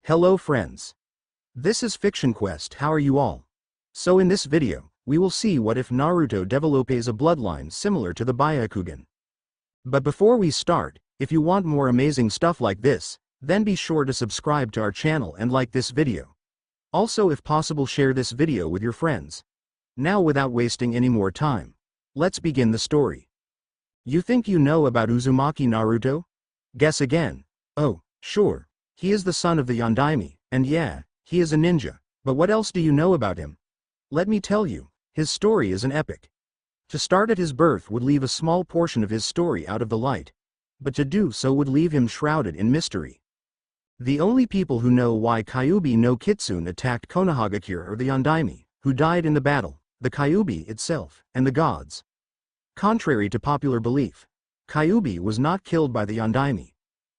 Hello friends. This is Fiction Quest. How are you all? So in this video, we will see what if Naruto develops a bloodline similar to the Byaakugan. But before we start, if you want more amazing stuff like this, then be sure to subscribe to our channel and like this video. Also, if possible, share this video with your friends. Now, without wasting any more time, let's begin the story. You think you know about Uzumaki Naruto? Guess again. Oh, sure. He is the son of the Yondaime, and yeah, he is a ninja, but what else do you know about him? Let me tell you, his story is an epic. To start at his birth would leave a small portion of his story out of the light, but to do so would leave him shrouded in mystery. The only people who know why Kyuubi no Kitsune attacked Konohagakure are the Yondaime, who died in the battle, the Kyuubi itself, and the gods. Contrary to popular belief, Kyuubi was not killed by the Yondaime.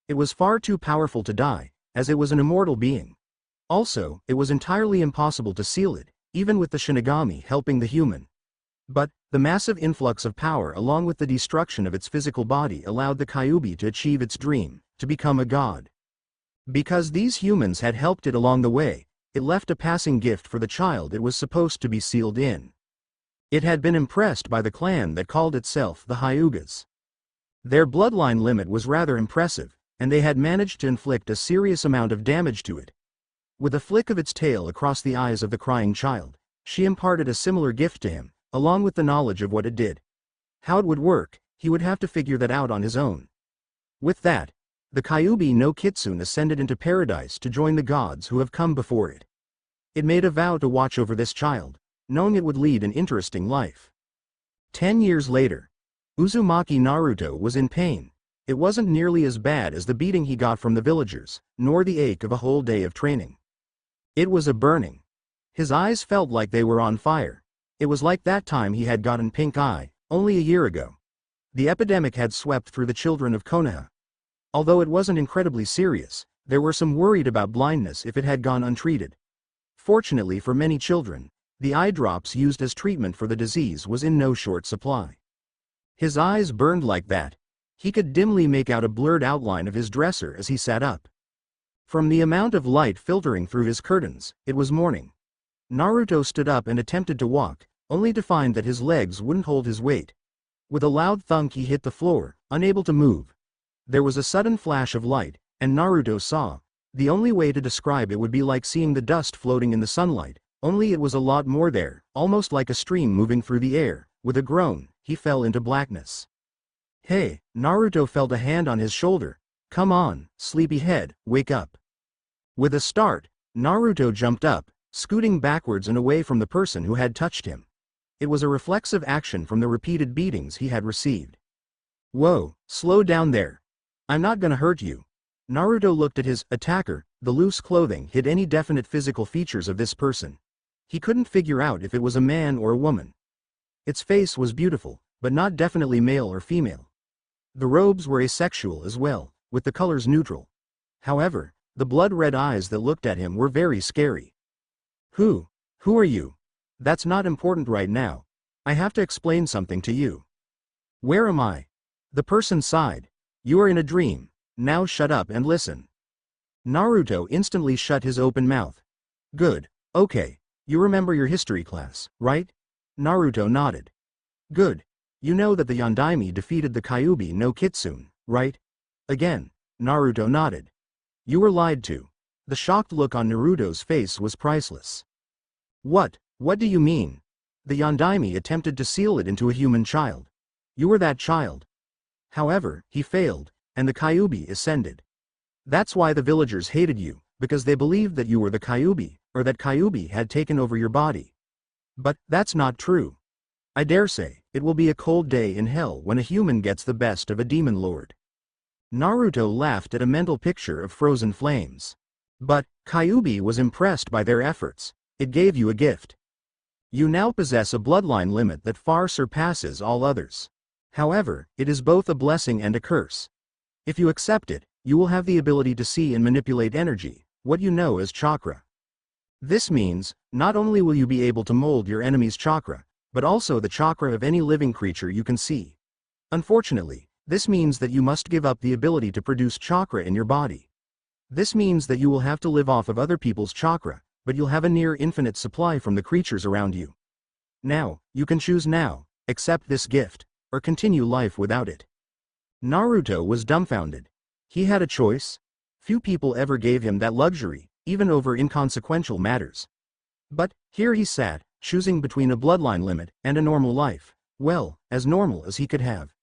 It was far too powerful to die, as it was an immortal being. Also, it was entirely impossible to seal it, even with the Shinigami helping the human. But, the massive influx of power along with the destruction of its physical body allowed the Kyuubi to achieve its dream, to become a god. Because these humans had helped it along the way, it left a passing gift for the child it was supposed to be sealed in. It had been impressed by the clan that called itself the Hyugas. Their bloodline limit was rather impressive, and they had managed to inflict a serious amount of damage to it. With a flick of its tail across the eyes of the crying child, she imparted a similar gift to him, along with the knowledge of what it did. How it would work, he would have to figure that out on his own. With that, the Kyuubi no Kitsune ascended into paradise to join the gods who have come before it. It made a vow to watch over this child, knowing it would lead an interesting life. 10 years later, Uzumaki Naruto was in pain. It wasn't nearly as bad as the beating he got from the villagers, nor the ache of a whole day of training. It was a burning. His eyes felt like they were on fire. It was like that time he had gotten pink eye, only a year ago. The epidemic had swept through the children of Konoha. Although it wasn't incredibly serious, there were some worried about blindness if it had gone untreated. Fortunately for many children, the eye drops used as treatment for the disease was in no short supply. His eyes burned like that. He could dimly make out a blurred outline of his dresser as he sat up. From the amount of light filtering through his curtains, it was morning. Naruto stood up and attempted to walk, only to find that his legs wouldn't hold his weight. With a loud thunk he hit the floor, unable to move. There was a sudden flash of light, and Naruto saw. The only way to describe it would be like seeing the dust floating in the sunlight, only it was a lot more there, almost like a stream moving through the air. With a groan, he fell into blackness. Hey, Naruto felt a hand on his shoulder. Come on, sleepyhead, wake up. With a start, Naruto jumped up, scooting backwards and away from the person who had touched him. It was a reflexive action from the repeated beatings he had received. Whoa, slow down there. I'm not gonna hurt you. Naruto looked at his attacker. The loose clothing hid any definite physical features of this person. He couldn't figure out if it was a man or a woman. Its face was beautiful, but not definitely male or female. The robes were asexual as well, with the colors neutral. However, the blood-red eyes that looked at him were very scary. Who are you? That's not important right now. I have to explain something to you. Where am I? The person sighed. You are in a dream. Now shut up and listen. Naruto instantly shut his open mouth. Good, okay. You remember your history class, right? Naruto nodded. Good. You know that the Yondaime defeated the Kyuubi no Kitsune, right? Again, Naruto nodded. You were lied to. The shocked look on Naruto's face was priceless. What do you mean? The Yondaime attempted to seal it into a human child. You were that child. However, he failed, and the Kyuubi ascended. That's why the villagers hated you, because they believed that you were the Kyuubi, or that Kyuubi had taken over your body. But that's not true. I dare say, it will be a cold day in hell when a human gets the best of a demon lord. Naruto laughed at a mental picture of frozen flames. But, Kyuubi was impressed by their efforts. It gave you a gift. You now possess a bloodline limit that far surpasses all others. However, it is both a blessing and a curse. If you accept it, you will have the ability to see and manipulate energy, what you know as chakra. This means, not only will you be able to mold your enemy's chakra, but also the chakra of any living creature you can see. Unfortunately, this means that you must give up the ability to produce chakra in your body. This means that you will have to live off of other people's chakra, but you'll have a near infinite supply from the creatures around you. Now, you can choose now, accept this gift, or continue life without it. Naruto was dumbfounded. He had a choice. Few people ever gave him that luxury, even over inconsequential matters. But, here he sat, choosing between a bloodline limit and a normal life, well, as normal as he could have.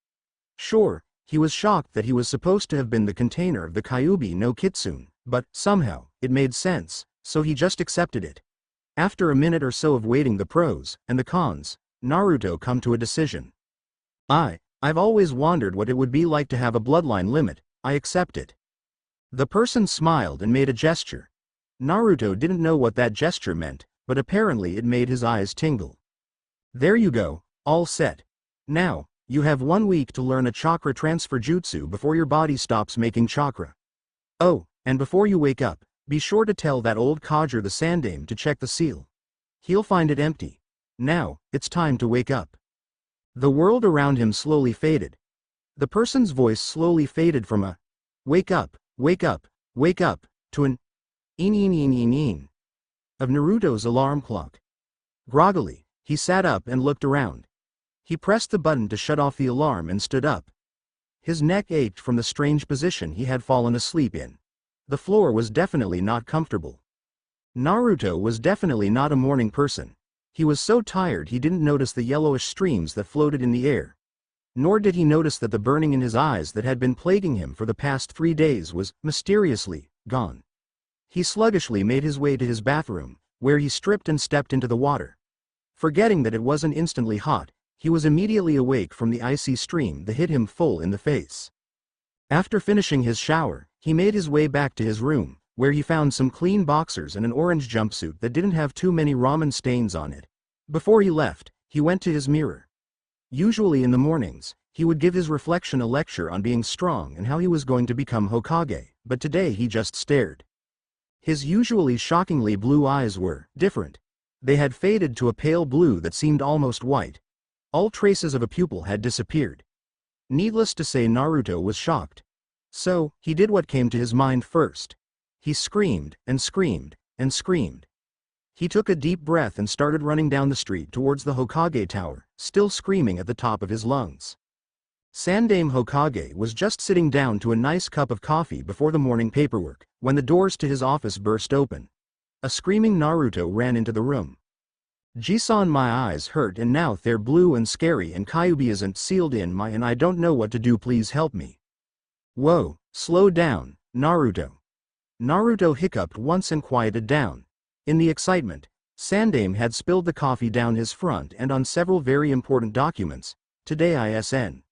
Sure, he was shocked that he was supposed to have been the container of the Kyuubi no Kitsune, but, somehow, it made sense, so he just accepted it. After a minute or so of weighing the pros and the cons, Naruto come to a decision. I've always wondered what it would be like to have a bloodline limit. I accept it. The person smiled and made a gesture. Naruto didn't know what that gesture meant, but apparently it made his eyes tingle. There you go, all set. Now, you have 1 week to learn a chakra transfer jutsu before your body stops making chakra. Oh, and before you wake up, be sure to tell that old codger the Sandaime to check the seal. He'll find it empty. Now, it's time to wake up. The world around him slowly faded. The person's voice slowly faded from a wake up, wake up, wake up, to an een of Naruto's alarm clock. Groggily, he sat up and looked around. He pressed the button to shut off the alarm and stood up. His neck ached from the strange position he had fallen asleep in. The floor was definitely not comfortable. Naruto was definitely not a morning person. He was so tired he didn't notice the yellowish streams that floated in the air. Nor did he notice that the burning in his eyes that had been plaguing him for the past 3 days was, mysteriously, gone. He sluggishly made his way to his bathroom, where he stripped and stepped into the water. Forgetting that it wasn't instantly hot, he was immediately awake from the icy stream that hit him full in the face. After finishing his shower, he made his way back to his room, where he found some clean boxers and an orange jumpsuit that didn't have too many ramen stains on it. Before he left, he went to his mirror. Usually in the mornings, he would give his reflection a lecture on being strong and how he was going to become Hokage, but today he just stared. His usually shockingly blue eyes were different. They had faded to a pale blue that seemed almost white. All traces of a pupil had disappeared. Needless to say, Naruto was shocked. So, he did what came to his mind first. He screamed, and screamed, and screamed. He took a deep breath and started running down the street towards the Hokage Tower, still screaming at the top of his lungs. Sandaime Hokage was just sitting down to a nice cup of coffee before the morning paperwork, when the doors to his office burst open. A screaming Naruto ran into the room. "Jisan, my eyes hurt and now they're blue and scary and Kyuubi isn't sealed in my and I don't know what to do, please help me." "Whoa, slow down, Naruto." Naruto hiccuped once and quieted down. In the excitement, Sandaime had spilled the coffee down his front and on several very important documents. Today ISN.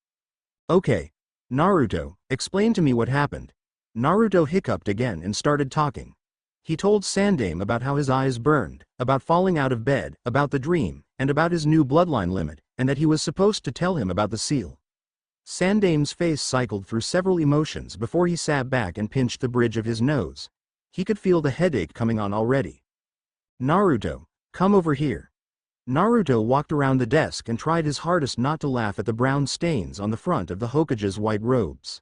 "Okay. Naruto, explain to me what happened." Naruto hiccuped again and started talking. He told Sandaime about how his eyes burned, about falling out of bed, about the dream, and about his new bloodline limit, and that he was supposed to tell him about the seal. Sandaime's face cycled through several emotions before he sat back and pinched the bridge of his nose. He could feel the headache coming on already. "Naruto, come over here." Naruto walked around the desk and tried his hardest not to laugh at the brown stains on the front of the Hokage's white robes.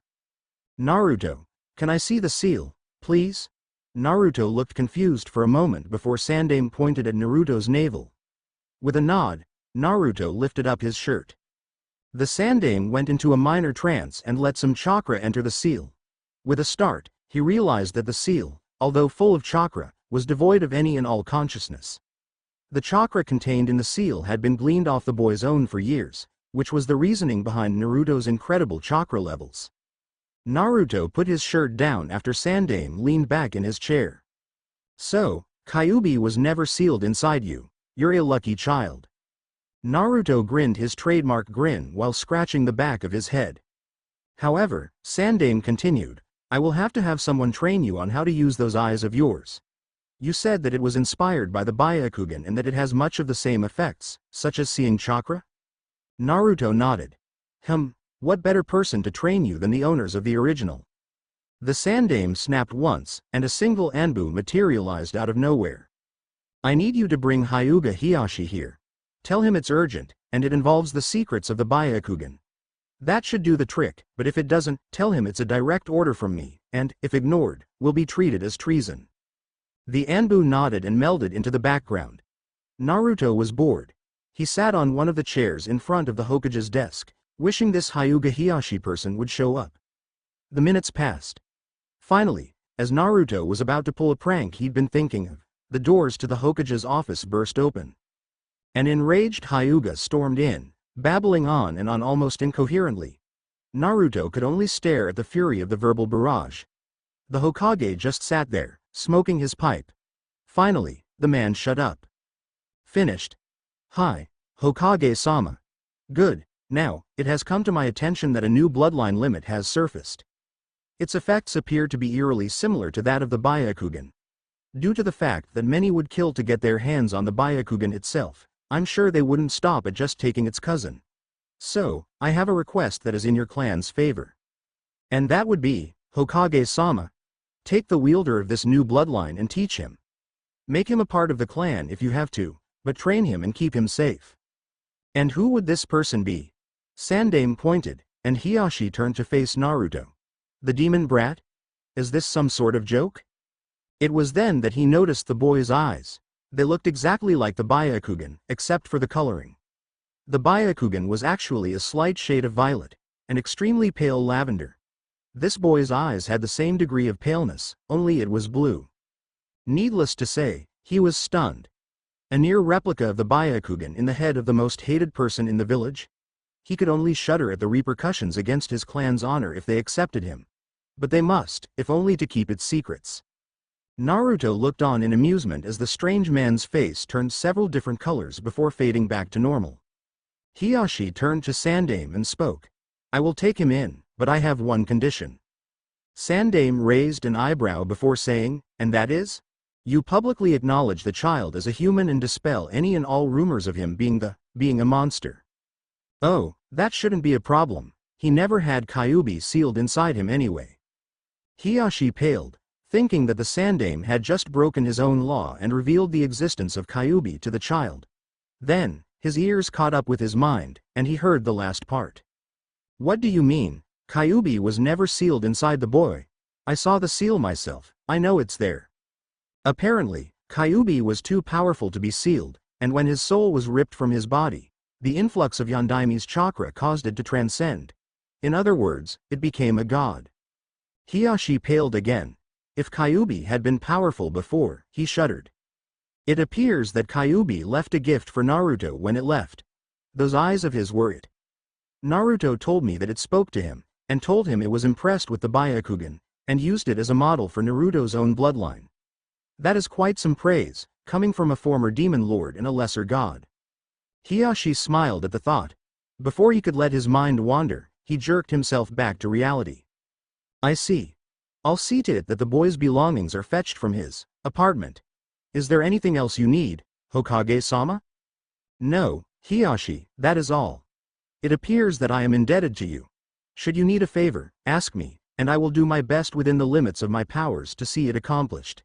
"Naruto, can I see the seal, please?" Naruto looked confused for a moment before Sandaime pointed at Naruto's navel. With a nod, Naruto lifted up his shirt. The Sandaime went into a minor trance and let some chakra enter the seal. With a start, he realized that the seal, although full of chakra, was devoid of any and all consciousness. The chakra contained in the seal had been gleaned off the boy's own for years, which was the reasoning behind Naruto's incredible chakra levels. Naruto put his shirt down after Sandaime leaned back in his chair. "So, Kyuubi was never sealed inside you. You're a lucky child." Naruto grinned his trademark grin while scratching the back of his head. However, Sandaime continued, "I will have to have someone train you on how to use those eyes of yours. You said that it was inspired by the Byaakugan and that it has much of the same effects, such as seeing chakra?" Naruto nodded. What better person to train you than the owners of the original?" The Sandaime snapped once, and a single Anbu materialized out of nowhere. "I need you to bring Hyuga Hiyashi here. Tell him it's urgent, and it involves the secrets of the Byaakugan." That should do the trick, but if it doesn't, tell him it's a direct order from me, and, if ignored, will be treated as treason. The Anbu nodded and melded into the background. Naruto was bored. He sat on one of the chairs in front of the Hokage's desk, wishing this Hyuga Hiyashi person would show up. The minutes passed. Finally, as Naruto was about to pull a prank he'd been thinking of, the doors to the Hokage's office burst open. An enraged Hyuga stormed in, babbling on and on almost incoherently. Naruto could only stare at the fury of the verbal barrage. The Hokage just sat there, smoking his pipe. Finally, the man shut up. Finished. Hi, Hokage-sama. Good, now, it has come to my attention that a new bloodline limit has surfaced. Its effects appear to be eerily similar to that of the Byaakugan. Due to the fact that many would kill to get their hands on the Byaakugan itself, I'm sure they wouldn't stop at just taking its cousin. So, I have a request that is in your clan's favor. And that would be, Hokage-sama, take the wielder of this new bloodline and teach him. Make him a part of the clan if you have to, but train him and keep him safe. And who would this person be? Sandaime pointed, and Hiyashi turned to face Naruto. The demon brat? Is this some sort of joke? It was then that he noticed the boy's eyes. They looked exactly like the Byaakugan, except for the coloring. The Byaakugan was actually a slight shade of violet, an extremely pale lavender. This boy's eyes had the same degree of paleness, only it was blue. Needless to say, he was stunned. A near replica of the Byaakugan in the head of the most hated person in the village? He could only shudder at the repercussions against his clan's honor if they accepted him. But they must, if only to keep its secrets. Naruto looked on in amusement as the strange man's face turned several different colors before fading back to normal. Hiyashi turned to Sandaime and spoke. I will take him in, but I have one condition. Sandaime raised an eyebrow before saying, and that is? You publicly acknowledge the child as a human and dispel any and all rumors of him being a monster. Oh, that shouldn't be a problem. He never had Kyuubi sealed inside him anyway. Hiyashi paled, thinking that the Sandaime had just broken his own law and revealed the existence of Kyuubi to the child. Then, his ears caught up with his mind, and he heard the last part. What do you mean? Kyuubi was never sealed inside the boy. I saw the seal myself, I know it's there. Apparently, Kyuubi was too powerful to be sealed, and when his soul was ripped from his body, the influx of Yondaime's chakra caused it to transcend. In other words, it became a god. Hiyashi paled again. If Kyuubi had been powerful before, he shuddered. It appears that Kyuubi left a gift for Naruto when it left. Those eyes of his were it. Naruto told me that it spoke to him, and told him it was impressed with the Byaakugan, and used it as a model for Naruto's own bloodline. That is quite some praise, coming from a former demon lord and a lesser god. Hiyashi smiled at the thought. Before he could let his mind wander, he jerked himself back to reality. I see. I'll see to it that the boy's belongings are fetched from his apartment. Is there anything else you need, Hokage-sama? No, Hiyashi, that is all. It appears that I am indebted to you. Should you need a favor, ask me, and I will do my best within the limits of my powers to see it accomplished.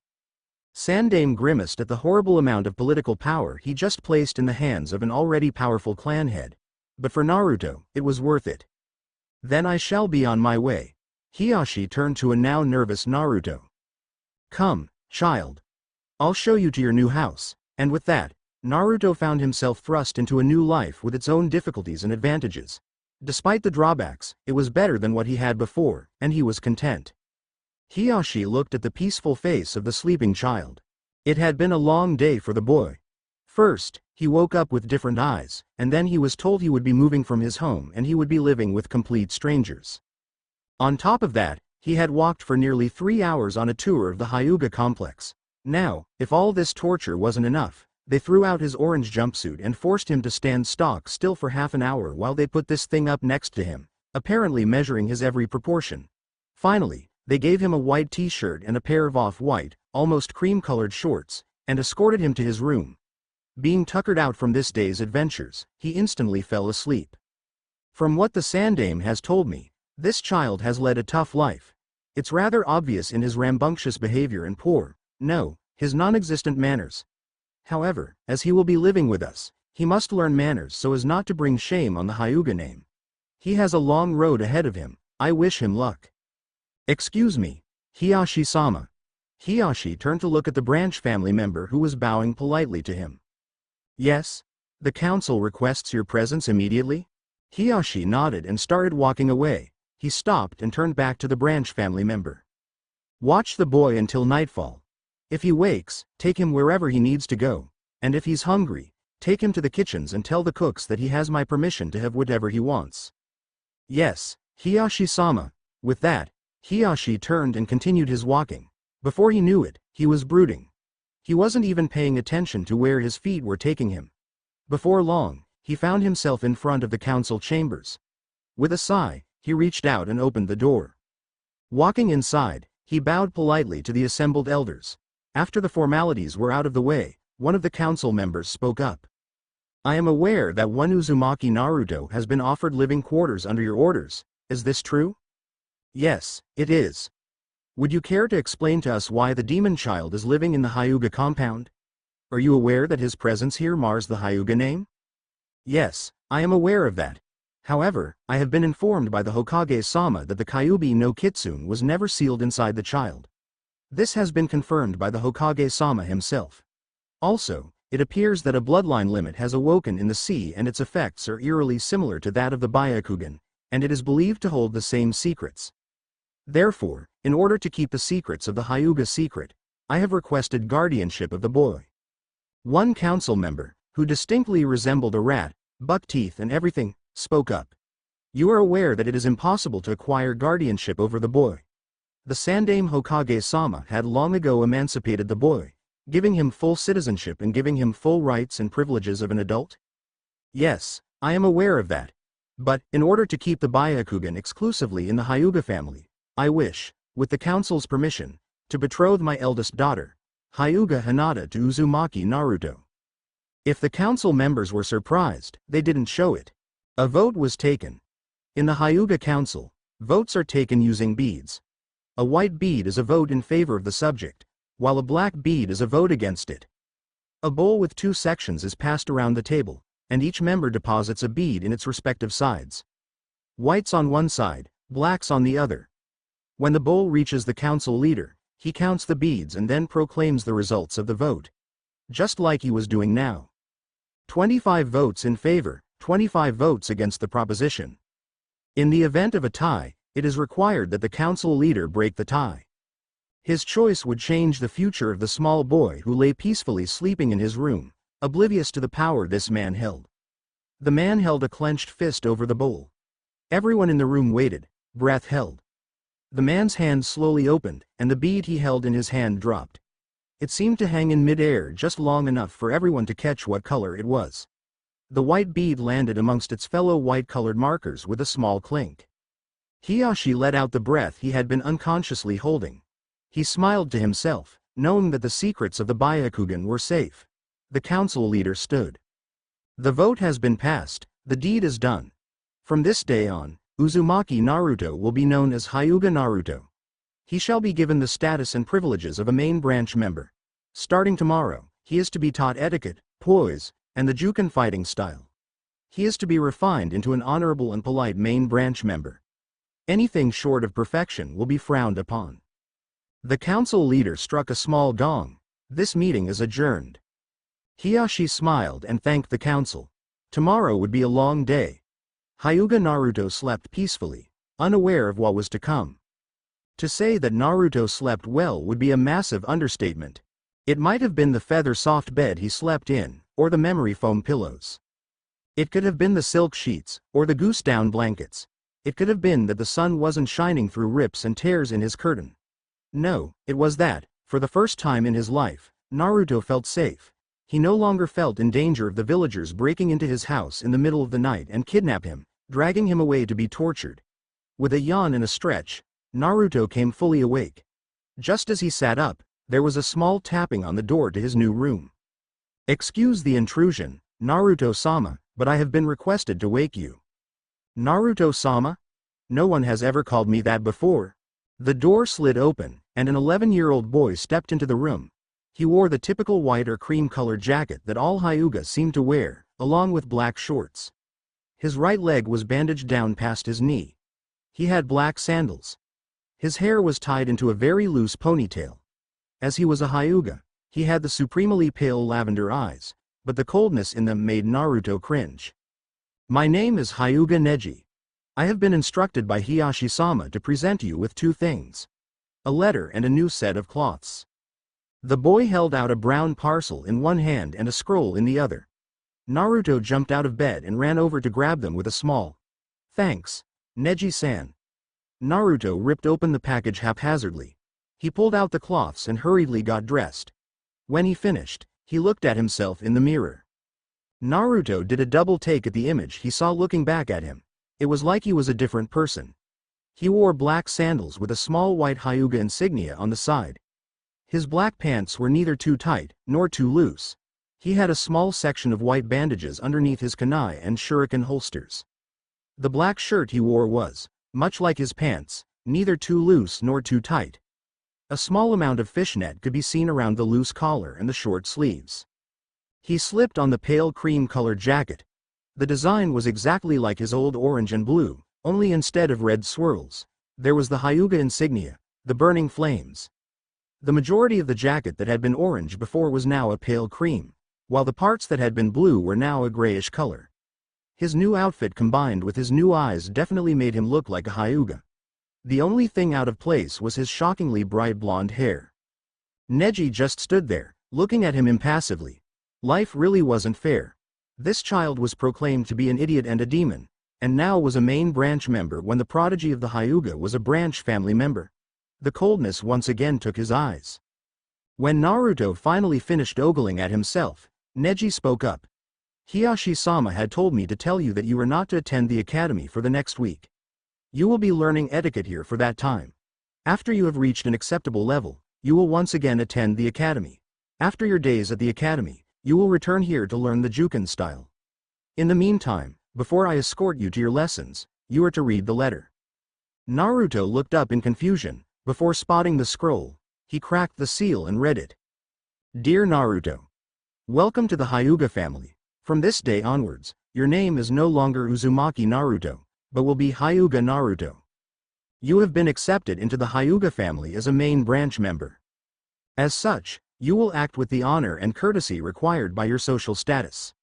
Sandaime grimaced at the horrible amount of political power he just placed in the hands of an already powerful clan head. But for Naruto, it was worth it. Then I shall be on my way. Hiyashi turned to a now nervous Naruto. Come, child. I'll show you to your new house, and with that, Naruto found himself thrust into a new life with its own difficulties and advantages. Despite the drawbacks, it was better than what he had before, and he was content. Hiyashi looked at the peaceful face of the sleeping child. It had been a long day for the boy. First, he woke up with different eyes, and then he was told he would be moving from his home and he would be living with complete strangers. On top of that, he had walked for nearly 3 hours on a tour of the Hyuga complex. Now, if all this torture wasn't enough, they threw out his orange jumpsuit and forced him to stand stock still for half an hour while they put this thing up next to him, apparently measuring his every proportion. Finally, they gave him a white t-shirt and a pair of off-white, almost cream-colored shorts, and escorted him to his room. Being tuckered out from this day's adventures, he instantly fell asleep. From what the Sandaime has told me, this child has led a tough life. It's rather obvious in his rambunctious behavior and his non-existent manners. However, as he will be living with us, he must learn manners so as not to bring shame on the Hyuga name. He has a long road ahead of him. I wish him luck. Excuse me, Hiyashi-sama. Hiyashi turned to look at the branch family member who was bowing politely to him. Yes? The council requests your presence immediately? Hiyashi nodded and started walking away. He stopped and turned back to the branch family member. Watch the boy until nightfall. If he wakes, take him wherever he needs to go, and if he's hungry, take him to the kitchens and tell the cooks that he has my permission to have whatever he wants. Yes, Hiyashi-sama. With that, Hiyashi turned and continued his walking. Before he knew it, he was brooding. He wasn't even paying attention to where his feet were taking him. Before long, he found himself in front of the council chambers. With a sigh, he reached out and opened the door. Walking inside, he bowed politely to the assembled elders. After the formalities were out of the way, one of the council members spoke up. I am aware that one Uzumaki Naruto has been offered living quarters under your orders. Is this true? Yes, it is. Would you care to explain to us why the demon child is living in the Hyuga compound? Are you aware that his presence here mars the Hyuga name? Yes, I am aware of that. However, I have been informed by the Hokage-sama that the Kyuubi no Kitsune was never sealed inside the child. This has been confirmed by the Hokage-sama himself. Also, it appears that a bloodline limit has awoken in the sea and its effects are eerily similar to that of the Byaakugan, and it is believed to hold the same secrets. Therefore, in order to keep the secrets of the Hyuga secret, I have requested guardianship of the boy. One council member, who distinctly resembled a rat, buck teeth and everything, spoke up. You are aware that it is impossible to acquire guardianship over the boy. The Sandaime Hokage-sama had long ago emancipated the boy, giving him full citizenship and giving him full rights and privileges of an adult? Yes, I am aware of that. But, in order to keep the Byaakugan exclusively in the Hyuga family, I wish, with the council's permission, to betroth my eldest daughter, Hyuga Hinata, to Uzumaki Naruto. If the council members were surprised, they didn't show it. A vote was taken. In the Hyuga Council, votes are taken using beads. A white bead is a vote in favor of the subject, while a black bead is a vote against it. A bowl with 2 sections is passed around the table, and each member deposits a bead in its respective sides. Whites on one side, blacks on the other. When the bowl reaches the council leader, he counts the beads and then proclaims the results of the vote. Just like he was doing now. 25 votes in favor, 25 votes against the proposition. In the event of a tie, it is required that the council leader break the tie. His choice would change the future of the small boy who lay peacefully sleeping in his room, oblivious to the power this man held. The man held a clenched fist over the bowl. Everyone in the room waited, breath held. The man's hand slowly opened, and the bead he held in his hand dropped. It seemed to hang in mid-air just long enough for everyone to catch what color it was. The white bead landed amongst its fellow white-colored markers with a small clink. Hiyashi let out the breath he had been unconsciously holding. He smiled to himself, knowing that the secrets of the Byaakugan were safe. The council leader stood. The vote has been passed, the deed is done. From this day on, Uzumaki Naruto will be known as Hyuga Naruto. He shall be given the status and privileges of a main branch member. Starting tomorrow, he is to be taught etiquette, poise, and the Jukan fighting style. He is to be refined into an honorable and polite main branch member. Anything short of perfection will be frowned upon. The council leader struck a small gong. This meeting is adjourned. Hiyashi smiled and thanked the council. Tomorrow would be a long day. Hyuga Naruto slept peacefully, unaware of what was to come. To say that Naruto slept well would be a massive understatement. It might have been the feather-soft bed he slept in, or the memory foam pillows. It could have been the silk sheets, or the goose-down blankets. It could have been that the sun wasn't shining through rips and tears in his curtain. No, it was that, for the first time in his life, Naruto felt safe. He no longer felt in danger of the villagers breaking into his house in the middle of the night and kidnap him, dragging him away to be tortured. With a yawn and a stretch, Naruto came fully awake. Just as he sat up, there was a small tapping on the door to his new room. Excuse the intrusion, Naruto-sama, but I have been requested to wake you. Naruto-sama? No one has ever called me that before. The door slid open, and an 11-year-old boy stepped into the room. He wore the typical white or cream-colored jacket that all Hyuga seemed to wear, along with black shorts. His right leg was bandaged down past his knee. He had black sandals. His hair was tied into a very loose ponytail. As he was a Hyuga, he had the supremely pale lavender eyes, but the coldness in them made Naruto cringe. My name is Hyuga Neji. I have been instructed by Hiyashi-sama to present you with two things. A letter and a new set of cloths. The boy held out a brown parcel in one hand and a scroll in the other. Naruto jumped out of bed and ran over to grab them with a small "Thanks, Neji-san." Naruto ripped open the package haphazardly. He pulled out the cloths and hurriedly got dressed. When he finished, he looked at himself in the mirror. Naruto did a double take at the image he saw looking back at him. It was like he was a different person. He wore black sandals with a small white Hyuga insignia on the side. His black pants were neither too tight nor too loose. He had a small section of white bandages underneath his kunai and shuriken holsters. The black shirt he wore was, much like his pants, neither too loose nor too tight. A small amount of fishnet could be seen around the loose collar and the short sleeves. He slipped on the pale cream-colored jacket. The design was exactly like his old orange and blue, only instead of red swirls, there was the Hyuga insignia, the burning flames. The majority of the jacket that had been orange before was now a pale cream, while the parts that had been blue were now a grayish color. His new outfit combined with his new eyes definitely made him look like a Hyuga. The only thing out of place was his shockingly bright blonde hair. Neji just stood there, looking at him impassively. Life really wasn't fair. This child was proclaimed to be an idiot and a demon, and now was a main branch member when the prodigy of the Hyuga was a branch family member. The coldness once again took his eyes. When Naruto finally finished ogling at himself, Neji spoke up. Hiyashi-sama had told me to tell you that you are not to attend the academy for the next week. You will be learning etiquette here for that time. After you have reached an acceptable level, you will once again attend the academy. After your days at the academy, you will return here to learn the Juken style. In the meantime, before I escort you to your lessons, you are to read the letter. Naruto looked up in confusion. Before spotting the scroll, he cracked the seal and read it. Dear Naruto, welcome to the Hyuga family. From this day onwards, your name is no longer Uzumaki Naruto, but will be Hyuga Naruto. You have been accepted into the Hyuga family as a main branch member. As such, you will act with the honor and courtesy required by your social status.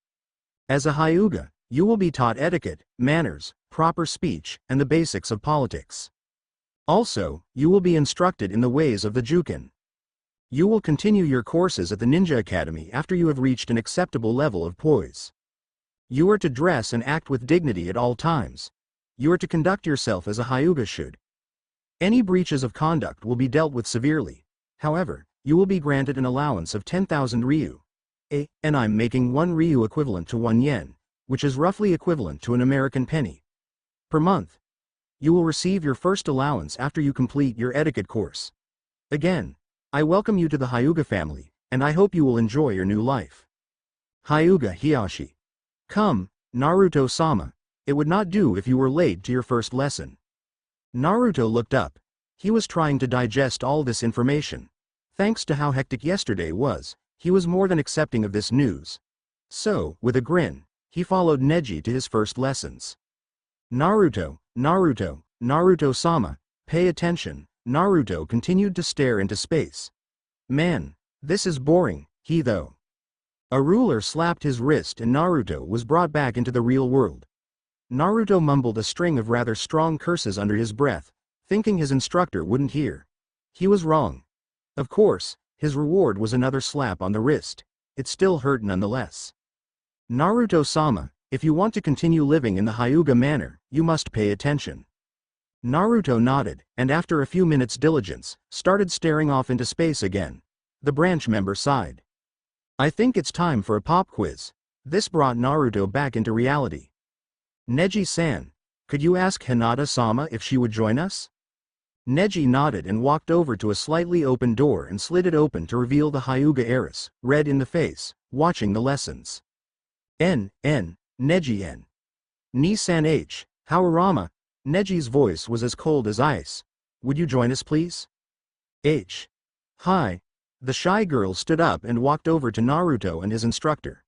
As a Hyuga, you will be taught etiquette, manners, proper speech, and the basics of politics. Also, you will be instructed in the ways of the Juken. You will continue your courses at the Ninja Academy after you have reached an acceptable level of poise. You are to dress and act with dignity at all times. You are to conduct yourself as a Hyuga should. Any breaches of conduct will be dealt with severely. However, you will be granted an allowance of 10,000 ryu. And I'm making 1 ryu equivalent to 1 yen, which is roughly equivalent to an American penny, per month. You will receive your first allowance after you complete your etiquette course. Again, I welcome you to the Hyuga family, and I hope you will enjoy your new life. Hyuga Hiyashi. Come, Naruto-sama, it would not do if you were late to your first lesson. Naruto looked up. He was trying to digest all this information. Thanks to how hectic yesterday was, he was more than accepting of this news. So, with a grin, he followed Neji to his first lessons. Naruto, Naruto-sama, pay attention. Naruto continued to stare into space. Man, this is boring, though. A ruler slapped his wrist and Naruto was brought back into the real world. Naruto mumbled a string of rather strong curses under his breath, thinking his instructor wouldn't hear. He was wrong. Of course, his reward was another slap on the wrist. It still hurt nonetheless. Naruto-sama, if you want to continue living in the Hyuga manner, you must pay attention. Naruto nodded, and after a few minutes' diligence, started staring off into space again. The branch member sighed. I think it's time for a pop quiz. This brought Naruto back into reality. Neji-san, could you ask Hinata-sama if she would join us? Neji nodded and walked over to a slightly open door and slid it open to reveal the Hyuga heiress, red in the face, watching the lessons. Neji-en. Ni-san H. Hawarama. Neji's voice was as cold as ice. Would you join us please? H. Hi. The shy girl stood up and walked over to Naruto and his instructor.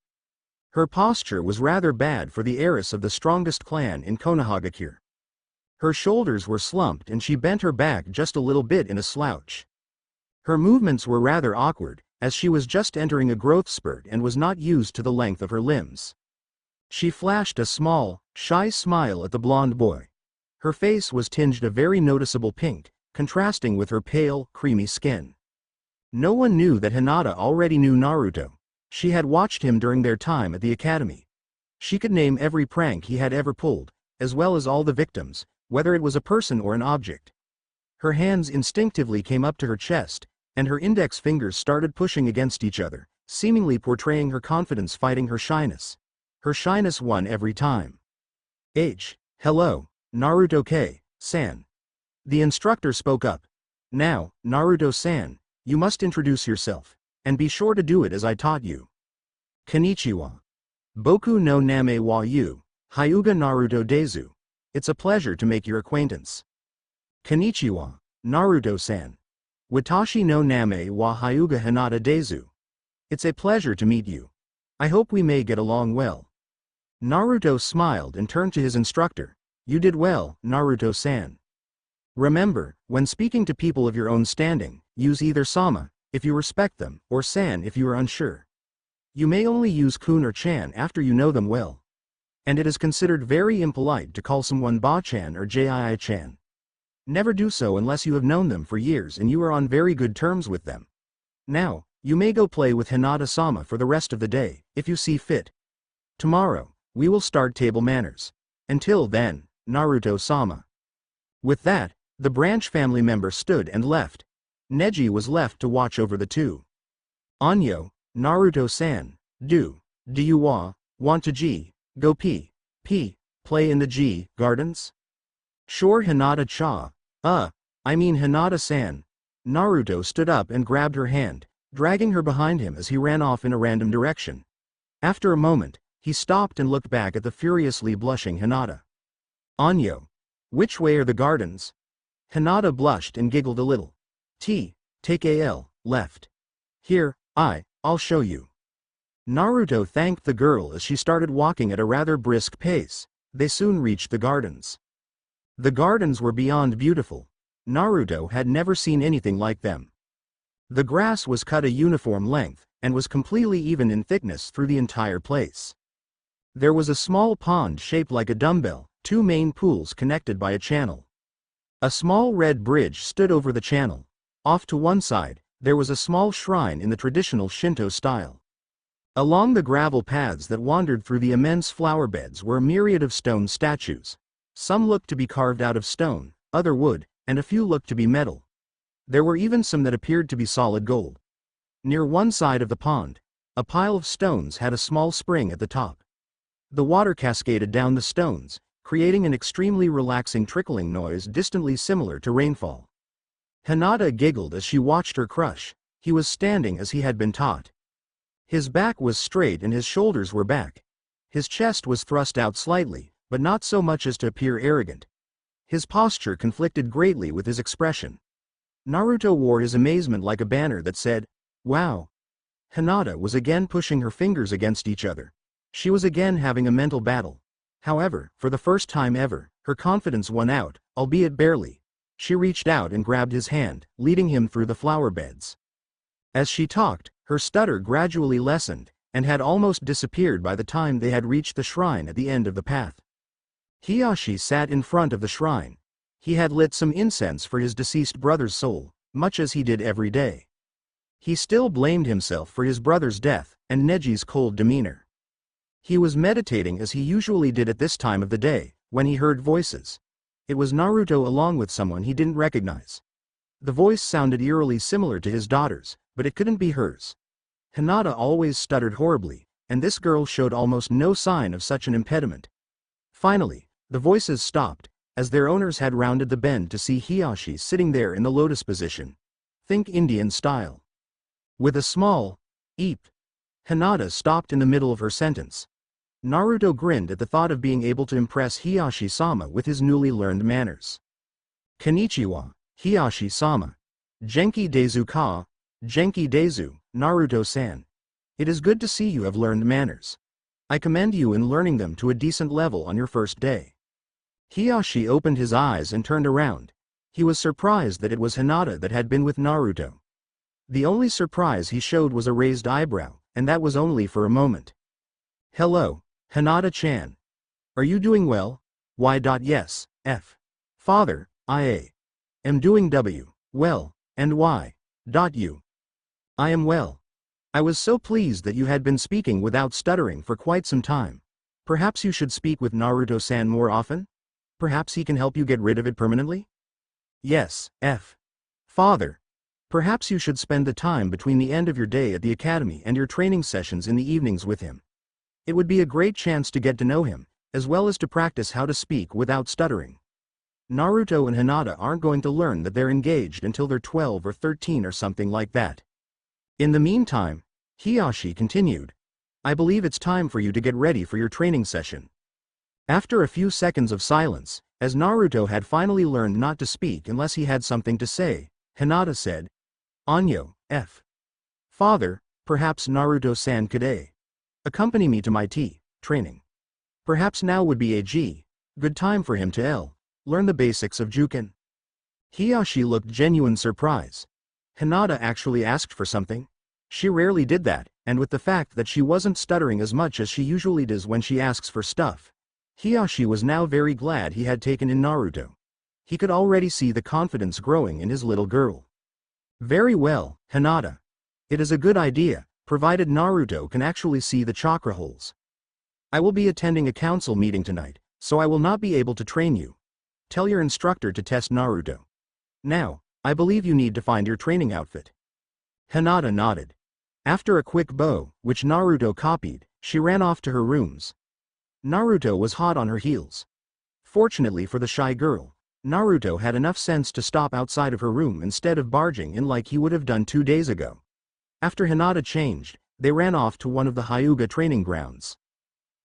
Her posture was rather bad for the heiress of the strongest clan in Konohagakure. Her shoulders were slumped and she bent her back just a little bit in a slouch. Her movements were rather awkward, as she was just entering a growth spurt and was not used to the length of her limbs. She flashed a small, shy smile at the blonde boy. Her face was tinged a very noticeable pink, contrasting with her pale, creamy skin. No one knew that Hinata already knew Naruto. She had watched him during their time at the academy. She could name every prank he had ever pulled, as well as all the victims, whether it was a person or an object. Her hands instinctively came up to her chest, and her index fingers started pushing against each other, seemingly portraying her confidence fighting her shyness. Her shyness won every time. Hello, Naruto-san. The instructor spoke up. Now, Naruto-san, you must introduce yourself, and be sure to do it as I taught you. Konnichiwa. Boku no name wa yu, Hyuga Naruto desu. It's a pleasure to make your acquaintance. Konnichiwa, Naruto-san. Watashi no name wa Hyuga Hinata desu. It's a pleasure to meet you. I hope we may get along well. Naruto smiled and turned to his instructor. You did well, Naruto-san. Remember, when speaking to people of your own standing, use either sama, if you respect them, or san if you are unsure. You may only use kun or chan after you know them well. And it is considered very impolite to call someone ba-chan or jii-chan. Never do so unless you have known them for years and you are on very good terms with them. Now, you may go play with Hinata-sama for the rest of the day, if you see fit. Tomorrow, we will start table manners. Until then, Naruto-sama. With that, the branch family member stood and left. Neji was left to watch over the two. Anyo, Naruto-san, do you want to go play in the gardens? Sure Hinata-cha, I mean Hinata-san. Naruto stood up and grabbed her hand, dragging her behind him as he ran off in a random direction. After a moment, he stopped and looked back at the furiously blushing Hinata. Anyo. Which way are the gardens? Hinata blushed and giggled a little. Take left. Here, I'll show you. Naruto thanked the girl as she started walking at a rather brisk pace. They soon reached the gardens. The gardens were beyond beautiful. Naruto had never seen anything like them. The grass was cut a uniform length, and was completely even in thickness through the entire place. There was a small pond shaped like a dumbbell, two main pools connected by a channel. A small red bridge stood over the channel. Off to one side, there was a small shrine in the traditional Shinto style. Along the gravel paths that wandered through the immense flower beds were a myriad of stone statues. Some looked to be carved out of stone, other wood, and a few looked to be metal. There were even some that appeared to be solid gold. Near one side of the pond, a pile of stones had a small spring at the top. The water cascaded down the stones, creating an extremely relaxing trickling noise distantly similar to rainfall. Hinata giggled as she watched her crush. He was standing as he had been taught. His back was straight and his shoulders were back. His chest was thrust out slightly, but not so much as to appear arrogant. His posture conflicted greatly with his expression. Naruto wore his amazement like a banner that said, "Wow." Hinata was again pushing her fingers against each other. She was again having a mental battle. However, for the first time ever, her confidence won out, albeit barely. She reached out and grabbed his hand, leading him through the flower beds. As she talked, her stutter gradually lessened, and had almost disappeared by the time they had reached the shrine at the end of the path. Hiyashi sat in front of the shrine. He had lit some incense for his deceased brother's soul, much as he did every day. He still blamed himself for his brother's death, and Neji's cold demeanor. He was meditating as he usually did at this time of the day, when he heard voices. It was Naruto along with someone he didn't recognize. The voice sounded eerily similar to his daughter's, but it couldn't be hers. Hinata always stuttered horribly, and this girl showed almost no sign of such an impediment. Finally, the voices stopped, as their owners had rounded the bend to see Hiyashi sitting there in the lotus position. Think Indian style. With a small eep, Hinata stopped in the middle of her sentence. Naruto grinned at the thought of being able to impress Hiyashi-sama with his newly learned manners. Konnichiwa, Hiyashi-sama. Genki desu ka? Genki desu, Naruto-san. It is good to see you have learned manners. I commend you in learning them to a decent level on your first day. Hiyashi opened his eyes and turned around. He was surprised that it was Hinata that had been with Naruto. The only surprise he showed was a raised eyebrow, and that was only for a moment. Hello, Hinata-chan. Are you doing well? Yes, F. Father, I am doing well, and you? I am well. I was so pleased that you had been speaking without stuttering for quite some time. Perhaps you should speak with Naruto-san more often? Perhaps he can help you get rid of it permanently? Yes, F. Father. Perhaps you should spend the time between the end of your day at the academy and your training sessions in the evenings with him. It would be a great chance to get to know him, as well as to practice how to speak without stuttering. Naruto and Hinata aren't going to learn that they're engaged until they're 12 or 13 or something like that. In the meantime, Hiyashi continued, I believe it's time for you to get ready for your training session. After a few seconds of silence, as Naruto had finally learned not to speak unless he had something to say, Hinata said, Anyo, F. Father, perhaps Naruto-san could accompany me to my training. Perhaps now would be a good time for him to learn the basics of Juken. Hiyashi looked genuine surprise. Hinata actually asked for something? She rarely did that, and with the fact that she wasn't stuttering as much as she usually does when she asks for stuff, Hiyashi was now very glad he had taken in Naruto. He could already see the confidence growing in his little girl. Very well, Hinata. It is a good idea, provided Naruto can actually see the chakra holes. I will be attending a council meeting tonight, so I will not be able to train you. Tell your instructor to test Naruto. Now, I believe you need to find your training outfit. Hinata nodded. After a quick bow, which Naruto copied, she ran off to her rooms. Naruto was hot on her heels. Fortunately for the shy girl, Naruto had enough sense to stop outside of her room instead of barging in like he would have done 2 days ago. After Hinata changed, they ran off to one of the Hyuga training grounds.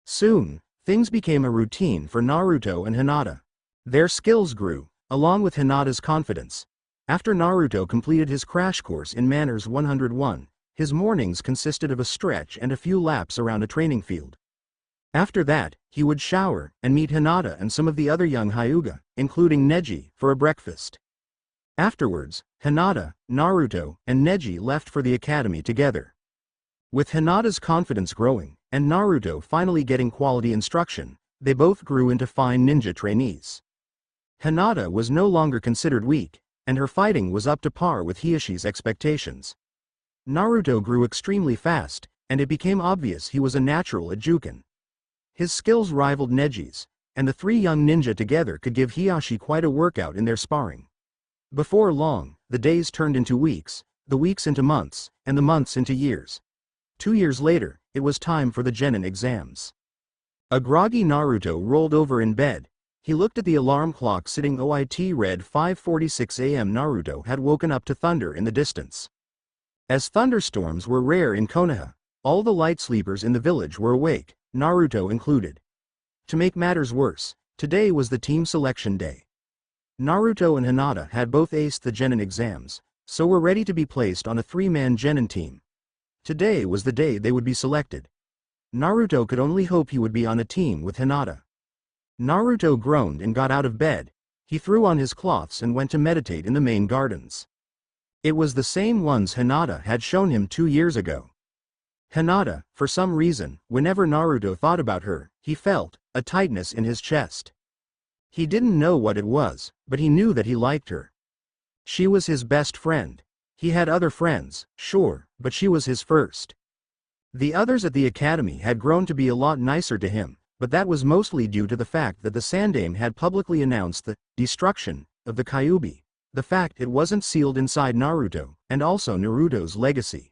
Soon, things became a routine for Naruto and Hinata. Their skills grew, along with Hinata's confidence. After Naruto completed his crash course in Manners 101, his mornings consisted of a stretch and a few laps around a training field. After that, he would shower and meet Hinata and some of the other young Hyuga, including Neji, for a breakfast. Afterwards, Hinata, Naruto, and Neji left for the academy together. With Hinata's confidence growing, and Naruto finally getting quality instruction, they both grew into fine ninja trainees. Hinata was no longer considered weak, and her fighting was up to par with Hiyashi's expectations. Naruto grew extremely fast, and it became obvious he was a natural at Juken. His skills rivaled Neji's, and the 3 young ninja together could give Hiyashi quite a workout in their sparring. Before long, the days turned into weeks, the weeks into months, and the months into years. 2 years later, it was time for the Genin exams. A groggy Naruto rolled over in bed. He looked at the alarm clock sitting OIT read 5:46 a.m. Naruto had woken up to thunder in the distance. As thunderstorms were rare in Konoha, all the light sleepers in the village were awake, Naruto included. To make matters worse, today was the team selection day. Naruto and Hinata had both aced the Genin exams, so were ready to be placed on a 3-man Genin team. Today was the day they would be selected. Naruto could only hope he would be on a team with Hinata. Naruto groaned and got out of bed. He threw on his cloths and went to meditate in the main gardens. It was the same ones Hinata had shown him 2 years ago. Hinata, for some reason, whenever Naruto thought about her, he felt a tightness in his chest. He didn't know what it was, but he knew that he liked her. She was his best friend. He had other friends, sure, but she was his first. The others at the academy had grown to be a lot nicer to him, but that was mostly due to the fact that the Sandaime had publicly announced the destruction of the Kyuubi, the fact it wasn't sealed inside Naruto, and also Naruto's legacy.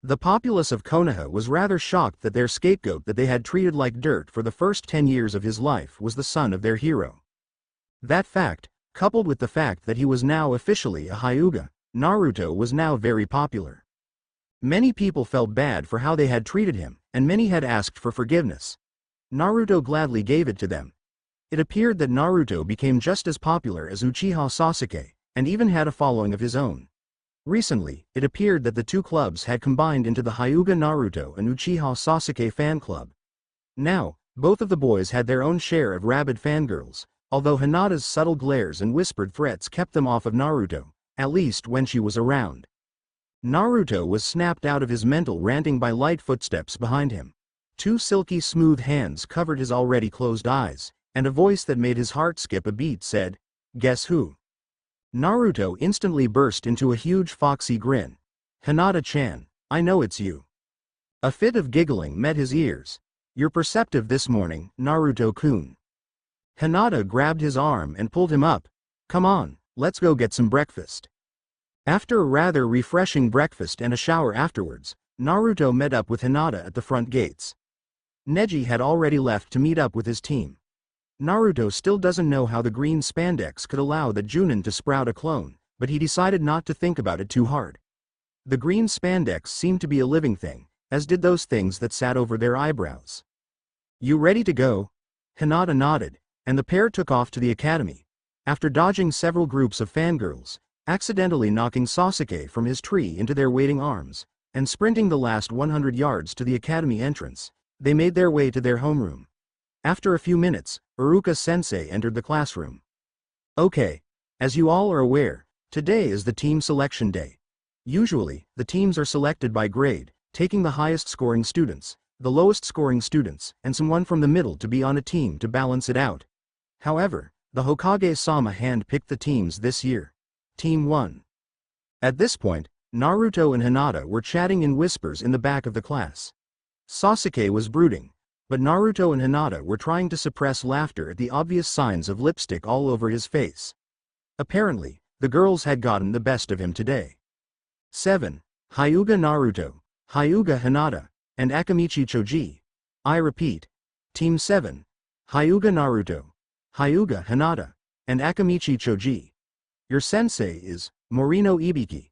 The populace of Konoha was rather shocked that their scapegoat that they had treated like dirt for the first 10 years of his life was the son of their hero. That fact, coupled with the fact that he was now officially a Hyuga, Naruto was now very popular. Many people felt bad for how they had treated him, and many had asked for forgiveness. Naruto gladly gave it to them. It appeared that Naruto became just as popular as Uchiha Sasuke, and even had a following of his own. Recently, it appeared that the 2 clubs had combined into the Hyuga Naruto and Uchiha Sasuke fan club. Now, both of the boys had their own share of rabid fangirls, although Hinata's subtle glares and whispered threats kept them off of Naruto, at least when she was around. Naruto was snapped out of his mental ranting by light footsteps behind him. Two silky smooth hands covered his already closed eyes, and a voice that made his heart skip a beat said, "Guess who?" Naruto instantly burst into a huge foxy grin. "Hinata-chan, I know it's you." A fit of giggling met his ears. "You're perceptive this morning, Naruto-kun." Hinata grabbed his arm and pulled him up. "Come on, let's go get some breakfast." After a rather refreshing breakfast and a shower afterwards, Naruto met up with Hinata at the front gates. Neji had already left to meet up with his team. Naruto still doesn't know how the green spandex could allow the Junin to sprout a clone, but he decided not to think about it too hard. The green spandex seemed to be a living thing, as did those things that sat over their eyebrows. "You ready to go?" Hinata nodded, and the pair took off to the academy. After dodging several groups of fangirls, accidentally knocking Sasuke from his tree into their waiting arms, and sprinting the last 100 yards to the academy entrance, they made their way to their homeroom. After a few minutes, Iruka-sensei entered the classroom. "Okay, as you all are aware, today is the team selection day. Usually, the teams are selected by grade, taking the highest scoring students, the lowest scoring students, and someone from the middle to be on a team to balance it out. However, the Hokage-sama hand-picked the teams this year. Team 1. At this point, Naruto and Hinata were chatting in whispers in the back of the class. Sasuke was brooding, but Naruto and Hinata were trying to suppress laughter at the obvious signs of lipstick all over his face. Apparently, the girls had gotten the best of him today. 7. Hyuga Naruto, Hyuga Hinata, and Akamichi Choji. I repeat. Team 7. Hyuga Naruto, Hyuga Hinata, and Akamichi Choji. Your sensei is Morino Ibiki.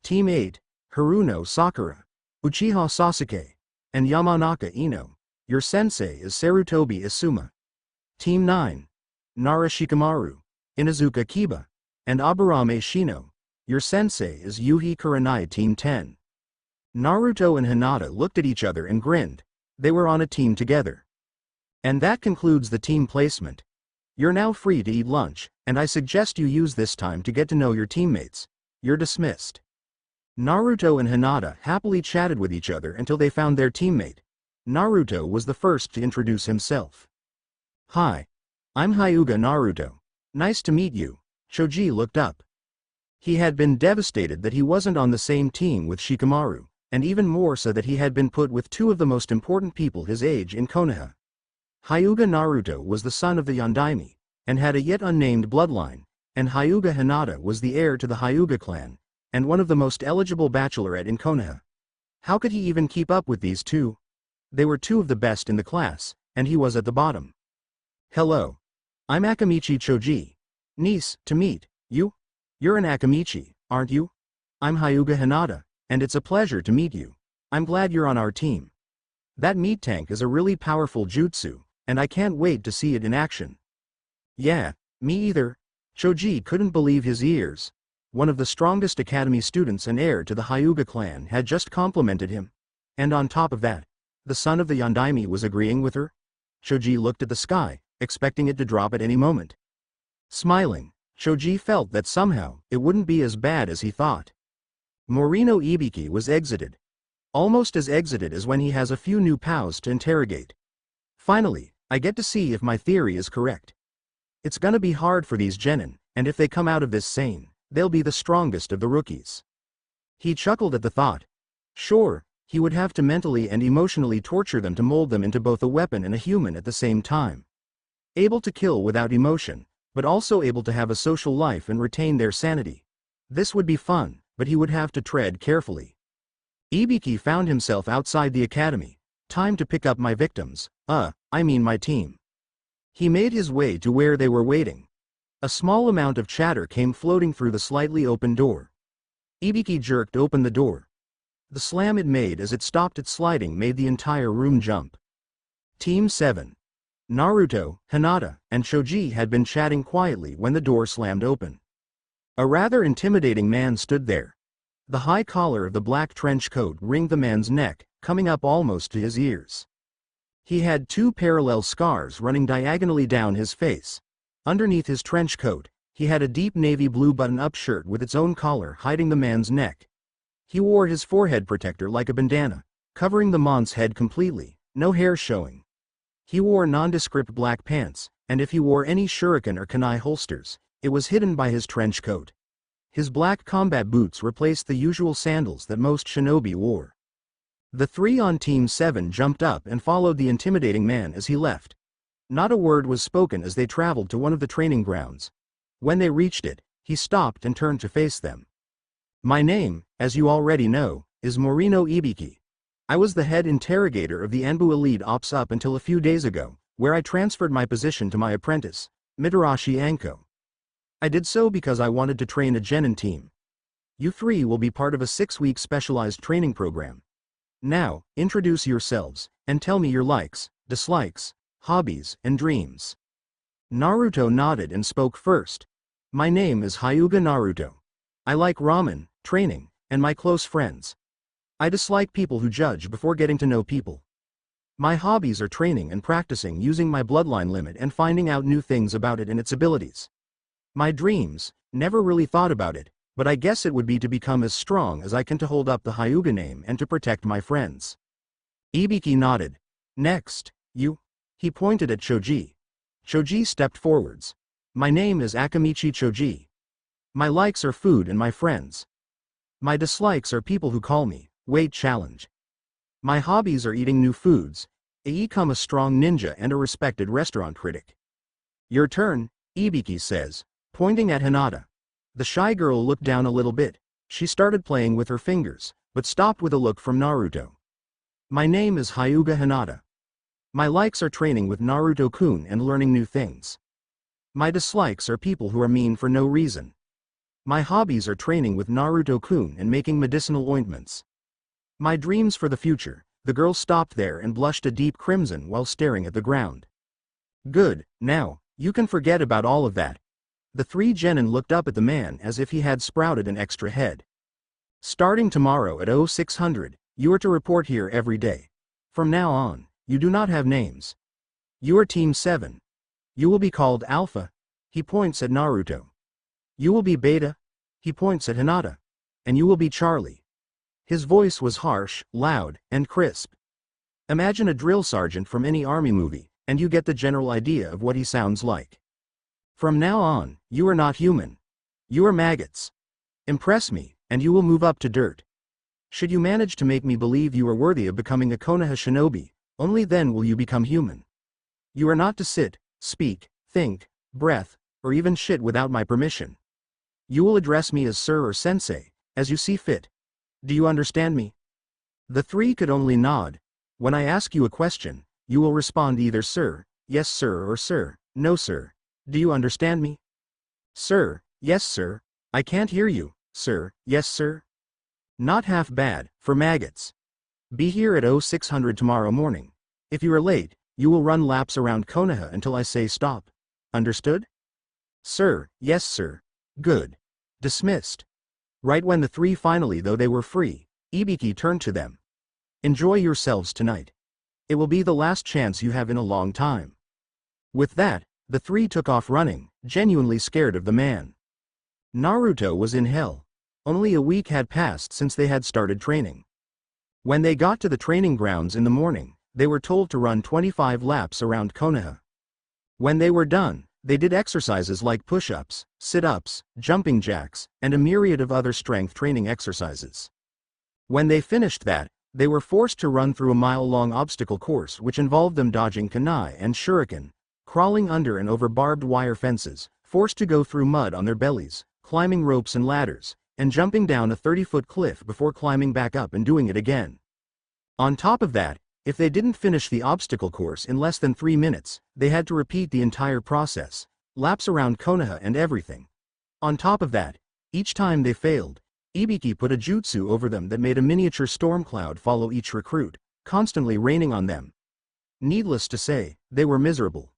Team 8. Haruno Sakura, Uchiha Sasuke, and Yamanaka Ino. Your sensei is Sarutobi Asuma. Team 9. Nara Shikamaru, Inazuka Kiba, and Aburame Shino. Your sensei is Yuhi Kurenai. Team 10. Naruto and Hinata looked at each other and grinned. They were on a team together. And that concludes the team placement. You're now free to eat lunch, and I suggest you use this time to get to know your teammates. You're dismissed. Naruto and Hinata happily chatted with each other until they found their teammate. Naruto was the first to introduce himself. "Hi. I'm Hyuga Naruto. Nice to meet you." Choji looked up. He had been devastated that he wasn't on the same team with Shikamaru, and even more so that he had been put with two of the most important people his age in Konoha. Hyuga Naruto was the son of the Yondaime, and had a yet unnamed bloodline, and Hyuga Hinata was the heir to the Hyuga clan, and one of the most eligible bachelorette in Konoha. How could he even keep up with these two? They were two of the best in the class, and he was at the bottom. "Hello. I'm Akamichi Choji. Nice to meet you. You're an Akamichi, aren't you? I'm Hyuga Hinata, and it's a pleasure to meet you. I'm glad you're on our team. That meat tank is a really powerful jutsu, and I can't wait to see it in action." "Yeah, me either." Choji couldn't believe his ears. One of the strongest academy students and heir to the Hyuga clan had just complimented him. And on top of that, the son of the Yondaime was agreeing with her? Choji looked at the sky, expecting it to drop at any moment. Smiling, Choji felt that somehow it wouldn't be as bad as he thought. Morino Ibiki was exited. Almost as exited as when he has a few new pals to interrogate. Finally, I get to see if my theory is correct. It's gonna be hard for these genin, and if they come out of this sane, they'll be the strongest of the rookies. He chuckled at the thought. Sure, he would have to mentally and emotionally torture them to mold them into both a weapon and a human at the same time. Able to kill without emotion, but also able to have a social life and retain their sanity. This would be fun, but he would have to tread carefully. Ibiki found himself outside the academy. Time to pick up my victims, I mean my team. He made his way to where they were waiting. A small amount of chatter came floating through the slightly open door. Ibiki jerked open the door. The slam it made as it stopped its sliding made the entire room jump. Team 7. Naruto, Hinata, and Choji had been chatting quietly when the door slammed open. A rather intimidating man stood there. The high collar of the black trench coat ringed the man's neck, coming up almost to his ears. He had two parallel scars running diagonally down his face. Underneath his trench coat, he had a deep navy blue button-up shirt with its own collar hiding the man's neck. He wore his forehead protector like a bandana, covering the man's head completely, no hair showing. He wore nondescript black pants, and if he wore any shuriken or kunai holsters, it was hidden by his trench coat. His black combat boots replaced the usual sandals that most shinobi wore. The three on Team 7 jumped up and followed the intimidating man as he left. Not a word was spoken as they traveled to one of the training grounds. When they reached it, he stopped and turned to face them. My name, as you already know, is Morino Ibiki. I was the head interrogator of the Enbu Elite Ops up until a few days ago, where I transferred my position to my apprentice, Mitarashi Anko. I did so because I wanted to train a genin team. You three will be part of a 6-week specialized training program. Now, introduce yourselves, and tell me your likes, dislikes, hobbies, and dreams. Naruto nodded and spoke first. My name is Hyuga Naruto. I like ramen, training, and my close friends. I dislike people who judge before getting to know people. My hobbies are training and practicing using my bloodline limit and finding out new things about it and its abilities. My dreams, never really thought about it, but I guess it would be to become as strong as I can to hold up the Hyuga name and to protect my friends. Ibiki nodded. Next, you. He pointed at Choji. Choji stepped forwards. My name is Akamichi Choji. My likes are food and my friends. My dislikes are people who call me, weight challenge. My hobbies are eating new foods. I become a strong ninja and a respected restaurant critic. Your turn, Ibiki says, pointing at Hinata. The shy girl looked down a little bit. She started playing with her fingers, but stopped with a look from Naruto. My name is Hyuga Hinata. My likes are training with Naruto-kun and learning new things. My dislikes are people who are mean for no reason. My hobbies are training with Naruto-kun and making medicinal ointments. My dreams for the future. The girl stopped there and blushed a deep crimson while staring at the ground. Good, now, you can forget about all of that. The three genin looked up at the man as if he had sprouted an extra head. Starting tomorrow at 0600, you are to report here every day. From now on, you do not have names. You are Team 7. You will be called Alpha. He points at Naruto. You will be Beta. He points at Hinata. And you will be Charlie. His voice was harsh, loud, and crisp. Imagine a drill sergeant from any army movie, and you get the general idea of what he sounds like. From now on, you are not human. You are maggots. Impress me, and you will move up to dirt. Should you manage to make me believe you are worthy of becoming a Konoha shinobi, only then will you become human. You are not to sit, speak, think, breath, or even shit without my permission. You will address me as sir or sensei, as you see fit. Do you understand me? The three could only nod. When I ask you a question, you will respond either sir, yes sir, or sir, no sir. Do you understand me? Sir, yes sir. I can't hear you, sir, yes sir. Not half bad, for maggots. Be here at 0600 tomorrow morning. If you are late, you will run laps around Konoha until I say stop. Understood? Sir, yes sir. Good. Dismissed. Right when the three finally though they were free, Ibiki turned to them. Enjoy yourselves tonight. It will be the last chance you have in a long time. With that, the three took off running, genuinely scared of the man. Naruto was in hell. Only a week had passed since they had started training. When they got to the training grounds in the morning, they were told to run 25 laps around Konoha. When they were done, they did exercises like push-ups, sit-ups, jumping jacks, and a myriad of other strength training exercises. When they finished that, they were forced to run through a mile-long obstacle course which involved them dodging kunai and shuriken, crawling under and over barbed wire fences, forced to go through mud on their bellies, climbing ropes and ladders, and jumping down a 30-foot cliff before climbing back up and doing it again. On top of that, if they didn't finish the obstacle course in less than 3 minutes, they had to repeat the entire process, laps around Konoha and everything. On top of that, each time they failed, Ibiki put a jutsu over them that made a miniature storm cloud follow each recruit, constantly raining on them. Needless to say, they were miserable.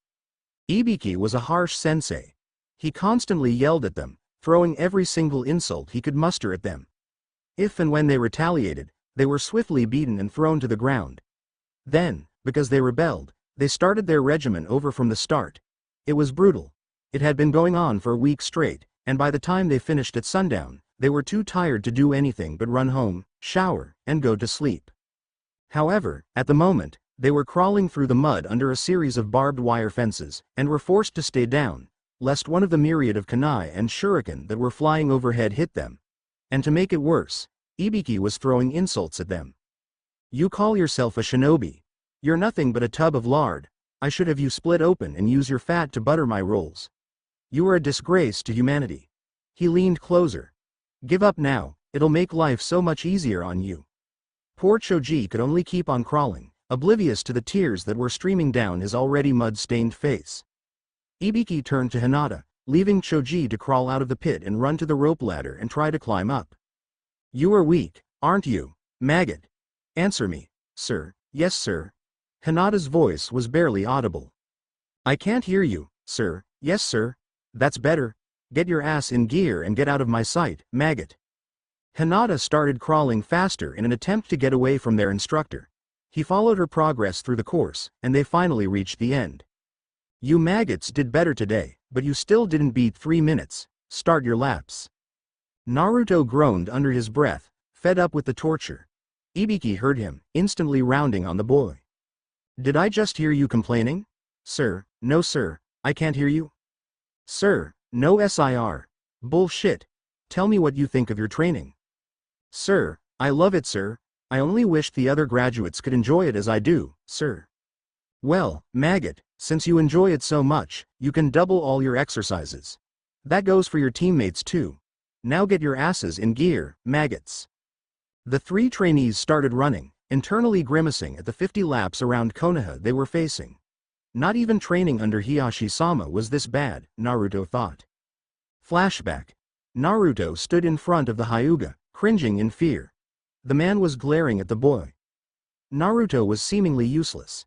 Ibiki was a harsh sensei. He constantly yelled at them, throwing every single insult he could muster at them. If and when they retaliated, they were swiftly beaten and thrown to the ground. Then, Because they rebelled, they started their regimen over from the start. It was brutal. It had been going on for a week straight, and by the time they finished at sundown, they were too tired to do anything but run home, shower, and go to sleep. However, at the moment, they were crawling through the mud under a series of barbed wire fences, and were forced to stay down, lest one of the myriad of kunai and shuriken that were flying overhead hit them. And to make it worse, Ibiki was throwing insults at them. "You call yourself a shinobi. You're nothing but a tub of lard. I should have you split open and use your fat to butter my rolls. You are a disgrace to humanity." He leaned closer. "Give up now, it'll make life so much easier on you." Poor Choji could only keep on crawling, oblivious to the tears that were streaming down his already mud-stained face. Ibiki turned to Hinata, leaving Choji to crawl out of the pit and run to the rope ladder and try to climb up. "You are weak, aren't you, maggot? Answer me." "Sir, yes sir." Hinata's voice was barely audible. "I can't hear you, sir." "Yes sir. That's better. Get your ass in gear and get out of my sight, maggot." Hinata started crawling faster in an attempt to get away from their instructor. He followed her progress through the course, and they finally reached the end. "You maggots did better today, but you still didn't beat 3 minutes. Start your laps." Naruto groaned under his breath, fed up with the torture. Ibiki heard him, instantly rounding on the boy. "Did I just hear you complaining?" "Sir, no sir, I can't hear you." "Sir, no sir. Bullshit. Tell me what you think of your training." "Sir, I love it sir. I only wish the other graduates could enjoy it as I do, sir." "Well, maggot, since you enjoy it so much, you can double all your exercises. That goes for your teammates too. Now get your asses in gear, maggots." The 3 trainees started running, internally grimacing at the 50 laps around Konoha they were facing. Not even training under Hiyashi-sama was this bad, Naruto thought. Flashback. Naruto stood in front of the Hyuga, cringing in fear. The man was glaring at the boy. Naruto was seemingly useless.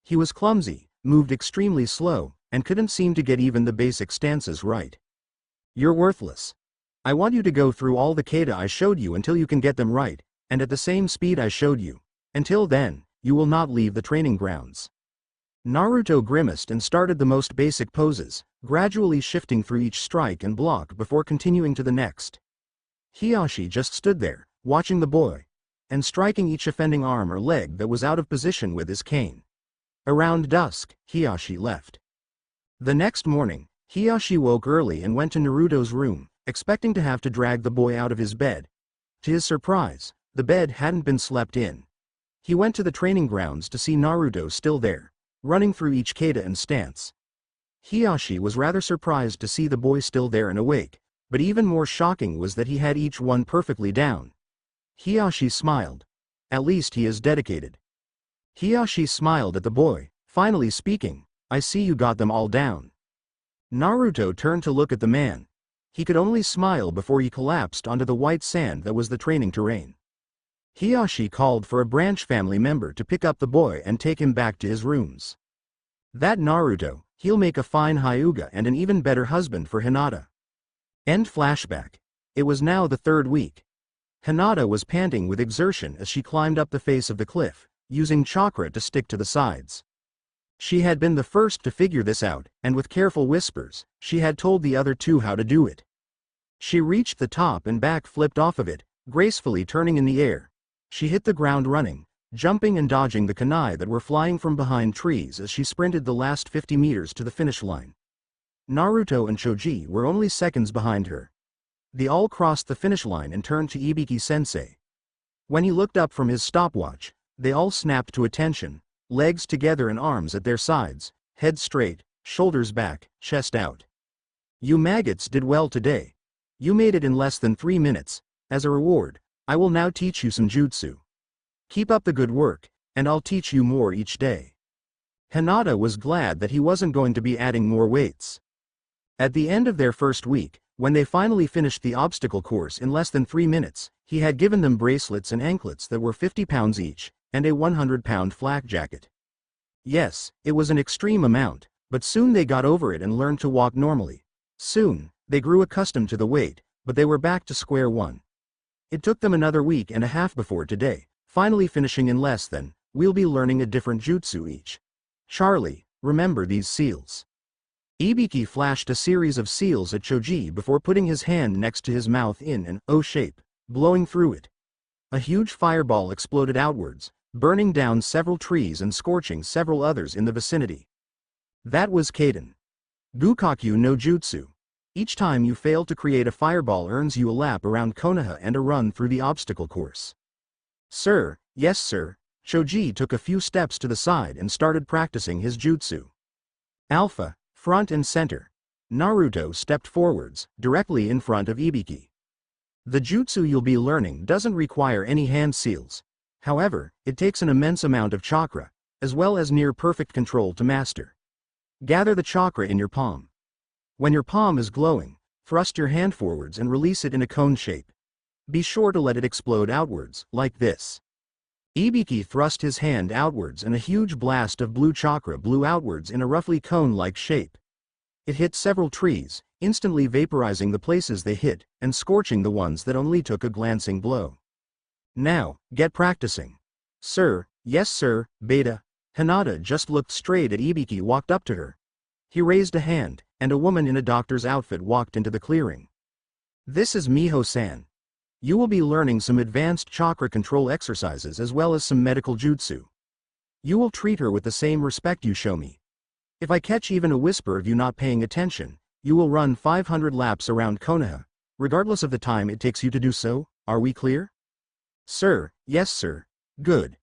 He was clumsy, moved extremely slow, and couldn't seem to get even the basic stances right. "You're worthless. I want you to go through all the kata I showed you until you can get them right, and at the same speed I showed you. Until then, you will not leave the training grounds." Naruto grimaced and started the most basic poses, gradually shifting through each strike and block before continuing to the next. Hiyashi just stood there, watching the boy, and striking each offending arm or leg that was out of position with his cane. Around dusk, Hiyashi left. The next morning, Hiyashi woke early and went to Naruto's room, expecting to have to drag the boy out of his bed. To his surprise, the bed hadn't been slept in. He went to the training grounds to see Naruto still there, running through each kata and stance. Hiyashi was rather surprised to see the boy still there and awake, but even more shocking was that he had each one perfectly down. Hiyashi smiled. "At least he is dedicated." Hiyashi smiled at the boy, finally speaking, "I see you got them all down." Naruto turned to look at the man. He could only smile before he collapsed onto the white sand that was the training terrain. Hiyashi called for a branch family member to pick up the boy and take him back to his rooms. "That Naruto, he'll make a fine Hyuga and an even better husband for Hinata." End flashback. It was now the 3rd week. Hinata was panting with exertion as she climbed up the face of the cliff, using chakra to stick to the sides. She had been the first to figure this out, and with careful whispers, she had told the other 2 how to do it. She reached the top and back flipped off of it, gracefully turning in the air. She hit the ground running, jumping and dodging the kunai that were flying from behind trees as she sprinted the last 50 meters to the finish line. Naruto and Choji were only seconds behind her. They all crossed the finish line and turned to Ibiki-sensei. When he looked up from his stopwatch, they all snapped to attention, legs together and arms at their sides, head straight, shoulders back, chest out. "You maggots did well today. You made it in less than 3 minutes. As a reward, I will now teach you some jutsu. Keep up the good work, and I'll teach you more each day." Hinata was glad that he wasn't going to be adding more weights. At the end of their first week, when they finally finished the obstacle course in less than 3 minutes, he had given them bracelets and anklets that were 50 pounds each, and a 100-pound flak jacket. Yes, it was an extreme amount, but soon they got over it and learned to walk normally. Soon, they grew accustomed to the weight, but they were back to square one. It took them another week and a half before today, finally finishing in less than we'll be learning a different jutsu each. Charlie, remember these seals. Ibiki flashed a series of seals at Choji before putting his hand next to his mouth in an O shape, blowing through it. A huge fireball exploded outwards, burning down several trees and scorching several others in the vicinity. That was Kaden. Gukakyu no Jutsu. Each time you fail to create a fireball earns you a lap around Konoha and a run through the obstacle course. Sir, yes sir. Choji took a few steps to the side and started practicing his jutsu. Alpha, front and center. Naruto stepped forwards, directly in front of Ibiki. The jutsu you'll be learning doesn't require any hand seals. However, it takes an immense amount of chakra, as well as near-perfect control to master. Gather the chakra in your palm. When your palm is glowing, thrust your hand forwards and release it in a cone shape. Be sure to let it explode outwards, like this. Ibiki thrust his hand outwards and a huge blast of blue chakra blew outwards in a roughly cone-like shape. It hit several trees, instantly vaporizing the places they hit, and scorching the ones that only took a glancing blow. Now, get practicing. Sir, yes sir, Beta. Hinata just looked straight at Ibiki walked up to her. He raised a hand, and a woman in a doctor's outfit walked into the clearing. This is Miho-san. You will be learning some advanced chakra control exercises as well as some medical jutsu. You will treat her with the same respect you show me. If I catch even a whisper of you not paying attention, you will run 500 laps around Konoha, regardless of the time it takes you to do so. Are we clear? Sir, yes sir. Good.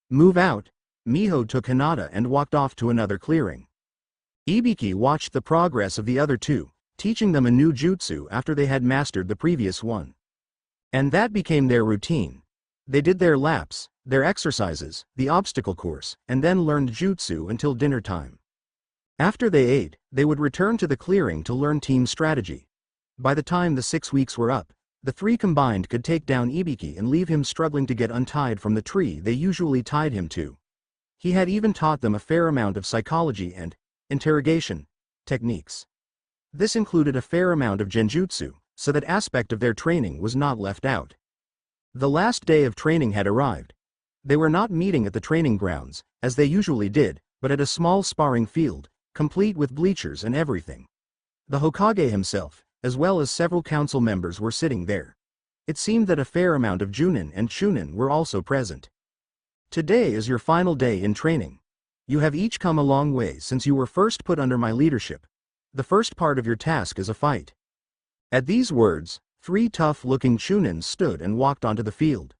Move out. Miho took Hinata and walked off to another clearing. Ibiki watched the progress of the other two, teaching them a new jutsu after they had mastered the previous one. And that became their routine. They did their laps, their exercises, the obstacle course, and then learned jutsu until dinner time. After they ate, they would return to the clearing to learn team strategy. By the time the 6 weeks were up, the three combined could take down Ibiki and leave him struggling to get untied from the tree they usually tied him to. He had even taught them a fair amount of psychology and interrogation techniques. This included a fair amount of genjutsu, so that aspect of their training was not left out. The last day of training had arrived. They were not meeting at the training grounds, as they usually did, but at a small sparring field, complete with bleachers and everything. The Hokage himself, as well as several council members were sitting there. It seemed that a fair amount of Junin and Chunin were also present. Today is your final day in training. You have each come a long way since you were first put under my leadership. The first part of your task is a fight. At these words, 3 tough-looking Chunin stood and walked onto the field.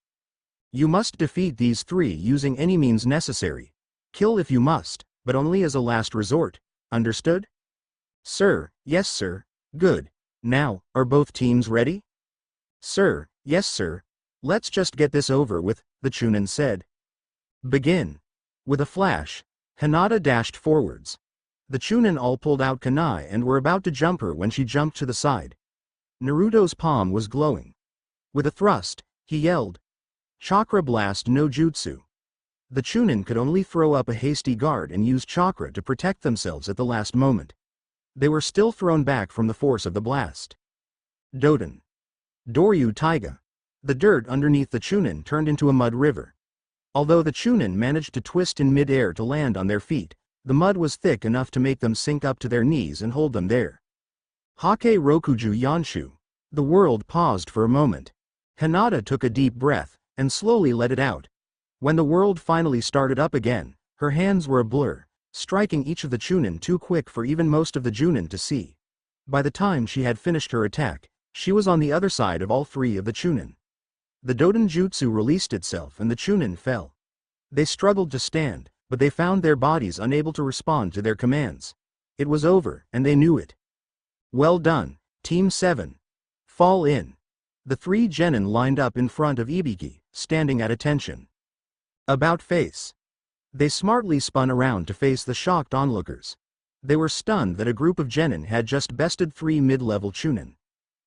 You must defeat these 3 using any means necessary. Kill if you must, but only as a last resort. Understood? Sir, yes sir. Good. Now, are both teams ready? Sir, yes sir. Let's just get this over with, the Chunin said. Begin. With a flash, Hinata dashed forwards. The Chunin all pulled out kunai and were about to jump her when she jumped to the side. Naruto's palm was glowing. With a thrust, he yelled, Chakra Blast no Jutsu. The Chunin could only throw up a hasty guard and use chakra to protect themselves at the last moment. They were still thrown back from the force of the blast. Doden. Doryu Taiga. The dirt underneath the Chunin turned into a mud river. Although the Chunin managed to twist in mid-air to land on their feet, the mud was thick enough to make them sink up to their knees and hold them there. Hake Rokuju Yanshu. The world paused for a moment. Hinata took a deep breath, and slowly let it out. When the world finally started up again, her hands were a blur, striking each of the Chunin too quick for even most of the Junin to see. By the time she had finished her attack, she was on the other side of all 3 of the Chunin. The Doden Jutsu released itself and the Chunin fell. They struggled to stand, but they found their bodies unable to respond to their commands. It was over, and they knew it. Well done, Team 7. Fall in. The 3 genin lined up in front of Ibiki, standing at attention. About face. They smartly spun around to face the shocked onlookers. They were stunned that a group of genin had just bested 3 mid-level Chunin.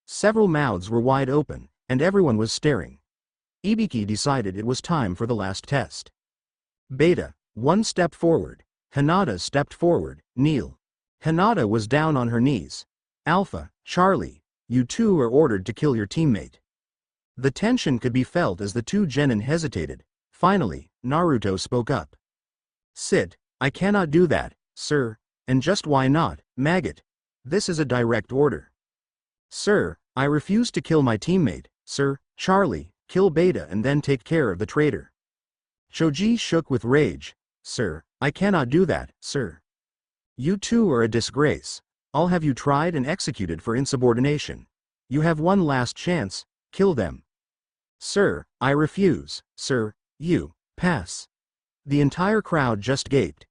Several mouths were wide open, and everyone was staring. Ibiki decided it was time for the last test. Beta, 1 step forward. Hinata stepped forward, kneel. Hinata was down on her knees. Alpha, Charlie, you 2 are ordered to kill your teammate. The tension could be felt as the 2 genin hesitated, Finally, Naruto spoke up. Sit, I cannot do that, sir, and just why not, maggot? This is a direct order. Sir, I refuse to kill my teammate, sir. Charlie, kill Beta and then take care of the traitor. Choji shook with rage. Sir, I cannot do that, sir. You two are a disgrace. I'll have you tried and executed for insubordination. You have one last chance, kill them. Sir, I refuse, sir, you, pass. The entire crowd just gaped.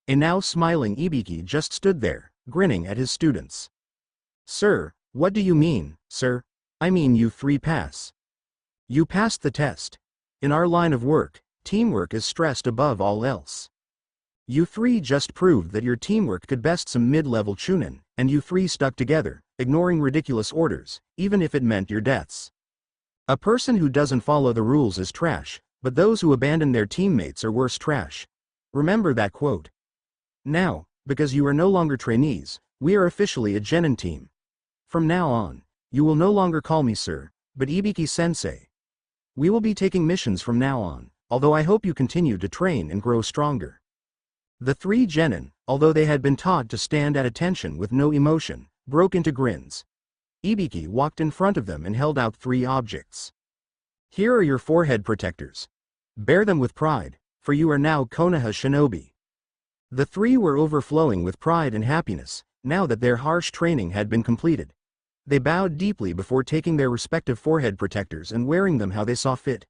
A now smiling Ibiki just stood there, grinning at his students. Sir, what do you mean, sir? I mean you three pass. You passed the test. In our line of work, teamwork is stressed above all else. You three just proved that your teamwork could best some mid-level chunin, and you three stuck together, ignoring ridiculous orders, even if it meant your deaths. A person who doesn't follow the rules is trash, but those who abandon their teammates are worse trash. Remember that quote. Now, because you are no longer trainees, we are officially a genin team. From now on, you will no longer call me sir, but Ibiki-sensei. We will be taking missions from now on, although I hope you continue to train and grow stronger. The three genin, although they had been taught to stand at attention with no emotion, broke into grins. Ibiki walked in front of them and held out three objects. Here are your forehead protectors. Bear them with pride, for you are now Konoha shinobi. The three were overflowing with pride and happiness, now that their harsh training had been completed. They bowed deeply before taking their respective forehead protectors and wearing them how they saw fit.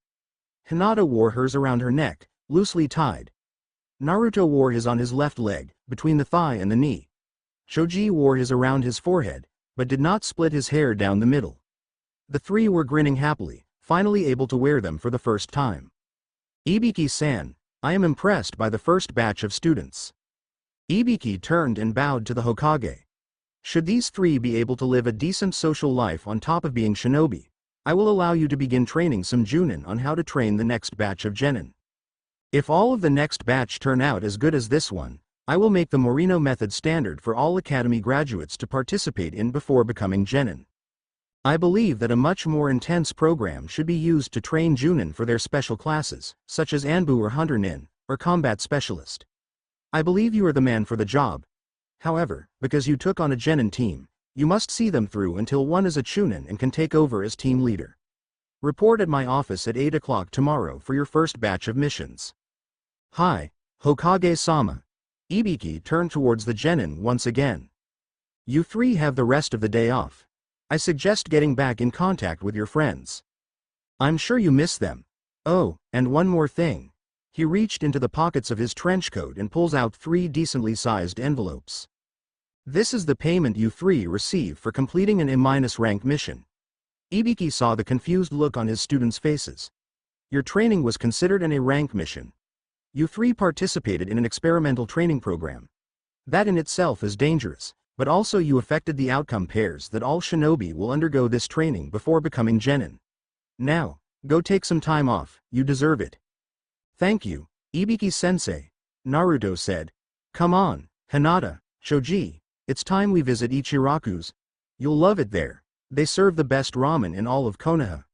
Hinata wore hers around her neck, loosely tied. Naruto wore his on his left leg, between the thigh and the knee. Choji wore his around his forehead, but did not split his hair down the middle. The three were grinning happily, finally able to wear them for the first time. Ibiki-san, I am impressed by the first batch of students. Ibiki turned and bowed to the Hokage. Should these three be able to live a decent social life on top of being shinobi, I will allow you to begin training some Junin on how to train the next batch of genin. If all of the next batch turn out as good as this one, I will make the Morino method standard for all academy graduates to participate in before becoming genin. I believe that a much more intense program should be used to train Junin for their special classes, such as Anbu or Hunter Nin, or Combat Specialist. I believe you are the man for the job. However, because you took on a genin team, you must see them through until one is a chunin and can take over as team leader. Report at my office at 8 o'clock tomorrow for your first batch of missions. Hi, Hokage-sama. Ibiki turned towards the genin once again. You three have the rest of the day off. I suggest getting back in contact with your friends. I'm sure you miss them. Oh, and one more thing. He reached into the pockets of his trench coat and pulls out 3 decently sized envelopes. This is the payment you three receive for completing an A- rank mission. Ibiki saw the confused look on his students' faces. Your training was considered an A-rank mission. You three participated in an experimental training program. That in itself is dangerous, but also you affected the outcome pairs that all shinobi will undergo this training before becoming genin. Now, go take some time off, you deserve it. Thank you, Ibiki-sensei, Naruto said. Come on, Hinata, Choji, it's time we visit Ichiraku's. You'll love it there. They serve the best ramen in all of Konoha.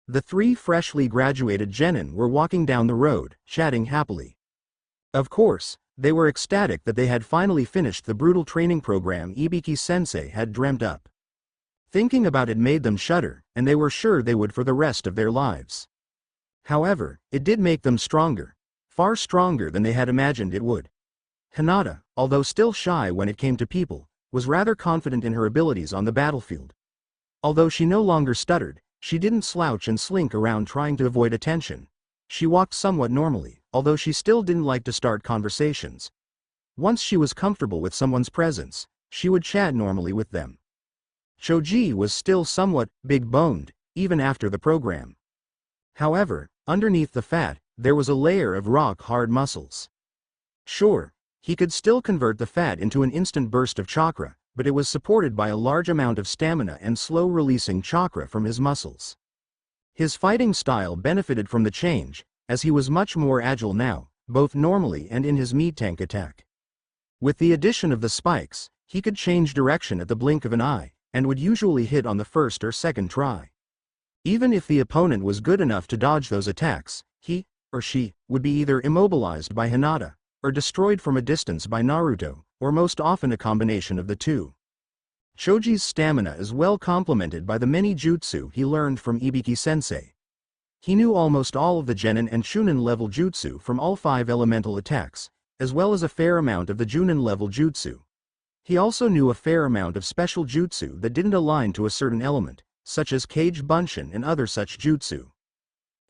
The 3 freshly graduated genin were walking down the road, chatting happily. Of course, they were ecstatic that they had finally finished the brutal training program Ibiki-sensei had dreamt up. Thinking about it made them shudder, and they were sure they would for the rest of their lives. However, it did make them stronger, far stronger than they had imagined it would. Hinata, although still shy when it came to people, was rather confident in her abilities on the battlefield. Although she no longer stuttered, she didn't slouch and slink around trying to avoid attention. She walked somewhat normally, although she still didn't like to start conversations. Once she was comfortable with someone's presence, she would chat normally with them. Choji was still somewhat big-boned, even after the program. However, underneath the fat, there was a layer of rock-hard muscles. Sure, he could still convert the fat into an instant burst of chakra, but it was supported by a large amount of stamina and slow-releasing chakra from his muscles. His fighting style benefited from the change, as he was much more agile now, both normally and in his meat tank attack. With the addition of the spikes, he could change direction at the blink of an eye, and would usually hit on the first or second try. Even if the opponent was good enough to dodge those attacks, he or she, would be either immobilized by Hinata, or destroyed from a distance by Naruto, or most often a combination of the two. Choji's stamina is well complemented by the many jutsu he learned from Ibiki-sensei. He knew almost all of the Genin and Chunin level jutsu from all 5 elemental attacks, as well as a fair amount of the Junin level jutsu. He also knew a fair amount of special jutsu that didn't align to a certain element, such as Kage Bunshin and other such jutsu.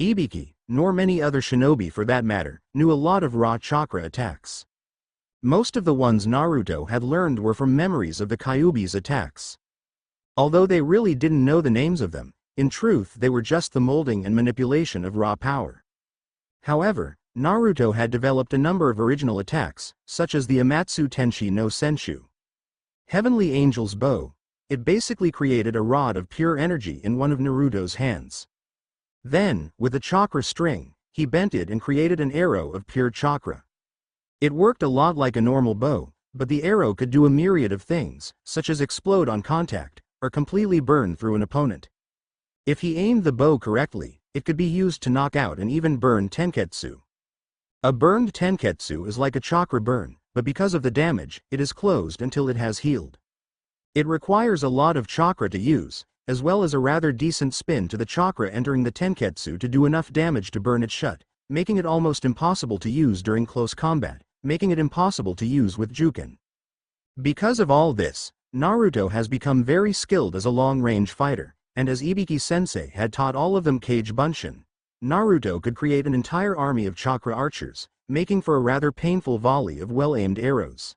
Ibiki, nor many other shinobi for that matter, knew a lot of raw chakra attacks. Most of the ones Naruto had learned were from memories of the Kyuubi's attacks. Although they really didn't know the names of them, in truth they were just the molding and manipulation of raw power. However, Naruto had developed a number of original attacks, such as the Amatsu Tenshi no Senshu. Heavenly Angel's Bow. It basically created a rod of pure energy in one of Naruto's hands. Then, with a chakra string, he bent it and created an arrow of pure chakra. It worked a lot like a normal bow, but the arrow could do a myriad of things, such as explode on contact, or completely burn through an opponent. If he aimed the bow correctly, it could be used to knock out and even burn tenketsu. A burned tenketsu is like a chakra burn, but because of the damage, it is closed until it has healed. It requires a lot of chakra to use, as well as a rather decent spin to the chakra entering the tenketsu to do enough damage to burn it shut, making it almost impossible to use during close combat, making it impossible to use with Juken. Because of all this, Naruto has become very skilled as a long-range fighter, and as Ibiki-sensei had taught all of them Kage Bunshin, Naruto could create an entire army of chakra archers, making for a rather painful volley of well-aimed arrows.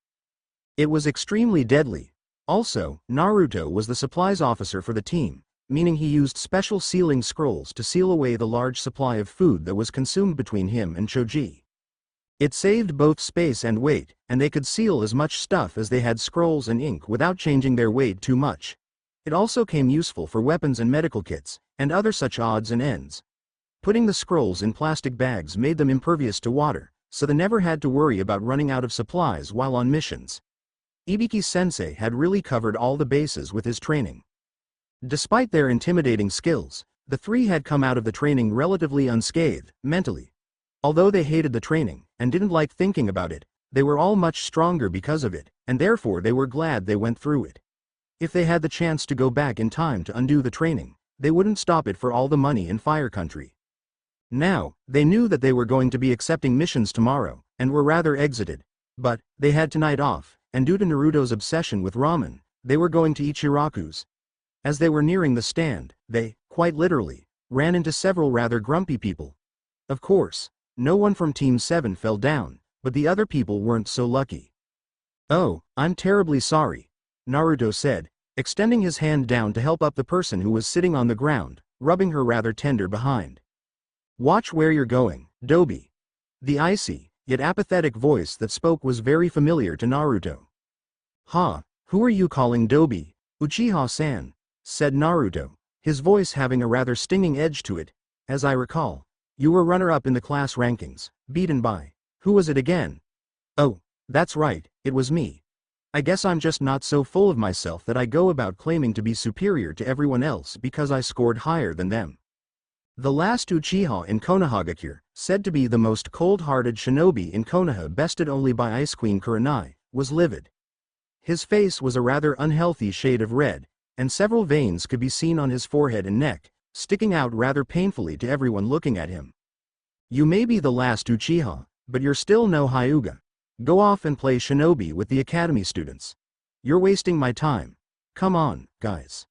It was extremely deadly. Also, Naruto was the supplies officer for the team, meaning he used special sealing scrolls to seal away the large supply of food that was consumed between him and Choji. It saved both space and weight, and they could seal as much stuff as they had scrolls and ink without changing their weight too much. It also came useful for weapons and medical kits, and other such odds and ends. Putting the scrolls in plastic bags made them impervious to water, so they never had to worry about running out of supplies while on missions. Ibiki-sensei had really covered all the bases with his training. Despite their intimidating skills, the three had come out of the training relatively unscathed, mentally. Although they hated the training, and didn't like thinking about it, they were all much stronger because of it, and therefore they were glad they went through it. If they had the chance to go back in time to undo the training, they wouldn't stop it for all the money in Fire Country. Now, they knew that they were going to be accepting missions tomorrow, and were rather exited. But, they had tonight off, and due to Naruto's obsession with ramen, they were going to Ichiraku's. As they were nearing the stand, they, quite literally, ran into several rather grumpy people. Of course, no one from Team 7 fell down, but the other people weren't so lucky. "Oh, I'm terribly sorry," Naruto said, extending his hand down to help up the person who was sitting on the ground, rubbing her rather tender behind. "Watch where you're going, Dobi." The icy, yet apathetic voice that spoke was very familiar to Naruto. "Ha, who are you calling Dobi, Uchiha-san?" said Naruto, his voice having a rather stinging edge to it. "As I recall, you were runner-up in the class rankings, beaten by, who was it again?" "Oh, that's right, it was me. I guess I'm just not so full of myself that I go about claiming to be superior to everyone else because I scored higher than them." The last Uchiha in Konohagakure, said to be the most cold-hearted shinobi in Konoha bested only by Ice Queen Kurenai, was livid. His face was a rather unhealthy shade of red, and several veins could be seen on his forehead and neck, sticking out rather painfully to everyone looking at him. "You may be the last Uchiha, but you're still no Hyuga. Go off and play shinobi with the academy students. You're wasting my time. Come on, guys."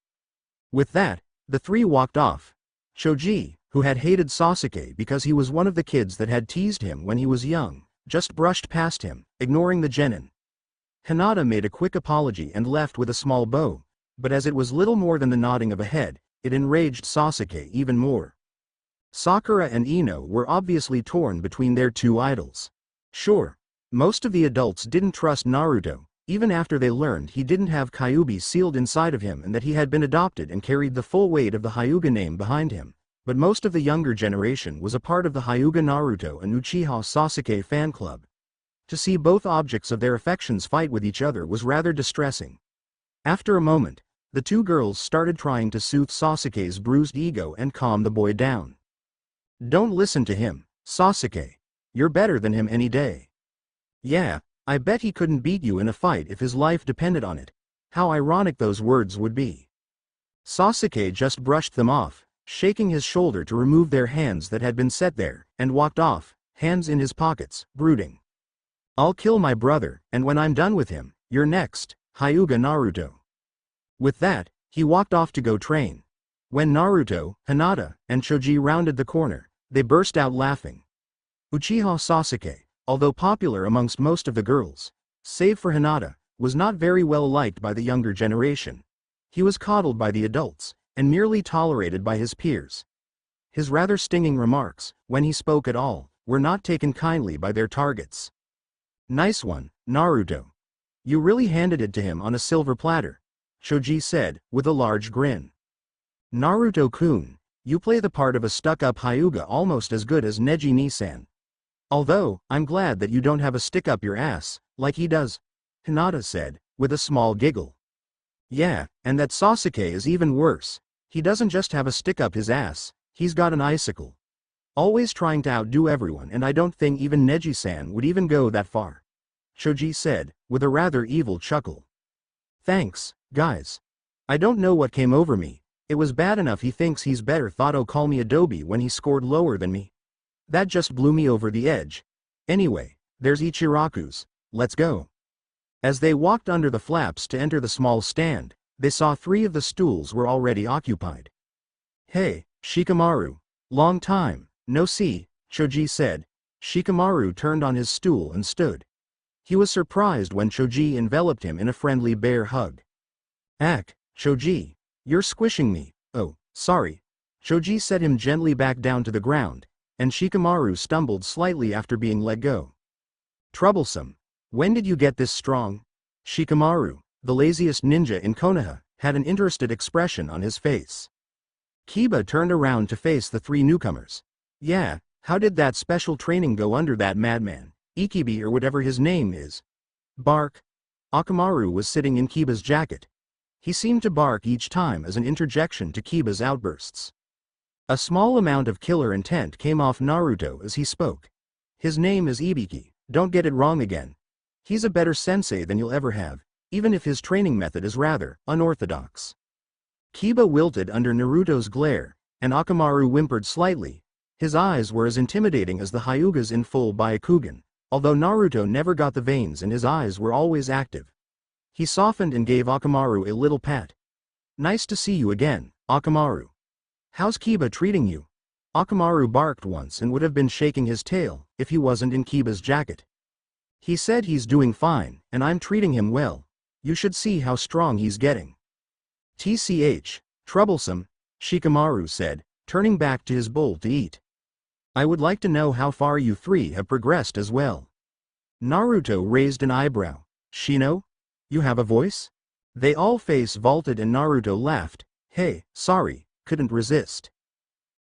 With that, the three walked off. Choji, who had hated Sasuke because he was one of the kids that had teased him when he was young, just brushed past him, ignoring the genin. Hinata made a quick apology and left with a small bow, but as it was little more than the nodding of a head, it enraged Sasuke even more. Sakura and Ino were obviously torn between their two idols. Sure, most of the adults didn't trust Naruto, even after they learned he didn't have Kyuubi sealed inside of him and that he had been adopted and carried the full weight of the Hyuga name behind him, but most of the younger generation was a part of the Hyuga Naruto and Uchiha Sasuke fan club. To see both objects of their affections fight with each other was rather distressing. After a moment, the two girls started trying to soothe Sasuke's bruised ego and calm the boy down. "Don't listen to him, Sasuke. You're better than him any day. Yeah, I bet he couldn't beat you in a fight if his life depended on it. How ironic those words would be. Sasuke just brushed them off, shaking his shoulder to remove their hands that had been set there, and walked off, hands in his pockets, brooding. I'll kill my brother, and when I'm done with him, you're next, Hyuga Naruto. With that, he walked off to go train. When Naruto, Hinata, and Choji rounded the corner, they burst out laughing. Uchiha Sasuke, although popular amongst most of the girls, save for Hinata, was not very well liked by the younger generation. He was coddled by the adults, and merely tolerated by his peers. His rather stinging remarks, when he spoke at all, were not taken kindly by their targets. Nice one, Naruto. You really handed it to him on a silver platter, Choji said, with a large grin. Naruto-kun, you play the part of a stuck-up Hyuga almost as good as Neji Nisan. Although, I'm glad that you don't have a stick up your ass, like he does, Hinata said, with a small giggle. Yeah, and that Sasuke is even worse. He doesn't just have a stick up his ass, he's got an icicle. Always trying to outdo everyone, and I don't think even Neji-san would even go that far, Choji said, with a rather evil chuckle. Thanks, guys. I don't know what came over me. It was bad enough he thinks he's better thought call me Adobe when he scored lower than me. That just blew me over the edge. Anyway, there's Ichiraku's, let's go. As they walked under the flaps to enter the small stand, they saw 3 of the stools were already occupied. Hey, Shikamaru. Long time, no see, Choji said. Shikamaru turned on his stool and stood. He was surprised when Choji enveloped him in a friendly bear hug. Ack, Choji. You're squishing me. Oh, sorry. Choji set him gently back down to the ground, and Shikamaru stumbled slightly after being let go. Troublesome. When did you get this strong? Shikamaru, the laziest ninja in Konoha, had an interested expression on his face. Kiba turned around to face the 3 newcomers. Yeah, how did that special training go under that madman, Ikibi or whatever his name is? Bark. Akamaru was sitting in Kiba's jacket. He seemed to bark each time as an interjection to Kiba's outbursts. A small amount of killer intent came off Naruto as he spoke. His name is Ibiki, don't get it wrong again. He's a better sensei than you'll ever have, even if his training method is rather unorthodox. Kiba wilted under Naruto's glare, and Akamaru whimpered slightly. His eyes were as intimidating as the Hyugas in full Byaakugan, although Naruto never got the veins and his eyes were always active. He softened and gave Akamaru a little pat. Nice to see you again, Akamaru. How's Kiba treating you? Akamaru barked once and would have been shaking his tail if he wasn't in Kiba's jacket. He said he's doing fine, and I'm treating him well. You should see how strong he's getting. TCH, troublesome, Shikamaru said, turning back to his bowl to eat. I would like to know how far you 3 have progressed as well. Naruto raised an eyebrow. Shino? You have a voice? They all face vaulted and Naruto laughed. Hey, sorry, couldn't resist.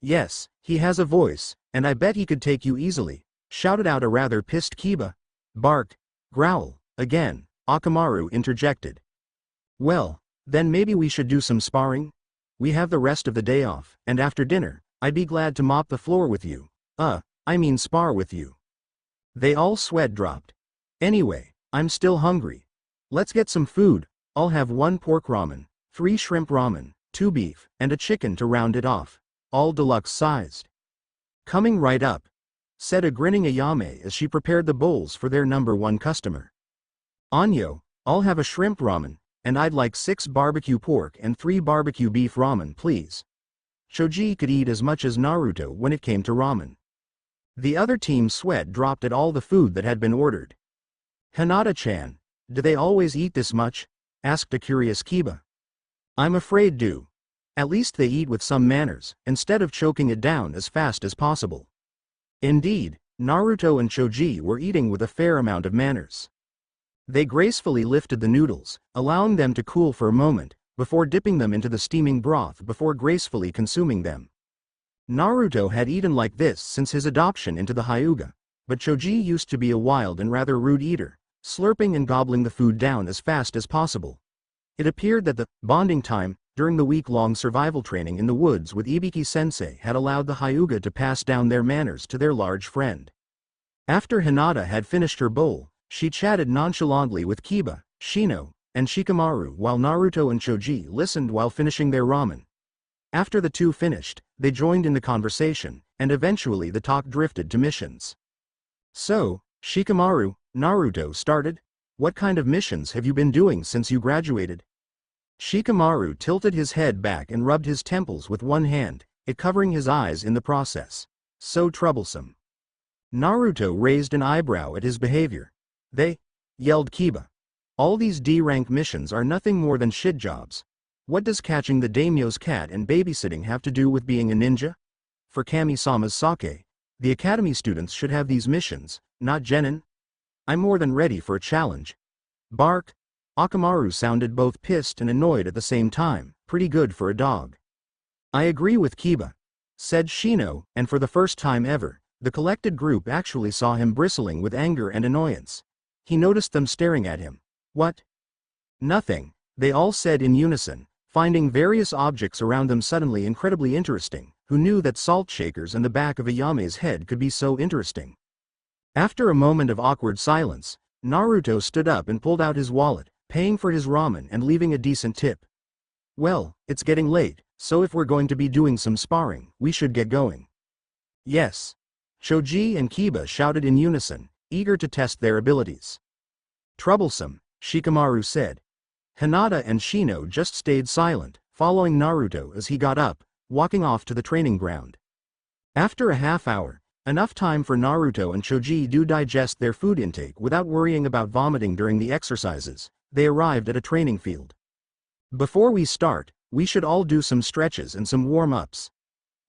Yes, he has a voice, and I bet he could take you easily, shouted out a rather pissed Kiba. Bark, growl, again, Akamaru interjected. Well, then maybe we should do some sparring? We have the rest of the day off, and after dinner, I'd be glad to mop the floor with you. I mean spar with you. They all sweat dropped. Anyway, I'm still hungry. Let's get some food. I'll have 1 pork ramen, 3 shrimp ramen, 2 beef, and a chicken to round it off, all deluxe sized. Coming right up, said a grinning Ayame as she prepared the bowls for their number 1 customer. Anyo, I'll have a shrimp ramen, and I'd like 6 barbecue pork and 3 barbecue beef ramen please. Choji could eat as much as Naruto when it came to ramen. The other team's sweat dropped at all the food that had been ordered. Hinata-chan, do they always eat this much? Asked a curious Kiba. I'm afraid do. At least they eat with some manners, instead of choking it down as fast as possible. Indeed, Naruto and Choji were eating with a fair amount of manners. They gracefully lifted the noodles, allowing them to cool for a moment, before dipping them into the steaming broth before gracefully consuming them. Naruto had eaten like this since his adoption into the Hyuga, but Choji used to be a wild and rather rude eater, slurping and gobbling the food down as fast as possible. It appeared that the bonding time during the week-long survival training in the woods with Ibiki-sensei had allowed the Hyuga to pass down their manners to their large friend. After Hinata had finished her bowl, she chatted nonchalantly with Kiba, Shino, and Shikamaru while Naruto and Choji listened while finishing their ramen. After the two finished, they joined in the conversation, and eventually the talk drifted to missions. "So, Shikamaru," Naruto started, "what kind of missions have you been doing since you graduated?" Shikamaru tilted his head back and rubbed his temples with one hand, it covering his eyes in the process. "So troublesome." Naruto raised an eyebrow at his behavior. "They," yelled Kiba. "All these D-rank missions are nothing more than shit jobs. What does catching the daimyo's cat and babysitting have to do with being a ninja? For Kami-sama's sake, the academy students should have these missions, not genin. I'm more than ready for a challenge." "Bark." Akamaru sounded both pissed and annoyed at the same time, pretty good for a dog. "I agree with Kiba," said Shino, and for the first time ever, the collected group actually saw him bristling with anger and annoyance. He noticed them staring at him. "What?" "Nothing," they all said in unison, finding various objects around them suddenly incredibly interesting. Who knew that salt shakers and the back of a Yame's head could be so interesting? After a moment of awkward silence, Naruto stood up and pulled out his wallet, paying for his ramen and leaving a decent tip. "Well, it's getting late, so if we're going to be doing some sparring, we should get going." "Yes." Choji and Kiba shouted in unison, eager to test their abilities. "Troublesome," Shikamaru said. Hinata and Shino just stayed silent, following Naruto as he got up, walking off to the training ground. After a half hour, enough time for Naruto and Choji to digest their food intake without worrying about vomiting during the exercises, they arrived at a training field. "Before we start, we should all do some stretches and some warm-ups.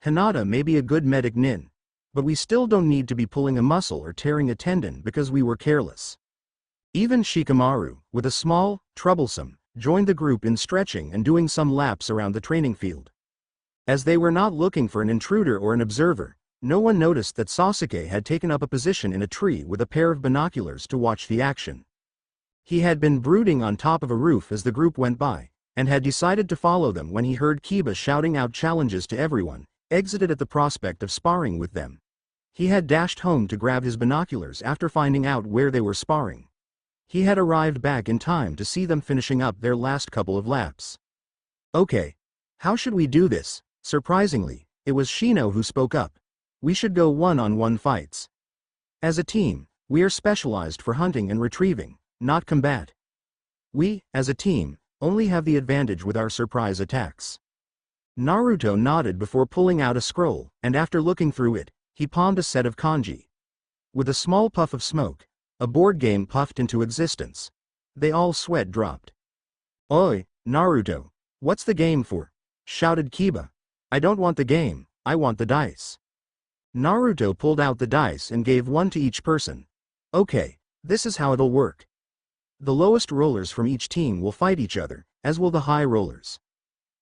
Hinata may be a good medic nin, but we still don't need to be pulling a muscle or tearing a tendon because we were careless." Even Shikamaru, with a small, troublesome, joined the group in stretching and doing some laps around the training field. As they were not looking for an intruder or an observer, no one noticed that Sasuke had taken up a position in a tree with a pair of binoculars to watch the action. He had been brooding on top of a roof as the group went by, and had decided to follow them when he heard Kiba shouting out challenges to everyone, exited at the prospect of sparring with them. He had dashed home to grab his binoculars after finding out where they were sparring. He had arrived back in time to see them finishing up their last couple of laps. "Okay. How should we do this?" Surprisingly, it was Shino who spoke up. "We should go one-on-one fights. As a team, we are specialized for hunting and retrieving, not combat. We, as a team, only have the advantage with our surprise attacks." Naruto nodded before pulling out a scroll, and after looking through it, he palmed a set of kanji. With a small puff of smoke, a board game puffed into existence. They all sweat dropped. "Oi, Naruto, what's the game for?" shouted Kiba. "I don't want the game, I want the dice." Naruto pulled out the dice and gave one to each person. "Okay, this is how it'll work. The lowest rollers from each team will fight each other, as will the high rollers.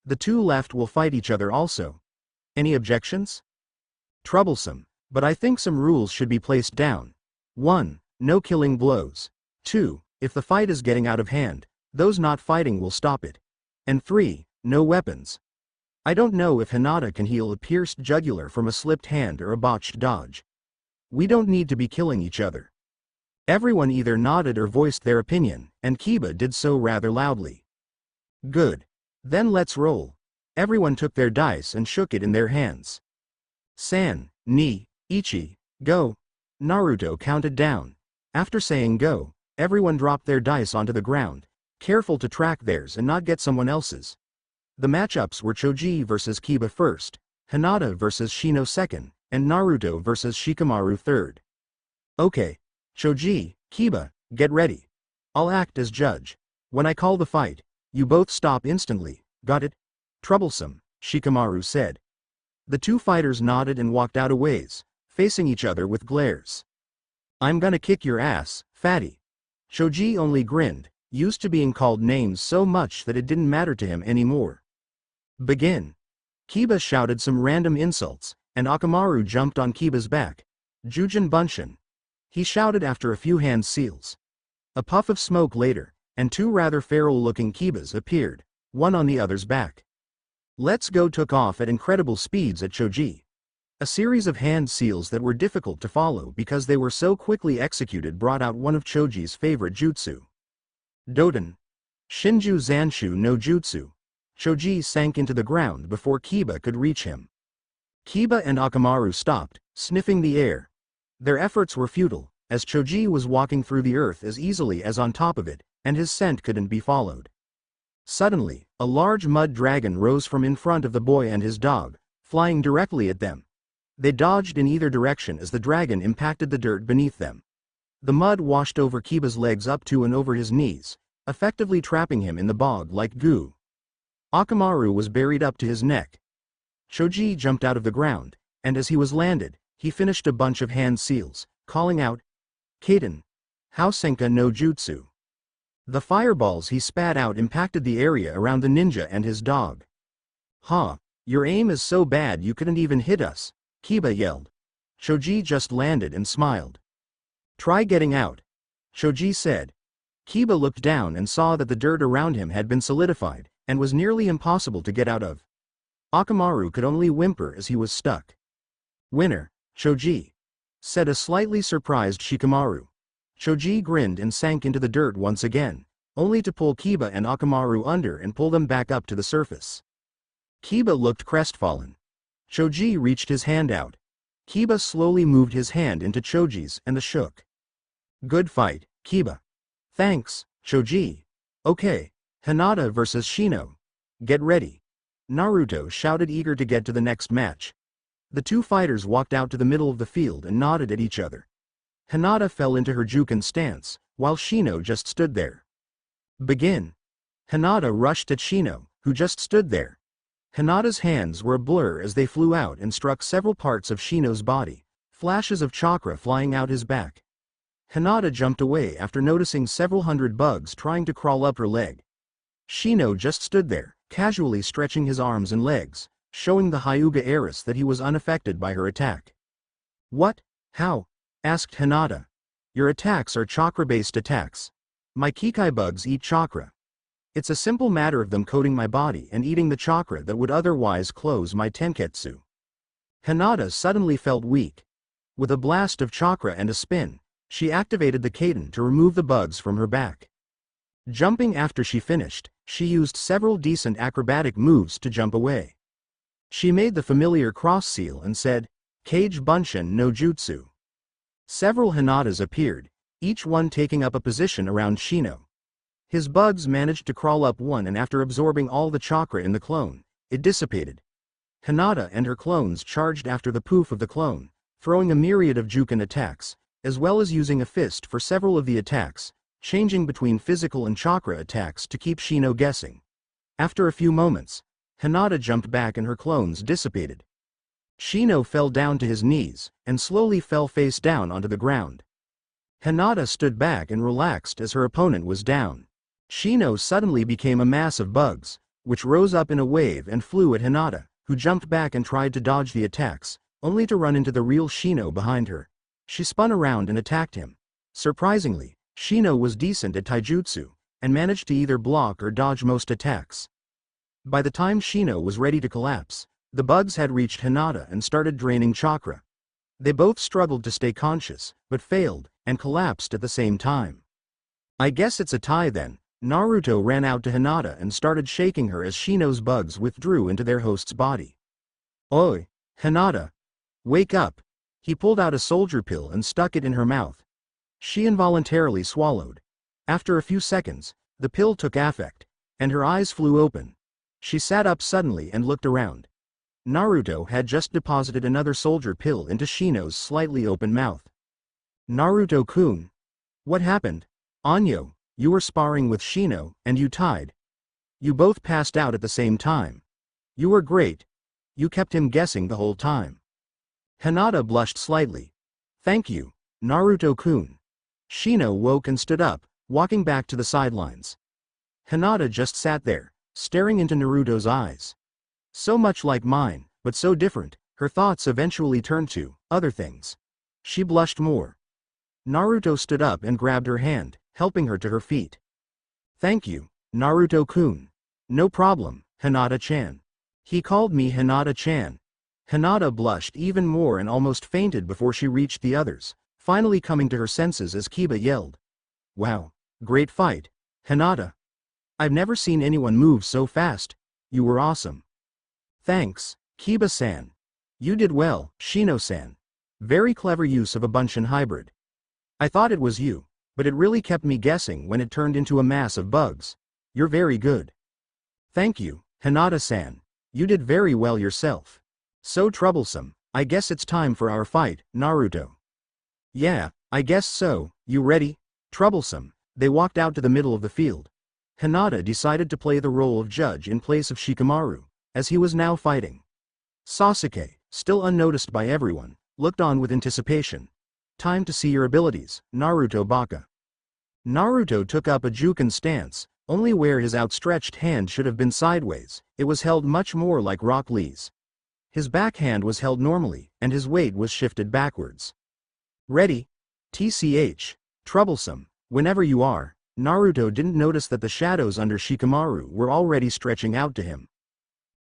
The two left will fight each other also. Any objections?" "Troublesome, but I think some rules should be placed down. 1. No killing blows. 2. If the fight is getting out of hand, those not fighting will stop it. And 3. No weapons. I don't know if Hinata can heal a pierced jugular from a slipped hand or a botched dodge. We don't need to be killing each other." Everyone either nodded or voiced their opinion, and Kiba did so rather loudly. "Good. Then let's roll." Everyone took their dice and shook it in their hands. "San, ni, ichi, go." Naruto counted down. After saying go, everyone dropped their dice onto the ground, careful to track theirs and not get someone else's. The matchups were Choji versus Kiba first, Hinata versus Shino second, and Naruto versus Shikamaru third. "Okay. Choji, Kiba, get ready. I'll act as judge. When I call the fight, you both stop instantly, got it?" "Troublesome," Shikamaru said. The two fighters nodded and walked out a ways, facing each other with glares. "I'm gonna kick your ass, fatty." Choji only grinned, used to being called names so much that it didn't matter to him anymore. "Begin." Kiba shouted some random insults, and Akamaru jumped on Kiba's back. "Jujin Bunshin." He shouted after a few hand seals. A puff of smoke later, and two rather feral-looking Kibas appeared, one on the other's back. Let's Go took off at incredible speeds at Choji. A series of hand seals that were difficult to follow because they were so quickly executed brought out one of Choji's favorite jutsu. Doden. Shinju Zanshu no Jutsu. Choji sank into the ground before Kiba could reach him. Kiba and Akamaru stopped, sniffing the air. Their efforts were futile, as Choji was walking through the earth as easily as on top of it, and his scent couldn't be followed. Suddenly, a large mud dragon rose from in front of the boy and his dog, flying directly at them. They dodged in either direction as the dragon impacted the dirt beneath them. The mud washed over Kiba's legs up to and over his knees, effectively trapping him in the bog like goo. Akamaru was buried up to his neck. Choji jumped out of the ground, and as he was landed, he finished a bunch of hand seals, calling out, "Kaden. Housenka no Jutsu." The fireballs he spat out impacted the area around the ninja and his dog. "Huh, your aim is so bad you couldn't even hit us," Kiba yelled. Choji just landed and smiled. "Try getting out," Choji said. Kiba looked down and saw that the dirt around him had been solidified, and was nearly impossible to get out of. Akamaru could only whimper as he was stuck. "Winner, Choji," said a slightly surprised Shikamaru. Choji grinned and sank into the dirt once again, only to pull Kiba and Akamaru under and pull them back up to the surface. Kiba looked crestfallen. Choji reached his hand out. Kiba slowly moved his hand into Choji's and shook. "Good fight, Kiba." "Thanks, Choji." "Okay, Hinata versus Shino. Get ready." Naruto shouted, eager to get to the next match. The two fighters walked out to the middle of the field and nodded at each other. Hinata fell into her Juken stance, while Shino just stood there. "Begin." Hinata rushed at Shino, who just stood there. Hinata's hands were a blur as they flew out and struck several parts of Shino's body, flashes of chakra flying out his back. Hinata jumped away after noticing several hundred bugs trying to crawl up her leg. Shino just stood there, casually stretching his arms and legs, showing the Hyuga heiress that he was unaffected by her attack. "What? How?" asked Hinata. "Your attacks are chakra-based attacks. My Kikai bugs eat chakra. It's a simple matter of them coating my body and eating the chakra that would otherwise close my tenketsu." Hinata suddenly felt weak. With a blast of chakra and a spin, she activated the Kaden to remove the bugs from her back. Jumping after she finished, she used several decent acrobatic moves to jump away. She made the familiar cross seal and said, "Kage Bunshin no Jutsu." Several Hinatas appeared, each one taking up a position around Shino. His bugs managed to crawl up one, and after absorbing all the chakra in the clone, it dissipated. Hinata and her clones charged after the poof of the clone, throwing a myriad of Juken attacks, as well as using a fist for several of the attacks, changing between physical and chakra attacks to keep Shino guessing. After a few moments, Hinata jumped back and her clones dissipated. Shino fell down to his knees, and slowly fell face down onto the ground. Hinata stood back and relaxed as her opponent was down. Shino suddenly became a mass of bugs, which rose up in a wave and flew at Hinata, who jumped back and tried to dodge the attacks, only to run into the real Shino behind her. She spun around and attacked him. Surprisingly, Shino was decent at taijutsu, and managed to either block or dodge most attacks. By the time Shino was ready to collapse, the bugs had reached Hinata and started draining chakra. They both struggled to stay conscious, but failed, and collapsed at the same time. "I guess it's a tie then." Naruto ran out to Hinata and started shaking her as Shino's bugs withdrew into their host's body. "Oi, Hinata! Wake up!" He pulled out a soldier pill and stuck it in her mouth. She involuntarily swallowed. After a few seconds, the pill took effect, and her eyes flew open. She sat up suddenly and looked around. Naruto had just deposited another soldier pill into Shino's slightly open mouth. "Naruto-kun. What happened? Anyo, you were sparring with Shino, and you tied. You both passed out at the same time. You were great. You kept him guessing the whole time." Hinata blushed slightly. "Thank you, Naruto-kun." Shino woke and stood up, walking back to the sidelines. Hinata just sat there, staring into Naruto's eyes. So much like mine, but so different, her thoughts eventually turned to other things. She blushed more. Naruto stood up and grabbed her hand, helping her to her feet. "Thank you, Naruto-kun." "No problem, Hinata-chan." He called me Hinata-chan. Hinata blushed even more and almost fainted before she reached the others, finally coming to her senses as Kiba yelled. Wow, great fight, Hinata. I've never seen anyone move so fast. You were awesome. Thanks, Kiba-san. You did well, Shino-san. Very clever use of a Bunshin hybrid. I thought it was you, but it really kept me guessing when it turned into a mass of bugs. You're very good. Thank you, Hinata-san. You did very well yourself. So troublesome. I guess it's time for our fight, Naruto. Yeah, I guess so. You ready? Troublesome. They walked out to the middle of the field. Hinata decided to play the role of judge in place of Shikamaru, as he was now fighting. Sasuke, still unnoticed by everyone, looked on with anticipation. Time to see your abilities, Naruto Baka. Naruto took up a Juken stance, only where his outstretched hand should have been sideways, it was held much more like Rock Lee's. His backhand was held normally, and his weight was shifted backwards. Ready? TCH. Troublesome. Whenever you are. Naruto didn't notice that the shadows under Shikamaru were already stretching out to him.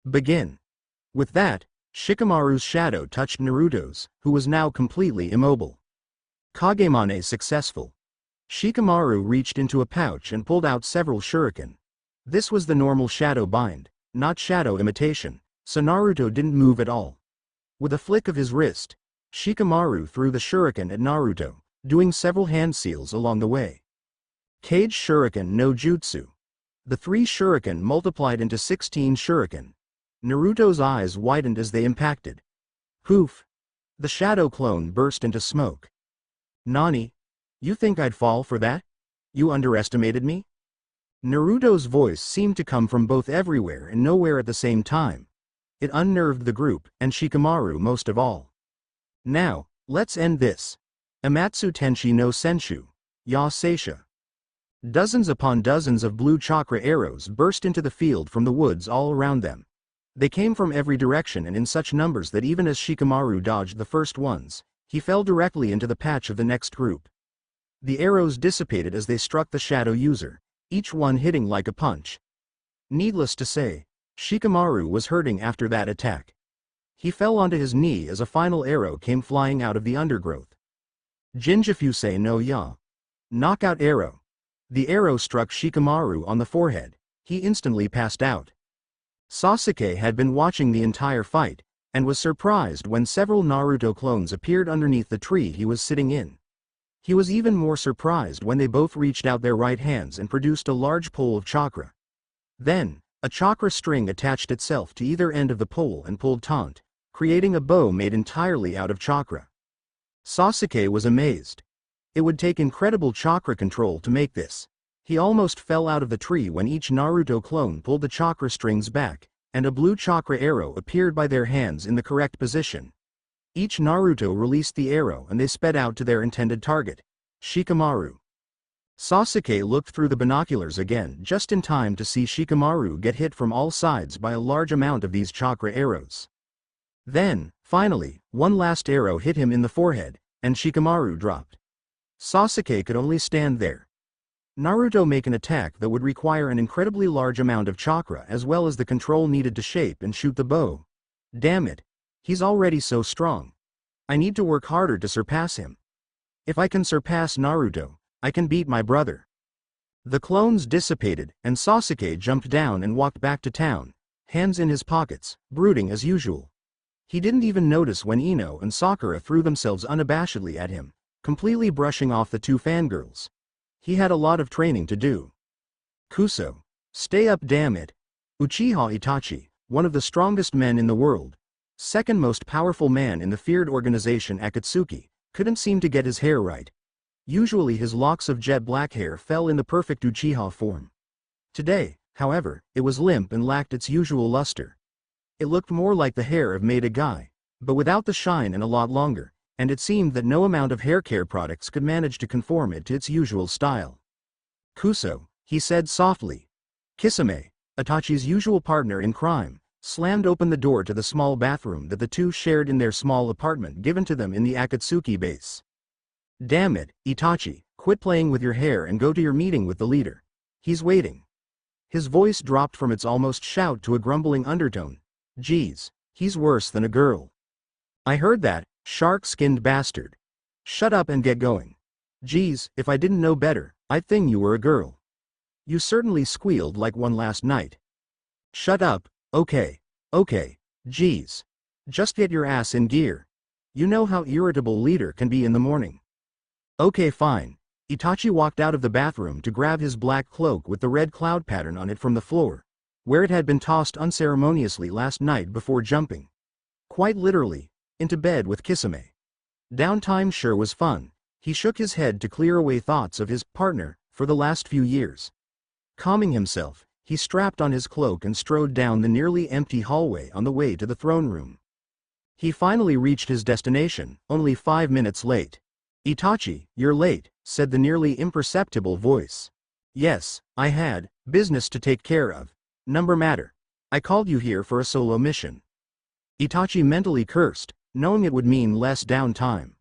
Begin. With that, Shikamaru's shadow touched Naruto's, who was now completely immobile. Kagemane successful. Shikamaru reached into a pouch and pulled out several shuriken. This was the normal shadow bind, not shadow imitation, so Naruto didn't move at all. With a flick of his wrist, Shikamaru threw the shuriken at Naruto, doing several hand seals along the way. Cage Shuriken no Jutsu. The 3 shuriken multiplied into 16 shuriken. Naruto's eyes widened as they impacted. Poof! The shadow clone burst into smoke. Nani? You think I'd fall for that? You underestimated me? Naruto's voice seemed to come from both everywhere and nowhere at the same time. It unnerved the group, and Shikamaru most of all. Now, let's end this. Amatsu Tenshi no Senshu. Ya Seisha. Dozens upon dozens of blue chakra arrows burst into the field from the woods all around them. They came from every direction and in such numbers that even as Shikamaru dodged the first ones, he fell directly into the patch of the next group. The arrows dissipated as they struck the shadow user, each one hitting like a punch. Needless to say, Shikamaru was hurting after that attack. He fell onto his knee as a final arrow came flying out of the undergrowth. Jinjifusei no Ya. Knockout arrow. The arrow struck Shikamaru on the forehead. He instantly passed out. Sasuke had been watching the entire fight, and was surprised when several Naruto clones appeared underneath the tree he was sitting in. He was even more surprised when they both reached out their right hands and produced a large pole of chakra. Then, a chakra string attached itself to either end of the pole and pulled taut, creating a bow made entirely out of chakra. Sasuke was amazed. It would take incredible chakra control to make this. He almost fell out of the tree when each Naruto clone pulled the chakra strings back, and a blue chakra arrow appeared by their hands in the correct position. Each Naruto released the arrow and they sped out to their intended target, Shikamaru. Sasuke looked through the binoculars again just in time to see Shikamaru get hit from all sides by a large amount of these chakra arrows. Then, finally, one last arrow hit him in the forehead, and Shikamaru dropped. Sasuke could only stand there. Naruto make an attack that would require an incredibly large amount of chakra as well as the control needed to shape and shoot the bow. Damn it. He's already so strong. I need to work harder to surpass him. If I can surpass Naruto, I can beat my brother. The clones dissipated, and Sasuke jumped down and walked back to town, hands in his pockets, brooding as usual. He didn't even notice when Ino and Sakura threw themselves unabashedly at him, completely brushing off the 2 fangirls. He had a lot of training to do. Kuso. Stay up, damn it. Uchiha Itachi, one of the strongest men in the world, second most powerful man in the feared organization Akatsuki, couldn't seem to get his hair right. Usually his locks of jet black hair fell in the perfect Uchiha form. Today, however, it was limp and lacked its usual luster. It looked more like the hair of Maida Guy, but without the shine and a lot longer, and it seemed that no amount of hair care products could manage to conform it to its usual style. Kuso, he said softly. Kisame, Itachi's usual partner in crime, slammed open the door to the small bathroom that the two shared in their small apartment given to them in the Akatsuki base. Damn it, Itachi, quit playing with your hair and go to your meeting with the leader. He's waiting. His voice dropped from its almost shout to a grumbling undertone. Geez, he's worse than a girl. I heard that, shark-skinned bastard. Shut up and get going. Geez, if I didn't know better, I'd think you were a girl. You certainly squealed like one last night. Shut up, okay. Geez. Just get your ass in gear. You know how irritable leader can be in the morning. Okay, fine. Itachi walked out of the bathroom to grab his black cloak with the red cloud pattern on it from the floor, where it had been tossed unceremoniously last night before jumping, quite literally, into bed with Kisame. Downtime sure was fun. He shook his head to clear away thoughts of his partner for the last few years. Calming himself, he strapped on his cloak and strode down the nearly empty hallway on the way to the throne room. He finally reached his destination, only 5 minutes late. Itachi, you're late, said the nearly imperceptible voice. Yes, I had business to take care of. Number matter. I called you here for a solo mission. Itachi mentally cursed, knowing it would mean less downtime.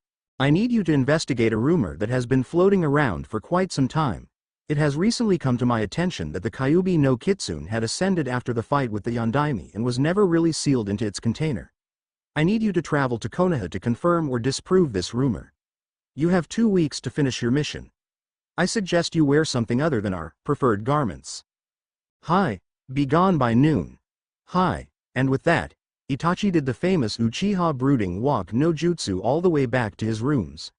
I need you to investigate a rumor that has been floating around for quite some time. It has recently come to my attention that the Kyuubi no Kitsune had ascended after the fight with the Yondaime and was never really sealed into its container. I need you to travel to Konoha to confirm or disprove this rumor. You have 2 weeks to finish your mission. I suggest you wear something other than our preferred garments. Hi, be gone by noon. Hi, and with that, Itachi did the famous Uchiha brooding walk no jutsu all the way back to his rooms.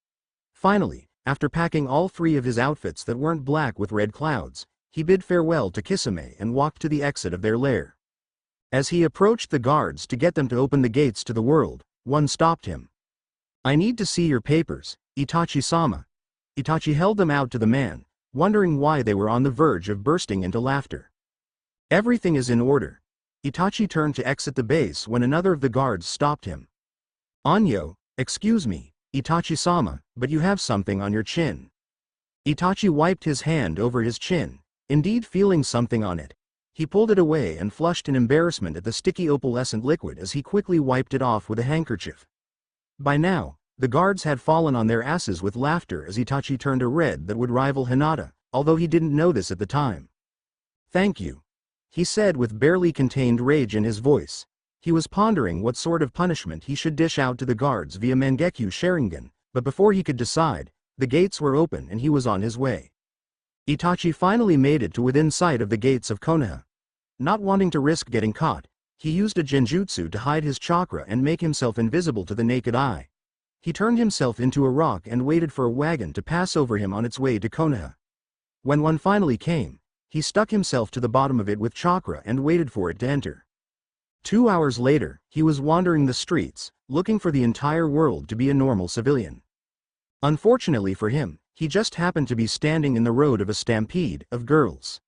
Finally, after packing all 3 of his outfits that weren't black with red clouds, he bid farewell to Kisame and walked to the exit of their lair. As he approached the guards to get them to open the gates to the world, one stopped him. I need to see your papers, Itachi-sama. Itachi held them out to the man, wondering why they were on the verge of bursting into laughter. Everything is in order. Itachi turned to exit the base when another of the guards stopped him. Anyo, excuse me, Itachi-sama, but you have something on your chin. Itachi wiped his hand over his chin, indeed feeling something on it. He pulled it away and flushed in embarrassment at the sticky opalescent liquid as he quickly wiped it off with a handkerchief. By now, the guards had fallen on their asses with laughter as Itachi turned a red that would rival Hinata, although he didn't know this at the time. Thank you, he said with barely contained rage in his voice. He was pondering what sort of punishment he should dish out to the guards via Mangekyo Sharingan, but before he could decide, the gates were open and he was on his way. Itachi finally made it to within sight of the gates of Konoha. Not wanting to risk getting caught, he used a genjutsu to hide his chakra and make himself invisible to the naked eye. He turned himself into a rock and waited for a wagon to pass over him on its way to Konoha. When one finally came, he stuck himself to the bottom of it with chakra and waited for it to enter. 2 hours later, he was wandering the streets, looking for the entire world to be a normal civilian. Unfortunately for him, he just happened to be standing in the road of a stampede of girls.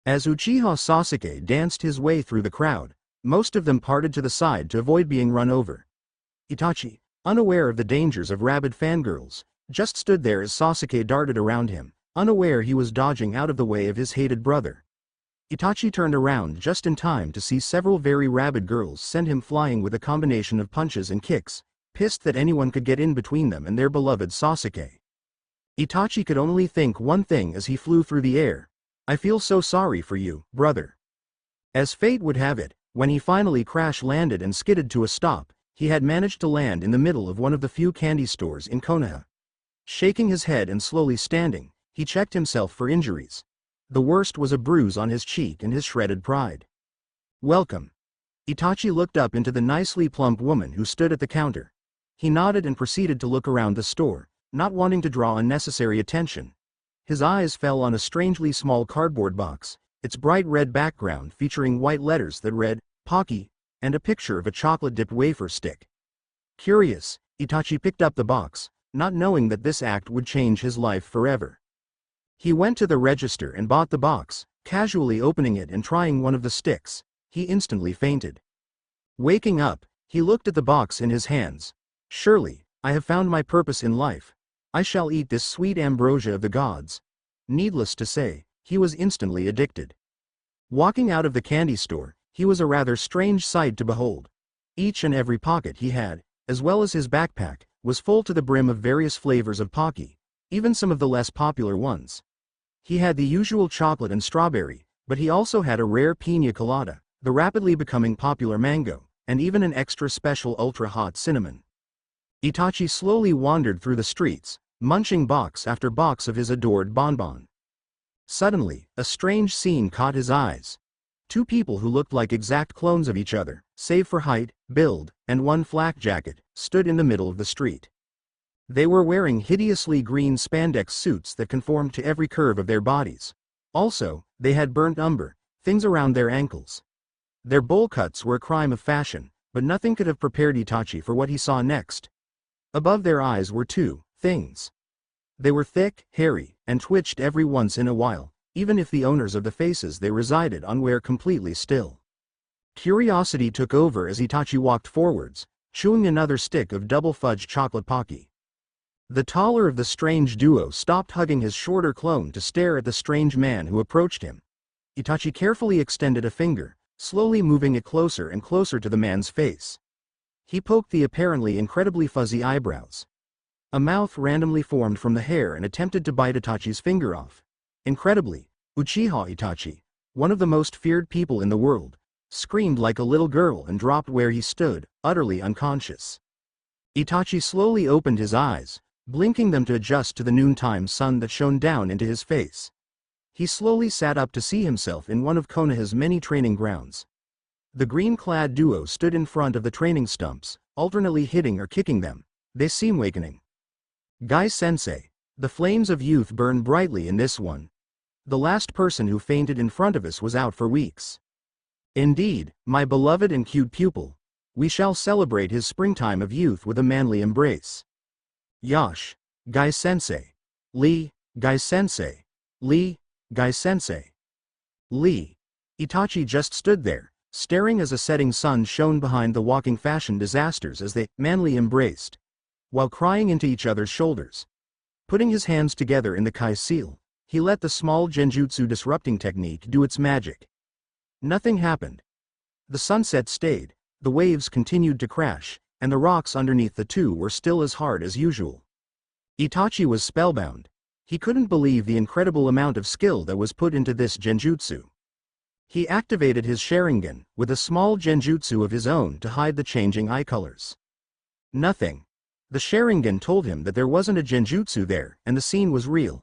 As Uchiha Sasuke danced his way through the crowd, most of them parted to the side to avoid being run over. Itachi, unaware of the dangers of rabid fangirls, just stood there as Sasuke darted around him, unaware he was dodging out of the way of his hated brother. Itachi turned around just in time to see several very rabid girls send him flying with a combination of punches and kicks, pissed that anyone could get in between them and their beloved Sasuke. Itachi could only think one thing as he flew through the air. I feel so sorry for you, brother. As fate would have it, when he finally crash-landed and skidded to a stop, he had managed to land in the middle of one of the few candy stores in Konoha. Shaking his head and slowly standing, he checked himself for injuries. The worst was a bruise on his cheek and his shredded pride. Welcome. Itachi looked up into the nicely plump woman who stood at the counter. He nodded and proceeded to look around the store, not wanting to draw unnecessary attention. His eyes fell on a strangely small cardboard box, its bright red background featuring white letters that read, Pocky, and a picture of a chocolate-dipped wafer stick. Curious, Itachi picked up the box, not knowing that this act would change his life forever. He went to the register and bought the box, casually opening it and trying one of the sticks. He instantly fainted. Waking up, he looked at the box in his hands. Surely, I have found my purpose in life. I shall eat this sweet ambrosia of the gods. Needless to say, he was instantly addicted. Walking out of the candy store, he was a rather strange sight to behold. Each and every pocket he had, as well as his backpack, was full to the brim of various flavors of Pocky, even some of the less popular ones. He had the usual chocolate and strawberry, but he also had a rare piña colada, the rapidly becoming popular mango, and even an extra special ultra-hot cinnamon. Itachi slowly wandered through the streets, munching box after box of his adored bonbon. Suddenly, a strange scene caught his eyes. Two people who looked like exact clones of each other, save for height, build, and one flak jacket, stood in the middle of the street. They were wearing hideously green spandex suits that conformed to every curve of their bodies. Also, they had burnt umber, things around their ankles. Their bowl cuts were a crime of fashion, but nothing could have prepared Itachi for what he saw next. Above their eyes were two things. They were thick, hairy, and twitched every once in a while, even if the owners of the faces they resided on were completely still. Curiosity took over as Itachi walked forwards, chewing another stick of double fudge chocolate pocky. The taller of the strange duo stopped hugging his shorter clone to stare at the strange man who approached him. Itachi carefully extended a finger, slowly moving it closer and closer to the man's face. He poked the apparently incredibly fuzzy eyebrows. A mouth randomly formed from the hair and attempted to bite Itachi's finger off. Incredibly, Uchiha Itachi, one of the most feared people in the world, screamed like a little girl and dropped where he stood, utterly unconscious. Itachi slowly opened his eyes, blinking them to adjust to the noontime sun that shone down into his face. He slowly sat up to see himself in one of Konoha's many training grounds. The green-clad duo stood in front of the training stumps, alternately hitting or kicking them. They seem awakening. Gai-sensei, the flames of youth burn brightly in this one. The last person who fainted in front of us was out for weeks. Indeed, my beloved and cute pupil, we shall celebrate his springtime of youth with a manly embrace. Yash, Gai-sensei. Lee, Gai-sensei. Lee, Gai-sensei. Lee. Itachi just stood there, staring as a setting sun shone behind the walking fashion disasters as they manly embraced, while crying into each other's shoulders. Putting his hands together in the Kai seal, he let the small genjutsu disrupting technique do its magic. Nothing happened. The sunset stayed, the waves continued to crash, and the rocks underneath the two were still as hard as usual. Itachi was spellbound. He couldn't believe the incredible amount of skill that was put into this genjutsu. He activated his Sharingan, with a small genjutsu of his own to hide the changing eye colors. Nothing. The Sharingan told him that there wasn't a genjutsu there, and the scene was real.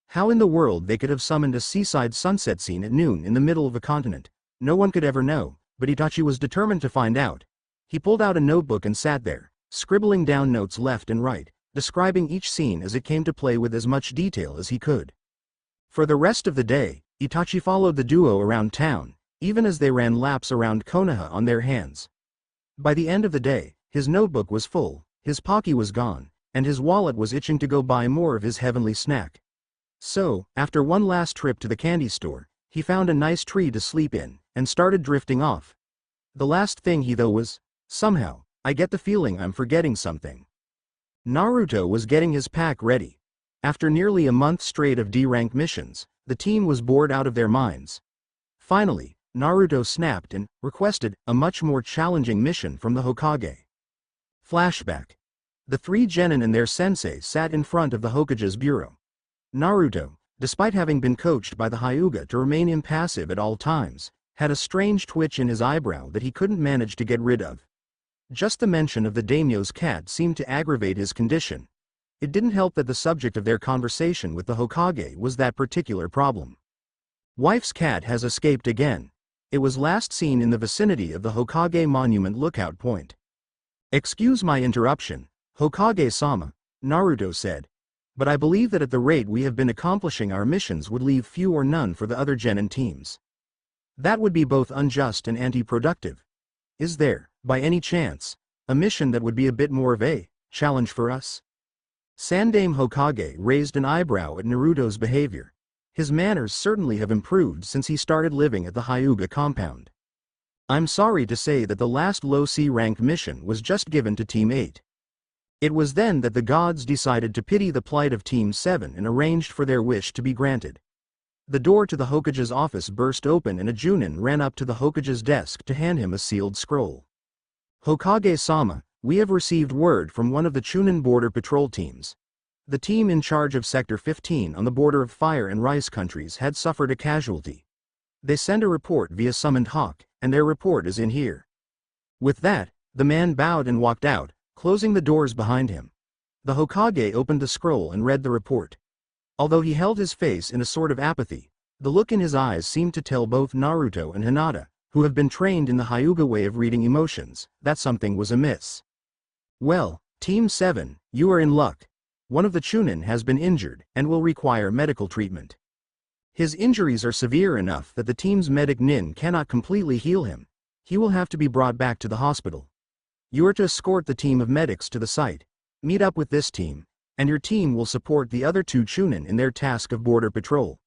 How in the world they could have summoned a seaside sunset scene at noon in the middle of a continent, no one could ever know, but Itachi was determined to find out. He pulled out a notebook and sat there, scribbling down notes left and right, describing each scene as it came to play with as much detail as he could. For the rest of the day, Itachi followed the duo around town, even as they ran laps around Konoha on their hands. By the end of the day, his notebook was full, his pocky was gone, and his wallet was itching to go buy more of his heavenly snack. So, after one last trip to the candy store, he found a nice tree to sleep in, and started drifting off. The last thing he though was, somehow, I get the feeling I'm forgetting something. Naruto was getting his pack ready. After nearly a month straight of D-rank missions, the team was bored out of their minds. Finally, Naruto snapped and requested a much more challenging mission from the Hokage. Flashback. The three genin and their sensei sat in front of the Hokage's bureau. Naruto, despite having been coached by the Hyuga to remain impassive at all times, had a strange twitch in his eyebrow that he couldn't manage to get rid of. Just the mention of the daimyo's cat seemed to aggravate his condition. It didn't help that the subject of their conversation with the Hokage was that particular problem. Wife's cat has escaped again. It was last seen in the vicinity of the Hokage Monument lookout point. Excuse my interruption, Hokage-sama, Naruto said. But I believe that at the rate we have been accomplishing our missions would leave few or none for the other genin teams. That would be both unjust and anti-productive. Is there, by any chance, a mission that would be a bit more of a challenge for us? Sandaime Hokage raised an eyebrow at Naruto's behavior. His manners certainly have improved since he started living at the Hyuga compound. I'm sorry to say that the last low C-rank mission was just given to Team 8. It was then that the gods decided to pity the plight of Team 7 and arranged for their wish to be granted. The door to the Hokage's office burst open and a Junin ran up to the Hokage's desk to hand him a sealed scroll. Hokage-sama, we have received word from one of the Chunin border patrol teams. The team in charge of Sector 15 on the border of Fire and Rice countries had suffered a casualty. They send a report via summoned hawk, and their report is in here." With that, the man bowed and walked out, closing the doors behind him. The Hokage opened the scroll and read the report. Although he held his face in a sort of apathy, the look in his eyes seemed to tell both Naruto and Hinata, who have been trained in the Hyuga way of reading emotions, that something was amiss. "Well, Team 7, you are in luck. One of the Chunin has been injured and will require medical treatment. His injuries are severe enough that the team's medic Nin cannot completely heal him. He will have to be brought back to the hospital. You are to escort the team of medics to the site. Meet up with this team, and your team will support the other 2 Chunin in their task of border patrol.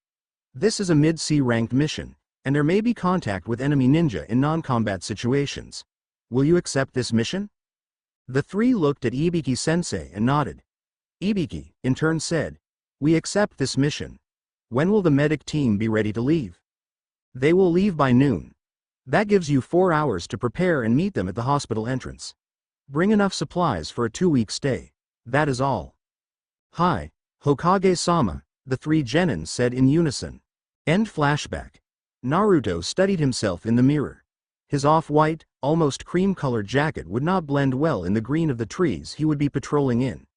This is a mid-sea ranked mission, and there may be contact with enemy ninja in non-combat situations. Will you accept this mission?" The 3 looked at Ibiki-sensei and nodded. Ibiki, in turn, said, "We accept this mission. When will the medic team be ready to leave?" "They will leave by noon. That gives you 4 hours to prepare and meet them at the hospital entrance. Bring enough supplies for a 2-week stay. That is all." "Hi, Hokage-sama," the 3 genins said in unison. End flashback. Naruto studied himself in the mirror. His off-white, almost cream-colored jacket would not blend well in the green of the trees he would be patrolling in.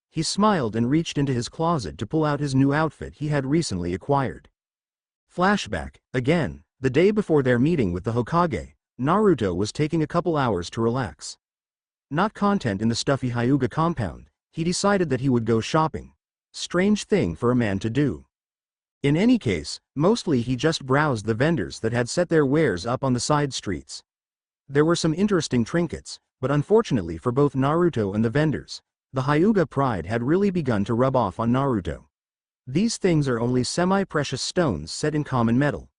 He smiled and reached into his closet to pull out his new outfit he had recently acquired. Flashback, again, the day before their meeting with the Hokage, Naruto was taking a couple hours to relax. Not content in the stuffy Hyuga compound, he decided that he would go shopping. Strange thing for a man to do. In any case, mostly he just browsed the vendors that had set their wares up on the side streets. There were some interesting trinkets, but unfortunately for both Naruto and the vendors, the Hyuga pride had really begun to rub off on Naruto. These things are only semi-precious stones set in common metal.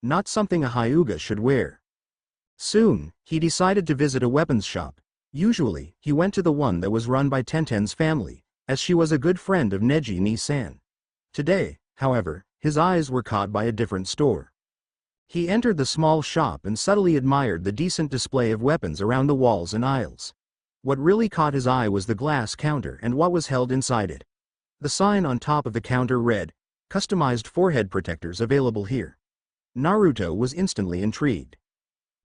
Not something a Hyuga should wear. Soon, he decided to visit a weapons shop. Usually, he went to the one that was run by Tenten's family, as she was a good friend of Neji Ni-san. Today, however, his eyes were caught by a different store. He entered the small shop and subtly admired the decent display of weapons around the walls and aisles. What really caught his eye was the glass counter and what was held inside it. The sign on top of the counter read, "Customized forehead protectors available here." Naruto was instantly intrigued.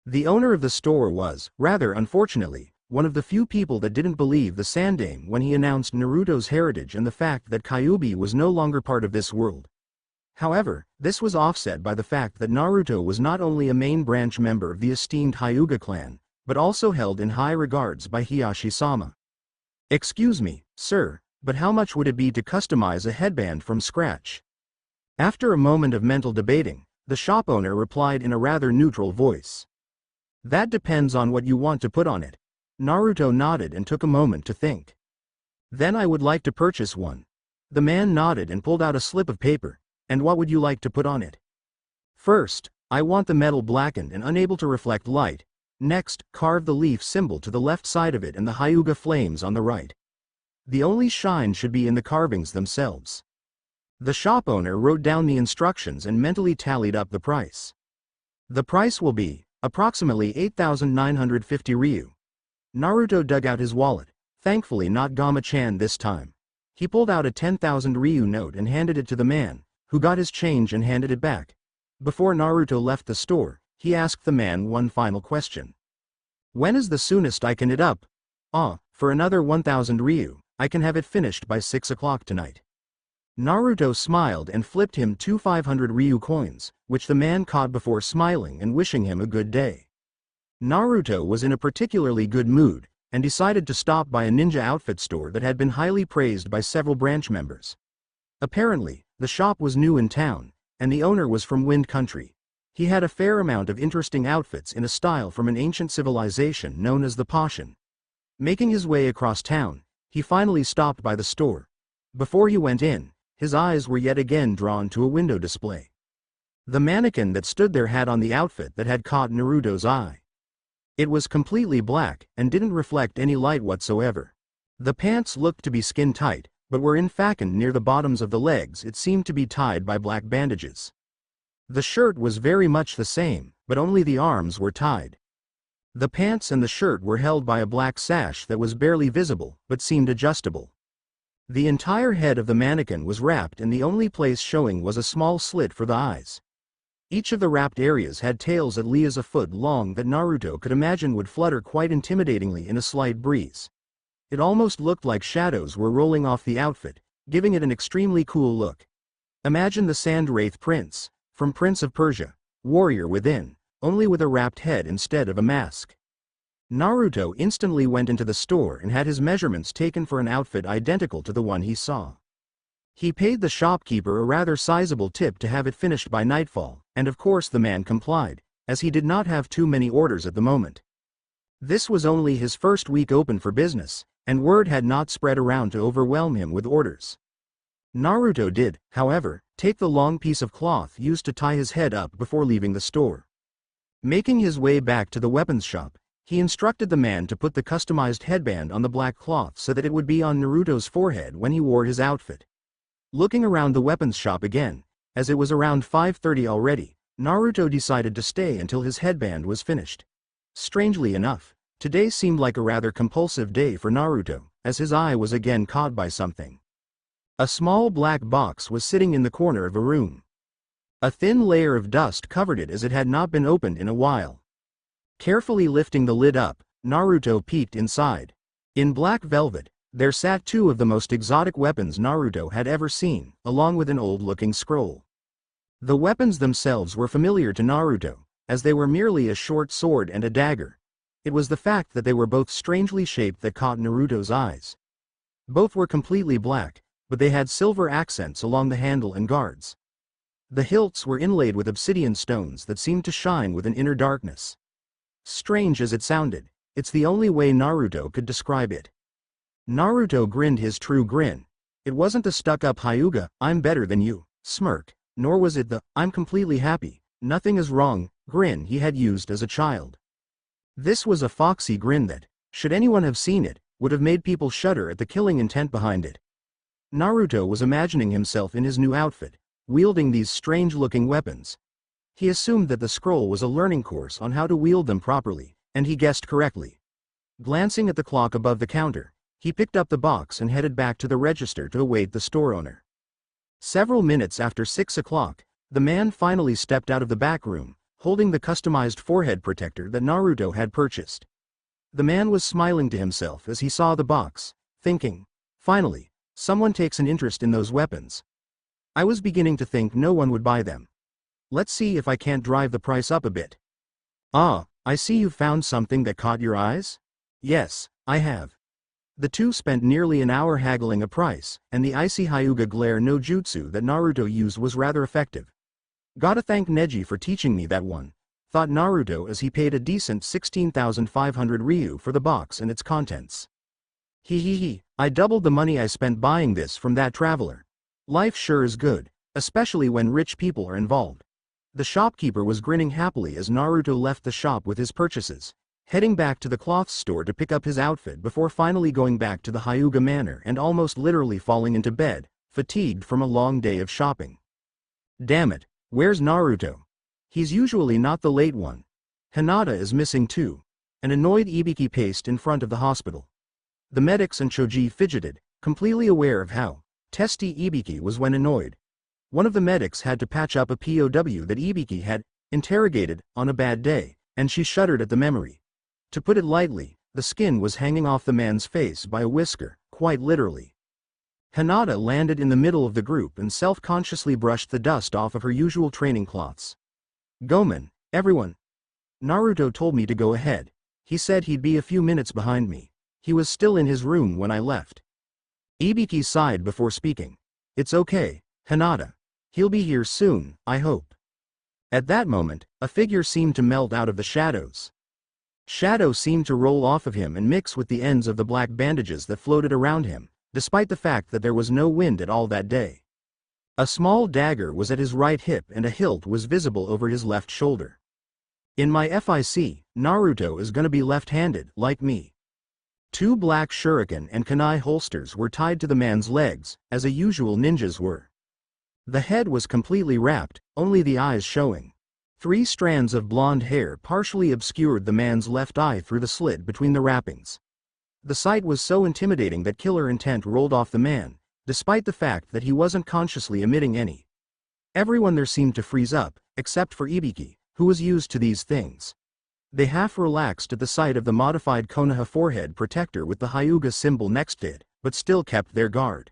The owner of the store was, rather unfortunately, one of the few people that didn't believe the Sandame when he announced Naruto's heritage and the fact that Kyuubi was no longer part of this world. However, this was offset by the fact that Naruto was not only a main branch member of the esteemed Hyuga clan, but also held in high regards by Hiyashi-sama. "Excuse me, sir, but how much would it be to customize a headband from scratch?" After a moment of mental debating, the shop owner replied in a rather neutral voice. "That depends on what you want to put on it." Naruto nodded and took a moment to think. "Then I would like to purchase one." The man nodded and pulled out a slip of paper. "And what would you like to put on it?" "First, I want the metal blackened and unable to reflect light. Next, carve the leaf symbol to the left side of it and the Hyuga flames on the right. The only shine should be in the carvings themselves." The shop owner wrote down the instructions and mentally tallied up the price. "The price will be approximately 8,950 ryu." Naruto dug out his wallet, thankfully not Gama-chan this time. He pulled out a 10,000 ryu note and handed it to the man, who got his change and handed it back. Before Naruto left the store, he asked the man one final question. "When is the soonest I can it up?" For another 1,000 ryu, I can have it finished by 6 o'clock tonight." Naruto smiled and flipped him 2 500 ryu coins, which the man caught before smiling and wishing him a good day. Naruto was in a particularly good mood, and decided to stop by a ninja outfit store that had been highly praised by several branch members. Apparently, the shop was new in town, and the owner was from Wind Country. He had a fair amount of interesting outfits in a style from an ancient civilization known as the Pashan. Making his way across town, he finally stopped by the store. Before he went in, his eyes were yet again drawn to a window display. The mannequin that stood there had on the outfit that had caught Naruto's eye. It was completely black and didn't reflect any light whatsoever. The pants looked to be skin tight, but were in fact near the bottoms of the legs. It seemed to be tied by black bandages. The shirt was very much the same, but only the arms were tied. The pants and the shirt were held by a black sash that was barely visible, but seemed adjustable. The entire head of the mannequin was wrapped and the only place showing was a small slit for the eyes. Each of the wrapped areas had tails at least a foot long that Naruto could imagine would flutter quite intimidatingly in a slight breeze. It almost looked like shadows were rolling off the outfit, giving it an extremely cool look. Imagine the Sand Wraith Prince, from Prince of Persia, warrior within, only with a wrapped head instead of a mask. Naruto instantly went into the store and had his measurements taken for an outfit identical to the one he saw. He paid the shopkeeper a rather sizable tip to have it finished by nightfall, and of course the man complied, as he did not have too many orders at the moment. This was only his first week open for business, and word had not spread around to overwhelm him with orders. Naruto did, however, take the long piece of cloth used to tie his head up before leaving the store. Making his way back to the weapons shop, he instructed the man to put the customized headband on the black cloth so that it would be on Naruto's forehead when he wore his outfit. Looking around the weapons shop again, as it was around 5:30 already, Naruto decided to stay until his headband was finished. Strangely enough, today seemed like a rather compulsive day for Naruto, as his eye was again caught by something. A small black box was sitting in the corner of a room. A thin layer of dust covered it as it had not been opened in a while. Carefully lifting the lid up, Naruto peeked inside. In black velvet, there sat two of the most exotic weapons Naruto had ever seen, along with an old-looking scroll. The weapons themselves were familiar to Naruto, as they were merely a short sword and a dagger. It was the fact that they were both strangely shaped that caught Naruto's eyes. Both were completely black, but they had silver accents along the handle and guards. The hilts were inlaid with obsidian stones that seemed to shine with an inner darkness. Strange as it sounded, it's the only way Naruto could describe it. Naruto grinned his true grin. It wasn't the stuck-up Hyuga, "I'm better than you" smirk, nor was it the "I'm completely happy, nothing is wrong" grin he had used as a child. This was a foxy grin that, should anyone have seen it, would have made people shudder at the killing intent behind it. Naruto was imagining himself in his new outfit, wielding these strange-looking weapons. He assumed that the scroll was a learning course on how to wield them properly, and he guessed correctly. Glancing at the clock above the counter, he picked up the box and headed back to the register to await the store owner. Several minutes after 6 o'clock, the man finally stepped out of the back room, holding the customized forehead protector that Naruto had purchased. The man was smiling to himself as he saw the box, thinking, "Finally, someone takes an interest in those weapons. I was beginning to think no one would buy them. Let's see if I can't drive the price up a bit." "Ah, I see you found something that caught your eyes?" "Yes, I have." The two spent nearly an hour haggling a price, and the icy Hyuga glare no jutsu that Naruto used was rather effective. "Gotta thank Neji for teaching me that one," thought Naruto as he paid a decent 16,500 ryu for the box and its contents. He, I doubled the money I spent buying this from that traveler. Life sure is good, especially when rich people are involved." The shopkeeper was grinning happily as Naruto left the shop with his purchases, heading back to the cloth store to pick up his outfit before finally going back to the Hyuga Manor and almost literally falling into bed, fatigued from a long day of shopping. Damn it, where's Naruto? He's usually not the late one. Hinata is missing too. An annoyed Ibiki paced in front of the hospital. The medics and Choji fidgeted, completely aware of how testy Ibiki was when annoyed. One of the medics had to patch up a POW that Ibiki had interrogated on a bad day, and she shuddered at the memory. To put it lightly, the skin was hanging off the man's face by a whisker, quite literally. Hinata landed in the middle of the group and self-consciously brushed the dust off of her usual training cloths. "Gomen, everyone. Naruto told me to go ahead. He said he'd be a few minutes behind me. He was still in his room when I left." Ibiki sighed before speaking. "It's okay, Hinata. He'll be here soon, I hope." At that moment, a figure seemed to melt out of the shadows. Shadow seemed to roll off of him and mix with the ends of the black bandages that floated around him, despite the fact that there was no wind at all that day. A small dagger was at his right hip and a hilt was visible over his left shoulder. "In my FIC, Naruto is gonna be left-handed, like me." Two black shuriken and kunai holsters were tied to the man's legs, as a usual ninjas were. The head was completely wrapped, only the eyes showing. 3 strands of blonde hair partially obscured the man's left eye through the slit between the wrappings. The sight was so intimidating that killer intent rolled off the man, despite the fact that he wasn't consciously emitting any. Everyone there seemed to freeze up, except for Ibiki, who was used to these things. They half relaxed at the sight of the modified Konoha forehead protector with the Hyuga symbol next to it, but still kept their guard.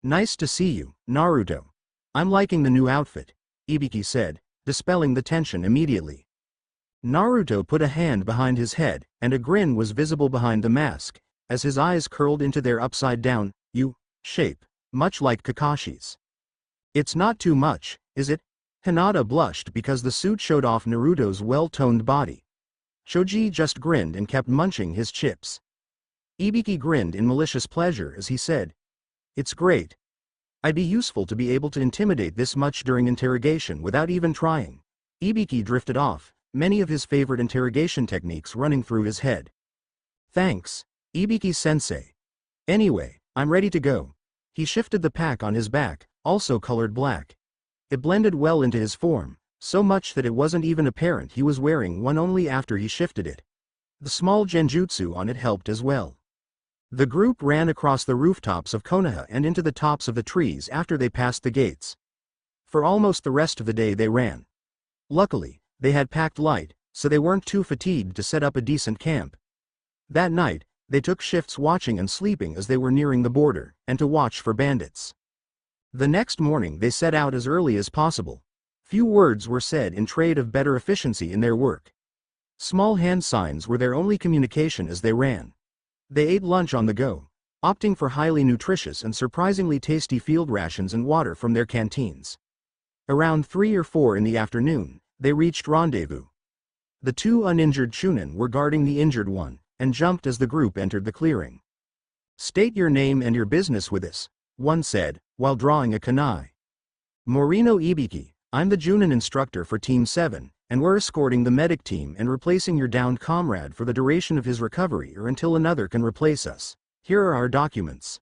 "Nice to see you, Naruto. I'm liking the new outfit," Ibiki said, dispelling the tension immediately. Naruto put a hand behind his head, and a grin was visible behind the mask, as his eyes curled into their upside-down U shape, much like Kakashi's. "It's not too much, is it?" Hinata blushed because the suit showed off Naruto's well-toned body. Shoji just grinned and kept munching his chips. Ibiki grinned in malicious pleasure as he said, "It's great. I'd be useful to be able to intimidate this much during interrogation without even trying." Ibiki drifted off, many of his favorite interrogation techniques running through his head. "Thanks, Ibiki-sensei. Anyway, I'm ready to go." He shifted the pack on his back, also colored black. It blended well into his form, so much that it wasn't even apparent he was wearing one only after he shifted it. The small genjutsu on it helped as well. The group ran across the rooftops of Konoha and into the tops of the trees after they passed the gates. For almost the rest of the day they ran. Luckily, they had packed light, so they weren't too fatigued to set up a decent camp. That night, they took shifts watching and sleeping as they were nearing the border, and to watch for bandits. The next morning they set out as early as possible. Few words were said in trade of better efficiency in their work. Small hand signs were their only communication as they ran. They ate lunch on the go, opting for highly nutritious and surprisingly tasty field rations and water from their canteens. Around 3 or 4 in the afternoon, they reached rendezvous. The 2 uninjured Chunin were guarding the injured one, and jumped as the group entered the clearing. "State your name and your business with us," one said, while drawing a kunai. "Morino Ibiki, I'm the Junin instructor for Team 7, and we're escorting the medic team and replacing your downed comrade for the duration of his recovery or until another can replace us. Here are our documents."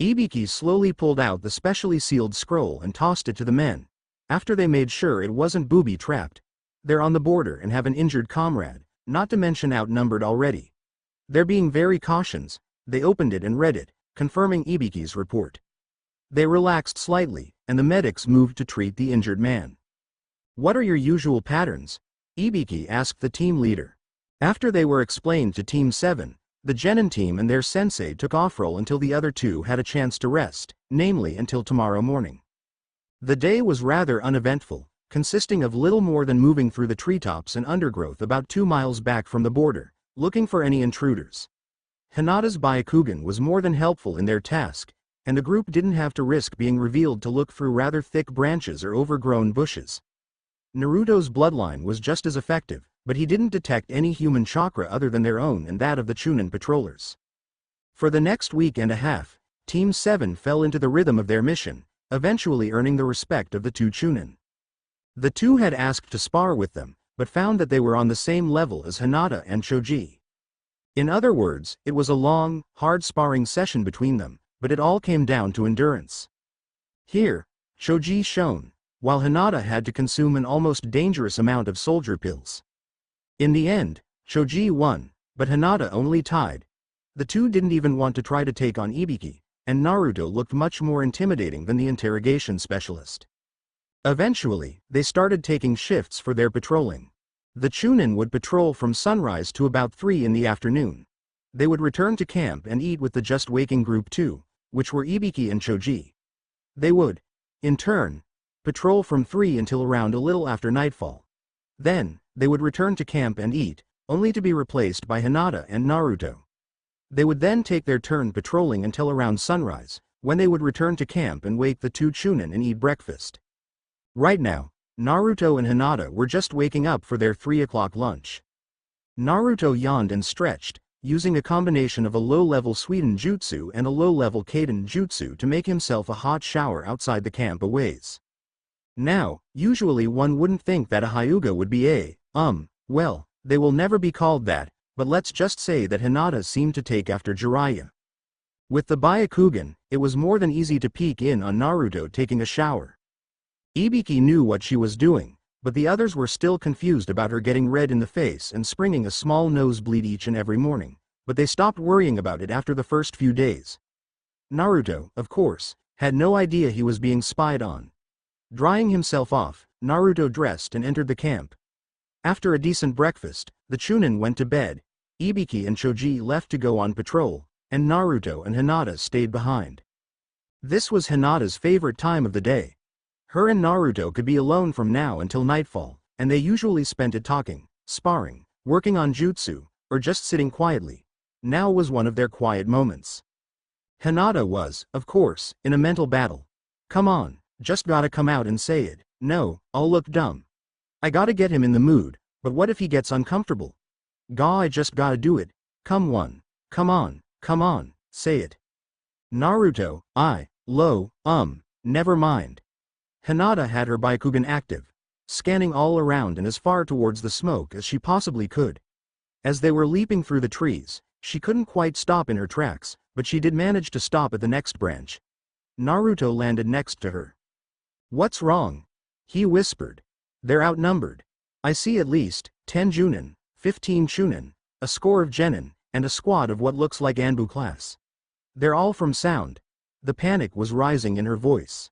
Ibiki slowly pulled out the specially sealed scroll and tossed it to the men. After they made sure it wasn't booby-trapped. They're on the border and have an injured comrade, not to mention outnumbered already. They're being very cautious. They opened it and read it, confirming Ibiki's report. They relaxed slightly, and the medics moved to treat the injured man. "What are your usual patterns?" Ibiki asked the team leader. After they were explained to Team 7, the Genin team and their sensei took off-roll until the other 2 had a chance to rest, namely until tomorrow morning. The day was rather uneventful, consisting of little more than moving through the treetops and undergrowth about 2 miles back from the border, looking for any intruders. Hinata's Byaakugan was more than helpful in their task, and the group didn't have to risk being revealed to look through rather thick branches or overgrown bushes. Naruto's bloodline was just as effective, but he didn't detect any human chakra other than their own and that of the Chunin patrollers. For the next week and a half, Team 7 fell into the rhythm of their mission, eventually earning the respect of the 2 Chunin. The 2 had asked to spar with them, but found that they were on the same level as Hinata and Shoji. In other words, it was a long, hard sparring session between them, but it all came down to endurance. Here, Shoji shone, while Hinata had to consume an almost dangerous amount of soldier pills. In the end, Shoji won, but Hinata only tied. The 2 didn't even want to try to take on Ibiki, and Naruto looked much more intimidating than the interrogation specialist. Eventually, they started taking shifts for their patrolling. The Chunin would patrol from sunrise to about 3 in the afternoon. They would return to camp and eat with the just waking group 2, which were Ibiki and Shoji. They would, in turn, patrol from 3 until around a little after nightfall. Then, they would return to camp and eat, only to be replaced by Hinata and Naruto. They would then take their turn patrolling until around sunrise, when they would return to camp and wake the 2 Chunin and eat breakfast. Right now, Naruto and Hinata were just waking up for their 3 o'clock lunch. Naruto yawned and stretched, using a combination of a low-level Suiden jutsu and a low-level Kaden jutsu to make himself a hot shower outside the camp a ways. Now, usually one wouldn't think that a Hyuga would be well, they will never be called that, but let's just say that Hinata seemed to take after Jiraiya. With the Byaakugan, it was more than easy to peek in on Naruto taking a shower. Ibiki knew what she was doing, but the others were still confused about her getting red in the face and springing a small nosebleed each and every morning, but they stopped worrying about it after the first few days. Naruto, of course, had no idea he was being spied on. Drying himself off, Naruto dressed and entered the camp. After a decent breakfast, the Chunin went to bed, Ibiki and Choji left to go on patrol, and Naruto and Hinata stayed behind. This was Hinata's favorite time of the day. Her and Naruto could be alone from now until nightfall, and they usually spent it talking, sparring, working on jutsu, or just sitting quietly. Now was one of their quiet moments. Hinata was, of course, in a mental battle. Come on, just gotta come out and say it. No, I'll look dumb. I gotta get him in the mood, but what if he gets uncomfortable? I just gotta do it. Come on, say it. Naruto, never mind. Hinata had her Byaakugan active, scanning all around and as far towards the smoke as she possibly could. As they were leaping through the trees, she couldn't quite stop in her tracks, but she did manage to stop at the next branch. Naruto landed next to her. What's wrong? He whispered. They're outnumbered. I see at least 10 Junin, 15 Chunin, a score of Genin, and a squad of what looks like Anbu class. They're all from Sound. The panic was rising in her voice.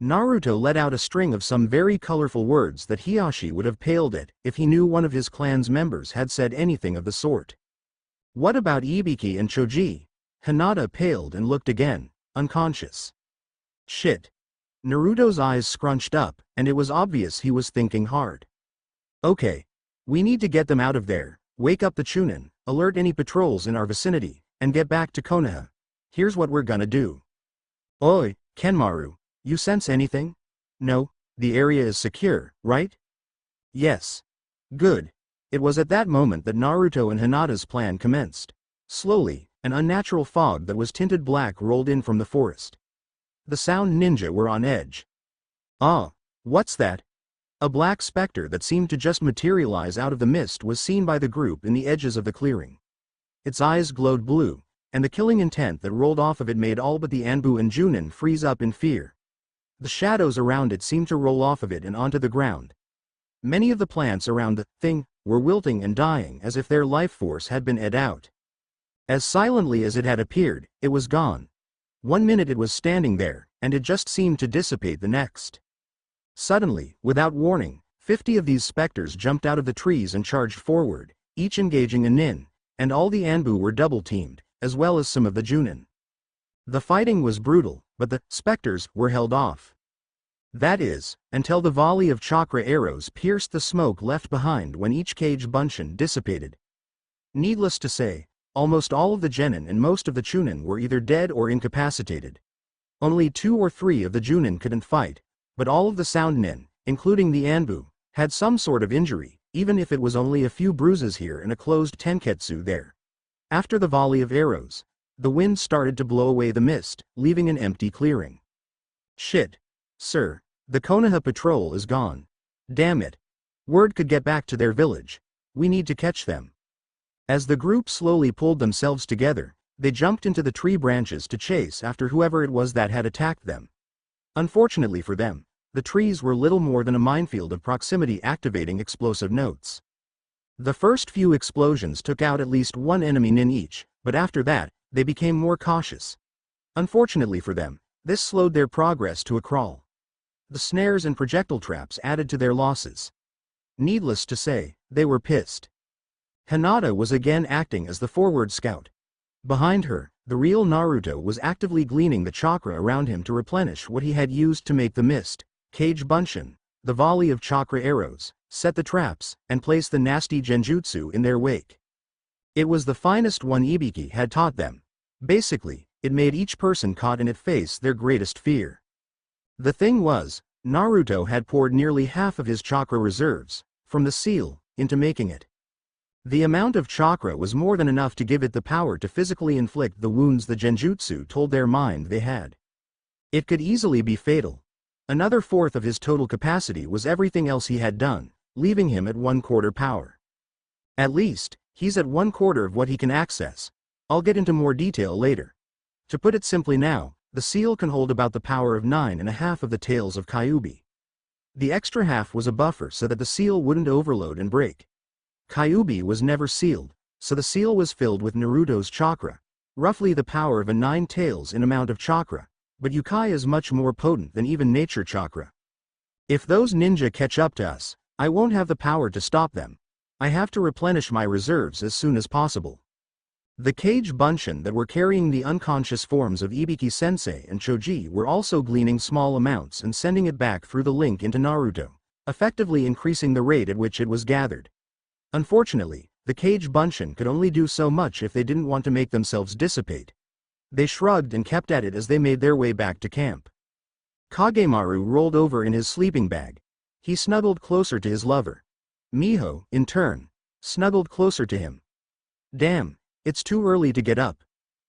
Naruto let out a string of some very colorful words that Hiyashi would have paled at if he knew one of his clan's members had said anything of the sort. What about Ibiki and Choji? Hinata paled and looked again, unconscious. Shit. Naruto's eyes scrunched up, and it was obvious he was thinking hard. Okay. We need to get them out of there, wake up the Chunin, alert any patrols in our vicinity, and get back to Konoha. Here's what we're gonna do. Oi, Kenmaru. You sense anything? No, the area is secure, right? Yes. Good. It was at that moment that Naruto and Hinata's plan commenced. Slowly, an unnatural fog that was tinted black rolled in from the forest. The Sound ninja were on edge. Ah, what's that? A black specter that seemed to just materialize out of the mist was seen by the group in the edges of the clearing. Its eyes glowed blue, and the killing intent that rolled off of it made all but the Anbu and Junin freeze up in fear. The shadows around it seemed to roll off of it and onto the ground. Many of the plants around the thing were wilting and dying as if their life force had been ed out. As silently as it had appeared, it was gone. 1 minute it was standing there, and it just seemed to dissipate the next. Suddenly, without warning, 50 of these specters jumped out of the trees and charged forward, each engaging a nin, and all the Anbu were double-teamed, as well as some of the Junin. The fighting was brutal, but the specters were held off. That is, until the volley of chakra arrows pierced the smoke left behind when each cage bunchen dissipated. Needless to say, almost all of the Genin and most of the Chunin were either dead or incapacitated. Only 2 or 3 of the Junin couldn't fight, but all of the Sound nin, including the Anbu, had some sort of injury, even if it was only a few bruises here and a closed tenketsu there. After the volley of arrows, the wind started to blow away the mist, leaving an empty clearing. Shit. Sir, the Konoha patrol is gone. Damn it. Word could get back to their village. We need to catch them. As the group slowly pulled themselves together, they jumped into the tree branches to chase after whoever it was that had attacked them. Unfortunately for them, the trees were little more than a minefield of proximity-activating explosive notes. The first few explosions took out at least 1 enemy nin each, but after that, they became more cautious. Unfortunately for them, this slowed their progress to a crawl. The snares and projectile traps added to their losses. Needless to say, they were pissed. Hinata was again acting as the forward scout. Behind her, the real Naruto was actively gleaning the chakra around him to replenish what he had used to make the mist, cage bunchen, the volley of chakra arrows, set the traps, and place the nasty genjutsu in their wake. It was the finest one Ibiki had taught them. Basically, it made each person caught in it face their greatest fear. The thing was, Naruto had poured nearly half of his chakra reserves, from the seal, into making it. The amount of chakra was more than enough to give it the power to physically inflict the wounds the genjutsu told their mind they had. It could easily be fatal. Another fourth of his total capacity was everything else he had done, leaving him at 1/4 power. At least, he's at 1/4 of what he can access. I'll get into more detail later. To put it simply now, the seal can hold about the power of 9.5 of the tails of Kyuubi. The extra half was a buffer so that the seal wouldn't overload and break. Kyuubi was never sealed, so the seal was filled with Naruto's chakra, roughly the power of a 9 tails in amount of chakra, but Yukai is much more potent than even nature chakra. If those ninja catch up to us, I won't have the power to stop them. I have to replenish my reserves as soon as possible. The cage bunshin that were carrying the unconscious forms of Ibiki-sensei and Choji were also gleaning small amounts and sending it back through the link into Naruto, effectively increasing the rate at which it was gathered. Unfortunately, the cage bunshin could only do so much if they didn't want to make themselves dissipate. They shrugged and kept at it as they made their way back to camp. Kagemaru rolled over in his sleeping bag. He snuggled closer to his lover. Miho, in turn, snuggled closer to him. Damn, it's too early to get up.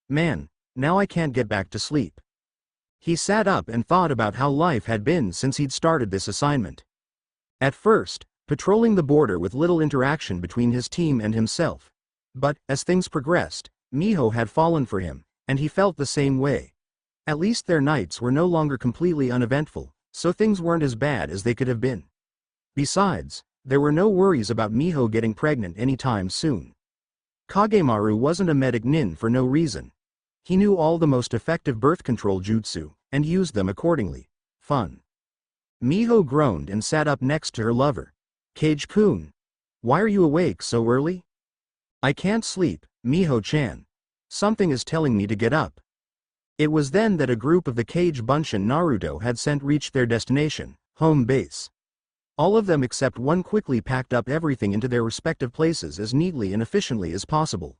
Man, now I can't get back to sleep. He sat up and thought about how life had been since he'd started this assignment. At first, patrolling the border with little interaction between his team and himself. But, as things progressed, Miho had fallen for him, and he felt the same way. At least their nights were no longer completely uneventful, so things weren't as bad as they could have been. Besides, there were no worries about Miho getting pregnant anytime soon. Kagemaru wasn't a medic nin for no reason. He knew all the most effective birth control jutsu, and used them accordingly. Fun. Miho groaned and sat up next to her lover. Kage-kun. Why are you awake so early? I can't sleep, Miho-chan. Something is telling me to get up. It was then that a group of the cage bunshin Naruto had sent reached their destination, home base. All of them except one quickly packed up everything into their respective places as neatly and efficiently as possible.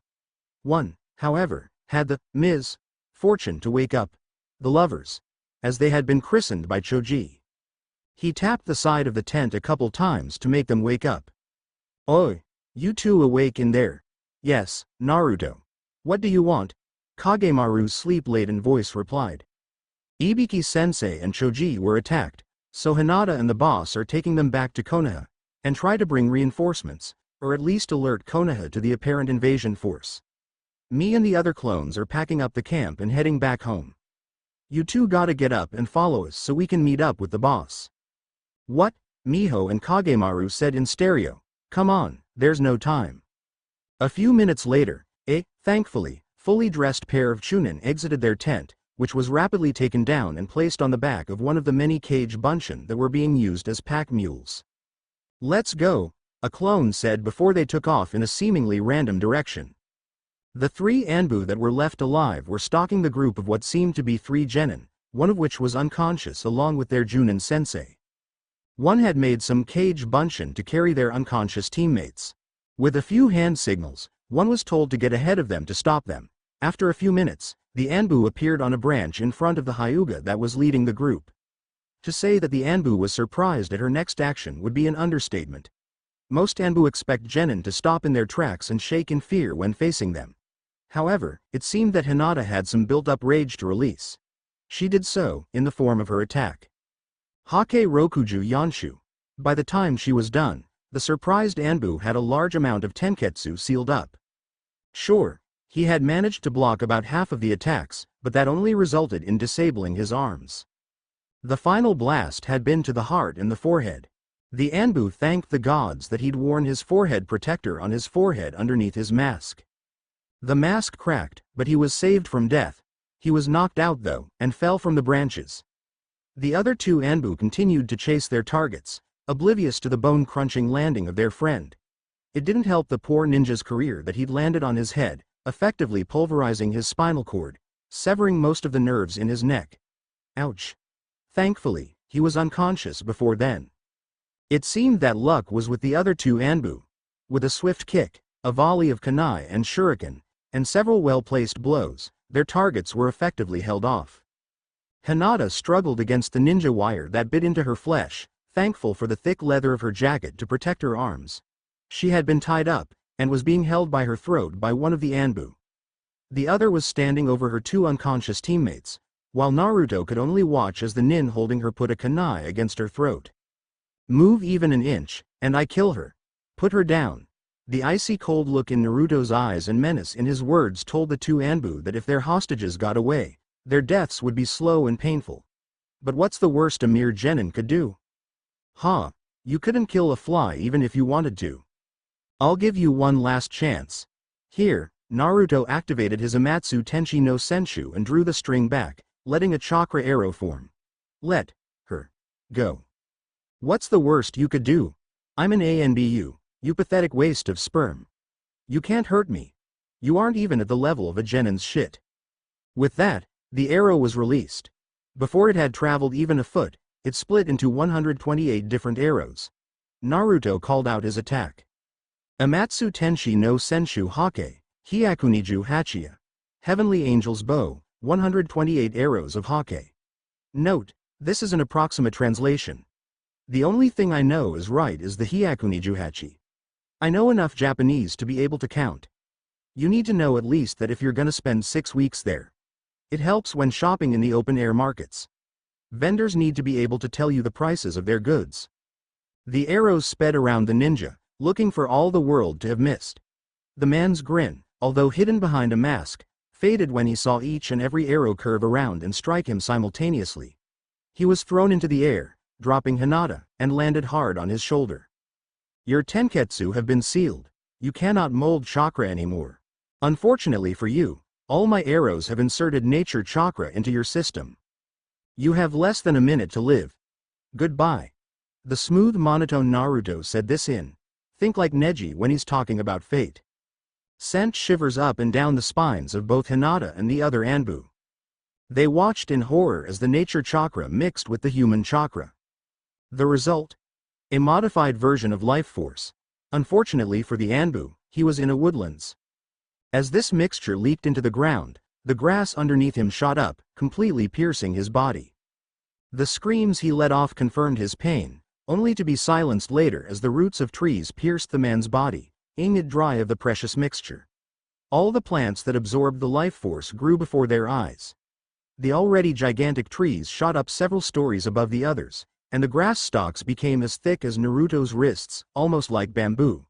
One, however, had the misfortune to wake up. The lovers, as they had been christened by Choji. He tapped the side of the tent a couple times to make them wake up. Oi, you two awake in there? Yes, Naruto. What do you want? Kagemaru's sleep-laden voice replied. Ibiki-sensei and Choji were attacked, so Hinata and the boss are taking them back to Konoha, and try to bring reinforcements, or at least alert Konoha to the apparent invasion force. Me and the other clones are packing up the camp and heading back home. You two gotta get up and follow us so we can meet up with the boss. What? Miho and Kagemaru said in stereo. Come on, there's no time. A few minutes later, thankfully, fully dressed pair of chunin exited their tent, which was rapidly taken down and placed on the back of one of the many cage bunshin that were being used as pack mules. Let's go, a clone said before they took off in a seemingly random direction. The three Anbu that were left alive were stalking the group of what seemed to be three genin, one of which was unconscious along with their Junin sensei. One had made some cage bunshin to carry their unconscious teammates. With a few hand signals, one was told to get ahead of them to stop them. After a few minutes, the Anbu appeared on a branch in front of the Hyuga that was leading the group. To say that the Anbu was surprised at her next action would be an understatement. Most Anbu expect genin to stop in their tracks and shake in fear when facing them. However, it seemed that Hinata had some built-up rage to release. She did so, in the form of her attack. Hake Rokuju Yanshu. By the time she was done, the surprised Anbu had a large amount of tenketsu sealed up. Sure, he had managed to block about half of the attacks, but that only resulted in disabling his arms. The final blast had been to the heart and the forehead. The Anbu thanked the gods that he'd worn his forehead protector on his forehead underneath his mask. The mask cracked, but he was saved from death. He was knocked out though, and fell from the branches. The other two Anbu continued to chase their targets, oblivious to the bone-crunching landing of their friend. It didn't help the poor ninja's career that he'd landed on his head, effectively pulverizing his spinal cord, severing most of the nerves in his neck. Ouch. Thankfully, he was unconscious before then. It seemed that luck was with the other two Anbu. With a swift kick, a volley of kunai and shuriken, and several well-placed blows, their targets were effectively held off. Hinata struggled against the ninja wire that bit into her flesh, thankful for the thick leather of her jacket to protect her arms. She had been tied up, and was being held by her throat by one of the Anbu. The other was standing over her two unconscious teammates, while Naruto could only watch as the nin holding her put a kunai against her throat. Move even an inch, and I kill her. Put her down. The icy cold look in Naruto's eyes and menace in his words told the two Anbu that if their hostages got away, their deaths would be slow and painful. But what's the worst a mere genin could do? Ha! You couldn't kill a fly even if you wanted to. I'll give you one last chance. Here, Naruto activated his Amatsu Tenshi no Senshu and drew the string back, letting a chakra arrow form. Let her go. What's the worst you could do? I'm an ANBU, you pathetic waste of sperm. You can't hurt me. You aren't even at the level of a Genin's shit. With that, the arrow was released. Before it had traveled even a foot, it split into 128 different arrows. Naruto called out his attack. Amatsu Tenshi no Senshu Hake, Hyakuniju Hachiya. Heavenly Angel's Bow, 128 arrows of Hake. Note, this is an approximate translation. The only thing I know is right is the Hyakuniju Hachi. I know enough Japanese to be able to count. You need to know at least that if you're gonna spend 6 weeks there. It helps when shopping in the open-air markets. Vendors need to be able to tell you the prices of their goods. The arrows sped around the ninja, looking for all the world to have missed. The man's grin, although hidden behind a mask, faded when he saw each and every arrow curve around and strike him simultaneously. He was thrown into the air, dropping Hinata, and landed hard on his shoulder. Your tenketsu have been sealed. You cannot mold chakra anymore. Unfortunately for you, all my arrows have inserted nature chakra into your system. You have less than a minute to live. Goodbye. The smooth monotone Naruto said this in Think Like Neji when he's talking about fate. Sent shivers up and down the spines of both Hinata and the other Anbu. They watched in horror as the nature chakra mixed with the human chakra. The result? A modified version of life force. Unfortunately for the Anbu, he was in a woodlands. As this mixture leaked into the ground, the grass underneath him shot up, completely piercing his body. The screams he let off confirmed his pain, only to be silenced later as the roots of trees pierced the man's body, ing it dry of the precious mixture. All the plants that absorbed the life force grew before their eyes. The already gigantic trees shot up several stories above the others, and the grass stalks became as thick as Naruto's wrists, almost like bamboo.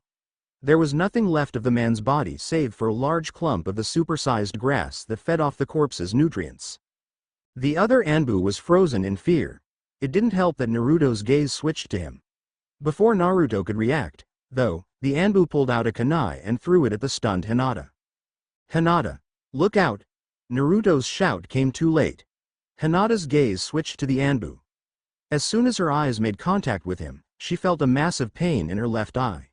There was nothing left of the man's body save for a large clump of the supersized grass that fed off the corpse's nutrients. The other Anbu was frozen in fear. It didn't help that Naruto's gaze switched to him. Before Naruto could react, though, the Anbu pulled out a kunai and threw it at the stunned Hinata. Hinata! Look out! Naruto's shout came too late. Hinata's gaze switched to the Anbu. As soon as her eyes made contact with him, she felt a massive pain in her left eye.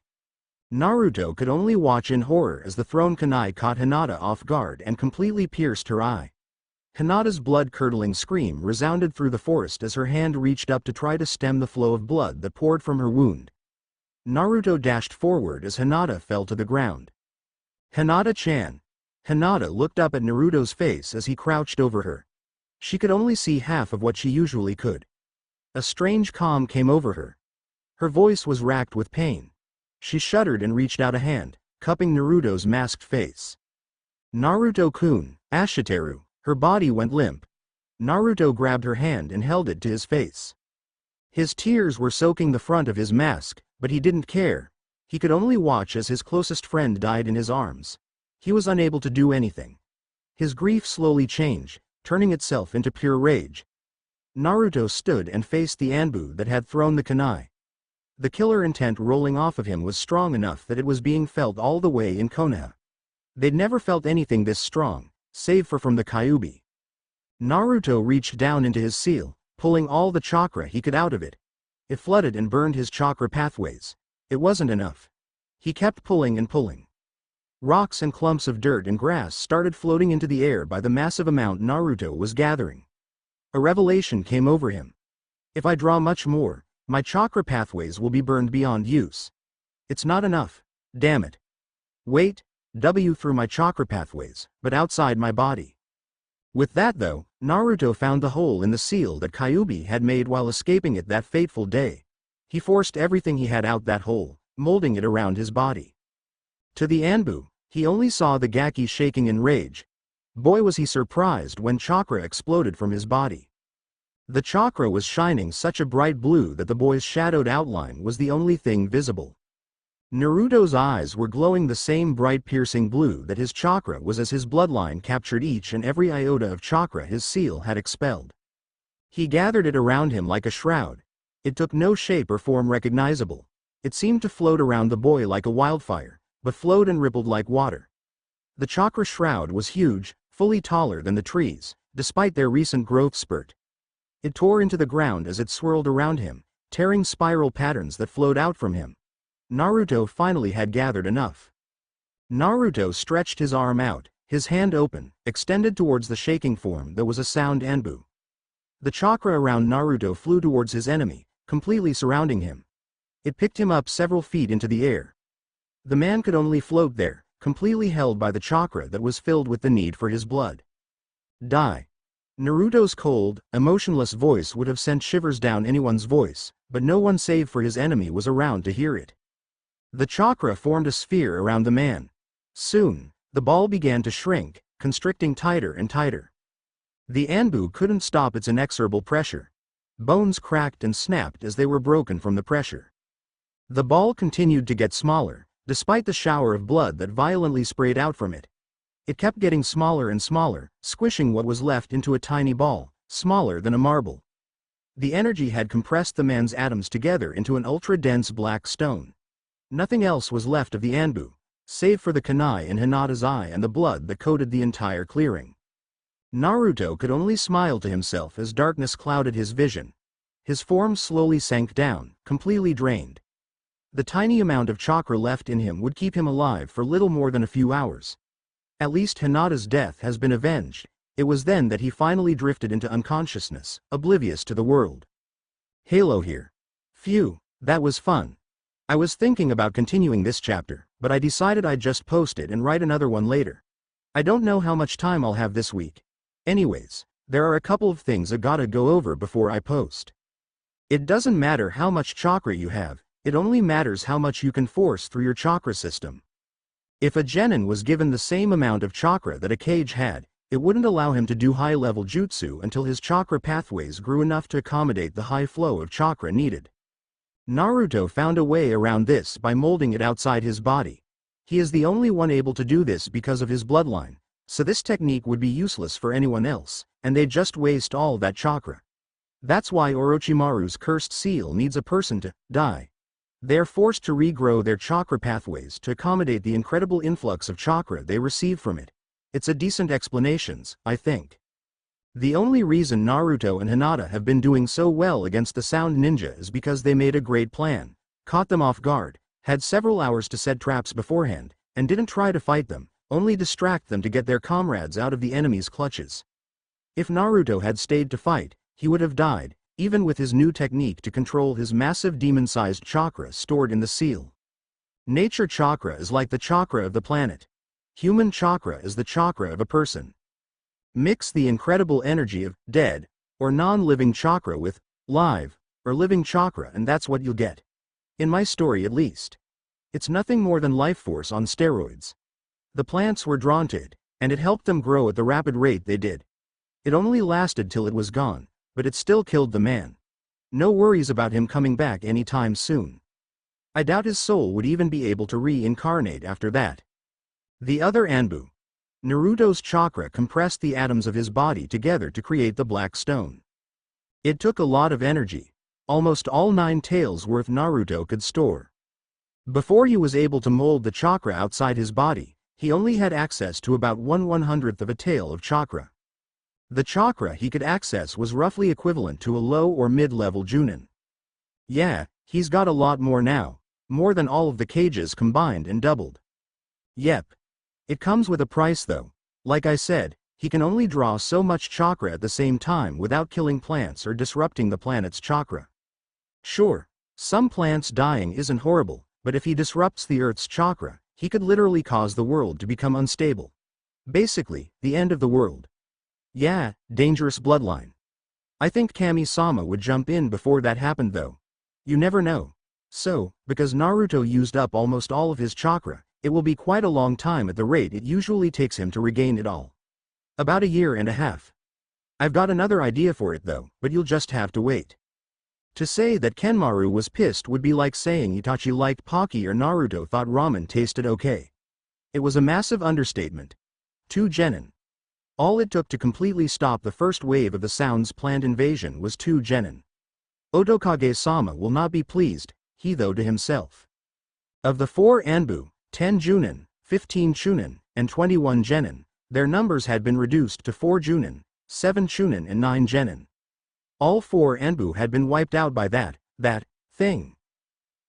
Naruto could only watch in horror as the thrown kunai caught Hinata off guard and completely pierced her eye. Hinata's blood-curdling scream resounded through the forest as her hand reached up to try to stem the flow of blood that poured from her wound. Naruto dashed forward as Hinata fell to the ground. Hinata-chan! Hinata looked up at Naruto's face as he crouched over her. She could only see half of what she usually could. A strange calm came over her. Her voice was racked with pain. She shuddered and reached out a hand, cupping Naruto's masked face. Naruto-kun, Ashiteru. Her body went limp. Naruto grabbed her hand and held it to his face. His tears were soaking the front of his mask, but he didn't care. He could only watch as his closest friend died in his arms. He was unable to do anything. His grief slowly changed, turning itself into pure rage. Naruto stood and faced the Anbu that had thrown the kunai. The killer intent rolling off of him was strong enough that it was being felt all the way in Konoha. They'd never felt anything this strong, save for from the Kyuubi. Naruto reached down into his seal, pulling all the chakra he could out of it. It flooded and burned his chakra pathways. It wasn't enough. He kept pulling and pulling. Rocks and clumps of dirt and grass started floating into the air by the massive amount Naruto was gathering. A revelation came over him. If I draw much more, my chakra pathways will be burned beyond use. It's not enough. Damn it. Wait, W through my chakra pathways, but outside my body. With that though, Naruto found the hole in the seal that Kyuubi had made while escaping it that fateful day. He forced everything he had out that hole, molding it around his body. To the Anbu, he only saw the Gaki shaking in rage. Boy was he surprised when chakra exploded from his body. The chakra was shining such a bright blue that the boy's shadowed outline was the only thing visible. Naruto's eyes were glowing the same bright piercing blue that his chakra was as his bloodline captured each and every iota of chakra his seal had expelled. He gathered it around him like a shroud. It took no shape or form recognizable. It seemed to float around the boy like a wildfire, but flowed and rippled like water. The chakra shroud was huge, fully taller than the trees, despite their recent growth spurt. It tore into the ground as it swirled around him, tearing spiral patterns that flowed out from him. Naruto finally had gathered enough. Naruto stretched his arm out, his hand open, extended towards the shaking form that was a sound Anbu. The chakra around Naruto flew towards his enemy, completely surrounding him. It picked him up several feet into the air. The man could only float there, completely held by the chakra that was filled with the need for his blood. Die. Naruto's cold, emotionless voice would have sent shivers down anyone's voice, but no one save for his enemy was around to hear it. The chakra formed a sphere around the man. Soon, the ball began to shrink, constricting tighter and tighter. The Anbu couldn't stop its inexorable pressure. Bones cracked and snapped as they were broken from the pressure. The ball continued to get smaller, despite the shower of blood that violently sprayed out from it. It kept getting smaller and smaller, squishing what was left into a tiny ball, smaller than a marble. The energy had compressed the man's atoms together into an ultra-dense black stone. Nothing else was left of the Anbu, save for the kunai in Hinata's eye and the blood that coated the entire clearing. Naruto could only smile to himself as darkness clouded his vision. His form slowly sank down, completely drained. The tiny amount of chakra left in him would keep him alive for little more than a few hours. At least Hinata's death has been avenged. It was then that he finally drifted into unconsciousness, oblivious to the world. Halo here. Phew, that was fun. I was thinking about continuing this chapter, but I decided I'd just post it and write another one later. I don't know how much time I'll have this week. Anyways, there are a couple of things I gotta go over before I post. It doesn't matter how much chakra you have, it only matters how much you can force through your chakra system. If a genin was given the same amount of chakra that a Kage had, it wouldn't allow him to do high-level jutsu until his chakra pathways grew enough to accommodate the high flow of chakra needed. Naruto found a way around this by molding it outside his body. He is the only one able to do this because of his bloodline, so this technique would be useless for anyone else, and they'd just waste all that chakra. That's why Orochimaru's cursed seal needs a person to die. They're forced to regrow their chakra pathways to accommodate the incredible influx of chakra they receive from it. It's a decent explanation, I think. The only reason Naruto and Hinata have been doing so well against the Sound Ninja is because they made a great plan, caught them off guard, had several hours to set traps beforehand, and didn't try to fight them, only distract them to get their comrades out of the enemy's clutches. If Naruto had stayed to fight, he would have died, even with his new technique to control his massive demon-sized chakra stored in the seal. Nature chakra is like the chakra of the planet. Human chakra is the chakra of a person. Mix the incredible energy of dead, or non-living chakra with live, or living chakra and that's what you'll get. In my story at least. It's nothing more than life force on steroids. The plants were drawn to it, and it helped them grow at the rapid rate they did. It only lasted till it was gone, but it still killed the man. No worries about him coming back anytime soon. I doubt his soul would even be able to reincarnate after that. The other Anbu. Naruto's chakra compressed the atoms of his body together to create the black stone. It took a lot of energy, almost all 9 taels worth Naruto could store. Before he was able to mold the chakra outside his body, he only had access to about 1/100th of a tael of chakra. The chakra he could access was roughly equivalent to a low or mid-level Junin. Yeah, he's got a lot more now, more than all of the Kages combined and doubled. Yep. It comes with a price though. Like I said, he can only draw so much chakra at the same time without killing plants or disrupting the planet's chakra. Sure, some plants dying isn't horrible, but if he disrupts the Earth's chakra, he could literally cause the world to become unstable. Basically, the end of the world. Yeah, dangerous bloodline. I think Kami-sama would jump in before that happened though. You never know. So, because Naruto used up almost all of his chakra, it will be quite a long time at the rate it usually takes him to regain it all. About a year and a half. I've got another idea for it though, but you'll just have to wait. To say that Kenmaru was pissed would be like saying Itachi liked Pocky or Naruto thought ramen tasted okay. It was a massive understatement. 2 genin. All it took to completely stop the first wave of the Sound's planned invasion was 2 genin. Otokage-sama will not be pleased, he though to himself. Of the 4 Anbu, 10 Junin, 15 Chunin, and 21 Genin, their numbers had been reduced to 4 Junin, 7 Chunin and 9 Genin. All 4 Anbu had been wiped out by that, That thing.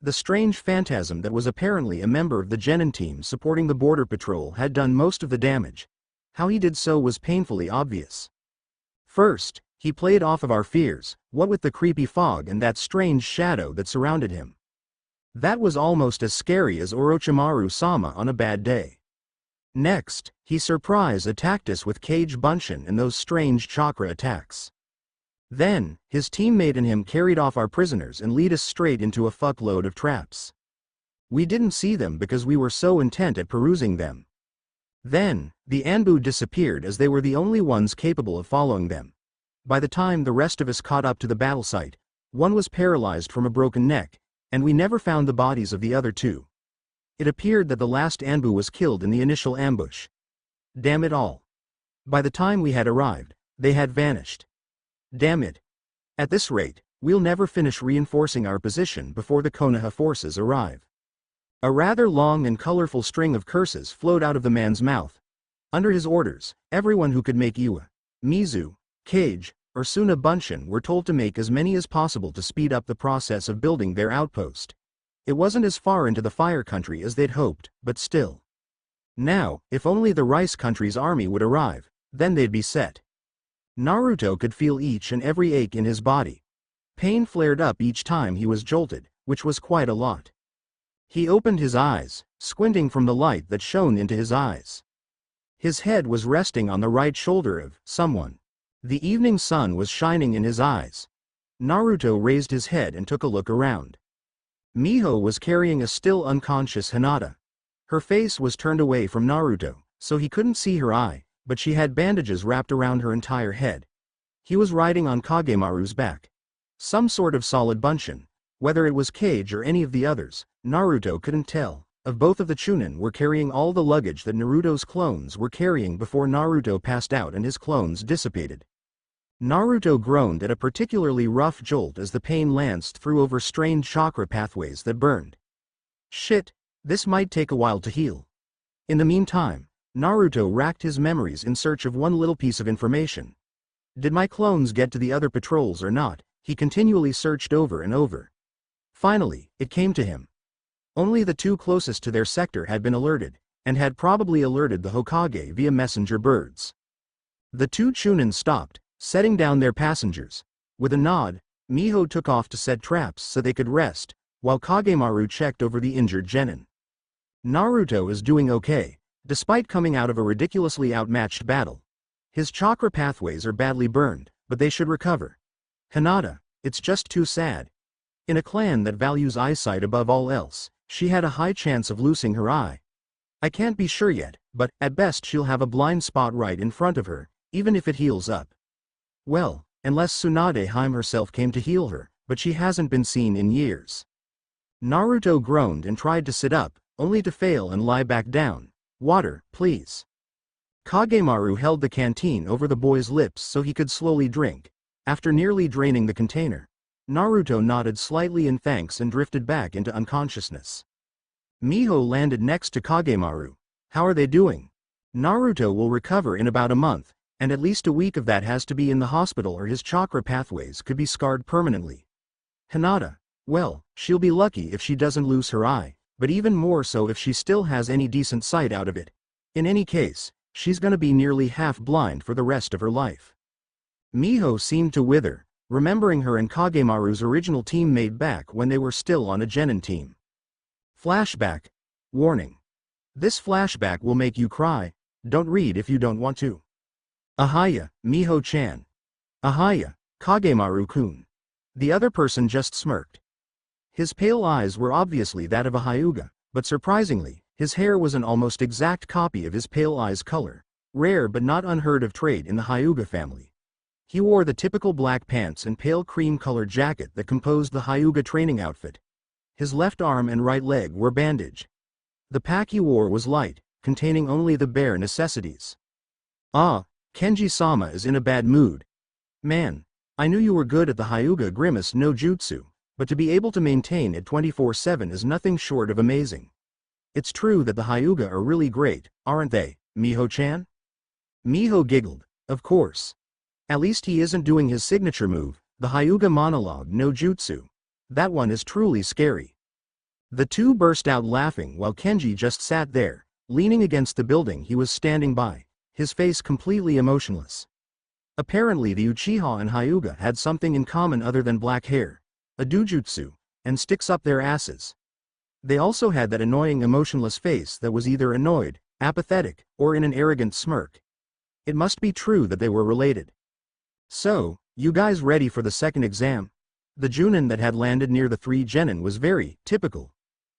The strange phantasm that was apparently a member of the Genin team supporting the border patrol had done most of the damage. How he did so was painfully obvious. First, he played off of our fears, what with the creepy fog and that strange shadow that surrounded him. That was almost as scary as Orochimaru-sama on a bad day. Next, he surprise attacked us with Cage Bunshin and those strange chakra attacks. Then, his teammate and him carried off our prisoners and lead us straight into a fuckload of traps. We didn't see them because we were so intent at perusing them. Then, the Anbu disappeared as they were the only ones capable of following them. By the time the rest of us caught up to the battle site, one was paralyzed from a broken neck, and we never found the bodies of the other two. It appeared that the last Anbu was killed in the initial ambush. Damn it all. By the time we had arrived, they had vanished. Damn it. At this rate, we'll never finish reinforcing our position before the Konoha forces arrive. A rather long and colorful string of curses flowed out of the man's mouth. Under his orders, everyone who could make Iwa, Mizu, Cage, or Suna Bunshin were told to make as many as possible to speed up the process of building their outpost. It wasn't as far into the Fire Country as they'd hoped, but still. Now, if only the Rice Country's army would arrive, then they'd be set. Naruto could feel each and every ache in his body. Pain flared up each time he was jolted, which was quite a lot. He opened his eyes, squinting from the light that shone into his eyes. His head was resting on the right shoulder of someone. The evening sun was shining in his eyes. Naruto raised his head and took a look around. Miho was carrying a still unconscious Hinata. Her face was turned away from Naruto, so he couldn't see her eye, but she had bandages wrapped around her entire head. He was riding on Kagemaru's back. Some sort of solid Bunshin. Whether it was Cage or any of the others, Naruto couldn't tell. Of both of the Chunin were carrying all the luggage that Naruto's clones were carrying before Naruto passed out and his clones dissipated. Naruto groaned at a particularly rough jolt as the pain lanced through over strained chakra pathways that burned. Shit, this might take a while to heal. In the meantime, Naruto racked his memories in search of one little piece of information. Did my clones get to the other patrols or not? He continually searched over and over. Finally, it came to him. Only the two closest to their sector had been alerted, and had probably alerted the Hokage via messenger birds. The two Chunin stopped, setting down their passengers. With a nod, Miho took off to set traps so they could rest, while Kagemaru checked over the injured Genin. Naruto is doing okay, despite coming out of a ridiculously outmatched battle. His chakra pathways are badly burned, but they should recover. Hinata, it's just too sad. In a clan that values eyesight above all else, she had a high chance of losing her eye. I can't be sure yet, but at best she'll have a blind spot right in front of her, even if it heals up. Well, unless Tsunade Hime herself came to heal her, but she hasn't been seen in years. Naruto groaned and tried to sit up, only to fail and lie back down. Water, please. Kagemaru held the canteen over the boy's lips so he could slowly drink. After nearly draining the container, Naruto nodded slightly in thanks and drifted back into unconsciousness. Miho landed next to Kagemaru. How are they doing? Naruto will recover in about a month, and at least a week of that has to be in the hospital or his chakra pathways could be scarred permanently. Hinata, well, she'll be lucky if she doesn't lose her eye, but even more so if she still has any decent sight out of it. In any case, she's gonna be nearly half blind for the rest of her life. Miho seemed to wither, remembering her and Kagemaru's original teammate back when they were still on a Genin team. Flashback. Warning. This flashback will make you cry. Don't read if you don't want to. Ahaya, Miho-chan. Ahaya, Kagemaru-kun. The other person just smirked. His pale eyes were obviously that of a Hyuga, but surprisingly, his hair was an almost exact copy of his pale eyes color, rare but not unheard of trait in the Hyuga family. He wore the typical black pants and pale cream-colored jacket that composed the Hyuga training outfit. His left arm and right leg were bandaged. The pack he wore was light, containing only the bare necessities. Ah, Kenji-sama is in a bad mood. Man, I knew you were good at the Hyuga Grimace no Jutsu, but to be able to maintain it 24/7 is nothing short of amazing. It's true that the Hyuga are really great, aren't they, Miho-chan? Miho giggled, of course. At least he isn't doing his signature move, the Hyuga monologue no Jutsu. That one is truly scary." The two burst out laughing while Kenji just sat there, leaning against the building he was standing by, his face completely emotionless. Apparently the Uchiha and Hyuga had something in common other than black hair, a dojutsu, and sticks up their asses. They also had that annoying emotionless face that was either annoyed, apathetic, or in an arrogant smirk. It must be true that they were related. "So, you guys ready for the second exam?" The Junin that had landed near the three genin was very typical.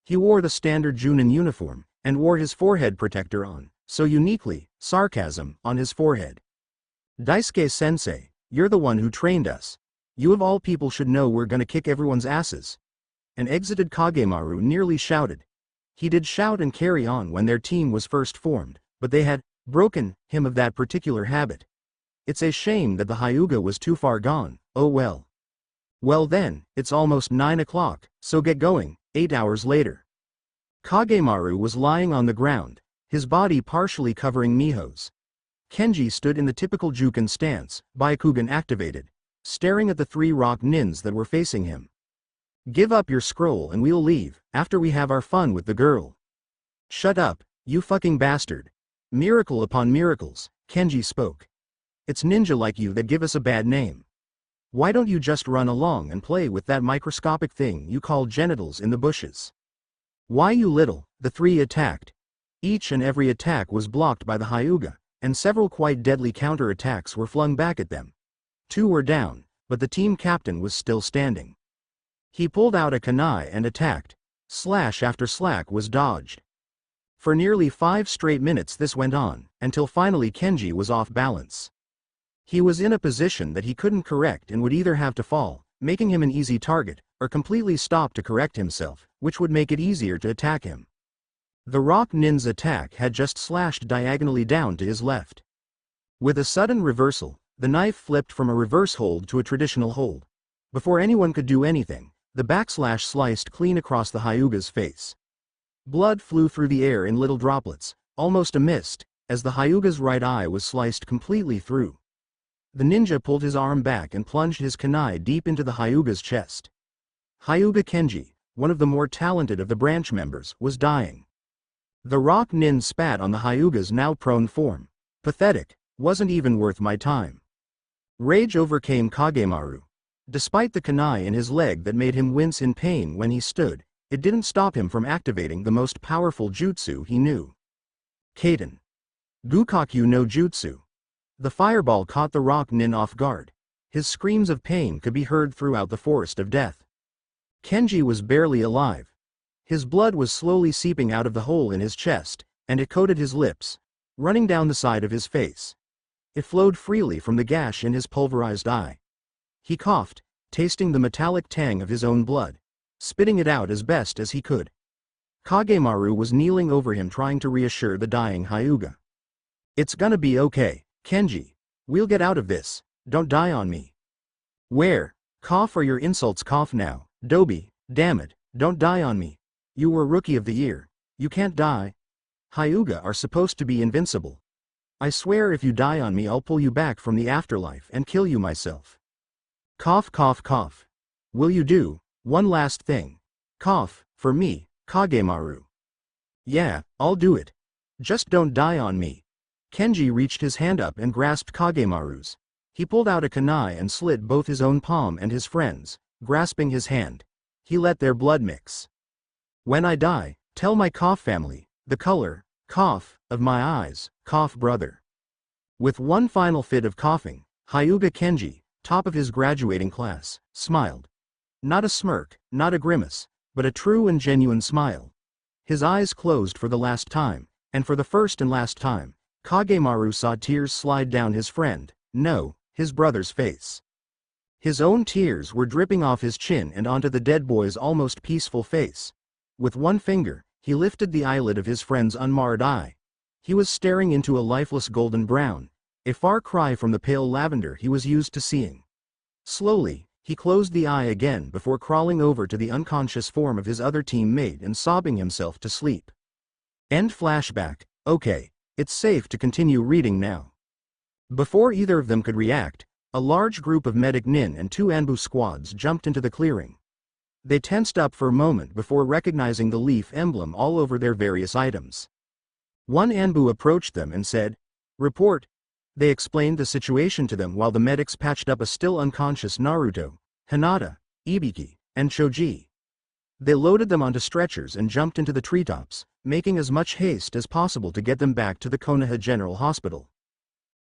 He wore the standard Junin uniform, and wore his forehead protector on, so uniquely, sarcasm, on his forehead. "Daisuke-sensei, you're the one who trained us. You of all people should know we're gonna kick everyone's asses." An exited Kagemaru nearly shouted. He did shout and carry on when their team was first formed, but they had broken him of that particular habit. It's a shame that the Hyuga was too far gone. Oh well. "Well then, it's almost 9 o'clock, so get going." 8 hours later. Kagemaru was lying on the ground, his body partially covering Miho's. Kenji stood in the typical Juken stance, Byaakugan activated, staring at the three rock nins that were facing him. "Give up your scroll and we'll leave, after we have our fun with the girl." "Shut up, you fucking bastard." Miracle upon miracles, Kenji spoke. "It's ninja like you that give us a bad name. Why don't you just run along and play with that microscopic thing you call genitals in the bushes?" "Why you little?" The three attacked. Each and every attack was blocked by the Hyuga, and several quite deadly counter-attacks were flung back at them. Two were down, but the team captain was still standing. He pulled out a kunai and attacked. Slash after slash was dodged. For nearly 5 straight minutes this went on, until finally Kenji was off balance. He was in a position that he couldn't correct and would either have to fall, making him an easy target, or completely stop to correct himself, which would make it easier to attack him. The rock nin's attack had just slashed diagonally down to his left. With a sudden reversal, the knife flipped from a reverse hold to a traditional hold. Before anyone could do anything, the backslash sliced clean across the Hyuga's face. Blood flew through the air in little droplets, almost a mist, as the Hyuga's right eye was sliced completely through. The ninja pulled his arm back and plunged his kunai deep into the Hyuga's chest. Hyuga Kenji, one of the more talented of the branch members, was dying. The rock nin spat on the Hyuga's now prone form. "Pathetic, wasn't even worth my time." Rage overcame Kagemaru. Despite the kunai in his leg that made him wince in pain when he stood, it didn't stop him from activating the most powerful jutsu he knew. Kaden. Gukakyu no Jutsu. The fireball caught the rock nin off guard. His screams of pain could be heard throughout the forest of death. Kenji was barely alive. His blood was slowly seeping out of the hole in his chest, and it coated his lips, running down the side of his face. It flowed freely from the gash in his pulverized eye. He coughed, tasting the metallic tang of his own blood, spitting it out as best as he could. Kagemaru was kneeling over him trying to reassure the dying Hyuga. "It's gonna be okay, Kenji. We'll get out of this. Don't die on me." "Where? Cough or your insults cough now. Dobi, damn it, don't die on me. You were Rookie of the Year. You can't die. Hyuga are supposed to be invincible. I swear if you die on me I'll pull you back from the afterlife and kill you myself." Cough cough cough. "Will you do one last thing? Cough, for me, Kagemaru." "Yeah, I'll do it. Just don't die on me." Kenji reached his hand up and grasped Kagemaru's. He pulled out a kunai and slit both his own palm and his friend's, grasping his hand. He let their blood mix. "When I die, tell my cough family, the color, cough, of my eyes, cough brother." With one final fit of coughing, Hyuga Kenji, top of his graduating class, smiled. Not a smirk, not a grimace, but a true and genuine smile. His eyes closed for the last time, and for the first and last time, Kagemaru saw tears slide down his friend, no, his brother's face. His own tears were dripping off his chin and onto the dead boy's almost peaceful face. With one finger, he lifted the eyelid of his friend's unmarred eye. He was staring into a lifeless golden brown, a far cry from the pale lavender he was used to seeing. Slowly, he closed the eye again before crawling over to the unconscious form of his other teammate and sobbing himself to sleep. End flashback. Okay, it's safe to continue reading now. Before either of them could react, a large group of medic nin and 2 Anbu squads jumped into the clearing. They tensed up for a moment before recognizing the leaf emblem all over their various items. One Anbu approached them and said, "Report." They explained the situation to them while the medics patched up a still unconscious Naruto, Hinata, Ibiki, and Choji. They loaded them onto stretchers and jumped into the treetops, making as much haste as possible to get them back to the Konoha General Hospital.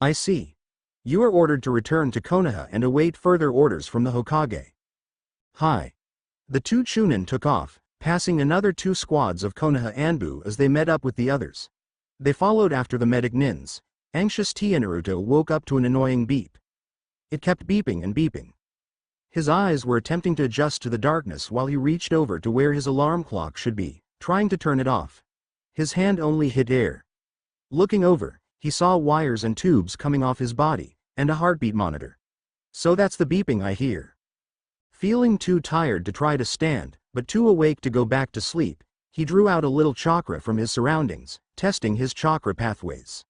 "I see. You are ordered to return to Konoha and await further orders from the Hokage." "Hi." The two Chunin took off, passing another two squads of Konoha Anbu as they met up with the others. They followed after the medic nins. Anxious Naruto woke up to an annoying beep. It kept beeping and beeping. His eyes were attempting to adjust to the darkness while he reached over to where his alarm clock should be, trying to turn it off. His hand only hit air. Looking over, he saw wires and tubes coming off his body, and a heartbeat monitor. "So that's the beeping I hear." Feeling too tired to try to stand, but too awake to go back to sleep, he drew out a little chakra from his surroundings, testing his chakra pathways.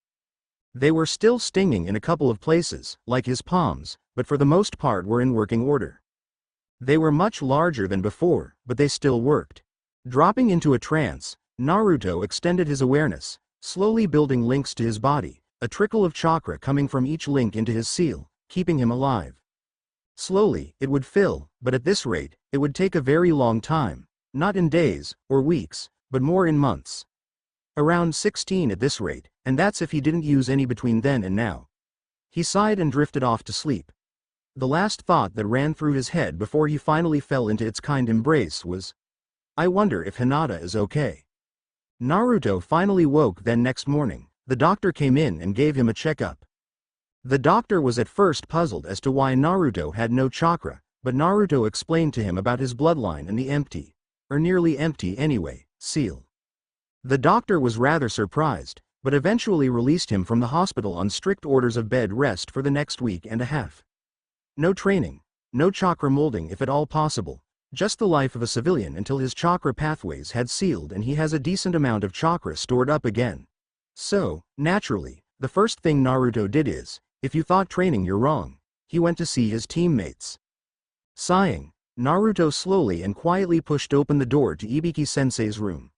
They were still stinging in a couple of places, like his palms, but for the most part were in working order. They were much larger than before, but they still worked. Dropping into a trance, Naruto extended his awareness, slowly building links to his body, a trickle of chakra coming from each link into his seal, keeping him alive. Slowly, it would fill, but at this rate, it would take a very long time, not in days or weeks, but more in months. Around 16 at this rate, and that's if he didn't use any between then and now. He sighed and drifted off to sleep. The last thought that ran through his head before he finally fell into its kind embrace was, "I wonder if Hinata is okay." Naruto finally woke. Then next morning, the doctor came in and gave him a checkup. The doctor was at first puzzled as to why Naruto had no chakra, but Naruto explained to him about his bloodline and the empty, or nearly empty anyway, seal. The doctor was rather surprised, but eventually released him from the hospital on strict orders of bed rest for the next week and a half. No training, no chakra molding if at all possible, just the life of a civilian until his chakra pathways had sealed and he has a decent amount of chakra stored up again. So, naturally, the first thing Naruto did is, if you thought training you're wrong, he went to see his teammates. Sighing, Naruto slowly and quietly pushed open the door to Ibiki-sensei's room.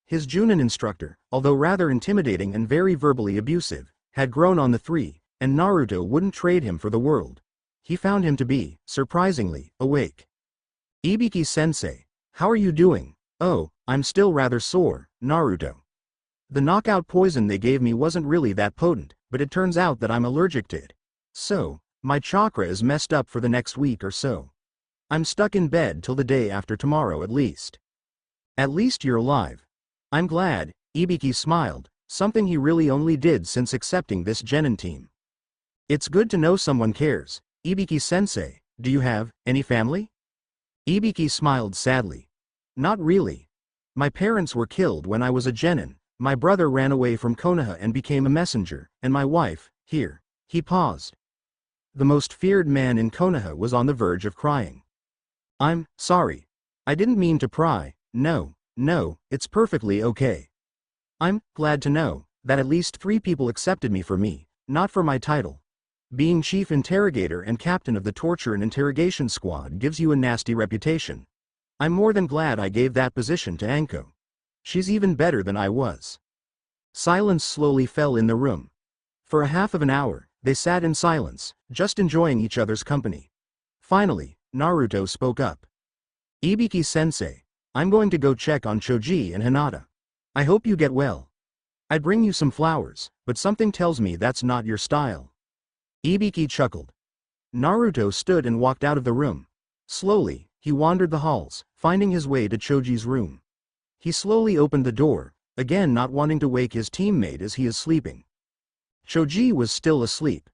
His Junin instructor, although rather intimidating and very verbally abusive, had grown on the three, and Naruto wouldn't trade him for the world. He found him to be, surprisingly, awake. "Ibiki-sensei, how are you doing?" "Oh, I'm still rather sore, Naruto. The knockout poison they gave me wasn't really that potent, but it turns out that I'm allergic to it. So, my chakra is messed up for the next week or so. I'm stuck in bed till the day after tomorrow at least." "At least you're alive." "I'm glad," Ibiki smiled, something he really only did since accepting this genin team. "It's good to know someone cares. Ibiki-sensei, do you have any family?" Ibiki smiled sadly. "Not really. My parents were killed when I was a genin, my brother ran away from Konoha and became a messenger, and my wife, here." He paused. The most feared man in Konoha was on the verge of crying. "I'm sorry. I didn't mean to pry. No, it's perfectly okay. I'm glad to know that at least 3 people accepted me for me, not for my title. Being chief interrogator and captain of the torture and interrogation squad gives you a nasty reputation. I'm more than glad I gave that position to Anko. She's even better than I was." Silence slowly fell in the room. For a half of an hour, they sat in silence, just enjoying each other's company. Finally, Naruto spoke up. "Ibiki-sensei, I'm going to go check on Choji and Hinata. I hope you get well. I'd bring you some flowers, but something tells me that's not your style." Ibiki chuckled. Naruto stood and walked out of the room. Slowly, he wandered the halls, finding his way to Choji's room. He slowly opened the door, again not wanting to wake his teammate as he is sleeping. Choji was still asleep.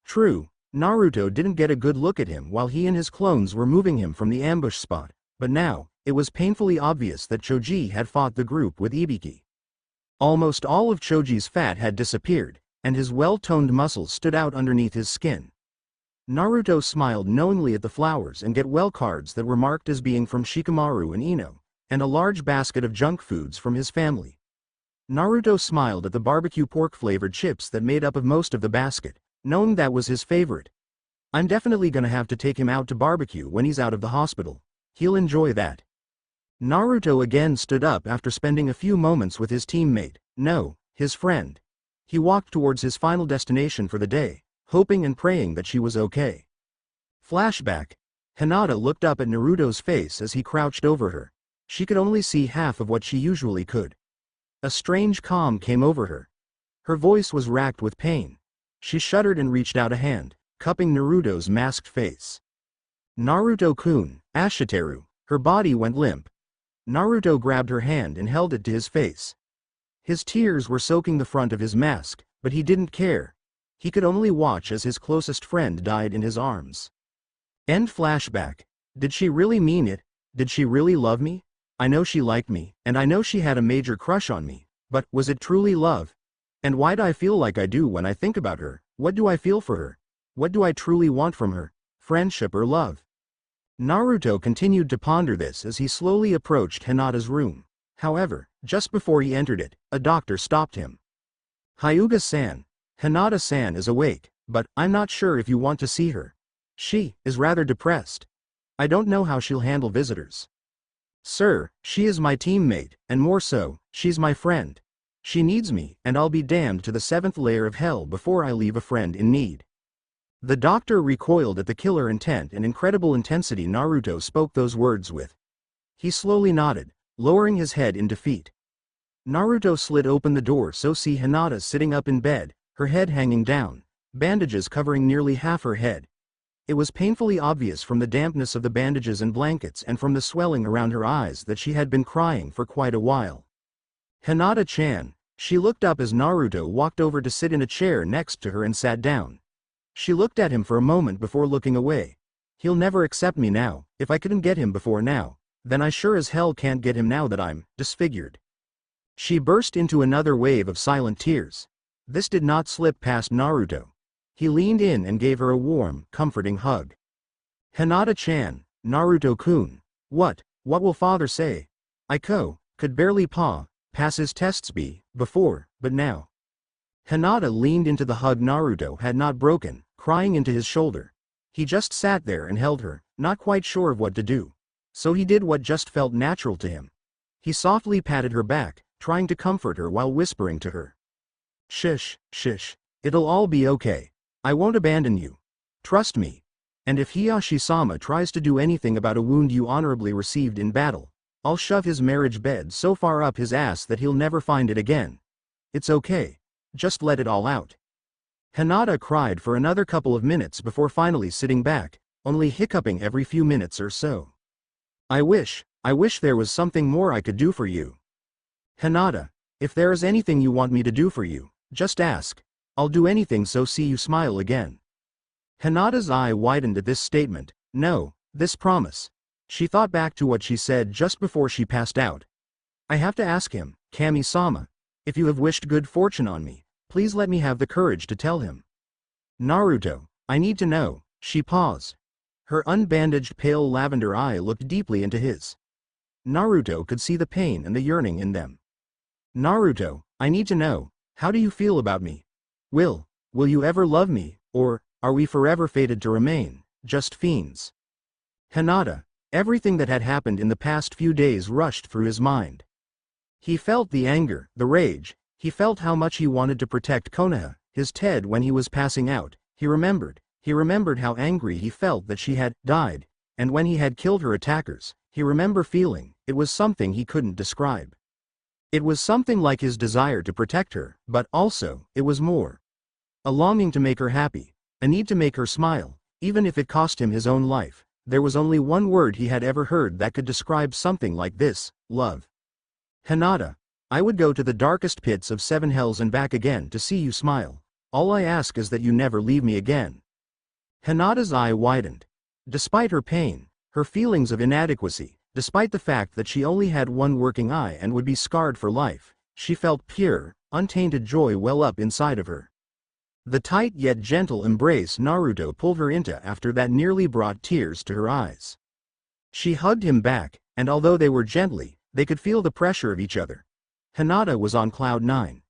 True, Naruto didn't get a good look at him while he and his clones were moving him from the ambush spot, but now, it was painfully obvious that Choji had fought the group with Ibiki. Almost all of Choji's fat had disappeared, and his well-toned muscles stood out underneath his skin. Naruto smiled knowingly at the flowers and get well cards that were marked as being from Shikamaru and Ino, and a large basket of junk foods from his family. Naruto smiled at the barbecue pork-flavored chips that made up of most of the basket, knowing that was his favorite. "I'm definitely gonna have to take him out to barbecue when he's out of the hospital. He'll enjoy that." Naruto again stood up after spending a few moments with his teammate, no, his friend. He walked towards his final destination for the day, hoping and praying that she was okay. Flashback. Hinata looked up at Naruto's face as he crouched over her. She could only see half of what she usually could. A strange calm came over her. Her voice was racked with pain. She shuddered and reached out a hand, cupping Naruto's masked face. Naruto-kun, Ashiteru. Her body went limp. Naruto grabbed her hand and held it to his face. His tears were soaking the front of his mask, but he didn't care. He could only watch as his closest friend died in his arms. End flashback. Did she really mean it? Did she really love me? I know she liked me, and I know she had a major crush on me, but was it truly love? And why do I feel like I do when I think about her? What do I feel for her? What do I truly want from her? Friendship or love? Naruto continued to ponder this as he slowly approached Hinata's room. However, just before he entered it, a doctor stopped him. Hyuga-san, Hinata-san is awake, but I'm not sure if you want to see her. She is rather depressed. I don't know how she'll handle visitors. Sir, she is my teammate, and more so, she's my friend. She needs me, and I'll be damned to the 7th layer of hell before I leave a friend in need. The doctor recoiled at the killer intent and incredible intensity Naruto spoke those words with. He slowly nodded, lowering his head in defeat. Naruto slid open the door so see Hinata sitting up in bed, her head hanging down, bandages covering nearly half her head. It was painfully obvious from the dampness of the bandages and blankets and from the swelling around her eyes that she had been crying for quite a while. Hinata-chan, she looked up as Naruto walked over to sit in a chair next to her and sat down. She looked at him for a moment before looking away. He'll never accept me now. If I couldn't get him before now, then I sure as hell can't get him now that I'm disfigured. She burst into another wave of silent tears. This did not slip past Naruto. He leaned in and gave her a warm, comforting hug. Hinata-chan, Naruto-kun, what will father say? Could barely pass his tests before, but now. Hinata leaned into the hug Naruto had not broken, crying into his shoulder. He just sat there and held her, not quite sure of what to do. So he did what just felt natural to him. He softly patted her back, trying to comfort her while whispering to her. Shish, it'll all be okay. I won't abandon you. Trust me. And if Hiyashi-sama tries to do anything about a wound you honorably received in battle, I'll shove his marriage bed so far up his ass that he'll never find it again. It's okay. Just let it all out. Hinata cried for another couple of minutes before finally sitting back, only hiccuping every few minutes or so. I wish there was something more I could do for you. Hinata, if there is anything you want me to do for you, just ask. I'll do anything so see you smile again. Hinata's eye widened at this statement. No, this promise. She thought back to what she said just before she passed out. I have to ask him, Kami-sama. If you have wished good fortune on me, please let me have the courage to tell him. Naruto, I need to know. She paused. Her unbandaged pale lavender eye looked deeply into his. Naruto could see the pain and the yearning in them. Naruto, I need to know, how do you feel about me? Will you ever love me, or are we forever fated to remain just fiends? Hinata, everything that had happened in the past few days rushed through his mind. He felt the anger, the rage, he felt how much he wanted to protect Konoha, his Ted when he was passing out. He remembered how angry he felt that she had died, and when he had killed her attackers, he remembered feeling, it was something he couldn't describe. It was something like his desire to protect her, but also, it was more. A longing to make her happy, a need to make her smile, even if it cost him his own life. There was only one word he had ever heard that could describe something like this, love. Hinata, I would go to the darkest pits of 7 hells and back again to see you smile. All I ask is that you never leave me again. Hinata's eye widened. Despite her pain, her feelings of inadequacy, despite the fact that she only had one working eye and would be scarred for life, she felt pure, untainted joy well up inside of her. The tight yet gentle embrace Naruto pulled her into after that nearly brought tears to her eyes. She hugged him back, and although they were gently, they could feel the pressure of each other. Hinata was on cloud 9.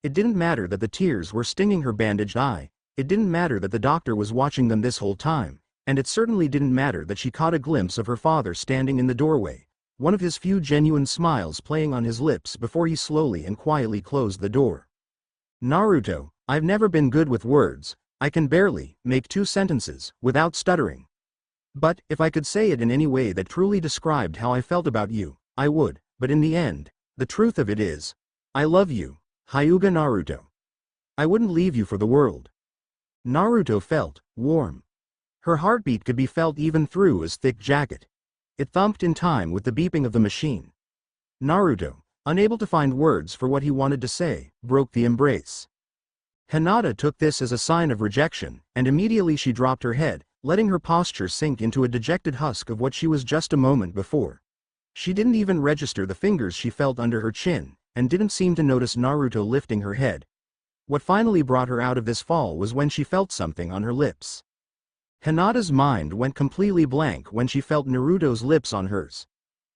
It didn't matter that the tears were stinging her bandaged eye, it didn't matter that the doctor was watching them this whole time, and it certainly didn't matter that she caught a glimpse of her father standing in the doorway, one of his few genuine smiles playing on his lips before he slowly and quietly closed the door. Naruto, I've never been good with words, I can barely make 2 sentences without stuttering. But, if I could say it in any way that truly described how I felt about you, I would, but in the end, the truth of it is, I love you, Hyuga Naruto. I wouldn't leave you for the world. Naruto felt warm. Her heartbeat could be felt even through his thick jacket. It thumped in time with the beeping of the machine. Naruto, unable to find words for what he wanted to say, broke the embrace. Hinata took this as a sign of rejection, and immediately she dropped her head, letting her posture sink into a dejected husk of what she was just a moment before. She didn't even register the fingers she felt under her chin, and didn't seem to notice Naruto lifting her head. What finally brought her out of this fall was when she felt something on her lips. Hinata's mind went completely blank when she felt Naruto's lips on hers.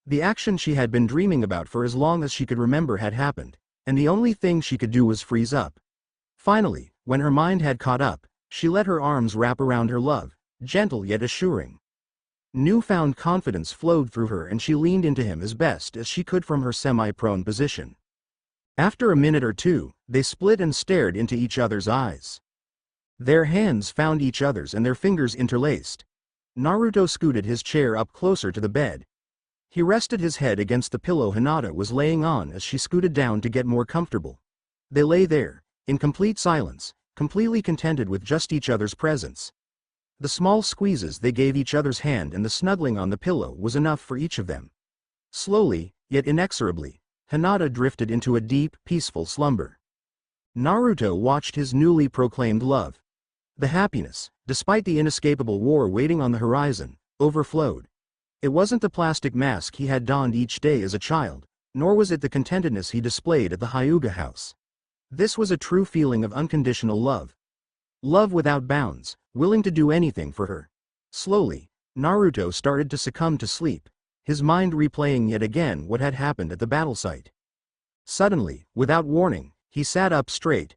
The action she had been dreaming about for as long as she could remember had happened, and the only thing she could do was freeze up. Finally, when her mind had caught up, she let her arms wrap around her love, gentle yet assuring. Newfound confidence flowed through her and she leaned into him as best as she could from her semi-prone position. After a minute or two, they split and stared into each other's eyes. Their hands found each other's and their fingers interlaced. Naruto scooted his chair up closer to the bed. He rested his head against the pillow Hinata was laying on as she scooted down to get more comfortable. They lay there, in complete silence, completely contented with just each other's presence. The small squeezes they gave each other's hand and the snuggling on the pillow was enough for each of them. Slowly, yet inexorably, Hinata drifted into a deep, peaceful slumber. Naruto watched his newly proclaimed love. The happiness, despite the inescapable war waiting on the horizon, overflowed. It wasn't the plastic mask he had donned each day as a child, nor was it the contentedness he displayed at the Hyuga house. This was a true feeling of unconditional love. Love without bounds, willing to do anything for her. Slowly, Naruto started to succumb to sleep, his mind replaying yet again what had happened at the battle site. Suddenly, without warning, he sat up straight.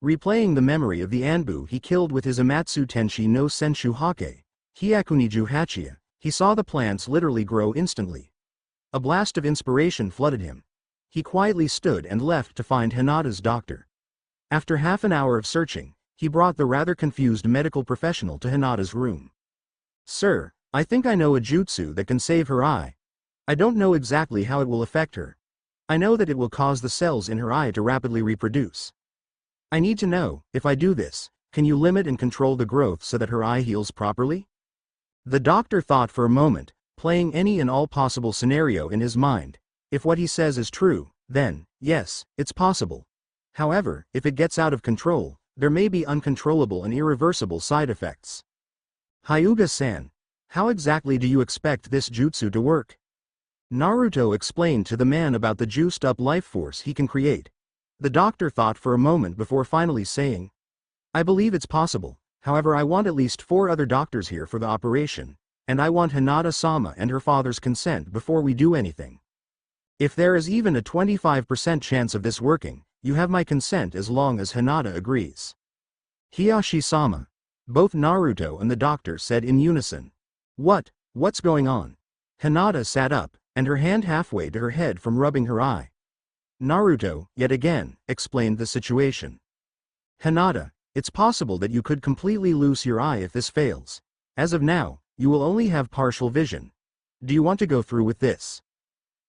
Replaying the memory of the Anbu he killed with his Amatsu Tenshi no Senshu Hake, Hyakuniju Hachia, he saw the plants literally grow instantly. A blast of inspiration flooded him. He quietly stood and left to find Hinata's doctor. After half an hour of searching, he brought the rather confused medical professional to Hinata's room. "Sir, I think I know a jutsu that can save her eye. I don't know exactly how it will affect her. I know that it will cause the cells in her eye to rapidly reproduce. I need to know, if I do this, can you limit and control the growth so that her eye heals properly?" The doctor thought for a moment, playing any and all possible scenario in his mind. If what he says is true, then, yes, it's possible. However, if it gets out of control, there may be uncontrollable and irreversible side effects. "Hyuga-san, how exactly do you expect this jutsu to work?" Naruto explained to the man about the juiced-up life force he can create. The doctor thought for a moment before finally saying, "I believe it's possible, however I want at least 4 other doctors here for the operation, and I want Hinata-sama and her father's consent before we do anything. If there is even a 25% chance of this working, you have my consent as long as Hinata agrees." "Hiyashi-sama," both Naruto and the doctor said in unison. What's going on?" Hinata sat up, and her hand halfway to her head from rubbing her eye. Naruto, yet again, explained the situation. "Hinata, it's possible that you could completely lose your eye if this fails. As of now, you will only have partial vision. Do you want to go through with this?"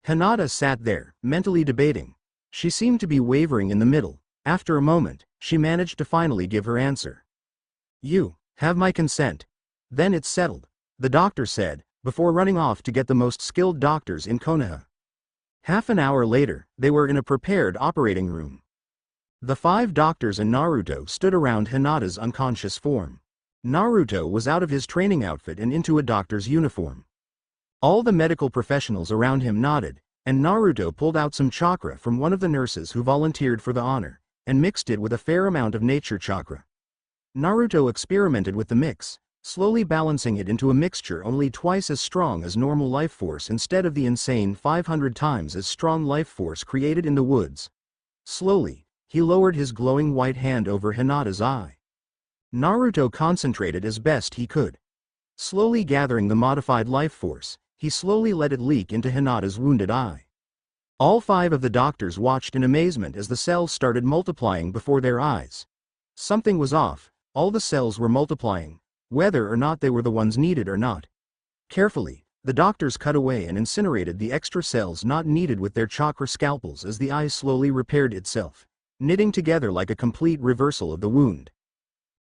Hinata sat there, mentally debating. She seemed to be wavering in the middle. After a moment, she managed to finally give her answer. "You have my consent. Then it's settled," the doctor said, before running off to get the most skilled doctors in Konoha. Half an hour later, they were in a prepared operating room. The 5 doctors and Naruto stood around Hinata's unconscious form. Naruto was out of his training outfit and into a doctor's uniform. All the medical professionals around him nodded, and Naruto pulled out some chakra from one of the nurses who volunteered for the honor, and mixed it with a fair amount of nature chakra. Naruto experimented with the mix, slowly balancing it into a mixture only twice as strong as normal life force instead of the insane 500 times as strong life force created in the woods. Slowly, he lowered his glowing white hand over Hinata's eye. Naruto concentrated as best he could. Slowly gathering the modified life force, he slowly let it leak into Hinata's wounded eye. All 5 of the doctors watched in amazement as the cells started multiplying before their eyes. Something was off, all the cells were multiplying, whether or not they were the ones needed or not. Carefully, the doctors cut away and incinerated the extra cells not needed with their chakra scalpels as the eye slowly repaired itself, knitting together like a complete reversal of the wound.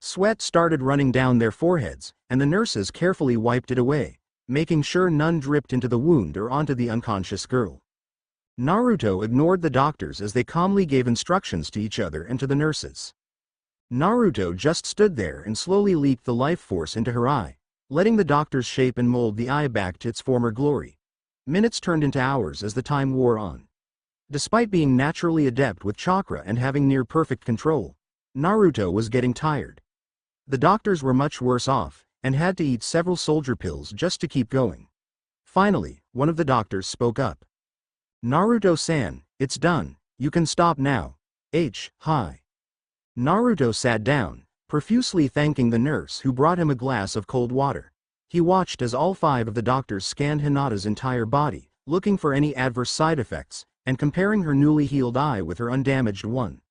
Sweat started running down their foreheads, and the nurses carefully wiped it away, making sure none dripped into the wound or onto the unconscious girl. Naruto ignored the doctors as they calmly gave instructions to each other and to the nurses. Naruto just stood there and slowly leaked the life force into her eye, letting the doctors shape and mold the eye back to its former glory. Minutes turned into hours as the time wore on. Despite being naturally adept with chakra and having near-perfect control, Naruto was getting tired. The doctors were much worse off, and had to eat several soldier pills just to keep going. Finally, one of the doctors spoke up. "Naruto-san, it's done, you can stop now. Hi." Naruto sat down, profusely thanking the nurse who brought him a glass of cold water. He watched as all 5 of the doctors scanned Hinata's entire body, looking for any adverse side effects, and comparing her newly healed eye with her undamaged one.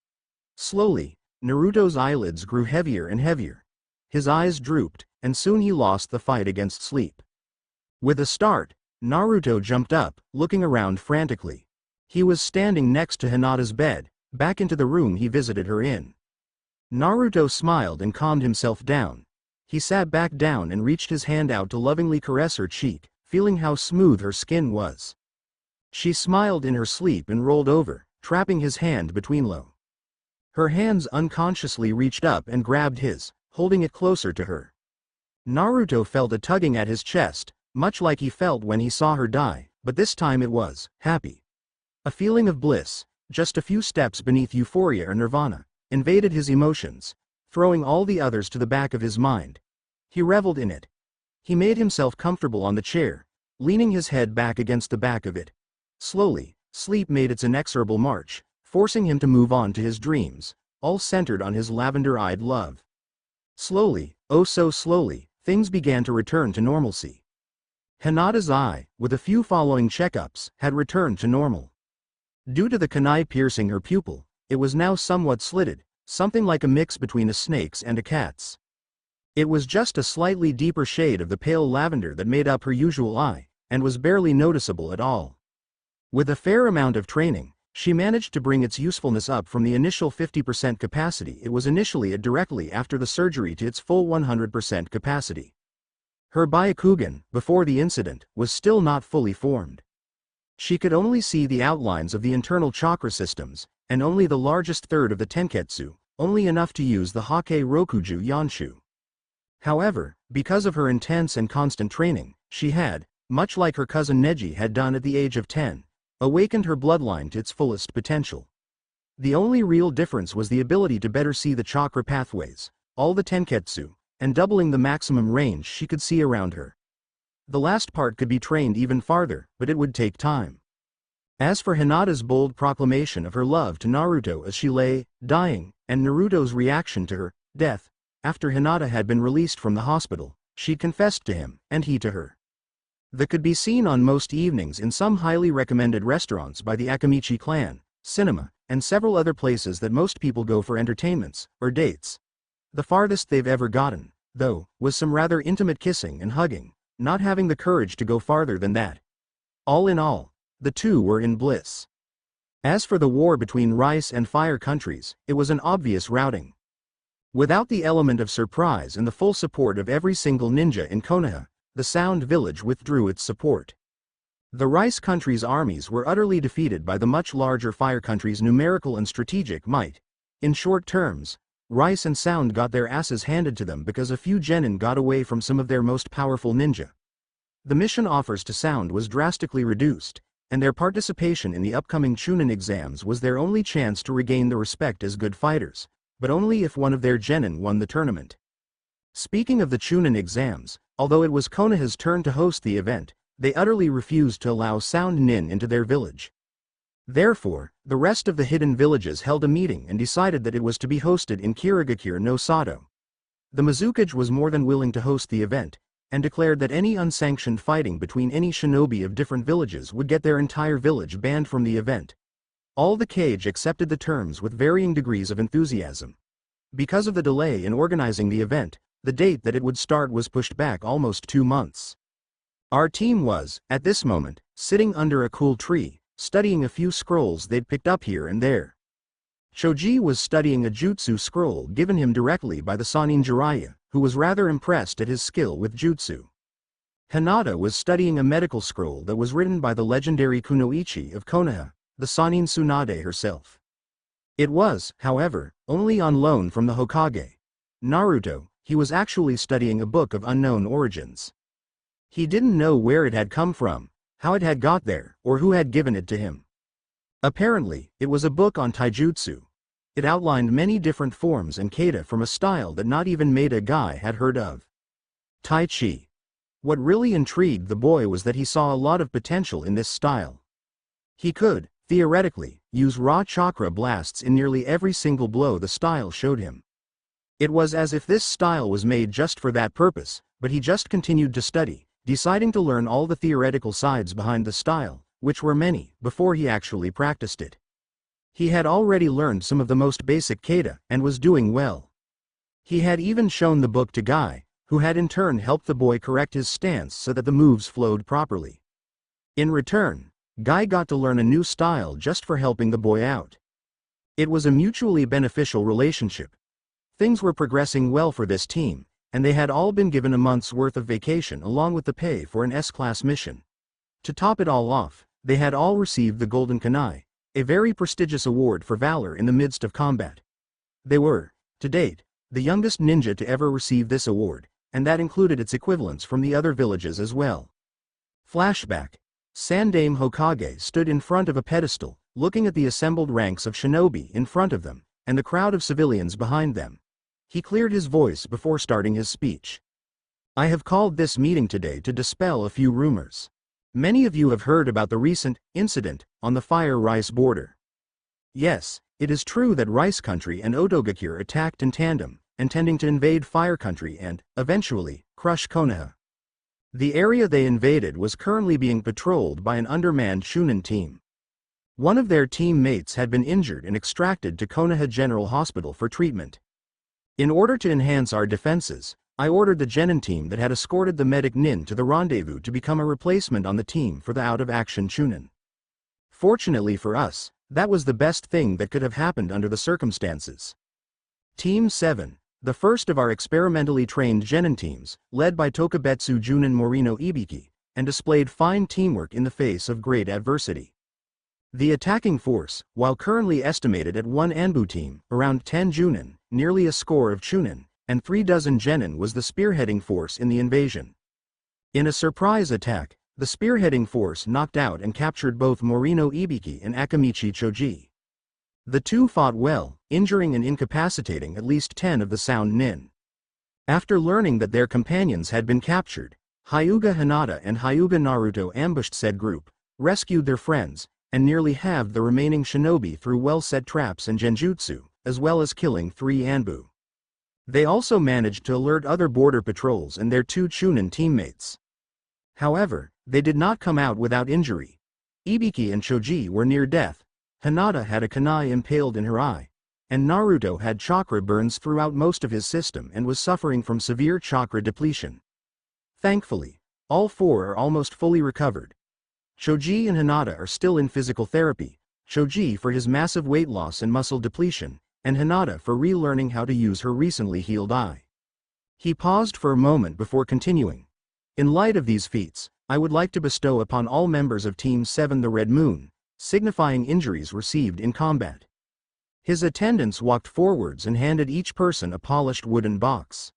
Slowly, Naruto's eyelids grew heavier and heavier. His eyes drooped, and soon he lost the fight against sleep. With a start, Naruto jumped up, looking around frantically. He was standing next to Hinata's bed, back into the room he visited her in. Naruto smiled and calmed himself down. He sat back down and reached his hand out to lovingly caress her cheek, feeling how smooth her skin was. She smiled in her sleep and rolled over, trapping his hand between low. Her hands unconsciously reached up and grabbed his, holding it closer to her. Naruto felt a tugging at his chest, much like he felt when he saw her die, but this time it was happy. A feeling of bliss, just a few steps beneath euphoria or nirvana, invaded his emotions, throwing all the others to the back of his mind. He reveled in it. He made himself comfortable on the chair, leaning his head back against the back of it. Slowly, sleep made its inexorable march, forcing him to move on to his dreams, all centered on his lavender-eyed love. Slowly, oh so slowly, things began to return to normalcy. Hinata's eye, with a few following checkups, had returned to normal. Due to the kunai piercing her pupil, it was now somewhat slitted, something like a mix between a snake's and a cat's. It was just a slightly deeper shade of the pale lavender that made up her usual eye, and was barely noticeable at all. With a fair amount of training, she managed to bring its usefulness up from the initial 50% capacity it was initially at directly after the surgery to its full 100% capacity. Her Byaakugan, before the incident, was still not fully formed. She could only see the outlines of the internal chakra systems, and only the largest third of the tenketsu, only enough to use the Hake Rokuju Yanshu. However, because of her intense and constant training, she had, much like her cousin Neji had done at the age of 10, awakened her bloodline to its fullest potential. The only real difference was the ability to better see the chakra pathways, all the tenketsu, and doubling the maximum range she could see around her. The last part could be trained even farther, but it would take time. As for Hinata's bold proclamation of her love to Naruto as she lay, dying, and Naruto's reaction to her death, after Hinata had been released from the hospital, she confessed to him, and he to her. That could be seen on most evenings in some highly recommended restaurants by the Akamichi clan, cinema, and several other places that most people go for entertainments, or dates. The farthest they've ever gotten, though, was some rather intimate kissing and hugging, not having the courage to go farther than that. All in all, the two were in bliss. As for the war between rice and fire countries, it was an obvious routing. Without the element of surprise and the full support of every single ninja in Konoha, the Sound Village withdrew its support. The rice country's armies were utterly defeated by the much larger fire country's numerical and strategic might. In short terms, Rice and Sound got their asses handed to them because a few genin got away from some of their most powerful ninja. The mission offers to Sound was drastically reduced, and their participation in the upcoming Chunin exams was their only chance to regain the respect as good fighters, but only if one of their genin won the tournament. Speaking of the Chunin exams, although it was Konoha's turn to host the event, they utterly refused to allow Sound Nin into their village. Therefore, the rest of the hidden villages held a meeting and decided that it was to be hosted in Kirigakure no Sato. The Mizukage was more than willing to host the event, and declared that any unsanctioned fighting between any shinobi of different villages would get their entire village banned from the event. All the Kage accepted the terms with varying degrees of enthusiasm. Because of the delay in organizing the event, the date that it would start was pushed back almost 2 months. Our team was, at this moment, sitting under a cool tree, studying a few scrolls they'd picked up here and there. Choji was studying a jutsu scroll given him directly by the Sannin Jiraiya, who was rather impressed at his skill with jutsu. Hinata was studying a medical scroll that was written by the legendary Kunoichi of Konoha, the Sannin Tsunade herself. It was, however, only on loan from the Hokage. Naruto, he was actually studying a book of unknown origins. He didn't know where it had come from, how it had got there, or who had given it to him. Apparently, it was a book on taijutsu. It outlined many different forms and kata from a style that not even Maida Guy had heard of. Tai Chi. What really intrigued the boy was that he saw a lot of potential in this style. He could, theoretically, use raw chakra blasts in nearly every single blow the style showed him. It was as if this style was made just for that purpose, but he just continued to study, deciding to learn all the theoretical sides behind the style, which were many, before he actually practiced it. He had already learned some of the most basic kata, and was doing well. He had even shown the book to Guy, who had in turn helped the boy correct his stance so that the moves flowed properly. In return, Guy got to learn a new style just for helping the boy out. It was a mutually beneficial relationship. Things were progressing well for this team, and they had all been given a month's worth of vacation along with the pay for an S-class mission. To top it all off, they had all received the Golden Kunai, a very prestigious award for valor in the midst of combat. They were, to date, the youngest ninja to ever receive this award, and that included its equivalents from the other villages as well. Flashback. Sandaime Hokage stood in front of a pedestal, looking at the assembled ranks of shinobi in front of them, and the crowd of civilians behind them. He cleared his voice before starting his speech. I have called this meeting today to dispel a few rumors. Many of you have heard about the recent incident on the Fire-Rice border. Yes, it is true that Rice Country and Otogakure attacked in tandem, intending to invade Fire Country and, eventually, crush Konoha. The area they invaded was currently being patrolled by an undermanned Chunin team. One of their teammates had been injured and extracted to Konoha General Hospital for treatment. In order to enhance our defenses, I ordered the Genin team that had escorted the medic Nin to the rendezvous to become a replacement on the team for the out-of-action Chunin. Fortunately for us, that was the best thing that could have happened under the circumstances. Team 7, the first of our experimentally trained Genin teams, led by Tokubetsu Junin Morino Ibiki, and displayed fine teamwork in the face of great adversity. The attacking force, while currently estimated at 1 Anbu team, around 10 Junin, nearly a score of Chunin, and 36 Genin was the spearheading force in the invasion. In a surprise attack, the spearheading force knocked out and captured both Morino Ibiki and Akamichi Choji. The two fought well, injuring and incapacitating at least 10 of the sound Nin. After learning that their companions had been captured, Hyuga Hinata and Hyuga Naruto ambushed said group, rescued their friends, and nearly halved the remaining shinobi through well-set traps and genjutsu, as well as killing 3 Anbu. They also managed to alert other border patrols and their 2 Chunin teammates. However, they did not come out without injury. Ibiki and Choji were near death, Hinata had a kunai impaled in her eye, and Naruto had chakra burns throughout most of his system and was suffering from severe chakra depletion. Thankfully, all 4 are almost fully recovered. Choji and Hinata are still in physical therapy, Choji for his massive weight loss and muscle depletion, and Hinata for relearning how to use her recently healed eye. He paused for a moment before continuing. In light of these feats, I would like to bestow upon all members of Team 7 the Red Moon, signifying injuries received in combat. His attendants walked forwards and handed each person a polished wooden box.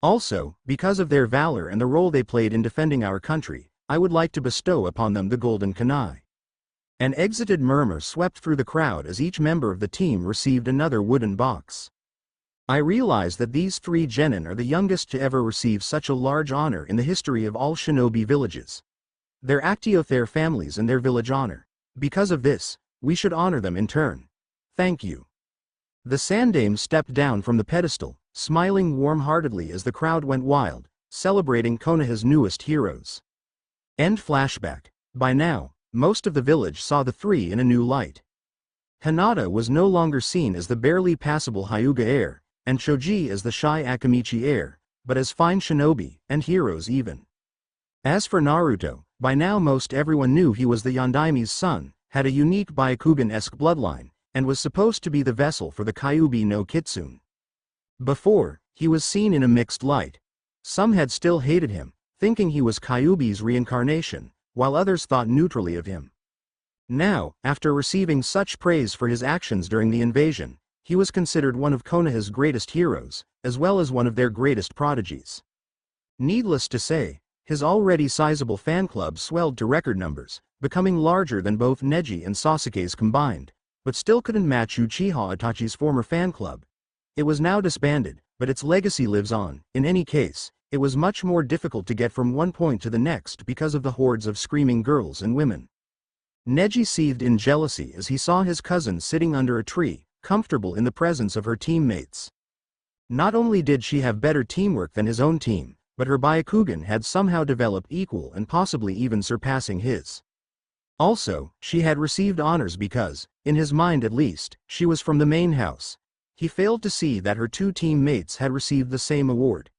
Also, because of their valor and the role they played in defending our country, I would like to bestow upon them the Golden Kunai. An exited murmur swept through the crowd as each member of the team received another wooden box. I realized that these 3 Genin are the youngest to ever receive such a large honor in the history of all shinobi villages. Their Actiothere families and their village honor. Because of this, we should honor them in turn. Thank you. The Sandaime stepped down from the pedestal, smiling warm-heartedly as the crowd went wild, celebrating Konoha's newest heroes. End flashback. By now, most of the village saw the three in a new light. Hinata was no longer seen as the barely passable Hyuga heir, and Choji as the shy Akamichi heir, but as fine shinobi, and heroes even. As for Naruto, by now most everyone knew he was the Yondaime's son, had a unique Byaakugan-esque bloodline, and was supposed to be the vessel for the Kyuubi no Kitsune. Before, he was seen in a mixed light. Some had still hated him, thinking he was Kyuubi's reincarnation, while others thought neutrally of him. Now, after receiving such praise for his actions during the invasion, he was considered one of Konoha's greatest heroes, as well as one of their greatest prodigies. Needless to say, his already sizable fan club swelled to record numbers, becoming larger than both Neji and Sasuke's combined, but still couldn't match Uchiha Itachi's former fan club. It was now disbanded, but its legacy lives on. In any case, it was much more difficult to get from one point to the next because of the hordes of screaming girls and women. Neji seethed in jealousy as he saw his cousin sitting under a tree, comfortable in the presence of her teammates. Not only did she have better teamwork than his own team, but her Byaakugan had somehow developed equal and possibly even surpassing his. Also, she had received honors because, in his mind at least, she was from the main house. He failed to see that her two teammates had received the same award.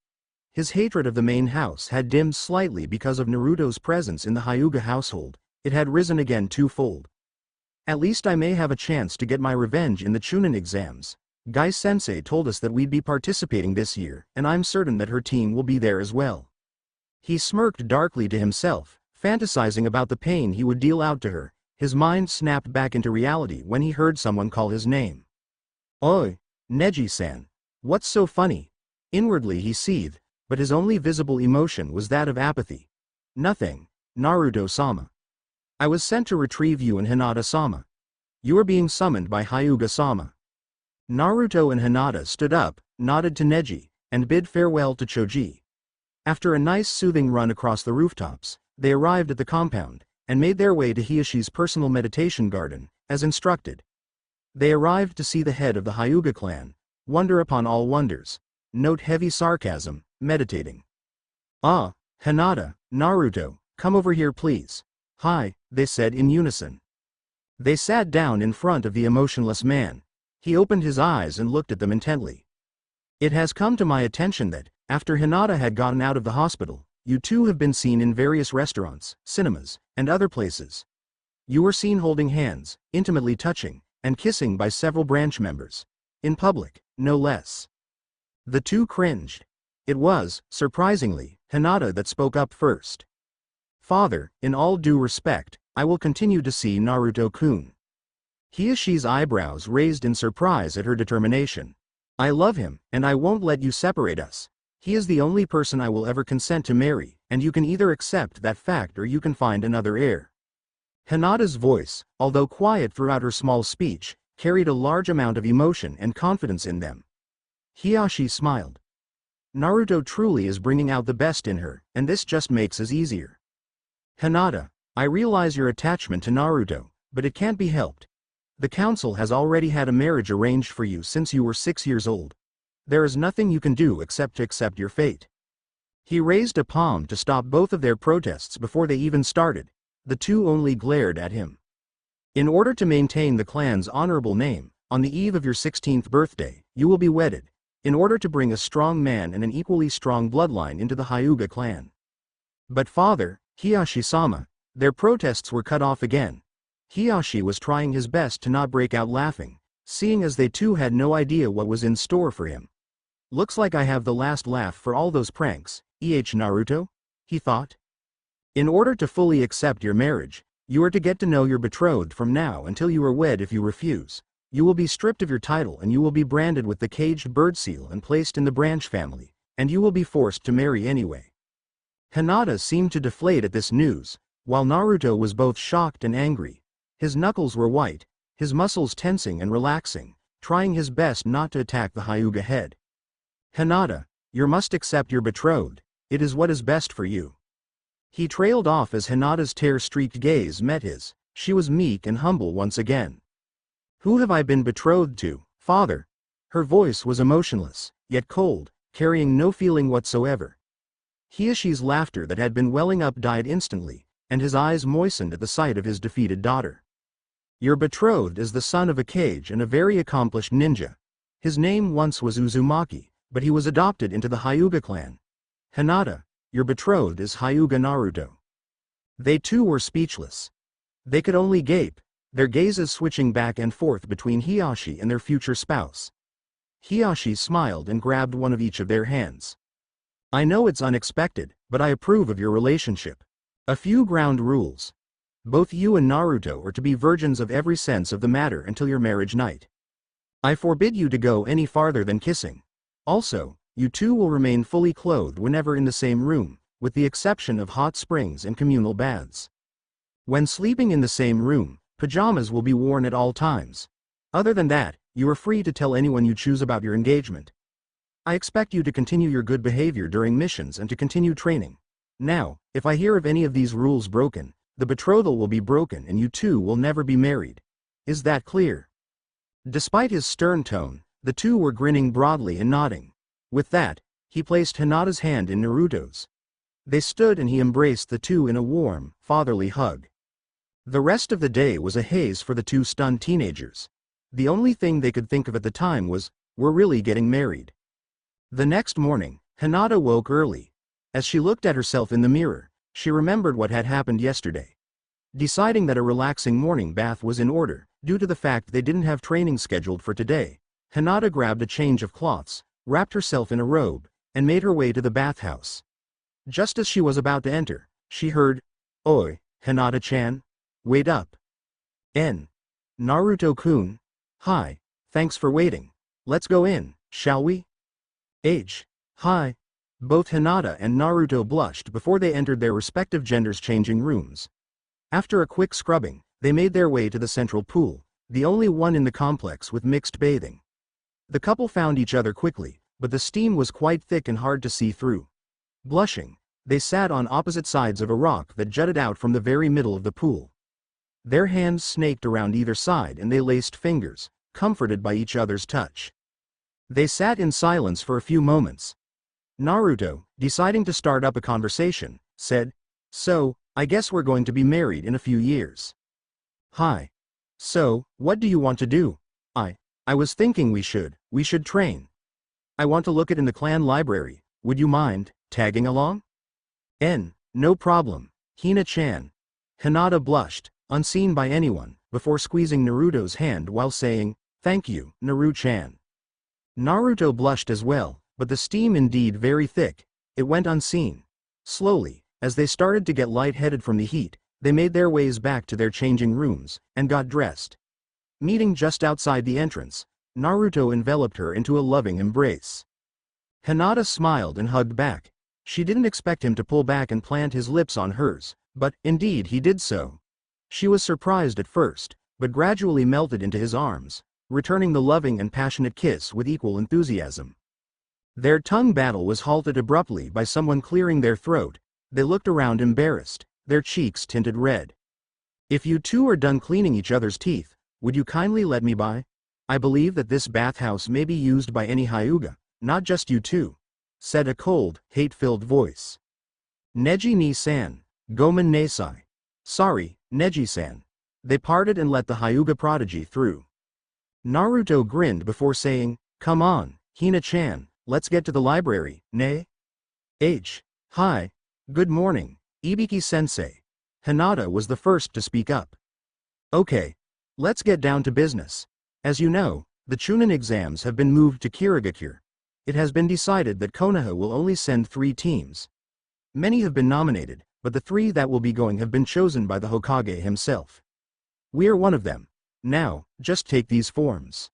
His hatred of the main house had dimmed slightly because of Naruto's presence in the Hyuga household. It had risen again twofold. At least I may have a chance to get my revenge in the Chunin exams. Gai-sensei told us that we'd be participating this year, and I'm certain that her team will be there as well. He smirked darkly to himself, fantasizing about the pain he would deal out to her. His mind snapped back into reality when he heard someone call his name. "Oi, Neji-san. What's so funny?" Inwardly he seethed, but his only visible emotion was that of apathy. "Nothing, Naruto-sama. I was sent to retrieve you and Hinata-sama. You are being summoned by Hyuga-sama." Naruto and Hinata stood up, nodded to Neji, and bid farewell to Choji. After a nice soothing run across the rooftops, they arrived at the compound, and made their way to Hiyoshi's personal meditation garden, as instructed. They arrived to see the head of the Hyuga clan, wonder upon all wonders, note heavy sarcasm, meditating. "Ah, Hinata, Naruto, come over here please." "Hi," they said in unison. They sat down in front of the emotionless man. He opened his eyes and looked at them intently. "It has come to my attention that, after Hinata had gotten out of the hospital, you two have been seen in various restaurants, cinemas, and other places. You were seen holding hands, intimately touching, and kissing by several branch members. In public, no less." The two cringed. It was, surprisingly, Hinata that spoke up first. "Father, in all due respect, I will continue to see Naruto-kun." Hiyoshi's eyebrows raised in surprise at her determination. "I love him, and I won't let you separate us. He is the only person I will ever consent to marry, and you can either accept that fact or you can find another heir." Hinata's voice, although quiet throughout her small speech, carried a large amount of emotion and confidence in them. Hiyoshi smiled. "Naruto truly is bringing out the best in her, and this just makes us easier. Hinata, I realize your attachment to Naruto, but it can't be helped. The council has already had a marriage arranged for you since you were 6 years old. There is nothing you can do except to accept your fate." He raised a palm to stop both of their protests before they even started. The two only glared at him. "In order to maintain the clan's honorable name, on the eve of your 16th birthday, you will be wedded, in order to bring a strong man and an equally strong bloodline into the Hyuga clan." "But father, Hiyoshi-sama," their protests were cut off again. Hiyoshi was trying his best to not break out laughing, seeing as they too had no idea what was in store for him. "Looks like I have the last laugh for all those pranks, Naruto?" he thought. "In order to fully accept your marriage, you are to get to know your betrothed from now until you are wed. If you refuse, you will be stripped of your title and you will be branded with the caged bird seal and placed in the branch family, and you will be forced to marry anyway." Hinata seemed to deflate at this news, while Naruto was both shocked and angry. His knuckles were white, his muscles tensing and relaxing, trying his best not to attack the Hyuga head. "Hinata, you must accept your betrothed. It is what is best for you." He trailed off as Hinata's tear-streaked gaze met his. She was meek and humble once again. "Who have I been betrothed to, father?" Her voice was emotionless, yet cold, carrying no feeling whatsoever. Hiyoshi's laughter that had been welling up died instantly, and his eyes moistened at the sight of his defeated daughter. Your betrothed is the son of a Kage and a very accomplished ninja. His name once was Uzumaki, but he was adopted into the Hyuga clan. Hinata, your betrothed is Hyuga Naruto. They too were speechless. They could only gape, their gazes switching back and forth between Hiyoshi and their future spouse. Hiyoshi smiled and grabbed one of each of their hands. I know it's unexpected, but I approve of your relationship. A few ground rules. Both you and Naruto are to be virgins of every sense of the matter until your marriage night. I forbid you to go any farther than kissing. Also, you two will remain fully clothed whenever in the same room, with the exception of hot springs and communal baths. When sleeping in the same room, pajamas will be worn at all times. Other than that, you are free to tell anyone you choose about your engagement. I expect you to continue your good behavior during missions and to continue training. Now, if I hear of any of these rules broken, the betrothal will be broken and you two will never be married. Is that clear? Despite his stern tone, the two were grinning broadly and nodding. With that, he placed Hinata's hand in Naruto's. They stood and he embraced the two in a warm, fatherly hug. The rest of the day was a haze for the two stunned teenagers. The only thing they could think of at the time was, we're really getting married. The next morning, Hinata woke early. As she looked at herself in the mirror, she remembered what had happened yesterday. Deciding that a relaxing morning bath was in order, due to the fact they didn't have training scheduled for today, Hinata grabbed a change of cloths, wrapped herself in a robe, and made her way to the bathhouse. Just as she was about to enter, she heard, "Oi, Hinata-chan? Wait up." Naruto-kun? Hi, thanks for waiting. Let's go in, shall we? Hi. Both Hinata and Naruto blushed before they entered their respective genders' changing rooms. After a quick scrubbing, they made their way to the central pool, the only one in the complex with mixed bathing. The couple found each other quickly, but the steam was quite thick and hard to see through. Blushing, they sat on opposite sides of a rock that jutted out from the very middle of the pool. Their hands snaked around either side and they laced fingers, comforted by each other's touch. They sat in silence for a few moments. Naruto, deciding to start up a conversation, said, "So, I guess we're going to be married in a few years." "Hi. So, what do you want to do?" I was thinking we should train. I want to look it in the clan library, would you mind tagging along?" No problem, Hina-chan." Hinata blushed, unseen by anyone, before squeezing Naruto's hand while saying, "Thank you, Naru-chan." Naruto blushed as well, but the steam indeed very thick, it went unseen. Slowly, as they started to get lightheaded from the heat, they made their ways back to their changing rooms, and got dressed. Meeting just outside the entrance, Naruto enveloped her into a loving embrace. Hinata smiled and hugged back. She didn't expect him to pull back and plant his lips on hers, but, indeed he did so. She was surprised at first, but gradually melted into his arms, returning the loving and passionate kiss with equal enthusiasm. Their tongue battle was halted abruptly by someone clearing their throat. They looked around embarrassed, their cheeks tinted red. "If you two are done cleaning each other's teeth, would you kindly let me by? I believe that this bathhouse may be used by any Hyuga, not just you two," said a cold, hate-filled voice. "Neji ni-san, gomen nasai." "Sorry, Neji-san." They parted and let the Hyuga prodigy through. Naruto grinned before saying, "Come on, Hina-chan, let's get to the library, ne?" Hi. Good morning, Ibiki-sensei. Hinata was the first to speak up. "Okay. Let's get down to business. As you know, the Chunin exams have been moved to Kirigakure. It has been decided that Konoha will only send 3 teams. Many have been nominated, but the 3 that will be going have been chosen by the Hokage himself. We are one of them. Now, just take these forms."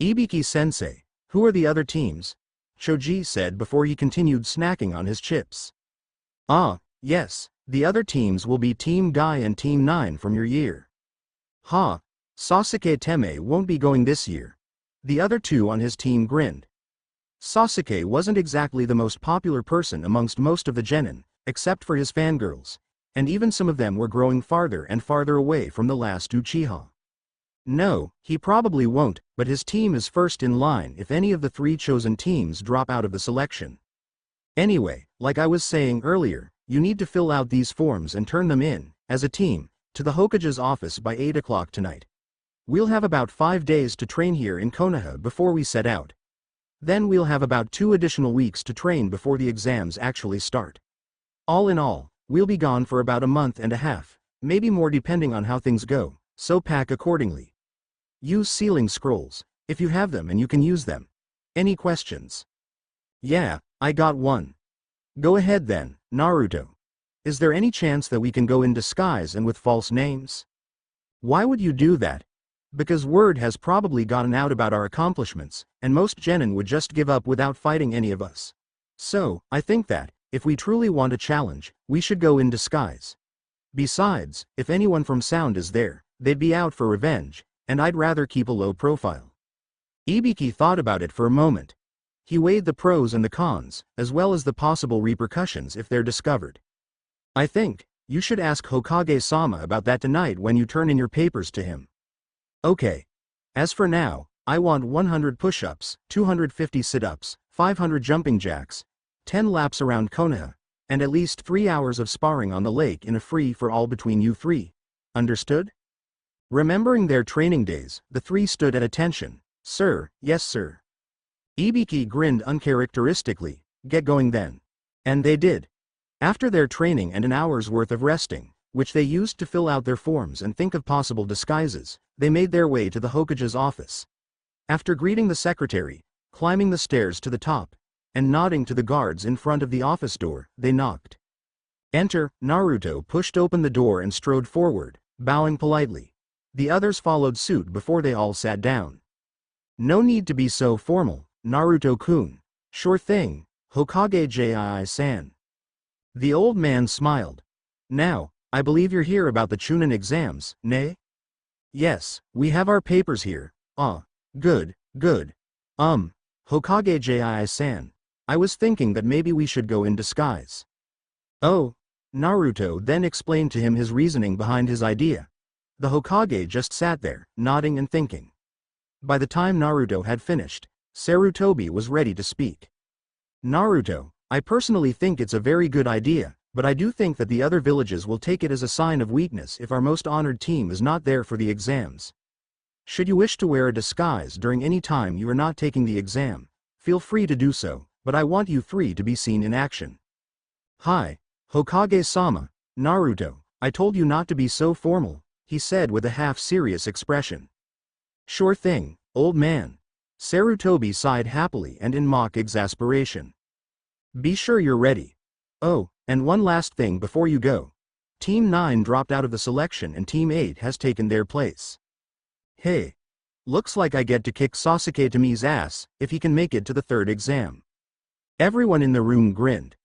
"Ibiki-sensei, who are the other teams?" Choji said before he continued snacking on his chips. Yes, the other teams will be Team Guy and Team 9 from your year." Sasuke Teme won't be going this year." The other 2 on his team grinned. Sasuke wasn't exactly the most popular person amongst most of the genin, except for his fangirls, and even some of them were growing farther and farther away from the last Uchiha. No, he probably won't, but his team is first in line if any of the 3 chosen teams drop out of the selection. Anyway, like I was saying earlier, you need to fill out these forms and turn them in, as a team, to the Hokage's office by 8 o'clock tonight. We'll have about 5 days to train here in Konoha before we set out. Then we'll have about 2 additional weeks to train before the exams actually start. All in all, we'll be gone for about a month and a half, maybe more depending on how things go, so pack accordingly. Use sealing scrolls, if you have them and you can use them. Any questions? Yeah, I got one. Go ahead then, Naruto. Is there any chance that we can go in disguise and with false names? Why would you do that? Because word has probably gotten out about our accomplishments, and most genin would just give up without fighting any of us. So, I think that, if we truly want a challenge, we should go in disguise. Besides, if anyone from Sound is there, they'd be out for revenge, and I'd rather keep a low profile. Ibiki thought about it for a moment. He weighed the pros and the cons, as well as the possible repercussions if they're discovered. I think, you should ask Hokage-sama about that tonight when you turn in your papers to him. Okay. As for now, I want 100 push-ups, 250 sit-ups, 500 jumping jacks, 10 laps around Konoha, and at least 3 hours of sparring on the lake in a free-for-all between you three. Understood? Remembering their training days, the three stood at attention. Sir, yes sir. Ibiki grinned uncharacteristically. Get going then. And they did. After their training and an hour's worth of resting, which they used to fill out their forms and think of possible disguises, they made their way to the Hokage's office. After greeting the secretary, climbing the stairs to the top, and nodding to the guards in front of the office door, they knocked. Enter. Naruto pushed open the door and strode forward, bowing politely. The others followed suit before they all sat down. No need to be so formal, Naruto-kun. Sure thing, Hokage-ji-san. The old man smiled. Now, I believe you're here about the Chunin exams, nay? Yes, we have our papers here. Good, good. Hokage-ji-san. I was thinking that maybe we should go in disguise. Oh. Naruto then explained to him his reasoning behind his idea. The Hokage just sat there, nodding and thinking. By the time Naruto had finished, Sarutobi was ready to speak. Naruto, I personally think it's a very good idea, but I do think that the other villages will take it as a sign of weakness if our most honored team is not there for the exams. Should you wish to wear a disguise during any time you are not taking the exam, feel free to do so, but I want you three to be seen in action. Hi, Hokage-sama. Naruto, I told you not to be so formal, he said with a half-serious expression. Sure thing, old man. Sarutobi sighed happily and in mock exasperation. Be sure you're ready. Oh, and one last thing before you go. Team 9 dropped out of the selection and Team 8 has taken their place. Hey. Looks like I get to kick Sasuke Tomi's ass, if he can make it to the third exam. Everyone in the room grinned.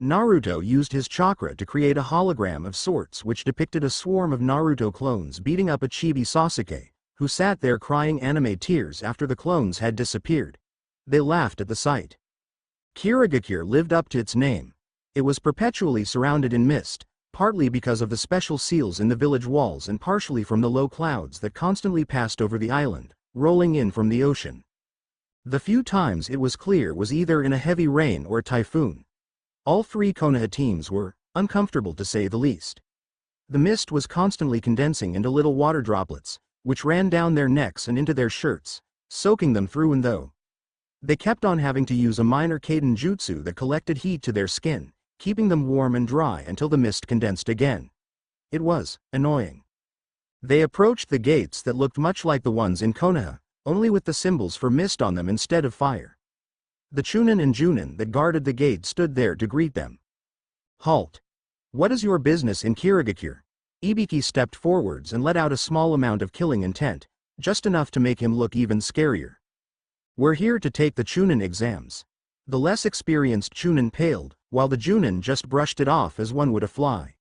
Naruto used his chakra to create a hologram of sorts which depicted a swarm of Naruto clones beating up a chibi Sasuke, who sat there crying anime tears after the clones had disappeared. They laughed at the sight. Kirigakure lived up to its name. It was perpetually surrounded in mist, partly because of the special seals in the village walls and partially from the low clouds that constantly passed over the island, rolling in from the ocean. The few times it was clear was either in a heavy rain or a typhoon. All three Konoha teams were uncomfortable to say the least. The mist was constantly condensing into little water droplets, which ran down their necks and into their shirts, soaking them through and through. They kept on having to use a minor Kaiden jutsu that collected heat to their skin, keeping them warm and dry until the mist condensed again. It was annoying. They approached the gates that looked much like the ones in Konoha, only with the symbols for mist on them instead of fire. The Chunin and Junin that guarded the gate stood there to greet them. Halt. What is your business in Kirigakure? Ibiki stepped forwards and let out a small amount of killing intent, just enough to make him look even scarier. We're here to take the Chunin exams. The less experienced Chunin paled, while the Junin just brushed it off as one would a fly.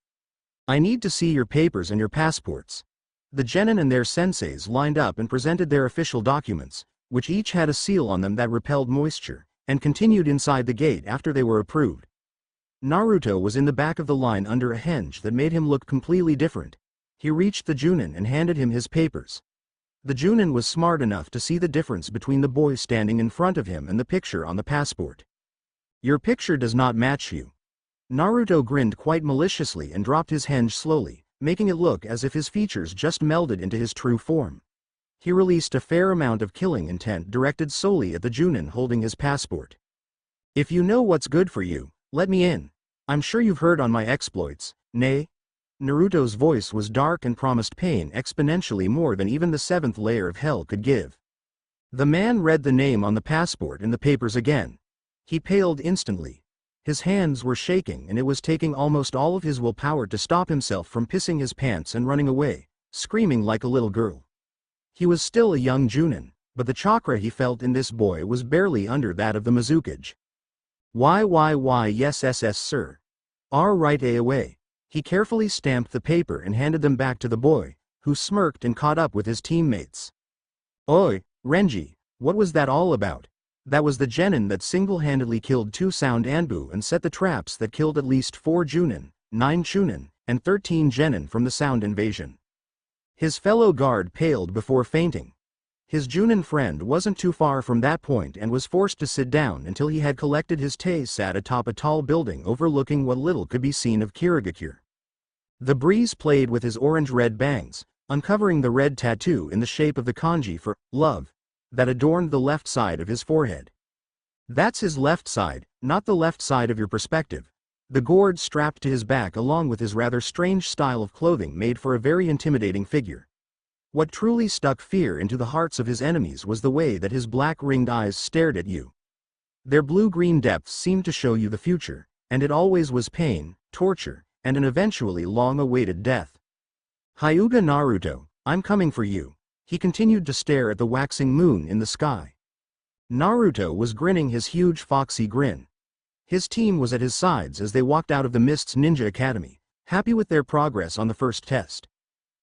I need to see your papers and your passports. The genin and their senseis lined up and presented their official documents, which each had a seal on them that repelled moisture, and continued inside the gate after they were approved. Naruto was in the back of the line under a henge that made him look completely different. He reached the Junin and handed him his papers. The Junin was smart enough to see the difference between the boy standing in front of him and the picture on the passport. Your picture does not match you. Naruto grinned quite maliciously and dropped his henge slowly, making it look as if his features just melded into his true form. He released a fair amount of killing intent directed solely at the Junin holding his passport. If you know what's good for you, let me in. I'm sure you've heard on my exploits, nay? Naruto's voice was dark and promised pain exponentially more than even the 7th layer of hell could give. The man read the name on the passport in the papers again. He paled instantly. His hands were shaking and it was taking almost all of his willpower to stop himself from pissing his pants and running away, screaming like a little girl. He was still a young Junin, but the chakra he felt in this boy was barely under that of the Mizukage. Why yes sir. Right away. He carefully stamped the paper and handed them back to the boy, who smirked and caught up with his teammates. Oi, Renji, what was that all about? That was the genin that single-handedly killed 2 Sound Anbu and set the traps that killed at least 4 Junin, 9 Chunin, and 13 genin from the Sound invasion. His fellow guard paled before fainting. His Junin friend wasn't too far from that point and was forced to sit down until he had collected his Tei sat atop a tall building overlooking what little could be seen of Kirigakure. The breeze played with his orange-red bangs, uncovering the red tattoo in the shape of the kanji for love that adorned the left side of his forehead. That's his left side, not the left side of your perspective. The gourd strapped to his back along with his rather strange style of clothing made for a very intimidating figure. What truly stuck fear into the hearts of his enemies was the way that his black-ringed eyes stared at you. Their blue-green depths seemed to show you the future, and it always was pain, torture, and an eventually long-awaited death. Hyuga Naruto, I'm coming for you. He continued to stare at the waxing moon in the sky. Naruto was grinning his huge foxy grin. His team was at his sides as they walked out of the Mist's Ninja Academy, happy with their progress on the first test.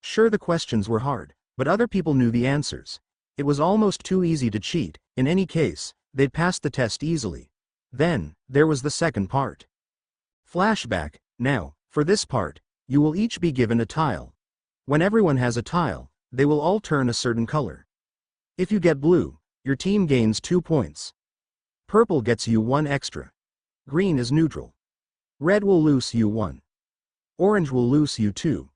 Sure, the questions were hard, but other people knew the answers. It was almost too easy to cheat. In any case, they'd passed the test easily. Then, there was the second part. Flashback. Now, for this part, you will each be given a tile. When everyone has a tile, they will all turn a certain color. If you get blue, your team gains 2 points. Purple gets you 1 extra. Green is neutral. Red will lose you 1. Orange will lose you 2.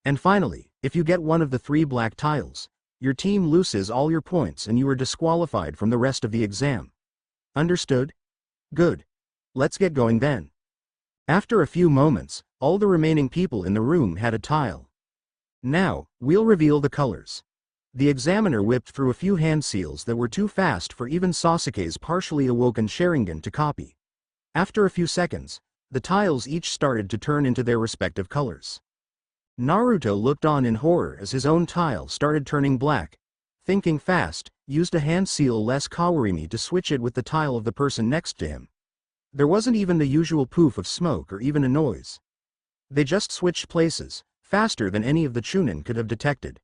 And finally, if you get one of the 3 black tiles, your team loses all your points and you are disqualified from the rest of the exam. Understood? Good. Let's get going then. After a few moments, all the remaining people in the room had a tile. Now, we'll reveal the colors. The examiner whipped through a few hand seals that were too fast for even Sasuke's partially awoken Sharingan to copy. After a few seconds, the tiles each started to turn into their respective colors. Naruto looked on in horror as his own tile started turning black. Thinking fast, used a hand seal less Kawarimi to switch it with the tile of the person next to him. There wasn't even the usual poof of smoke or even a noise. They just switched places, faster than any of the Chunin could have detected.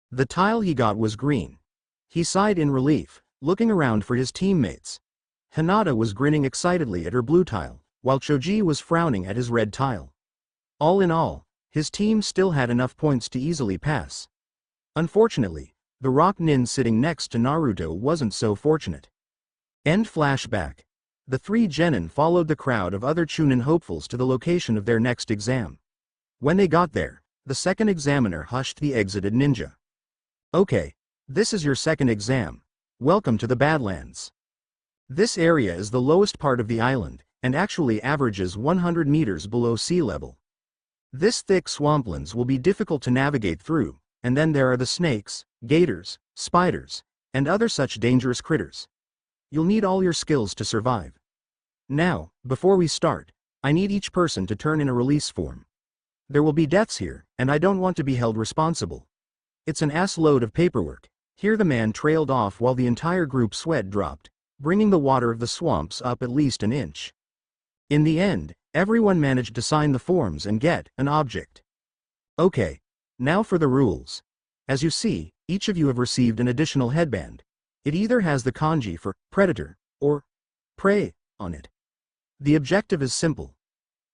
The tile he got was green. He sighed in relief, looking around for his teammates. Hinata was grinning excitedly at her blue tile, while Choji was frowning at his red tile. All in all, his team still had enough points to easily pass. Unfortunately, the rock nin sitting next to Naruto wasn't so fortunate. End flashback. The 3 genin followed the crowd of other Chunin hopefuls to the location of their next exam. When they got there, the second examiner hushed the exited ninja. Okay, this is your second exam. Welcome to the Badlands. This area is the lowest part of the island, and actually averages 100 meters below sea level. This thick swamplands will be difficult to navigate through, and then there are the snakes, gators, spiders, and other such dangerous critters. You'll need all your skills to survive. Now, before we start, I need each person to turn in a release form. There will be deaths here, and I don't want to be held responsible. It's an ass load of paperwork. Here the man trailed off while the entire group sweat dropped, bringing the water of the swamps up at least an inch. In the end, everyone managed to sign the forms and get an object. Okay, now for the rules. As you see, each of you have received an additional headband. It either has the kanji for predator or prey on it. The objective is simple.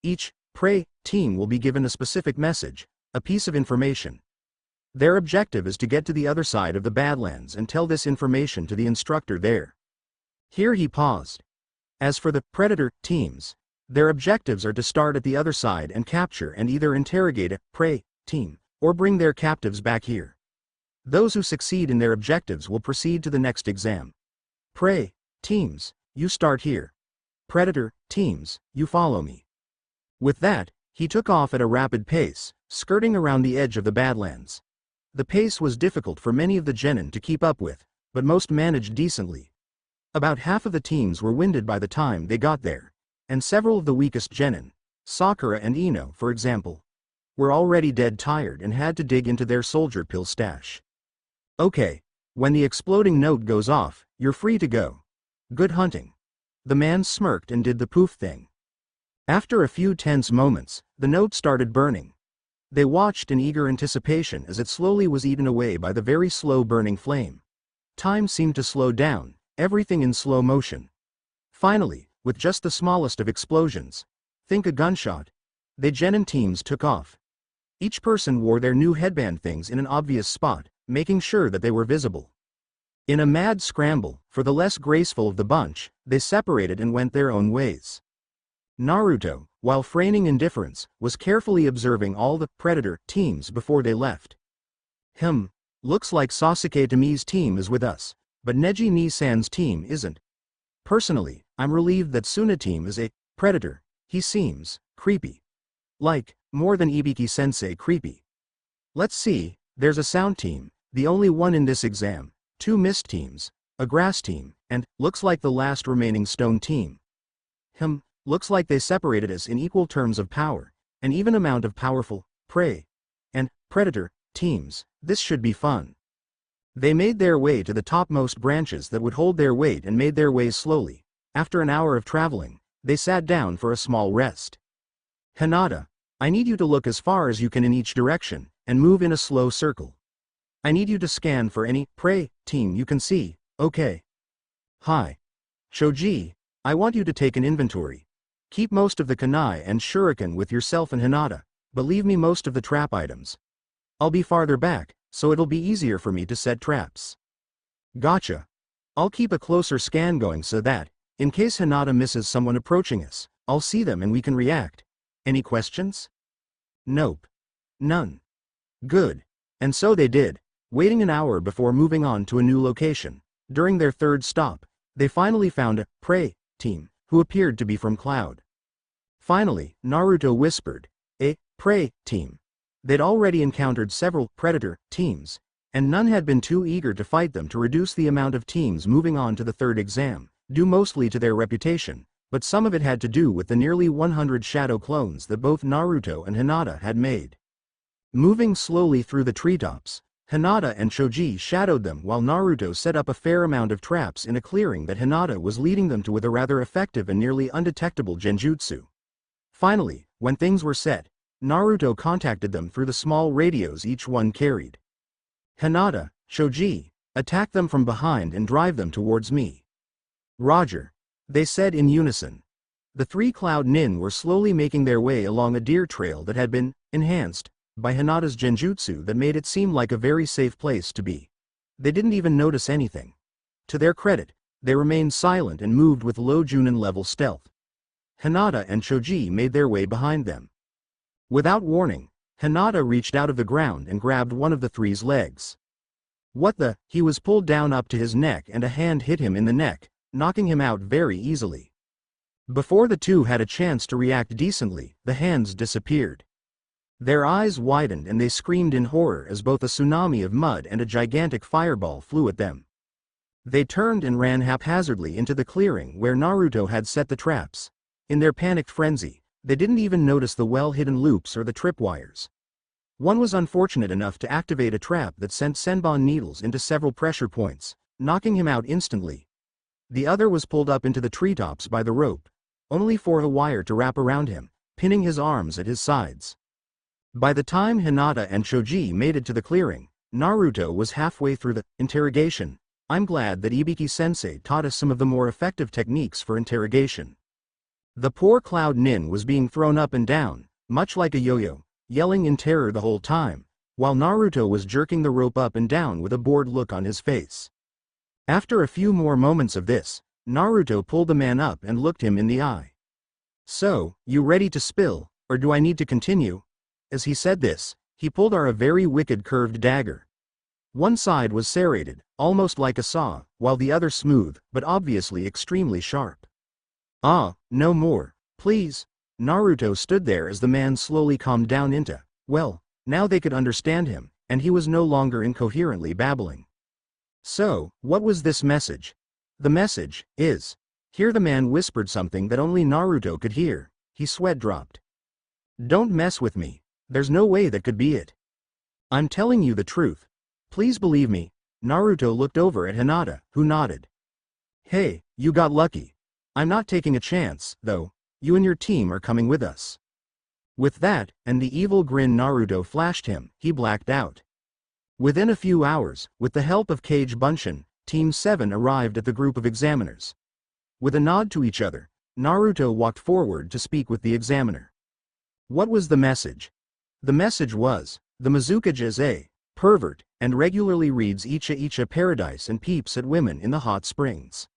Each prey team will be given a specific message, a piece of information. Their objective is to get to the other side of the Badlands and tell this information to the instructor there. Here he paused. As for the predator teams, their objectives are to start at the other side and capture and either interrogate a prey team, or bring their captives back here. Those who succeed in their objectives will proceed to the next exam. Prey teams, you start here. Predator teams, you follow me. With that, he took off at a rapid pace, skirting around the edge of the Badlands. The pace was difficult for many of the genin to keep up with, but most managed decently. About half of the teams were winded by the time they got there, and several of the weakest genin, Sakura and Ino for example, were already dead tired and had to dig into their soldier pill stash. Okay, when the exploding note goes off, you're free to go. Good hunting. The man smirked and did the poof thing. After a few tense moments, the note started burning. They watched in eager anticipation as it slowly was eaten away by the very slow burning flame. Time seemed to slow down, everything in slow motion. Finally, with just the smallest of explosions, think a gunshot, the genin teams took off. Each person wore their new headband things in an obvious spot, making sure that they were visible. In a mad scramble, for the less graceful of the bunch, they separated and went their own ways. Naruto, while feigning indifference, was carefully observing all the predator teams before they left. Looks like Sasuke Tomi's team is with us, but Neji Ni-san's team isn't. Personally, I'm relieved that Suna team is a predator. He seems creepy. Like, more than Ibiki-sensei creepy. Let's see, there's a sound team, the only one in this exam, 2 mist teams, a grass team, and, looks like the last remaining stone team. Looks like they separated us in equal terms of power, an even amount of powerful, prey, and, predator, teams. This should be fun. They made their way to the topmost branches that would hold their weight and made their way slowly. After an hour of traveling, they sat down for a small rest. Hinata, I need you to look as far as you can in each direction, and move in a slow circle. I need you to scan for any prey team you can see, okay? Hi. Shoji, I want you to take an inventory. Keep most of the kunai and shuriken with yourself and Hinata, but leave me most of the trap items. I'll be farther back, so it'll be easier for me to set traps. Gotcha. I'll keep a closer scan going so that, in case Hinata misses someone approaching us, I'll see them and we can react. Any questions? Nope. None. Good. And so they did, waiting an hour before moving on to a new location. During their third stop, they finally found a prey team, who appeared to be from Cloud. Finally, Naruto whispered, a prey team. They'd already encountered several predator teams, and none had been too eager to fight them to reduce the amount of teams moving on to the third exam, due mostly to their reputation, but some of it had to do with the nearly 100 shadow clones that both Naruto and Hinata had made. Moving slowly through the treetops, Hinata and Shoji shadowed them while Naruto set up a fair amount of traps in a clearing that Hinata was leading them to with a rather effective and nearly undetectable genjutsu. Finally, when things were set, Naruto contacted them through the small radios each one carried. Hinata, Shoji, attack them from behind and drive them towards me. Roger. They said in unison. The 3 Cloud Nin were slowly making their way along a deer trail that had been enhanced by Hinata's genjutsu that made it seem like a very safe place to be. They didn't even notice anything. To their credit, they remained silent and moved with low Junin level stealth. Hinata and Shoji made their way behind them. Without warning, Hinata reached out of the ground and grabbed one of the 3's legs. What the? He was pulled down up to his neck and a hand hit him in the neck, knocking him out very easily. Before the 2 had a chance to react decently, the hands disappeared. Their eyes widened and they screamed in horror as both a tsunami of mud and a gigantic fireball flew at them. They turned and ran haphazardly into the clearing where Naruto had set the traps. In their panicked frenzy, they didn't even notice the well-hidden loops or the tripwires. One was unfortunate enough to activate a trap that sent Senbon needles into several pressure points, knocking him out instantly. The other was pulled up into the treetops by the rope, only for a wire to wrap around him, pinning his arms at his sides. By the time Hinata and Shoji made it to the clearing, Naruto was halfway through the interrogation. I'm glad that Ibiki-sensei taught us some of the more effective techniques for interrogation. The poor Cloud Nin was being thrown up and down, much like a yo-yo, yelling in terror the whole time, while Naruto was jerking the rope up and down with a bored look on his face. After a few more moments of this, Naruto pulled the man up and looked him in the eye. "So, you ready to spill, or do I need to continue?" As he said this, he pulled out a very wicked curved dagger. One side was serrated, almost like a saw, while the other smooth, but obviously extremely sharp. "Ah, no more, please." Naruto stood there as the man slowly calmed down into, well, now they could understand him, and he was no longer incoherently babbling. "So, what was this message?" "The message is..." Here the man whispered something that only Naruto could hear. His sweat dropped. "Don't mess with me. There's no way that could be it. I'm telling you the truth. Please believe me." Naruto looked over at Hinata, who nodded. "Hey, you got lucky. I'm not taking a chance, though. You and your team are coming with us." With that, and the evil grin Naruto flashed him, he blacked out. Within a few hours, with the help of Kage Bunshin, Team 7 arrived at the group of examiners. With a nod to each other, Naruto walked forward to speak with the examiner. What was the message? The message was, the Mizukage is a pervert, and regularly reads Icha Paradise and peeps at women in the hot springs.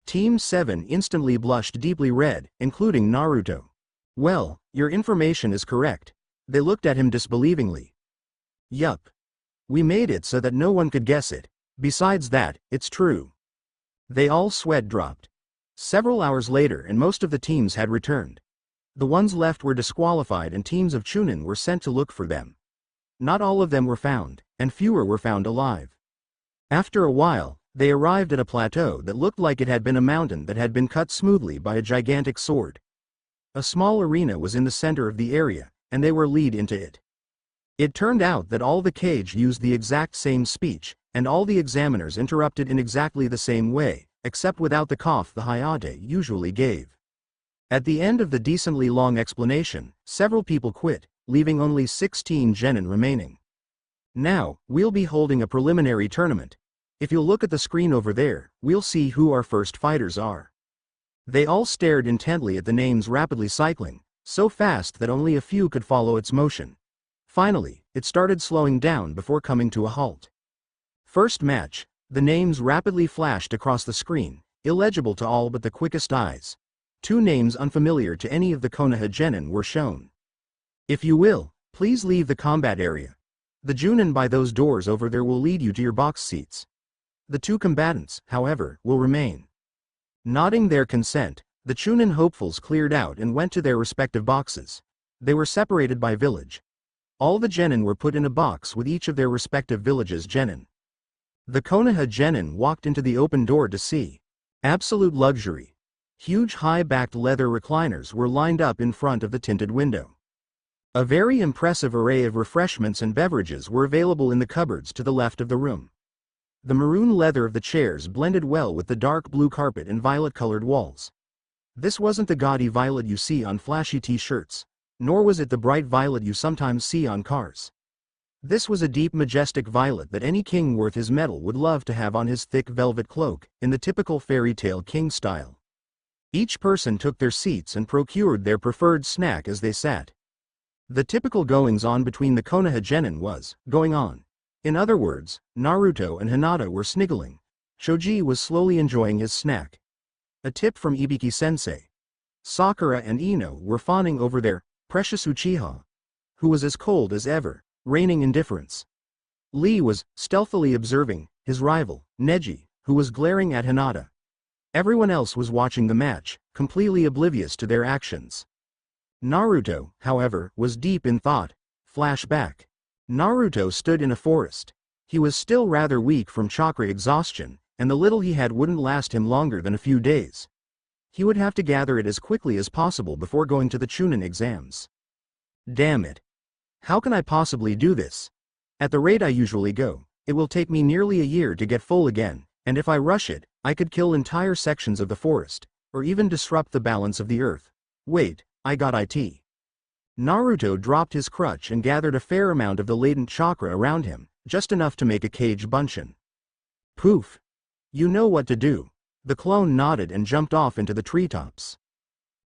Team 7 instantly blushed deeply red, including Naruto. "Well, your information is correct." They looked at him disbelievingly. "Yup. We made it so that no one could guess it. Besides that, it's true." They all sweat dropped. Several hours later and most of the teams had returned. The ones left were disqualified and teams of Chunin were sent to look for them. Not all of them were found, and fewer were found alive. After a while, they arrived at a plateau that looked like it had been a mountain that had been cut smoothly by a gigantic sword. A small arena was in the center of the area, and they were led into it. It turned out that all the Kage used the exact same speech, and all the examiners interrupted in exactly the same way, except without the cough the Hayate usually gave. At the end of the decently long explanation, several people quit, leaving only 16 genin remaining. "Now, we'll be holding a preliminary tournament. If you'll look at the screen over there, we'll see who our first fighters are." They all stared intently at the names rapidly cycling, so fast that only a few could follow its motion. Finally, it started slowing down before coming to a halt. First match, the names rapidly flashed across the screen, illegible to all but the quickest eyes. 2 names unfamiliar to any of the Konoha genin were shown. "If you will, please leave the combat area. The Junin by those doors over there will lead you to your box seats. The 2 combatants, however, will remain." Nodding their consent, the Chunin hopefuls cleared out and went to their respective boxes. They were separated by village. All the genin were put in a box with each of their respective villages' genin. The Konoha genin walked into the open door to see absolute luxury. Huge high-backed leather recliners were lined up in front of the tinted window. A very impressive array of refreshments and beverages were available in the cupboards to the left of the room. The maroon leather of the chairs blended well with the dark blue carpet and violet-colored walls. This wasn't the gaudy violet you see on flashy t-shirts, nor was it the bright violet you sometimes see on cars. This was a deep majestic violet that any king worth his metal would love to have on his thick velvet cloak, in the typical fairy tale king style. Each person took their seats and procured their preferred snack as they sat. The typical goings-on between the Konoha genin was going on. In other words, Naruto and Hinata were sniggling. Shoji was slowly enjoying his snack. A tip from Ibiki-sensei. Sakura and Ino were fawning over their precious Uchiha, who was as cold as ever, raining indifference. Lee was stealthily observing his rival, Neji, who was glaring at Hinata. Everyone else was watching the match, completely oblivious to their actions. Naruto, however, was deep in thought. Flashback. Naruto stood in a forest. He was still rather weak from chakra exhaustion, and the little he had wouldn't last him longer than a few days. He would have to gather it as quickly as possible before going to the Chunin exams. Damn it. How can I possibly do this? At the rate I usually go, it will take me nearly a year to get full again, and if I rush it, I could kill entire sections of the forest, or even disrupt the balance of the earth. Wait, I got it. Naruto dropped his crutch and gathered a fair amount of the latent chakra around him, just enough to make a Kage Bunshin. Poof! You know what to do. The clone nodded and jumped off into the treetops.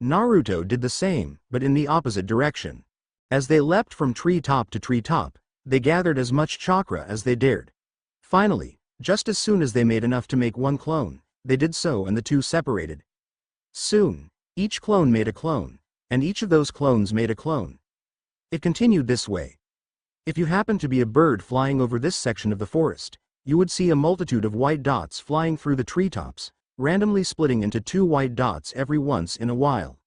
Naruto did the same, but in the opposite direction. As they leapt from treetop to treetop, they gathered as much chakra as they dared. Finally, just as soon as they made enough to make one clone, They did so and the two separated. Soon, each clone made a clone, and each of those clones made a clone. It continued this way. If you happened to be a bird flying over this section of the forest, you would see a multitude of white dots flying through the treetops, randomly splitting into 2 white dots every once in a while.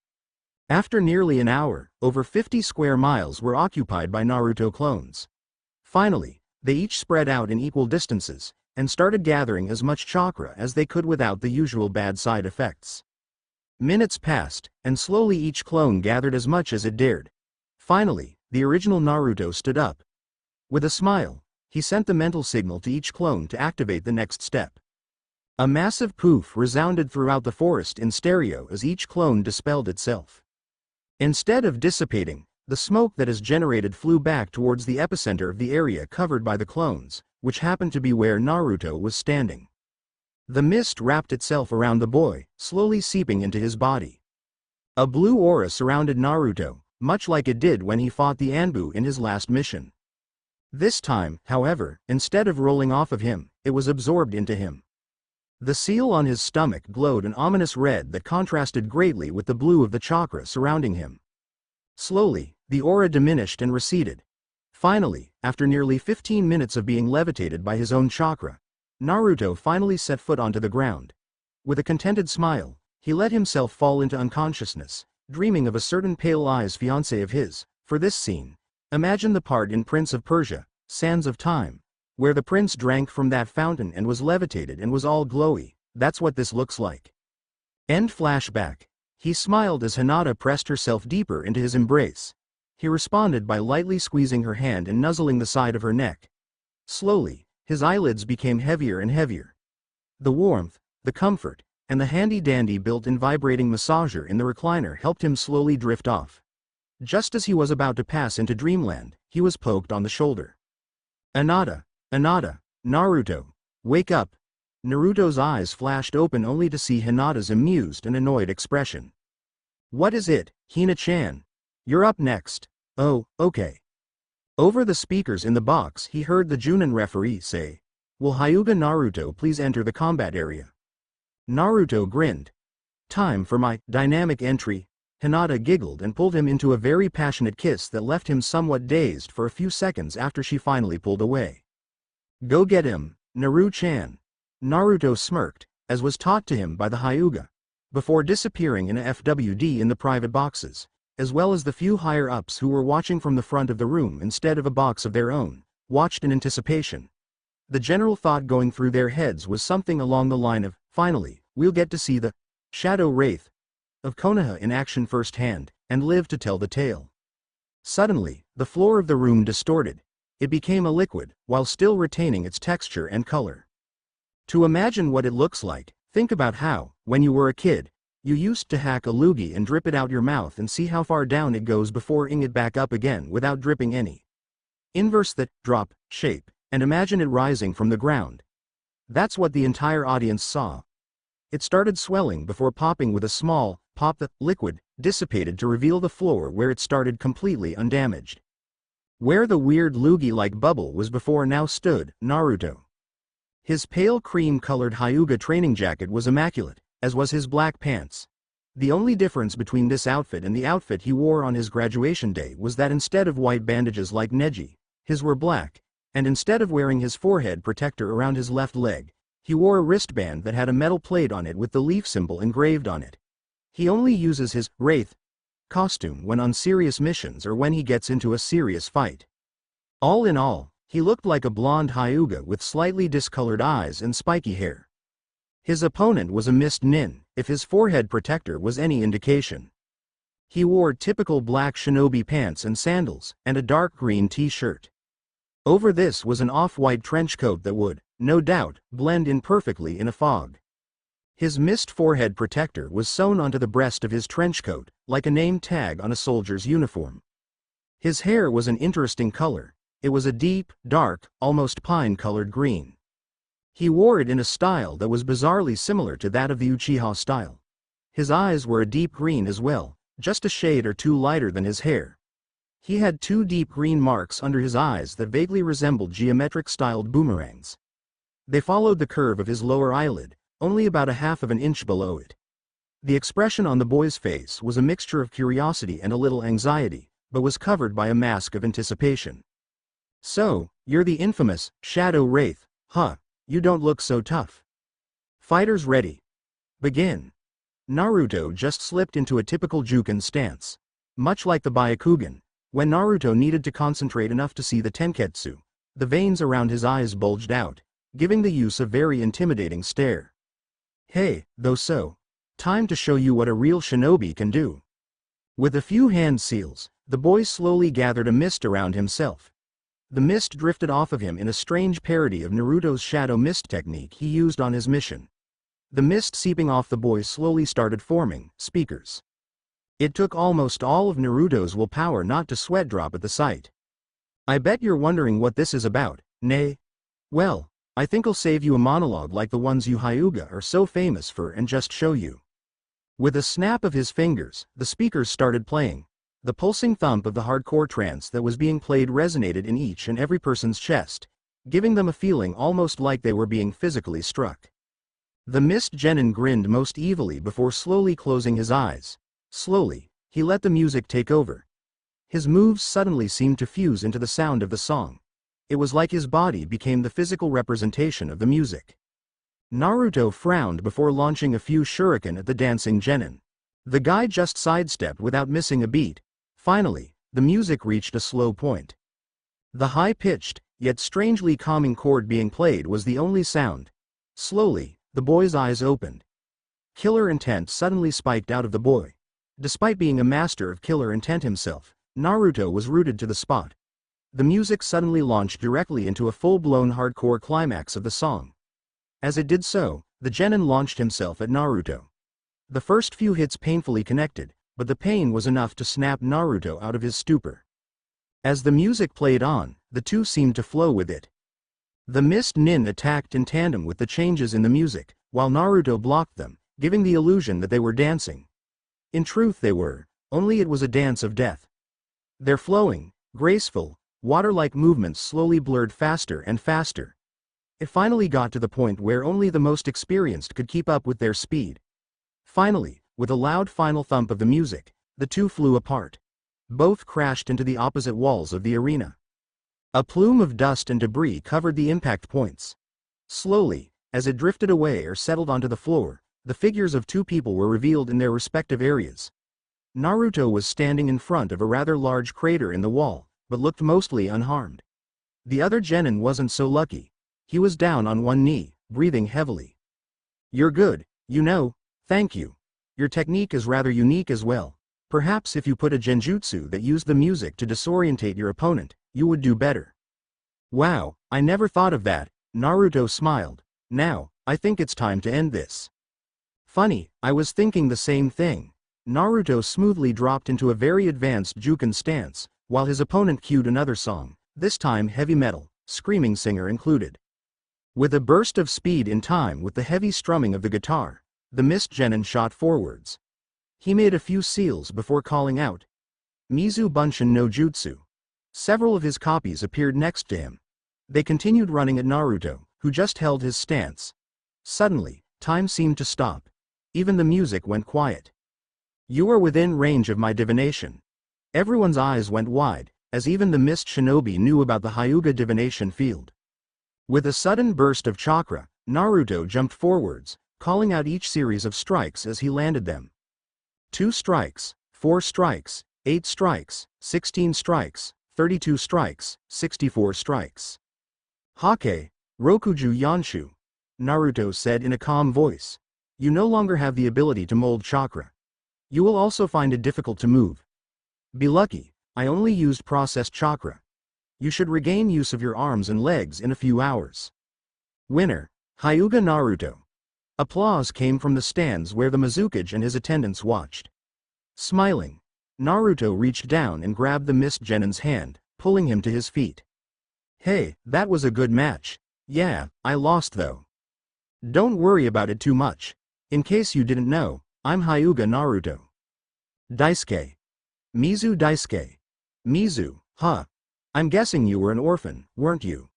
After nearly an hour, over 50 square miles were occupied by Naruto clones. Finally, they each spread out in equal distances, and started gathering as much chakra as they could without the usual bad side effects. Minutes passed, and slowly each clone gathered as much as it dared. Finally, the original Naruto stood up. With a smile, he sent the mental signal to each clone to activate the next step. A massive poof resounded throughout the forest in stereo as each clone dispelled itself. Instead of dissipating, the smoke that is generated flew back towards the epicenter of the area covered by the clones, which happened to be where Naruto was standing. The mist wrapped itself around the boy, slowly seeping into his body. A blue aura surrounded Naruto, much like it did when he fought the Anbu in his last mission. This time, however, instead of rolling off of him, it was absorbed into him. The seal on his stomach glowed an ominous red that contrasted greatly with the blue of the chakra surrounding him. Slowly, the aura diminished and receded. Finally, after nearly 15 minutes of being levitated by his own chakra, Naruto finally set foot onto the ground. With a contented smile, he let himself fall into unconsciousness, dreaming of a certain pale eyes fiancée of his. For this scene, imagine the part in Prince of Persia, Sands of Time, where the prince drank from that fountain and was levitated and was all glowy. That's what this looks like. End flashback. He smiled as Hinata pressed herself deeper into his embrace. He responded by lightly squeezing her hand and nuzzling the side of her neck. Slowly, his eyelids became heavier and heavier. The warmth, the comfort, and the handy-dandy built-in vibrating massager in the recliner helped him slowly drift off. Just as he was about to pass into dreamland, he was poked on the shoulder. Hinata, Naruto, wake up. Naruto's eyes flashed open only to see Hinata's amused and annoyed expression. What is it, Hina-chan? You're up next. Oh, okay. Over the speakers in the box he heard the Junin referee say, "Will Hyuga Naruto please enter the combat area?" Naruto grinned. Time for my dynamic entry. Hinata giggled and pulled him into a very passionate kiss that left him somewhat dazed for a few seconds after she finally pulled away. Go get him, Naru-chan. Naruto smirked, as was taught to him by the Hyuga, before disappearing in a FWD in the private boxes, as well as the few higher-ups who were watching from the front of the room instead of a box of their own, watched in anticipation. The general thought going through their heads was something along the line of, finally, we'll get to see the Shadow Wraith of Konoha in action firsthand, and live to tell the tale. Suddenly, the floor of the room distorted. It became a liquid, while still retaining its texture and color. To imagine what it looks like, think about how, when you were a kid, you used to hack a loogie and drip it out your mouth and see how far down it goes before ing it back up again without dripping any. Inverse that drop shape, and imagine it rising from the ground. That's what the entire audience saw. It started swelling before popping with a small pop. The liquid dissipated to reveal the floor where it started completely undamaged. Where the weird loogie-like bubble was before now stood Naruto. His pale cream-colored Hyuga training jacket was immaculate, as was his black pants. The only difference between this outfit and the outfit he wore on his graduation day was that instead of white bandages like Neji, his were black, and instead of wearing his forehead protector around his left leg, he wore a wristband that had a metal plate on it with the leaf symbol engraved on it. He only uses his Wraith costume when on serious missions or when he gets into a serious fight. All in all, he looked like a blonde Hyuga with slightly discolored eyes and spiky hair. His opponent was a mist nin, if his forehead protector was any indication. He wore typical black shinobi pants and sandals, and a dark green t-shirt. Over this was an off-white trench coat that would, no doubt, blend in perfectly in a fog. His mist forehead protector was sewn onto the breast of his trench coat, like a name tag on a soldier's uniform. His hair was an interesting color. It was a deep, dark, almost pine-colored green. He wore it in a style that was bizarrely similar to that of the Uchiha style. His eyes were a deep green as well, just a shade or two lighter than his hair. He had 2 deep green marks under his eyes that vaguely resembled geometric-styled boomerangs. They followed the curve of his lower eyelid, only about a half of an inch below it. The expression on the boy's face was a mixture of curiosity and a little anxiety, but was covered by a mask of anticipation. "So, you're the infamous Shadow Wraith, huh? You don't look so tough. Fighters ready. Begin." Naruto just slipped into a typical Juken stance. Much like the Byaakugan, when Naruto needed to concentrate enough to see the Tenketsu, the veins around his eyes bulged out, giving the use a very intimidating stare. "Hey, so, time to show you what a real shinobi can do." With a few hand seals, the boy slowly gathered a mist around himself. The mist drifted off of him in a strange parody of Naruto's shadow mist technique he used on his mission. The mist seeping off the boy slowly started forming speakers. It took almost all of Naruto's willpower not to sweat drop at the sight. "I bet you're wondering what this is about, nay? Well, I think I'll save you a monologue like the ones you Hyuga are so famous for and just show you." With a snap of his fingers, the speakers started playing. The pulsing thump of the hardcore trance that was being played resonated in each and every person's chest, giving them a feeling almost like they were being physically struck. The Mist Genin grinned most evilly before slowly closing his eyes. Slowly, he let the music take over. His moves suddenly seemed to fuse into the sound of the song. It was like his body became the physical representation of the music. Naruto frowned before launching a few shuriken at the dancing genin. The guy just sidestepped without missing a beat. Finally, the music reached a slow point. The high-pitched, yet strangely calming chord being played was the only sound. Slowly, the boy's eyes opened. Killer intent suddenly spiked out of the boy. Despite being a master of killer intent himself, Naruto was rooted to the spot. The music suddenly launched directly into a full-blown hardcore climax of the song. As it did so, the genin launched himself at Naruto. The first few hits painfully connected, but the pain was enough to snap Naruto out of his stupor. As the music played on, the two seemed to flow with it. The Mist Nin attacked in tandem with the changes in the music, while Naruto blocked them, giving the illusion that they were dancing. In truth they were, only it was a dance of death. Their flowing, graceful, water-like movements slowly blurred faster and faster. It finally got to the point where only the most experienced could keep up with their speed. Finally, with a loud final thump of the music, the two flew apart. Both crashed into the opposite walls of the arena. A plume of dust and debris covered the impact points. Slowly, as it drifted away or settled onto the floor, the figures of two people were revealed in their respective areas. Naruto was standing in front of a rather large crater in the wall, but looked mostly unharmed. The other genin wasn't so lucky. He was down on one knee, breathing heavily. "You're good, you know, thank you. Your technique is rather unique as well. Perhaps if you put a genjutsu that used the music to disorientate your opponent, you would do better." "Wow, I never thought of that," Naruto smiled. "Now, I think it's time to end this." "Funny, I was thinking the same thing." Naruto smoothly dropped into a very advanced Juken stance, while his opponent cued another song, this time heavy metal, screaming singer included. With a burst of speed in time with the heavy strumming of the guitar, the Mist Genin shot forwards. He made a few seals before calling out, "Mizu Bunshin no Jutsu." Several of his copies appeared next to him. They continued running at Naruto, who just held his stance. Suddenly, time seemed to stop. Even the music went quiet. "You are within range of my divination." Everyone's eyes went wide, as even the Mist Shinobi knew about the Hyuga divination field. With a sudden burst of chakra, Naruto jumped forwards, calling out each series of strikes as he landed them. 2 strikes, 4 strikes, 8 strikes, 16 strikes, 32 strikes, 64 strikes. "Hake, Rokuju Yanshu," Naruto said in a calm voice. "You no longer have the ability to mold chakra. You will also find it difficult to move. Be lucky, I only used processed chakra. You should regain use of your arms and legs in a few hours." Winner, Hyuga Naruto. Applause came from the stands where the Mizukage and his attendants watched. Smiling, Naruto reached down and grabbed the Mist Genin's hand, pulling him to his feet. "Hey, that was a good match. Yeah, I lost though. Don't worry about it too much. In case you didn't know, I'm Hyuga Naruto. Daisuke. Mizu Daisuke. Mizu, huh? I'm guessing you were an orphan, weren't you?"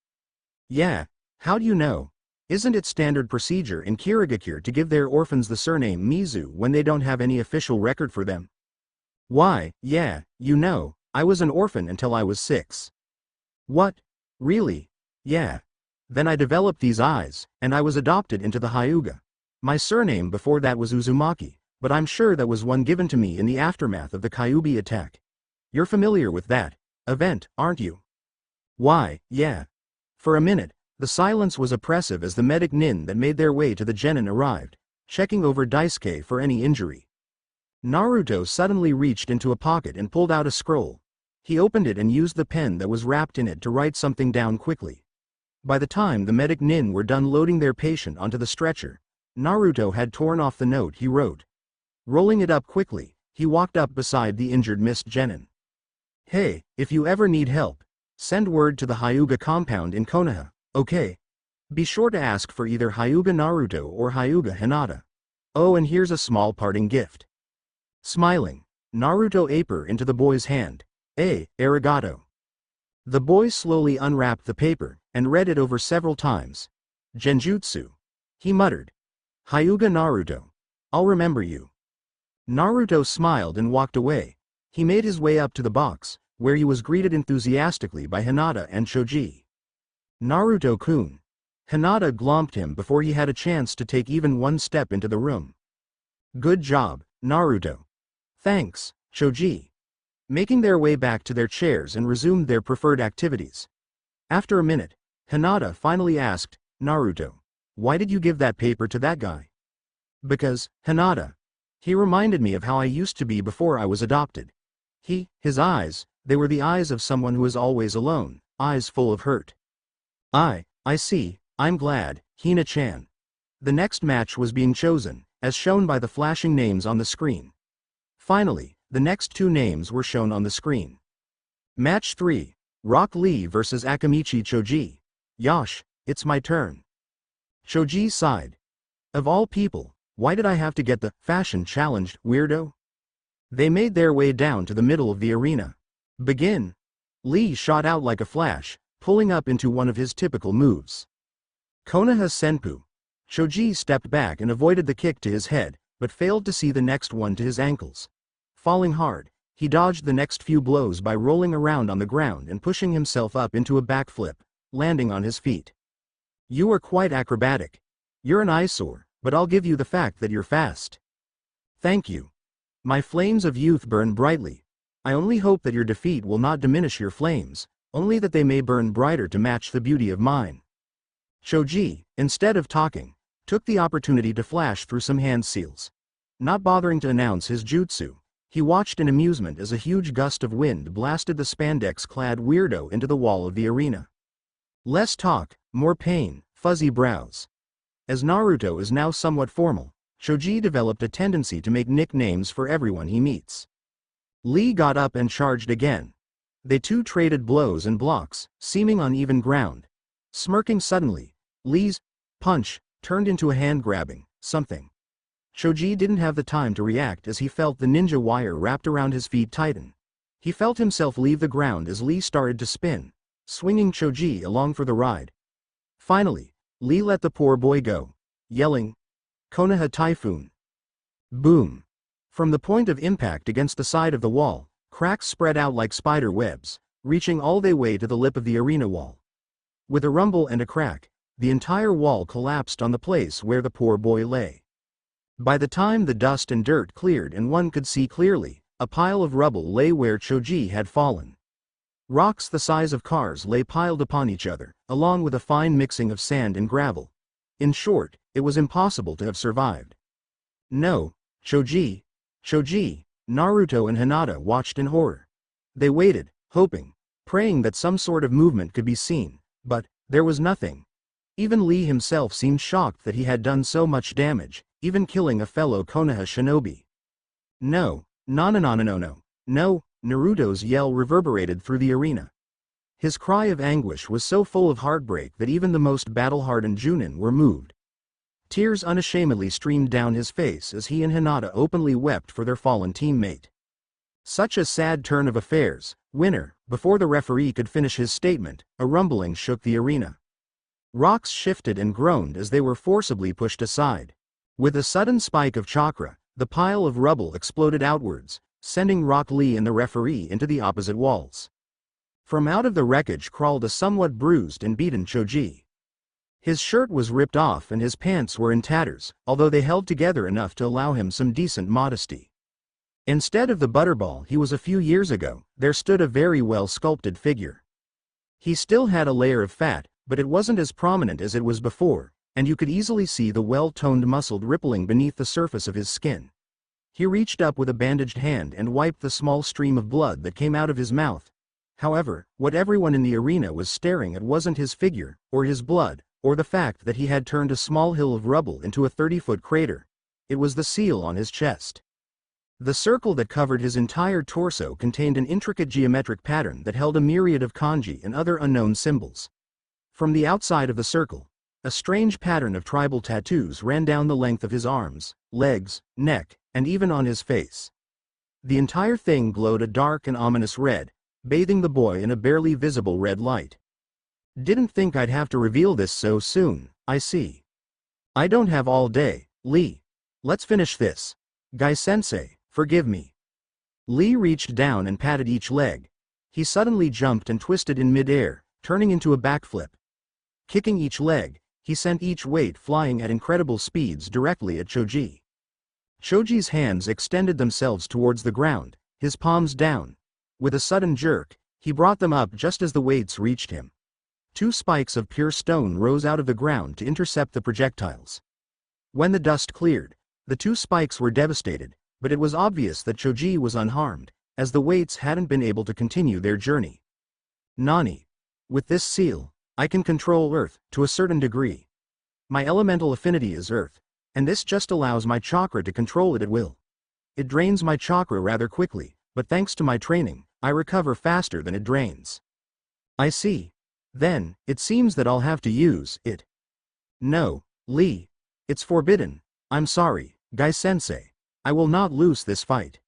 "Yeah, how'd you know? Isn't it standard procedure in Kirigakure to give their orphans the surname Mizu when they don't have any official record for them? Why, yeah, I was an orphan until I was 6. What? Really? Yeah. Then I developed these eyes, and I was adopted into the Hyuga. My surname before that was Uzumaki, but I'm sure that was one given to me in the aftermath of the Kyuubi attack. You're familiar with that event, aren't you? Why, yeah. For a minute, the silence was oppressive as the medic nin that made their way to the genin arrived, checking over Daisuke for any injury. Naruto suddenly reached into a pocket and pulled out a scroll. He opened it and used the pen that was wrapped in it to write something down quickly. By the time the medic nin were done loading their patient onto the stretcher, Naruto had torn off the note he wrote. Rolling it up quickly, he walked up beside the injured Mist Genin. Hey, if you ever need help, send word to the Hyuga compound in Konoha, okay? Be sure to ask for either Hyuga Naruto or Hyuga Hinata. Oh, and here's a small parting gift. Smiling, Naruto aped into the boy's hand. Arigato. The boy slowly unwrapped the paper and read it over several times. Genjutsu. He muttered. Hyuga Naruto. I'll remember you. Naruto smiled and walked away. He made his way up to the box, where he was greeted enthusiastically by Hinata and Choji. Naruto-kun. Hinata glomped him before he had a chance to take even one step into the room. Good job, Naruto. Thanks, Choji. Making their way back to their chairs and resumed their preferred activities. After a minute, Hinata finally asked, Naruto, why did you give that paper to that guy? Because, Hinata. He reminded me of how I used to be before I was adopted. His eyes, they were the eyes of someone who is always alone, eyes full of hurt. I see, I'm glad, Hina-chan. The next match was being chosen, as shown by the flashing names on the screen. Finally, the next 2 names were shown on the screen. Match 3, Rock Lee vs Akamichi Choji. Yosh, it's my turn. Choji sighed. Of all people, why did I have to get the fashion challenged, weirdo? They made their way down to the middle of the arena. Begin. Lee shot out like a flash, pulling up into one of his typical moves. Konoha Senpu. Choji stepped back and avoided the kick to his head, but failed to see the next one to his ankles. Falling hard, he dodged the next few blows by rolling around on the ground and pushing himself up into a backflip, landing on his feet. You are quite acrobatic. You're an eyesore, but I'll give you the fact that you're fast. Thank you. My flames of youth burn brightly. I only hope that your defeat will not diminish your flames, only that they may burn brighter to match the beauty of mine. Choji, instead of talking, took the opportunity to flash through some hand seals. Not bothering to announce his jutsu, he watched in amusement as a huge gust of wind blasted the spandex-clad weirdo into the wall of the arena. Less talk, more pain, fuzzy brows. As Naruto is now somewhat formal, Choji developed a tendency to make nicknames for everyone he meets. Lee got up and charged again. They two traded blows and blocks, seeming on even ground. Smirking suddenly, Lee's punch turned into a hand-grabbing something. Choji didn't have the time to react as he felt the ninja wire wrapped around his feet tighten. He felt himself leave the ground as Lee started to spin, swinging Choji along for the ride. Finally, Lee let the poor boy go, yelling, Konoha Typhoon. Boom. From the point of impact against the side of the wall, cracks spread out like spider webs, reaching all the way to the lip of the arena wall. With a rumble and a crack, the entire wall collapsed on the place where the poor boy lay. By the time the dust and dirt cleared and one could see clearly, a pile of rubble lay where Choji had fallen. Rocks the size of cars lay piled upon each other, along with a fine mixing of sand and gravel. In short, it was impossible to have survived. No, Choji, Naruto and Hinata watched in horror. They waited, hoping, praying that some sort of movement could be seen, but there was nothing. Even Lee himself seemed shocked that he had done so much damage, even killing a fellow Konoha shinobi. No, Naruto's yell reverberated through the arena. His cry of anguish was so full of heartbreak that even the most battle-hardened Junin were moved. Tears unashamedly streamed down his face as he and Hinata openly wept for their fallen teammate. Such a sad turn of affairs, winner. Before the referee could finish his statement, a rumbling shook the arena. Rocks shifted and groaned as they were forcibly pushed aside. With a sudden spike of chakra, the pile of rubble exploded outwards, sending Rock Lee and the referee into the opposite walls. From out of the wreckage crawled a somewhat bruised and beaten Choji. His shirt was ripped off and his pants were in tatters, although they held together enough to allow him some decent modesty. Instead of the butterball he was a few years ago, there stood a very well-sculpted figure. He still had a layer of fat, but it wasn't as prominent as it was before, and you could easily see the well-toned muscle rippling beneath the surface of his skin. He reached up with a bandaged hand and wiped the small stream of blood that came out of his mouth. However, what everyone in the arena was staring at wasn't his figure, or his blood, or the fact that he had turned a small hill of rubble into a 30-foot crater. It was the seal on his chest. The circle that covered his entire torso contained an intricate geometric pattern that held a myriad of kanji and other unknown symbols. From the outside of the circle, a strange pattern of tribal tattoos ran down the length of his arms, legs, neck, and even on his face. The entire thing glowed a dark and ominous red, bathing the boy in a barely visible red light. Didn't think I'd have to reveal this so soon, I see. I don't have all day, Lee. Let's finish this. Gai-sensei, forgive me. Lee reached down and patted each leg. He suddenly jumped and twisted in mid-air, turning into a backflip. Kicking each leg, he sent each weight flying at incredible speeds directly at Choji. Choji's hands extended themselves towards the ground, his palms down. With a sudden jerk, he brought them up just as the weights reached him. 2 spikes of pure stone rose out of the ground to intercept the projectiles. When the dust cleared, the 2 spikes were devastated, but it was obvious that Choji was unharmed, as the weights hadn't been able to continue their journey. Nani. With this seal, I can control Earth, to a certain degree. My elemental affinity is Earth, and this just allows my chakra to control it at will. It drains my chakra rather quickly, but thanks to my training, I recover faster than it drains. I see. Then, it seems that I'll have to use it. No, Lee. It's forbidden. I'm sorry, Gai-sensei. I will not lose this fight.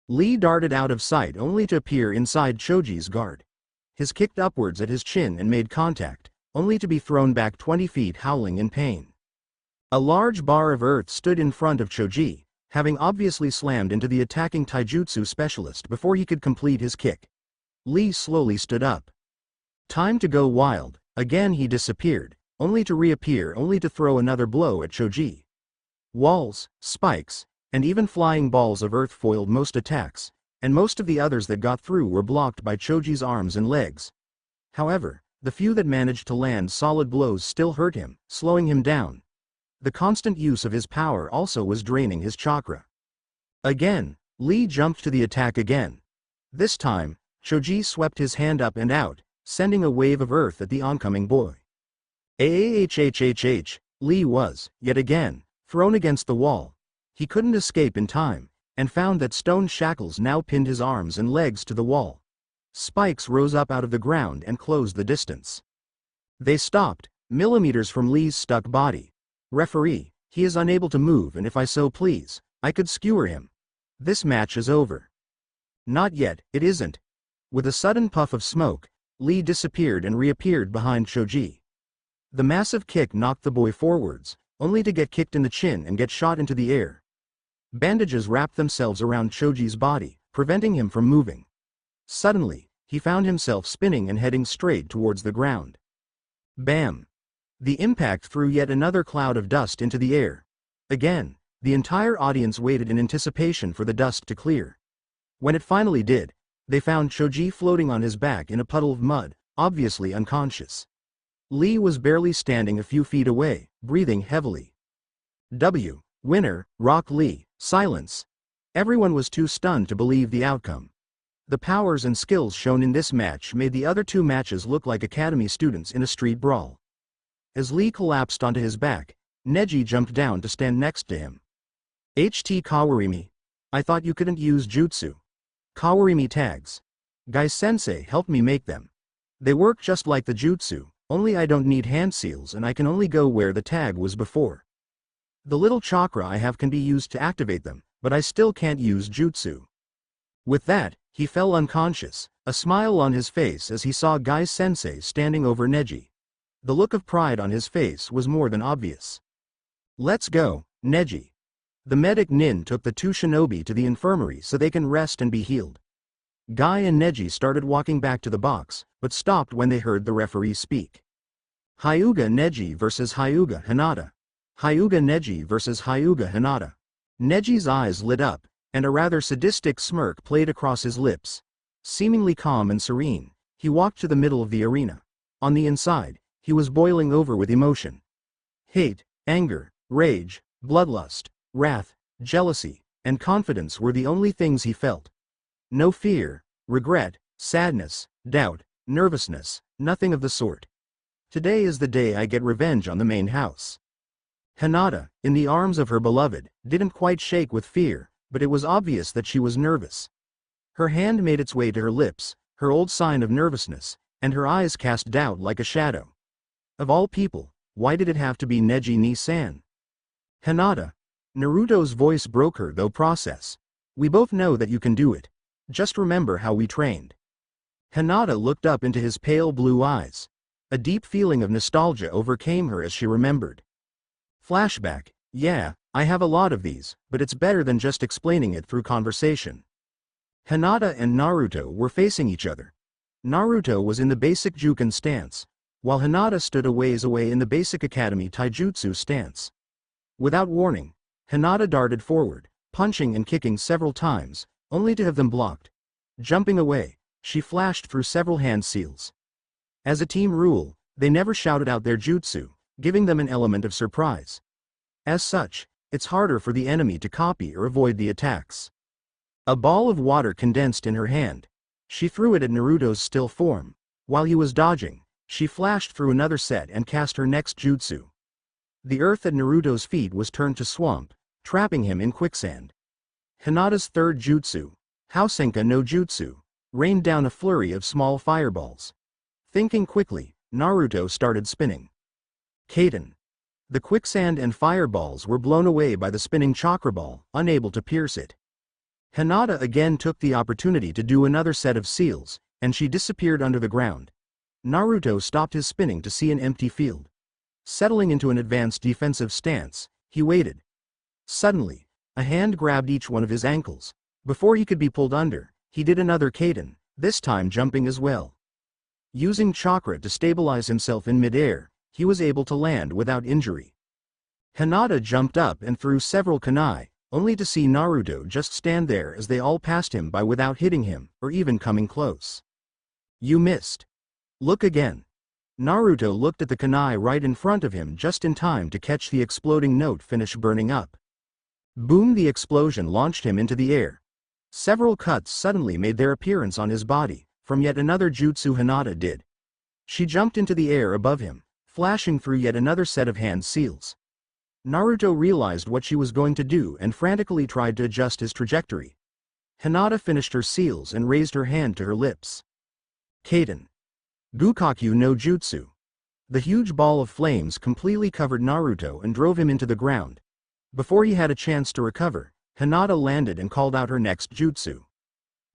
Lee darted out of sight only to appear inside Choji's guard. His kicked upwards at his chin and made contact, only to be thrown back 20 feet howling in pain. A large bar of earth stood in front of Choji, having obviously slammed into the attacking taijutsu specialist before he could complete his kick. Lee slowly stood up. Time to go wild. Again he disappeared, only to reappear only to throw another blow at Choji. Walls, spikes, and even flying balls of earth foiled most attacks, and most of the others that got through were blocked by Choji's arms and legs. However, the few that managed to land solid blows still hurt him, slowing him down. The constant use of his power also was draining his chakra. Again, Lee jumped to the attack again. This time, Choji swept his hand up and out, sending a wave of earth at the oncoming boy. Lee was, yet again, thrown against the wall. He couldn't escape in time, and found that stone shackles now pinned his arms and legs to the wall. Spikes rose up out of the ground and closed the distance. They stopped, millimeters from Lee's stuck body. Referee, he is unable to move, and if I so please, I could skewer him. This match is over. Not yet, it isn't. With a sudden puff of smoke, Lee disappeared and reappeared behind Choji. The massive kick knocked the boy forwards, only to get kicked in the chin and get shot into the air. Bandages wrapped themselves around Choji's body, preventing him from moving. Suddenly, he found himself spinning and heading straight towards the ground. Bam! The impact threw yet another cloud of dust into the air. Again, the entire audience waited in anticipation for the dust to clear. When it finally did, they found Choji floating on his back in a puddle of mud, obviously unconscious. Lee was barely standing a few feet away, breathing heavily. Winner, Rock Lee. Silence. Everyone was too stunned to believe the outcome. The powers and skills shown in this match made the other 2 matches look like academy students in a street brawl. As Lee collapsed onto his back, Neji jumped down to stand next to him. HT Kawarimi. I thought you couldn't use jutsu. Kawarimi tags. Gai-sensei helped me make them. They work just like the jutsu, only I don't need hand seals and I can only go where the tag was before. The little chakra I have can be used to activate them, but I still can't use jutsu. With that, he fell unconscious, a smile on his face as he saw Gai-sensei standing over Neji. The look of pride on his face was more than obvious. Let's go, Neji. The medic Nin took the two shinobi to the infirmary so they can rest and be healed. Guy and Neji started walking back to the box, but stopped when they heard the referee speak. Hyuga Neji vs Hyuga Hinata. Hyuga Neji vs Hyuga Hinata. Neji's eyes lit up, and a rather sadistic smirk played across his lips. Seemingly calm and serene, he walked to the middle of the arena. On the inside, he was boiling over with emotion. Hate, anger, rage, bloodlust, wrath, jealousy, and confidence were the only things he felt. No fear, regret, sadness, doubt, nervousness, nothing of the sort. Today is the day I get revenge on the main house. Hinata, in the arms of her beloved, didn't quite shake with fear, but it was obvious that she was nervous. Her hand made its way to her lips, her old sign of nervousness, and her eyes cast doubt like a shadow. Of all people, why did it have to be Neji Ni-san? Hinata. Naruto's voice broke her though process. We both know that you can do it. Just remember how we trained. Hinata looked up into his pale blue eyes. A deep feeling of nostalgia overcame her as she remembered. Flashback, yeah, I have a lot of these, but it's better than just explaining it through conversation. Hinata and Naruto were facing each other. Naruto was in the basic Juken stance, while Hinata stood a ways away in the basic academy taijutsu stance. Without warning, Hinata darted forward, punching and kicking several times, only to have them blocked. Jumping away, she flashed through several hand seals. As a team rule, they never shouted out their jutsu, giving them an element of surprise. As such, it's harder for the enemy to copy or avoid the attacks. A ball of water condensed in her hand. She threw it at Naruto's still form. While he was dodging, she flashed through another set and cast her next jutsu. The earth at Naruto's feet was turned to swamp, trapping him in quicksand. Hinata's third jutsu, Housenka no Jutsu, rained down a flurry of small fireballs. Thinking quickly, Naruto started spinning. Kaden. The quicksand and fireballs were blown away by the spinning chakra ball, unable to pierce it. Hinata again took the opportunity to do another set of seals, and she disappeared under the ground. Naruto stopped his spinning to see an empty field. Settling into an advanced defensive stance, he waited. Suddenly, a hand grabbed each one of his ankles. Before he could be pulled under, he did another Kaden, this time jumping as well. Using chakra to stabilize himself in midair, he was able to land without injury. Hinata jumped up and threw several kunai, only to see Naruto just stand there as they all passed him by without hitting him, or even coming close. You missed. Look again. Naruto looked at the kunai right in front of him just in time to catch the exploding note finish burning up. Boom! The explosion launched him into the air. Several cuts suddenly made their appearance on his body, from yet another jutsu Hinata did. She jumped into the air above him, flashing through yet another set of hand seals. Naruto realized what she was going to do and frantically tried to adjust his trajectory. Hinata finished her seals and raised her hand to her lips. Kaden. Gukakyu no Jutsu. The huge ball of flames completely covered Naruto and drove him into the ground. Before he had a chance to recover, Hinata landed and called out her next jutsu.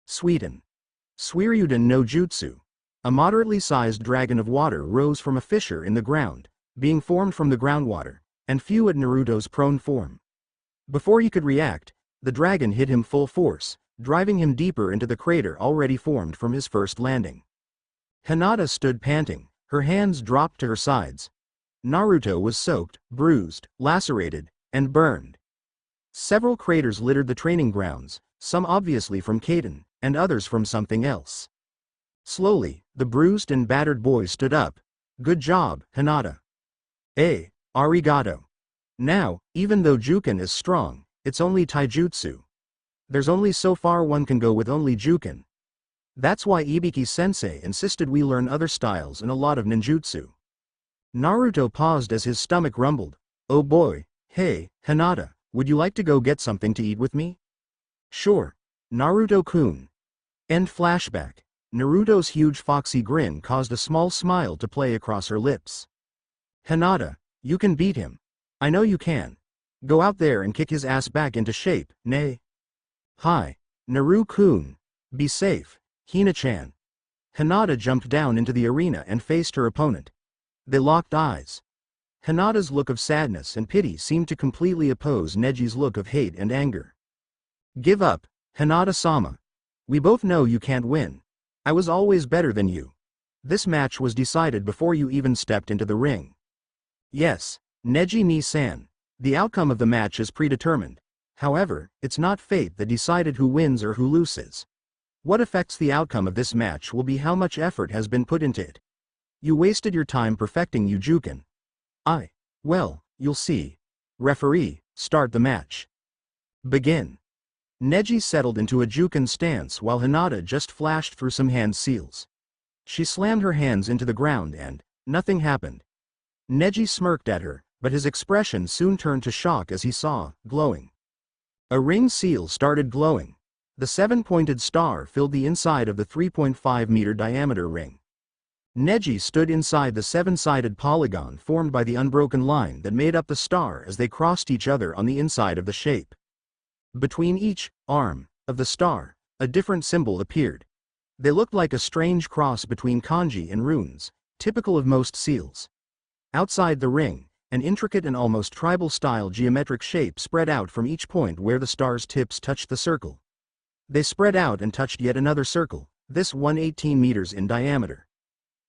Suiden. Suiryuden no Jutsu. A moderately sized dragon of water rose from a fissure in the ground, being formed from the groundwater, and flew at Naruto's prone form. Before he could react, the dragon hit him full force, driving him deeper into the crater already formed from his first landing. Hinata stood panting, her hands dropped to her sides. Naruto was soaked, bruised, lacerated, and burned. Several craters littered the training grounds, some obviously from Kaden, and others from something else. Slowly, the bruised and battered boy stood up. Good job, Hinata. Arigato. Now, even though Juken is strong, it's only taijutsu. There's only so far one can go with only Juken. That's why Ibiki-sensei insisted we learn other styles and a lot of ninjutsu. Naruto paused as his stomach rumbled. Oh boy, hey, Hinata, would you like to go get something to eat with me? Sure, Naruto-kun. End flashback. Naruto's huge foxy grin caused a small smile to play across her lips. Hinata, you can beat him. I know you can. Go out there and kick his ass back into shape, nay. Hi, Naru-kun. Be safe, Hina-chan. Hinata jumped down into the arena and faced her opponent. They locked eyes. Hinata's look of sadness and pity seemed to completely oppose Neji's look of hate and anger. Give up, Hinata-sama. We both know you can't win. I was always better than you. This match was decided before you even stepped into the ring. Yes, Neji-ni-san. The outcome of the match is predetermined. However, it's not fate that decided who wins or who loses. What affects the outcome of this match will be how much effort has been put into it. You wasted your time perfecting Ujuken. Well, you'll see. Referee, start the match. Begin. Neji settled into a Juken stance while Hinata just flashed through some hand seals. She slammed her hands into the ground and nothing happened. Neji smirked at her, but his expression soon turned to shock as he saw, glowing. A ring seal started glowing. The 7-pointed star filled the inside of the 3.5-meter diameter ring. Neji stood inside the 7-sided polygon formed by the unbroken line that made up the star as they crossed each other on the inside of the shape. Between each arm of the star, a different symbol appeared. They looked like a strange cross between kanji and runes, typical of most seals. Outside the ring, an intricate and almost tribal-style geometric shape spread out from each point where the star's tips touched the circle. They spread out and touched yet another circle, this one 18 meters in diameter.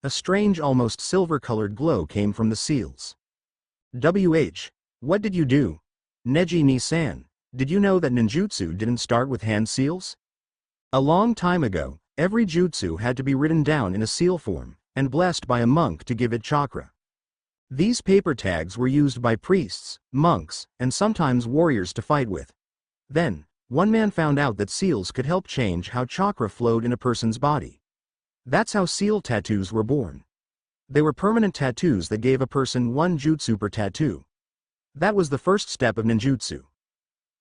A strange, almost silver-colored glow came from the seals. What did you do? Neji-ni-san, did you know that ninjutsu didn't start with hand seals? A long time ago, every jutsu had to be written down in a seal form, and blessed by a monk to give it chakra. These paper tags were used by priests, monks, and sometimes warriors to fight with. Then, one man found out that seals could help change how chakra flowed in a person's body. That's how seal tattoos were born. They were permanent tattoos that gave a person one jutsu per tattoo. That was the first step of ninjutsu.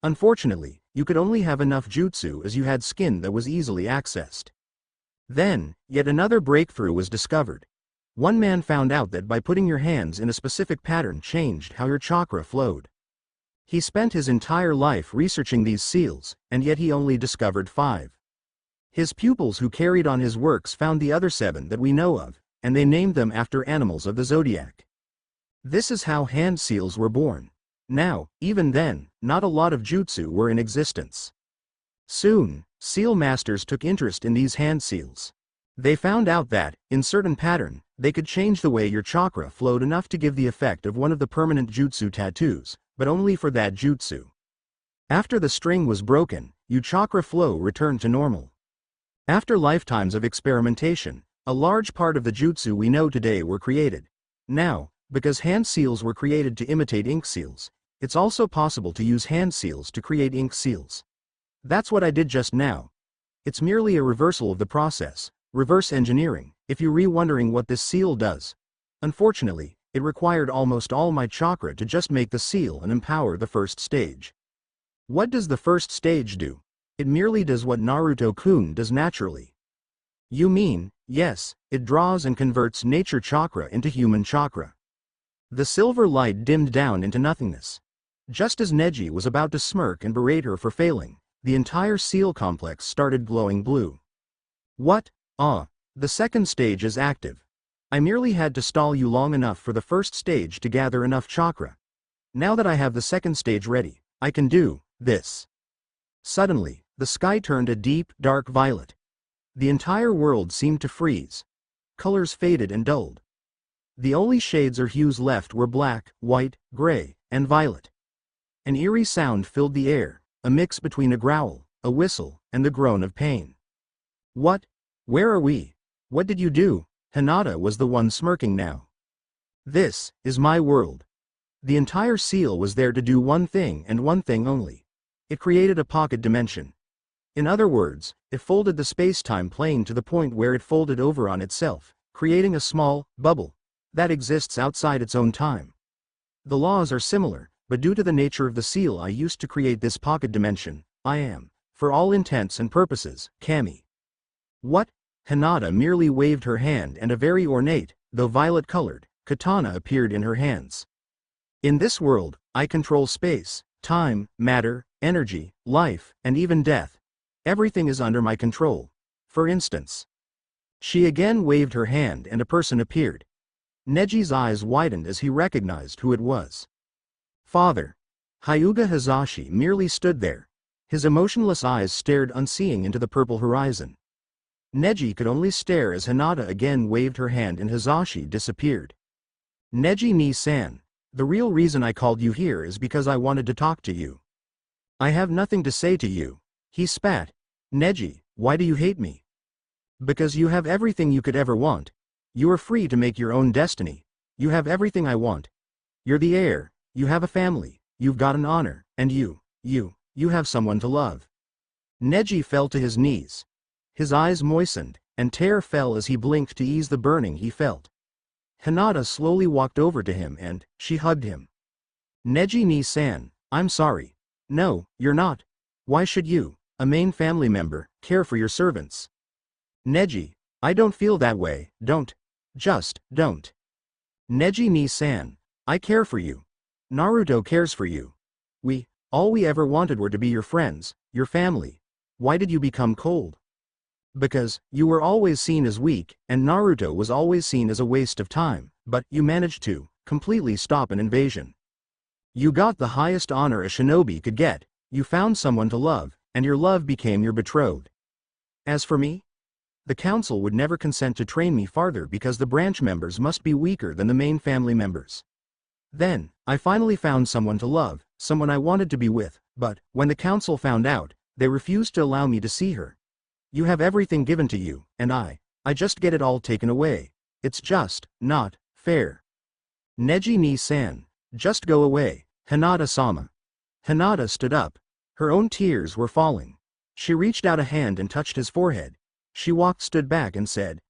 Unfortunately, you could only have enough jutsu as you had skin that was easily accessed. Then, yet another breakthrough was discovered. One man found out that by putting your hands in a specific pattern changed how your chakra flowed. He spent his entire life researching these seals, and yet he only discovered 5. His pupils who carried on his works found the other 7 that we know of, and they named them after animals of the zodiac. This is how hand seals were born. Now, even then, not a lot of jutsu were in existence. Soon, seal masters took interest in these hand seals. They found out that, in certain pattern, they could change the way your chakra flowed enough to give the effect of one of the permanent jutsu tattoos, but only for that jutsu. After the string was broken, your chakra flow returned to normal. After lifetimes of experimentation, a large part of the jutsu we know today were created. Now, because hand seals were created to imitate ink seals, it's also possible to use hand seals to create ink seals. That's what I did just now. It's merely a reversal of the process, reverse engineering, if you're wondering what this seal does. Unfortunately, it required almost all my chakra to just make the seal and empower the first stage. What does the first stage do? It merely does what Naruto-kun does naturally. You mean, yes, it draws and converts nature chakra into human chakra. The silver light dimmed down into nothingness. Just as Neji was about to smirk and berate her for failing, the entire seal complex started glowing blue. What? The second stage is active. I merely had to stall you long enough for the first stage to gather enough chakra. Now that I have the second stage ready, I can do this. Suddenly, the sky turned a deep, dark violet. The entire world seemed to freeze. Colors faded and dulled. The only shades or hues left were black, white, gray, and violet. An eerie sound filled the air, a mix between a growl, a whistle, and the groan of pain. What? Where are we? What did you do? Hinata was the one smirking now. This is my world. The entire seal was there to do one thing and one thing only. It created a pocket dimension. In other words, it folded the space-time plane to the point where it folded over on itself, creating a small bubble that exists outside its own time. The laws are similar, but due to the nature of the seal I used to create this pocket dimension, I am, for all intents and purposes, Kami. What? Hinata merely waved her hand and a very ornate, though violet-colored, katana appeared in her hands. In this world, I control space, time, matter, energy, life, and even death. Everything is under my control. For instance. She again waved her hand and a person appeared. Neji's eyes widened as he recognized who it was. Father. Hyuga Hazashi merely stood there. His emotionless eyes stared unseeing into the purple horizon. Neji could only stare as Hinata again waved her hand and Hazashi disappeared. Neji ni-san, the real reason I called you here is because I wanted to talk to you. I have nothing to say to you. He spat. Neji, why do you hate me? Because you have everything you could ever want. You are free to make your own destiny. You have everything I want. You're the heir, you have a family, you've got an honor, and you have someone to love. Neji fell to his knees. His eyes moistened, and tear fell as he blinked to ease the burning he felt. Hinata slowly walked over to him and she hugged him. Neji ni-san, I'm sorry. No, you're not. Why should you, a main family member, care for your servants? Neji, I don't feel that way, don't. Just, don't. Neji ni-san, I care for you. Naruto cares for you. All we ever wanted were to be your friends, your family. Why did you become cold? Because, you were always seen as weak, and Naruto was always seen as a waste of time, but you managed to completely stop an invasion. You got the highest honor a shinobi could get, you found someone to love, and your love became your betrothed. As for me? The council would never consent to train me farther because the branch members must be weaker than the main family members. Then, I finally found someone to love, someone I wanted to be with, but, when the council found out, they refused to allow me to see her. You have everything given to you, and I just get it all taken away. It's just not fair. Neji ni-san, just go away, Hinata-sama. Hinata stood up. Her own tears were falling. She reached out a hand and touched his forehead. She stood back and said,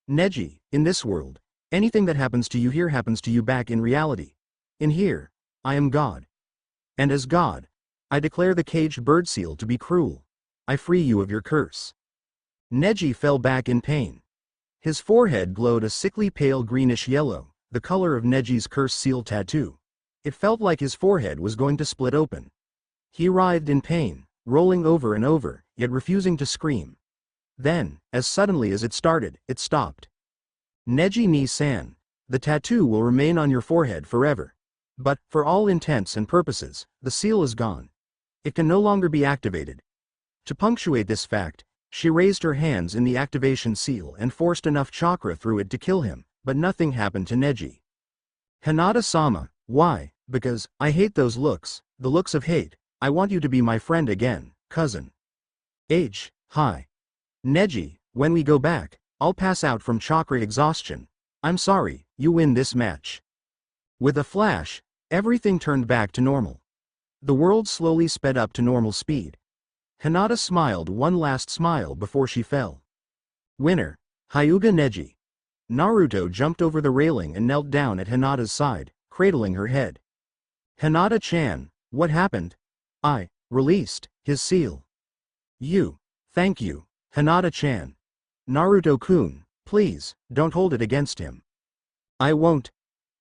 Neji, in this world, anything that happens to you here happens to you back in reality. In here, I am God. And as God, I declare the caged bird seal to be cruel. I free you of your curse. Neji fell back in pain. His forehead glowed a sickly pale greenish yellow, the color of Neji's curse seal tattoo. It felt like his forehead was going to split open. He writhed in pain, rolling over and over, yet refusing to scream. Then, as suddenly as it started, it stopped. Neji ni-san, the tattoo will remain on your forehead forever. But, for all intents and purposes, the seal is gone. It can no longer be activated. To punctuate this fact, she raised her hands in the activation seal and forced enough chakra through it to kill him, but nothing happened to Neji. Hinata-sama, why? Because, I hate those looks, the looks of hate. I want you to be my friend again, cousin. Hi. Neji, when we go back, I'll pass out from chakra exhaustion. I'm sorry, you win this match. With a flash, everything turned back to normal. The world slowly sped up to normal speed. Hinata smiled one last smile before she fell. Winner, Hyuga Neji. Naruto jumped over the railing and knelt down at Hinata's side, cradling her head. Hinata-chan, what happened? I released his seal. Thank you, Hinata-chan. Naruto-kun, please, don't hold it against him. I won't.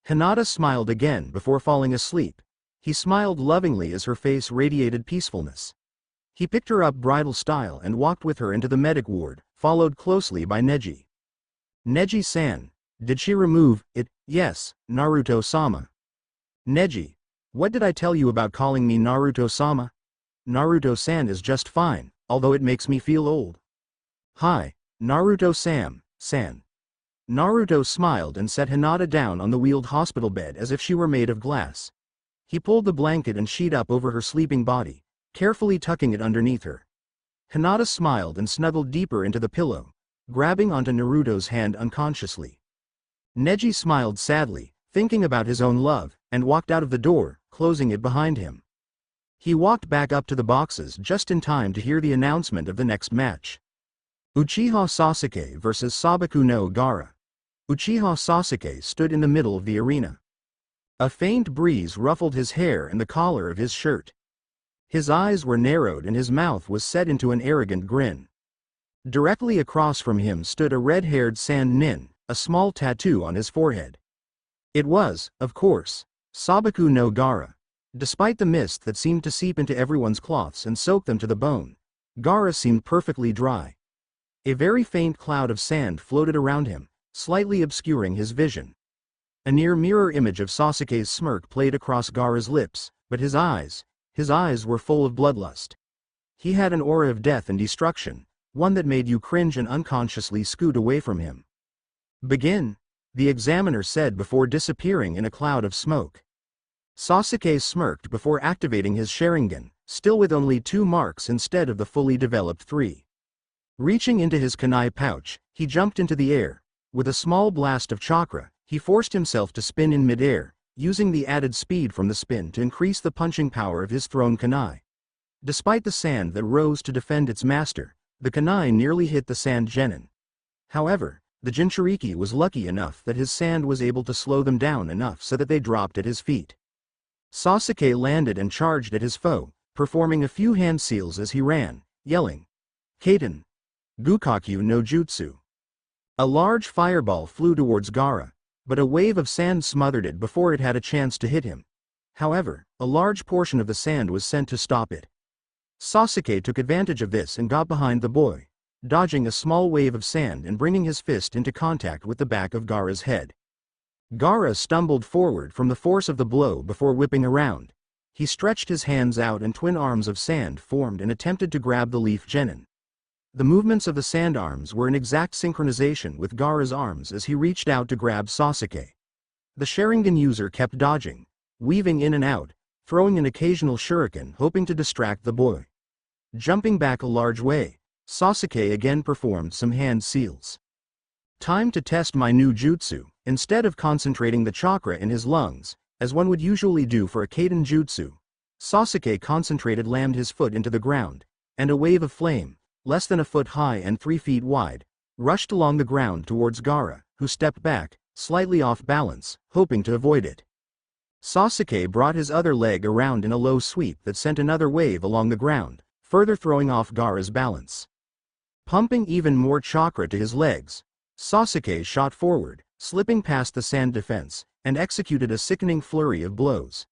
Hinata smiled again before falling asleep. He smiled lovingly as her face radiated peacefulness. He picked her up bridal style and walked with her into the medic ward, followed closely by Neji. Neji-san, did she remove it? Yes, Naruto-sama. Neji, what did I tell you about calling me Naruto-sama? Naruto-san is just fine, although it makes me feel old. Hi, Naruto-san. Naruto smiled and set Hinata down on the wheeled hospital bed as if she were made of glass. He pulled the blanket and sheet up over her sleeping body, carefully tucking it underneath her. Hinata smiled and snuggled deeper into the pillow, grabbing onto Naruto's hand unconsciously. Neji smiled sadly, thinking about his own love, and walked out of the door, closing it behind him. He walked back up to the boxes just in time to hear the announcement of the next match. Uchiha Sasuke vs Sabaku no Gaara. Uchiha Sasuke stood in the middle of the arena. A faint breeze ruffled his hair and the collar of his shirt. His eyes were narrowed and his mouth was set into an arrogant grin. Directly across from him stood a red-haired Sand Nin, a small tattoo on his forehead. It was, of course, Sabaku no Gaara. Despite the mist that seemed to seep into everyone's cloths and soak them to the bone, Gaara seemed perfectly dry. A very faint cloud of sand floated around him, slightly obscuring his vision. A near-mirror image of Sasuke's smirk played across Gaara's lips, but his eyes were full of bloodlust. He had an aura of death and destruction, one that made you cringe and unconsciously scoot away from him. "Begin," the examiner said before disappearing in a cloud of smoke. Sasuke smirked before activating his Sharingan, still with only 2 marks instead of the fully developed 3. Reaching into his kunai pouch, he jumped into the air. With a small blast of chakra, he forced himself to spin in mid-air, using the added speed from the spin to increase the punching power of his thrown kunai. Despite the sand that rose to defend its master, the kunai nearly hit the sand genin. However, the Jinchuriki was lucky enough that his sand was able to slow them down enough so that they dropped at his feet. Sasuke landed and charged at his foe, performing a few hand seals as he ran, yelling, "Kaiten! Gukakyu no Jutsu!" A large fireball flew towards Gaara, but a wave of sand smothered it before it had a chance to hit him. However, a large portion of the sand was sent to stop it. Sasuke took advantage of this and got behind the boy, dodging a small wave of sand and bringing his fist into contact with the back of Gaara's head. Gaara stumbled forward from the force of the blow before whipping around. He stretched his hands out and twin arms of sand formed and attempted to grab the leaf genin. The movements of the sand arms were in exact synchronization with Gaara's arms as he reached out to grab Sasuke. The Sharingan user kept dodging, weaving in and out, throwing an occasional shuriken hoping to distract the boy. Jumping back a large way, Sasuke again performed some hand seals. Time to test my new jutsu. Instead of concentrating the chakra in his lungs, as one would usually do for a Kaiten jutsu, Sasuke lammed his foot into the ground, and a wave of flame, less than a foot high and 3 feet wide, rushed along the ground towards Gaara, who stepped back, slightly off balance, hoping to avoid it. Sasuke brought his other leg around in a low sweep that sent another wave along the ground, further throwing off Gaara's balance. Pumping even more chakra to his legs, Sasuke shot forward, slipping past the sand defense, and executed a sickening flurry of blows.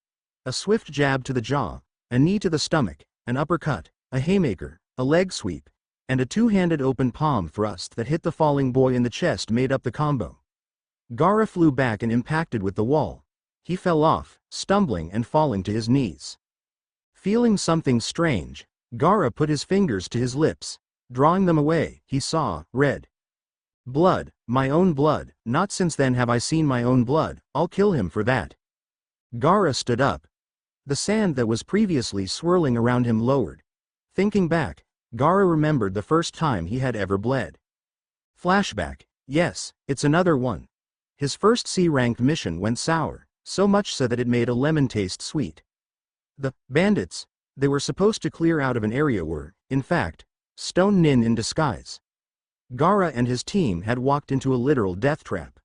A swift jab to the jaw, a knee to the stomach, an uppercut, a haymaker, a leg sweep, and a 2-handed open palm thrust that hit the falling boy in the chest made up the combo. Gaara flew back and impacted with the wall. He fell off, stumbling and falling to his knees. Feeling something strange, Gaara put his fingers to his lips. Drawing them away, he saw red. "Blood, my own blood, not since then have I seen my own blood, I'll kill him for that." Gaara stood up. The sand that was previously swirling around him lowered. Thinking back, Gaara remembered the first time he had ever bled. Flashback, yes, it's another one. His first C-ranked mission went sour, so much so that it made a lemon taste sweet. The bandits they were supposed to clear out of an area were, in fact, stone nin in disguise. Gaara and his team had walked into a literal death trap.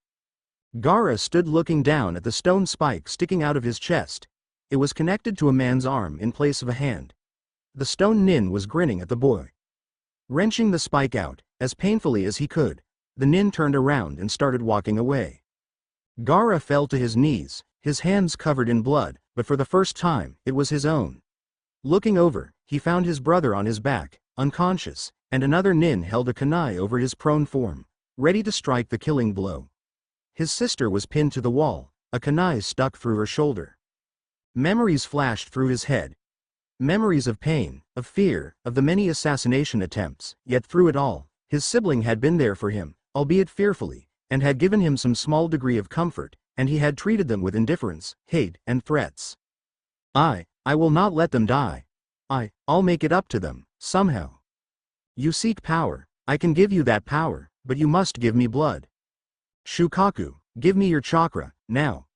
Gaara stood looking down at the stone spike sticking out of his chest. It was connected to a man's arm in place of a hand. The stone nin was grinning at the boy. Wrenching the spike out, as painfully as he could, the nin turned around and started walking away. Gaara fell to his knees, his hands covered in blood, but for the first time, it was his own. Looking over, he found his brother on his back, unconscious, and another nin held a kunai over his prone form, ready to strike the killing blow. His sister was pinned to the wall, a kunai stuck through her shoulder. Memories flashed through his head. Memories of pain, of fear, of the many assassination attempts, yet through it all, his sibling had been there for him, albeit fearfully, and had given him some small degree of comfort, and he had treated them with indifference, hate, and threats. I will not let them die. I'll make it up to them, somehow. You seek power, I can give you that power, but you must give me blood. Shukaku, give me your chakra, now.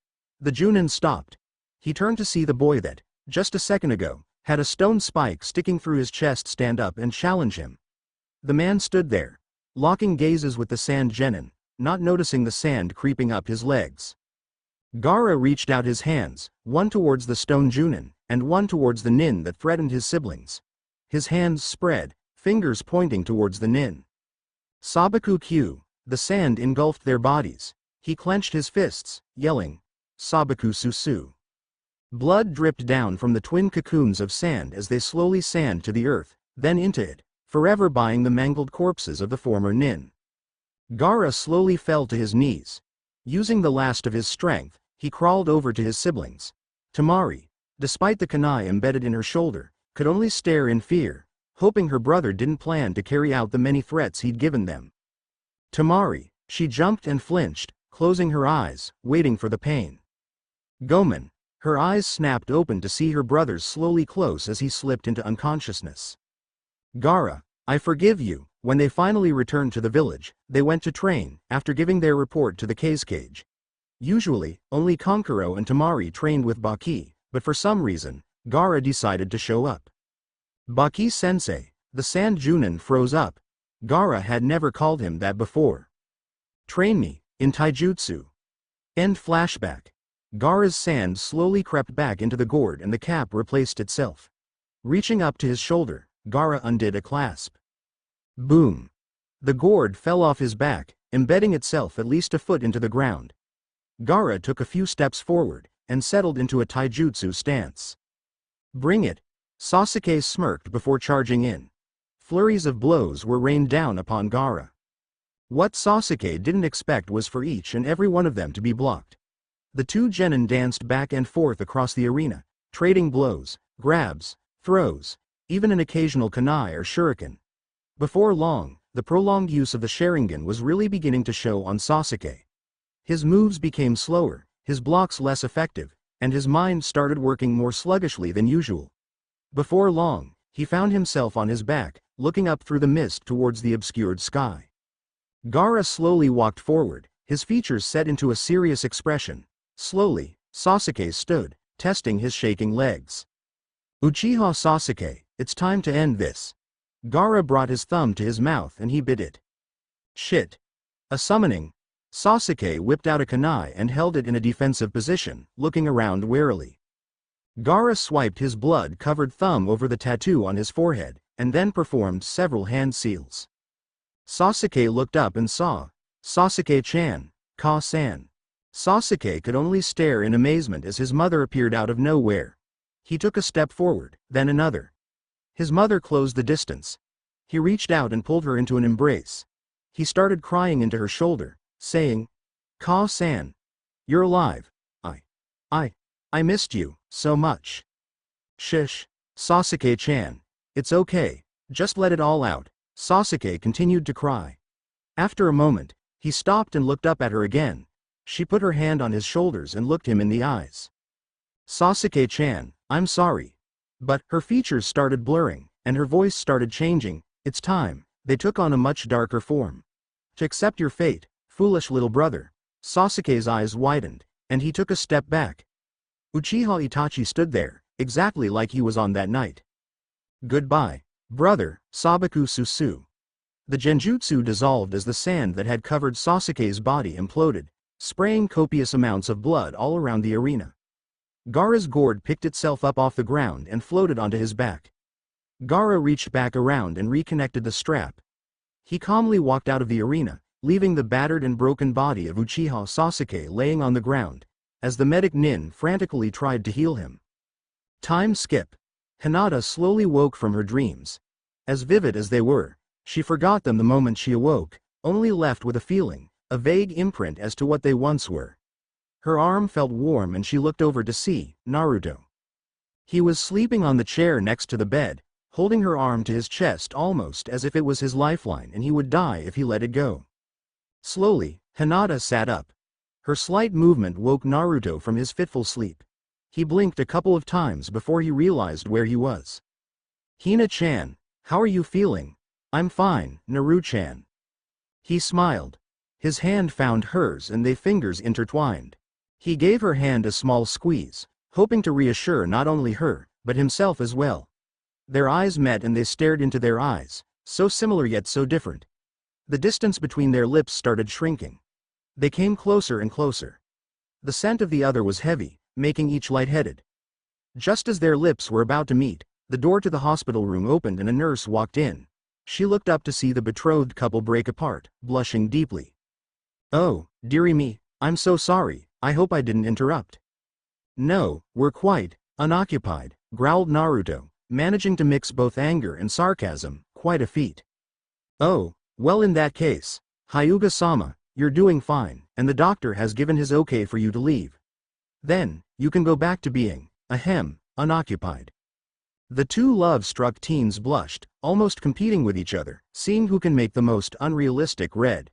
The Junin stopped. He turned to see the boy that, just a second ago, had a stone spike sticking through his chest stand up and challenge him. The man stood there, locking gazes with the sand genin, not noticing the sand creeping up his legs. Gaara reached out his hands, one towards the stone Junin, and one towards the nin that threatened his siblings. His hands spread, fingers pointing towards the nin. Sabaku Q, the sand engulfed their bodies. He clenched his fists, yelling, Sabaku Susu. Blood dripped down from the twin cocoons of sand as they slowly sank to the earth, then into it, forever buying the mangled corpses of the former nin. Gaara slowly fell to his knees. Using the last of his strength, he crawled over to his siblings. Tamari, despite the kunai embedded in her shoulder, could only stare in fear, hoping her brother didn't plan to carry out the many threats he'd given them. Tamari, she jumped and flinched, closing her eyes, waiting for the pain. Gomen, her eyes snapped open to see her brother's slowly close as he slipped into unconsciousness. Gaara, I forgive you. When they finally returned to the village, they went to train, after giving their report to the cage. Usually, only Kankuro and Tamari trained with Baki, but for some reason, Gaara decided to show up. Baki-sensei, the Sand Junin froze up. Gaara had never called him that before. Train me, in taijutsu. End flashback. Gaara's sand slowly crept back into the gourd and the cap replaced itself. Reaching up to his shoulder, Gaara undid a clasp. Boom! The gourd fell off his back, embedding itself at least a foot into the ground. Gaara took a few steps forward, and settled into a taijutsu stance. Bring it! Sasuke smirked before charging in. Flurries of blows were rained down upon Gaara. What Sasuke didn't expect was for each and every one of them to be blocked. The two genin danced back and forth across the arena, trading blows, grabs, throws, even an occasional kunai or shuriken. Before long, the prolonged use of the Sharingan was really beginning to show on Sasuke. His moves became slower, his blocks less effective, and his mind started working more sluggishly than usual. Before long, he found himself on his back, looking up through the mist towards the obscured sky. Gaara slowly walked forward, his features set into a serious expression. Slowly, Sasuke stood, testing his shaking legs. Uchiha Sasuke, it's time to end this. Gaara brought his thumb to his mouth and he bit it. Shit. A summoning. Sasuke whipped out a kunai and held it in a defensive position, looking around warily. Gaara swiped his blood-covered thumb over the tattoo on his forehead, and then performed several hand seals. Sasuke looked up and saw Sasuke-chan, Ka-san. Sasuke could only stare in amazement as his mother appeared out of nowhere. He took a step forward, then another. His mother closed the distance. He reached out and pulled her into an embrace. He started crying into her shoulder, saying, Ka-san, you're alive. I missed you, so much. Shish, Sasuke-chan. It's okay, just let it all out. Sasuke continued to cry. After a moment, he stopped and looked up at her again. She put her hand on his shoulders and looked him in the eyes. Sasuke-chan, I'm sorry. But her features started blurring, and her voice started changing. It's time. They took on a much darker form. To accept your fate, foolish little brother. Sasuke's eyes widened, and he took a step back. Uchiha Itachi stood there, exactly like he was on that night. Goodbye, brother, Sabaku Susu. The genjutsu dissolved as the sand that had covered Sasuke's body imploded, spraying copious amounts of blood all around the arena. Gaara's gourd picked itself up off the ground and floated onto his back. Gaara reached back around and reconnected the strap. He calmly walked out of the arena, leaving the battered and broken body of Uchiha Sasuke laying on the ground, as the medic Nin frantically tried to heal him. Time skip. Hinata slowly woke from her dreams. As vivid as they were, she forgot them the moment she awoke, only left with a feeling, a vague imprint as to what they once were. Her arm felt warm and she looked over to see Naruto. He was sleeping on the chair next to the bed, holding her arm to his chest almost as if it was his lifeline and he would die if he let it go. Slowly, Hinata sat up. Her slight movement woke Naruto from his fitful sleep. He blinked a couple of times before he realized where he was. Hina-chan, how are you feeling? I'm fine, Naru-chan. He smiled. His hand found hers and their fingers intertwined. He gave her hand a small squeeze, hoping to reassure not only her, but himself as well. Their eyes met and they stared into their eyes, so similar yet so different. The distance between their lips started shrinking. They came closer and closer. The scent of the other was heavy, making each lightheaded. Just as their lips were about to meet, the door to the hospital room opened and a nurse walked in. She looked up to see the betrothed couple break apart, blushing deeply. Oh, dearie me, I'm so sorry, I hope I didn't interrupt. No, we're quite unoccupied, growled Naruto, managing to mix both anger and sarcasm, quite a feat. Oh, well in that case, Hyuga-sama, you're doing fine, and the doctor has given his okay for you to leave. Then, you can go back to being, unoccupied. The two love-struck teens blushed, almost competing with each other, seeing who can make the most unrealistic red.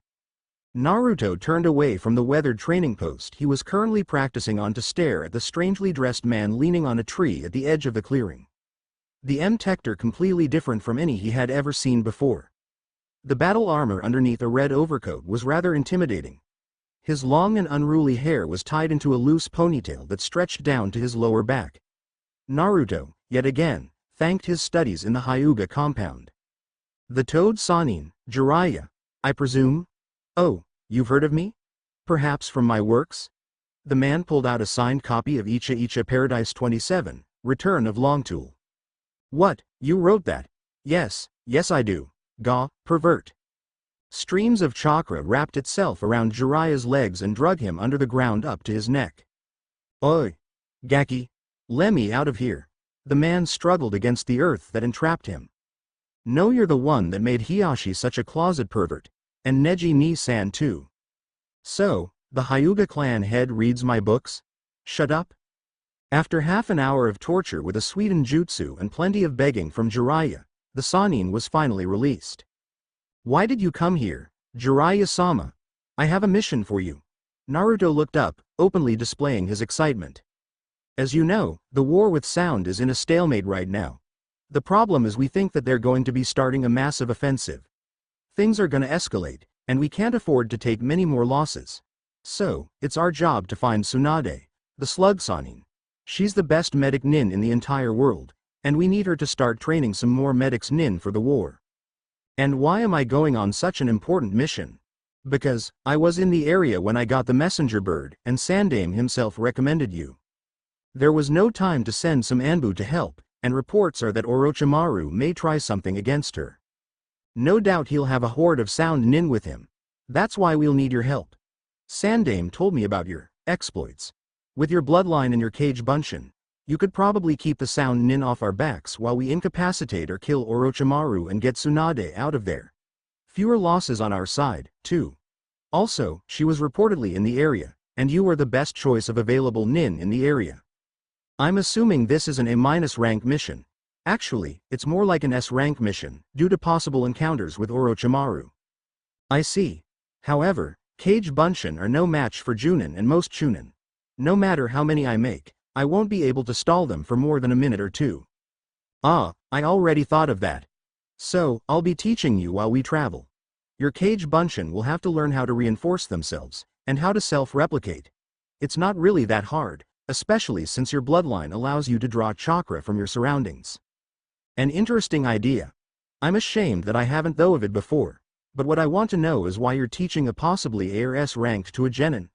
Naruto turned away from the weathered training post he was currently practicing on to stare at the strangely dressed man leaning on a tree at the edge of the clearing. The M-Tector completely different from any he had ever seen before. The battle armor underneath a red overcoat was rather intimidating. His long and unruly hair was tied into a loose ponytail that stretched down to his lower back. Naruto, yet again, thanked his studies in the Hyuga compound. The Toad Sannin, Jiraiya, I presume? Oh, you've heard of me? Perhaps from my works? The man pulled out a signed copy of Icha Icha Paradise 27, Return of Longtool. What, you wrote that? Yes I do. Gah, pervert. Streams of chakra wrapped itself around Jiraiya's legs and drug him under the ground up to his neck. Oi! Gaki! Let me out of here. The man struggled against the earth that entrapped him. No, you're the one that made Hiyashi such a closet pervert, and Neji ni-san too. So, the Hyuga clan head reads my books? Shut up. After half an hour of torture with a sweetened jutsu and plenty of begging from Jiraiya, the Sannin was finally released. Why did you come here, Jiraiya-sama? I have a mission for you. Naruto looked up, openly displaying his excitement. As you know, the war with sound is in a stalemate right now. The problem is we think that they're going to be starting a massive offensive. Things are gonna escalate, and we can't afford to take many more losses. So, it's our job to find Tsunade, the slug Sannin. She's the best medic nin in the entire world, and we need her to start training some more medics nin for the war. And why am I going on such an important mission? Because, I was in the area when I got the messenger bird, and Sandaime himself recommended you. There was no time to send some Anbu to help, and reports are that Orochimaru may try something against her. No doubt he'll have a horde of sound nin with him. That's why we'll need your help. Sandaime told me about your exploits. With your bloodline and your Kage Bunshin, you could probably keep the sound nin off our backs while we incapacitate or kill Orochimaru and get Tsunade out of there. Fewer losses on our side, too. Also, she was reportedly in the area, and you were the best choice of available nin in the area. I'm assuming this is an A- rank mission. Actually, it's more like an S rank mission, due to possible encounters with Orochimaru. I see. However, Kage Bunshin are no match for Junin and most Chunin. No matter how many I make, I won't be able to stall them for more than a minute or two. Ah, I already thought of that. So, I'll be teaching you while we travel. Your Kage Bunshin will have to learn how to reinforce themselves, and how to self-replicate. It's not really that hard, especially since your bloodline allows you to draw chakra from your surroundings. An interesting idea. I'm ashamed that I haven't thought of it before, but what I want to know is why you're teaching a possibly A or S ranked to a genin.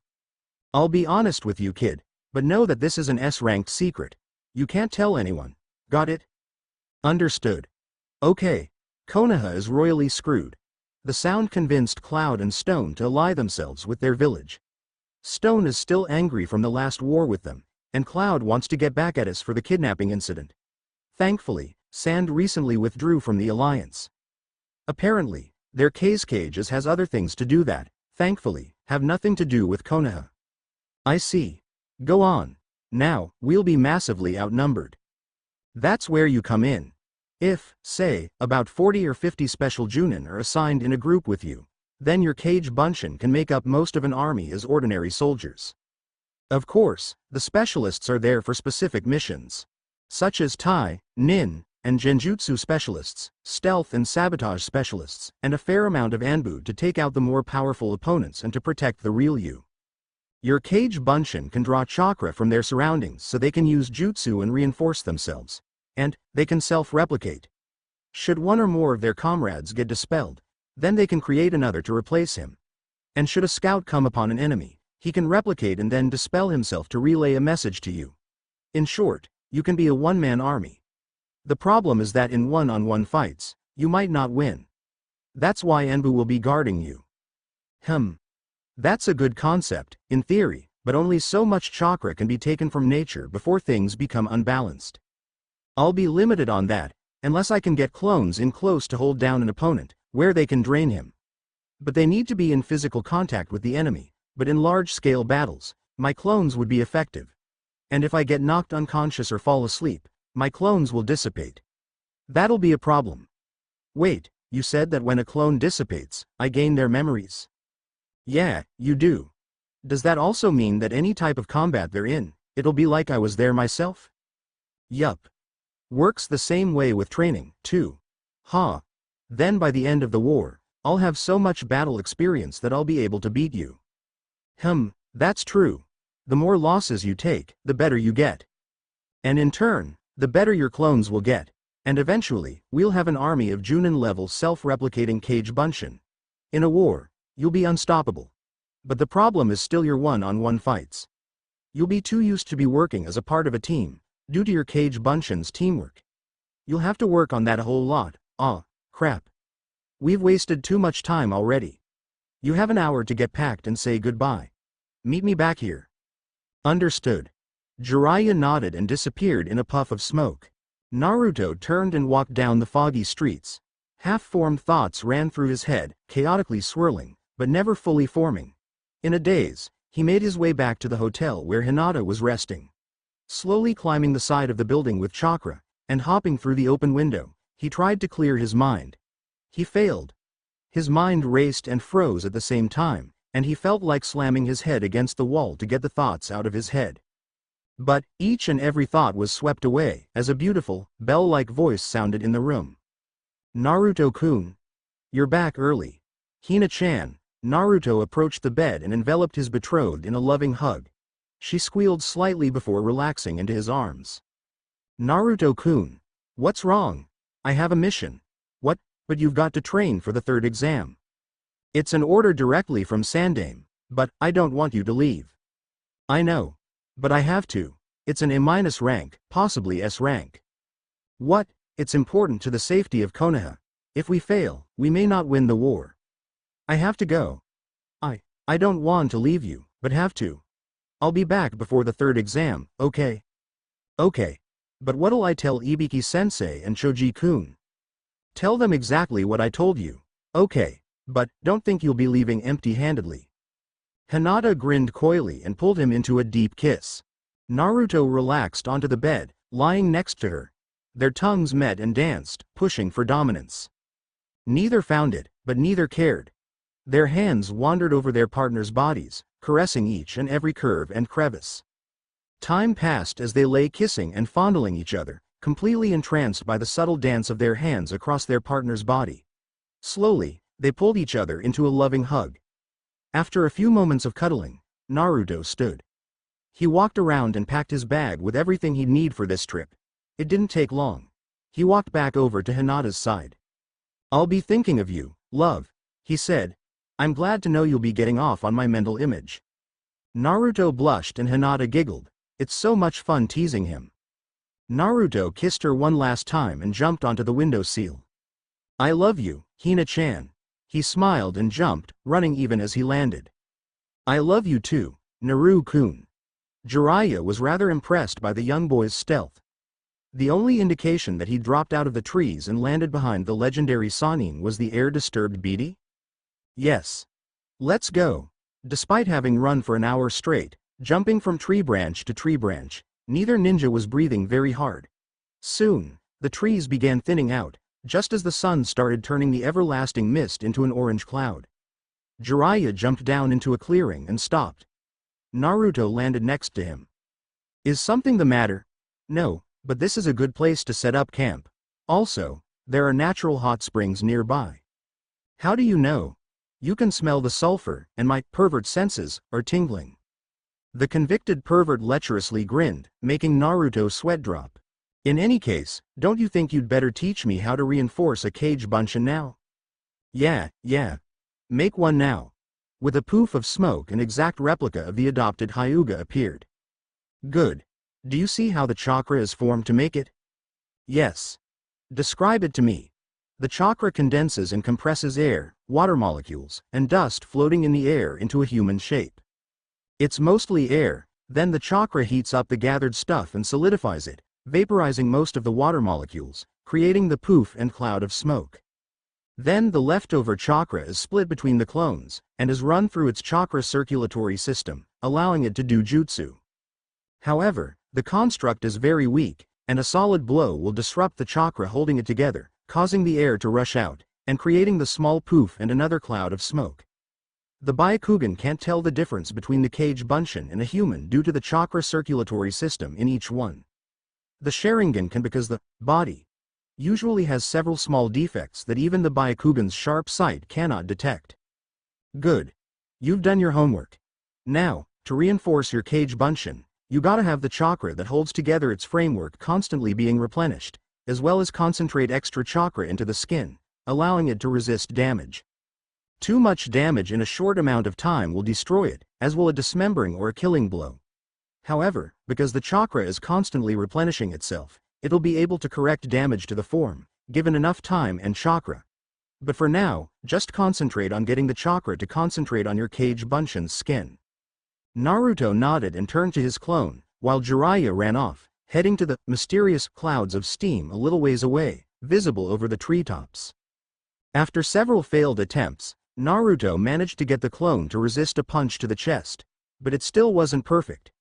I'll be honest with you, kid, but know that this is an S-ranked secret. You can't tell anyone. Got it? Understood. Okay. Konoha is royally screwed. The sound convinced Cloud and Stone to ally themselves with their village. Stone is still angry from the last war with them, and Cloud wants to get back at us for the kidnapping incident. Thankfully, Sand recently withdrew from the alliance. Apparently, their cages has other things to do that, thankfully, have nothing to do with Konoha. I see. Go on. Now, we'll be massively outnumbered. That's where you come in. If, say, about 40 or 50 special Junin are assigned in a group with you, then your Kage Bunshin can make up most of an army as ordinary soldiers. Of course, the specialists are there for specific missions, such as Tai, Nin, and Genjutsu specialists, stealth and sabotage specialists, and a fair amount of Anbu to take out the more powerful opponents and to protect the real you. Your Kage Bunshin can draw chakra from their surroundings so they can use jutsu and reinforce themselves. And, they can self-replicate. Should one or more of their comrades get dispelled, then they can create another to replace him. And should a scout come upon an enemy, he can replicate and then dispel himself to relay a message to you. In short, you can be a one-man army. The problem is that in one-on-one fights, you might not win. That's why Anbu will be guarding you. That's a good concept, in theory, but only so much chakra can be taken from nature before things become unbalanced. I'll be limited on that, unless I can get clones in close to hold down an opponent, where they can drain him. But they need to be in physical contact with the enemy, but in large-scale battles, my clones would be effective. And if I get knocked unconscious or fall asleep, my clones will dissipate. That'll be a problem. Wait, you said that when a clone dissipates, I gain their memories? Yeah, you do. Does that also mean that any type of combat they're in, it'll be like I was there myself? Yup. Works the same way with training, too. Huh. Then by the end of the war, I'll have so much battle experience that I'll be able to beat you. That's true. The more losses you take, the better you get. And in turn, the better your clones will get. And eventually, we'll have an army of Junin-level self-replicating Cage Bunshin. In a war, you'll be unstoppable. But the problem is still your one-on-one fights. You'll be too used to be working as a part of a team, due to your Cage Bunshin's teamwork. You'll have to work on that a whole lot. Crap. We've wasted too much time already. You have an hour to get packed and say goodbye. Meet me back here. Understood. Jiraiya nodded and disappeared in a puff of smoke. Naruto turned and walked down the foggy streets. Half-formed thoughts ran through his head, chaotically swirling, but never fully forming. In a daze, he made his way back to the hotel where Hinata was resting. Slowly climbing the side of the building with chakra, and hopping through the open window, he tried to clear his mind. He failed. His mind raced and froze at the same time, and he felt like slamming his head against the wall to get the thoughts out of his head. But each and every thought was swept away, as a beautiful, bell-like voice sounded in the room. Naruto-kun. You're back early. Hina-chan. Naruto approached the bed and enveloped his betrothed in a loving hug. She squealed slightly before relaxing into his arms. Naruto-kun. What's wrong? I have a mission. What? But you've got to train for the third exam. It's an order directly from Sandaime, but I don't want you to leave. I know. But I have to. It's an A- rank, possibly S rank. What? It's important to the safety of Konoha. If we fail, we may not win the war. I have to go. I don't want to leave you, but have to. I'll be back before the third exam, okay? Okay. But what'll I tell Ibiki-sensei and Choji-kun? Tell them exactly what I told you. Okay. But don't think you'll be leaving empty-handedly. Hinata grinned coyly and pulled him into a deep kiss. Naruto relaxed onto the bed, lying next to her. Their tongues met and danced, pushing for dominance. Neither found it, but neither cared. Their hands wandered over their partners' bodies, caressing each and every curve and crevice. Time passed as they lay kissing and fondling each other, completely entranced by the subtle dance of their hands across their partner's body. Slowly, they pulled each other into a loving hug. After a few moments of cuddling, Naruto stood. He walked around and packed his bag with everything he'd need for this trip. It didn't take long. He walked back over to Hinata's side. I'll be thinking of you, love, he said. I'm glad to know you'll be getting off on my mental image. Naruto blushed and Hinata giggled. It's so much fun teasing him. Naruto kissed her one last time and jumped onto the windowsill. I love you, Hina-chan. He smiled and jumped, running even as he landed. I love you too, Naru-kun. Jiraiya was rather impressed by the young boy's stealth. The only indication that he dropped out of the trees and landed behind the legendary Sannin was the air-disturbed Beatty? Yes. Let's go. Despite having run for an hour straight, jumping from tree branch to tree branch, neither ninja was breathing very hard. Soon, the trees began thinning out, just as the sun started turning the everlasting mist into an orange cloud. Jiraiya jumped down into a clearing and stopped. Naruto landed next to him. Is something the matter? No, but this is a good place to set up camp. Also, there are natural hot springs nearby. How do you know? You can smell the sulfur, and my pervert senses are tingling. The convicted pervert lecherously grinned, making Naruto sweat drop. In any case, don't you think you'd better teach me how to reinforce a Cage Bunshin now? Yeah. Make one now. With a poof of smoke, an exact replica of the adopted Hyuga appeared. Good. Do you see how the chakra is formed to make it? Yes. Describe it to me. The chakra condenses and compresses air, water molecules, and dust floating in the air into a human shape. It's mostly air, then the chakra heats up the gathered stuff and solidifies it, vaporizing most of the water molecules, creating the poof and cloud of smoke. Then the leftover chakra is split between the clones, and is run through its chakra circulatory system, allowing it to do jutsu. However, the construct is very weak, and a solid blow will disrupt the chakra holding it together, causing the air to rush out, and creating the small poof and another cloud of smoke. The Byaakugan can't tell the difference between the Kage Bunshin and a human due to the chakra circulatory system in each one. The Sharingan can because the body usually has several small defects that even the Byaakugan's sharp sight cannot detect. Good. You've done your homework. Now, to reinforce your Kage Bunshin, you gotta have the chakra that holds together its framework constantly being replenished, as well as concentrate extra chakra into the skin, allowing it to resist damage. Too much damage in a short amount of time will destroy it, as will a dismembering or a killing blow. However, because the chakra is constantly replenishing itself, it'll be able to correct damage to the form, given enough time and chakra. But for now, just concentrate on getting the chakra to concentrate on your Kage Bunshin's skin. Naruto nodded and turned to his clone, while Jiraiya ran off, heading to the mysterious clouds of steam a little ways away, visible over the treetops. After several failed attempts, Naruto managed to get the clone to resist a punch to the chest, but it still wasn't perfect.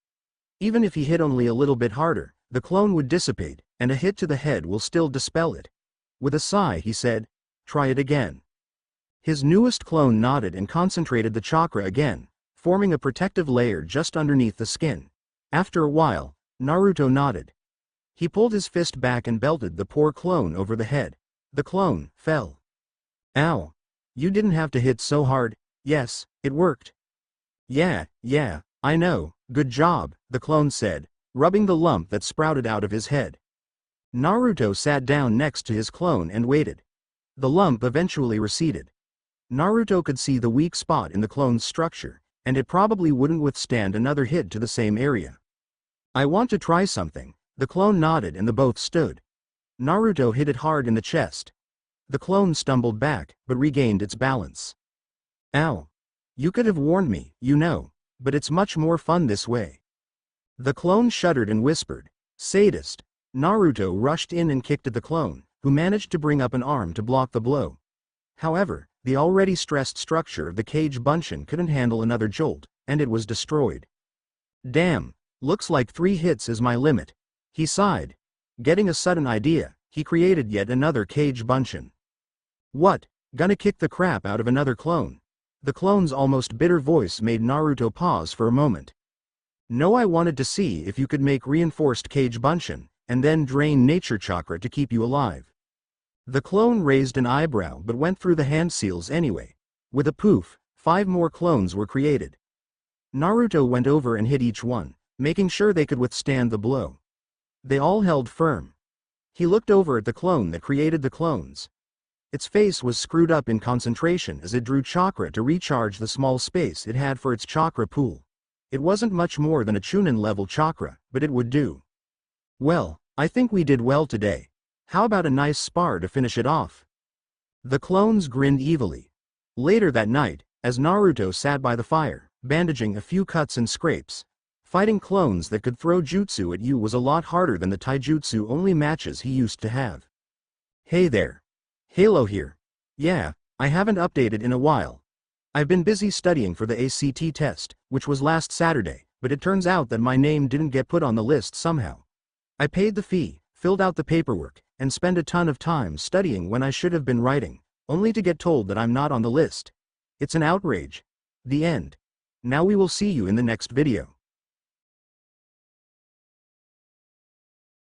Even if he hit only a little bit harder, the clone would dissipate, and a hit to the head will still dispel it. With a sigh he said, "Try it again." His newest clone nodded and concentrated the chakra again, forming a protective layer just underneath the skin. After a while, Naruto nodded. He pulled his fist back and belted the poor clone over the head. The clone fell. "Ow. You didn't have to hit so hard." "Yes, it worked." Yeah, I know, good job," the clone said, rubbing the lump that sprouted out of his head. Naruto sat down next to his clone and waited. The lump eventually receded. Naruto could see the weak spot in the clone's structure, and it probably wouldn't withstand another hit to the same area. "I want to try something." The clone nodded and the both stood. Naruto hit it hard in the chest. The clone stumbled back, but regained its balance. "Ow. You could have warned me, you know, but it's much more fun this way." The clone shuddered and whispered, "Sadist." Naruto rushed in and kicked at the clone, who managed to bring up an arm to block the blow. However, the already stressed structure of the Kage Bunshin couldn't handle another jolt, and it was destroyed. "Damn, looks like 3 hits is my limit," he sighed. Getting a sudden idea, he created yet another Kage Bunshin. "What, gonna kick the crap out of another clone?" The clone's almost bitter voice made Naruto pause for a moment. "No, I wanted to see if you could make reinforced Kage Bunshin, and then drain nature chakra to keep you alive." The clone raised an eyebrow but went through the hand seals anyway. With a poof, 5 more clones were created. Naruto went over and hit each one, making sure they could withstand the blow. They all held firm. He looked over at the clone that created the clones. Its face was screwed up in concentration as it drew chakra to recharge the small space it had for its chakra pool. It wasn't much more than a Chunin level chakra, but it would do. "Well, I think we did well today. How about a nice spar to finish it off?" The clones grinned evilly. Later that night, as Naruto sat by the fire, bandaging a few cuts and scrapes, fighting clones that could throw jutsu at you was a lot harder than the taijutsu only matches he used to have. "Hey there. Halo here. Yeah, I haven't updated in a while. I've been busy studying for the ACT test, which was last Saturday, but it turns out that my name didn't get put on the list somehow. I paid the fee, filled out the paperwork, and spent a ton of time studying when I should have been writing, only to get told that I'm not on the list. It's an outrage." The end. Now we will see you in the next video.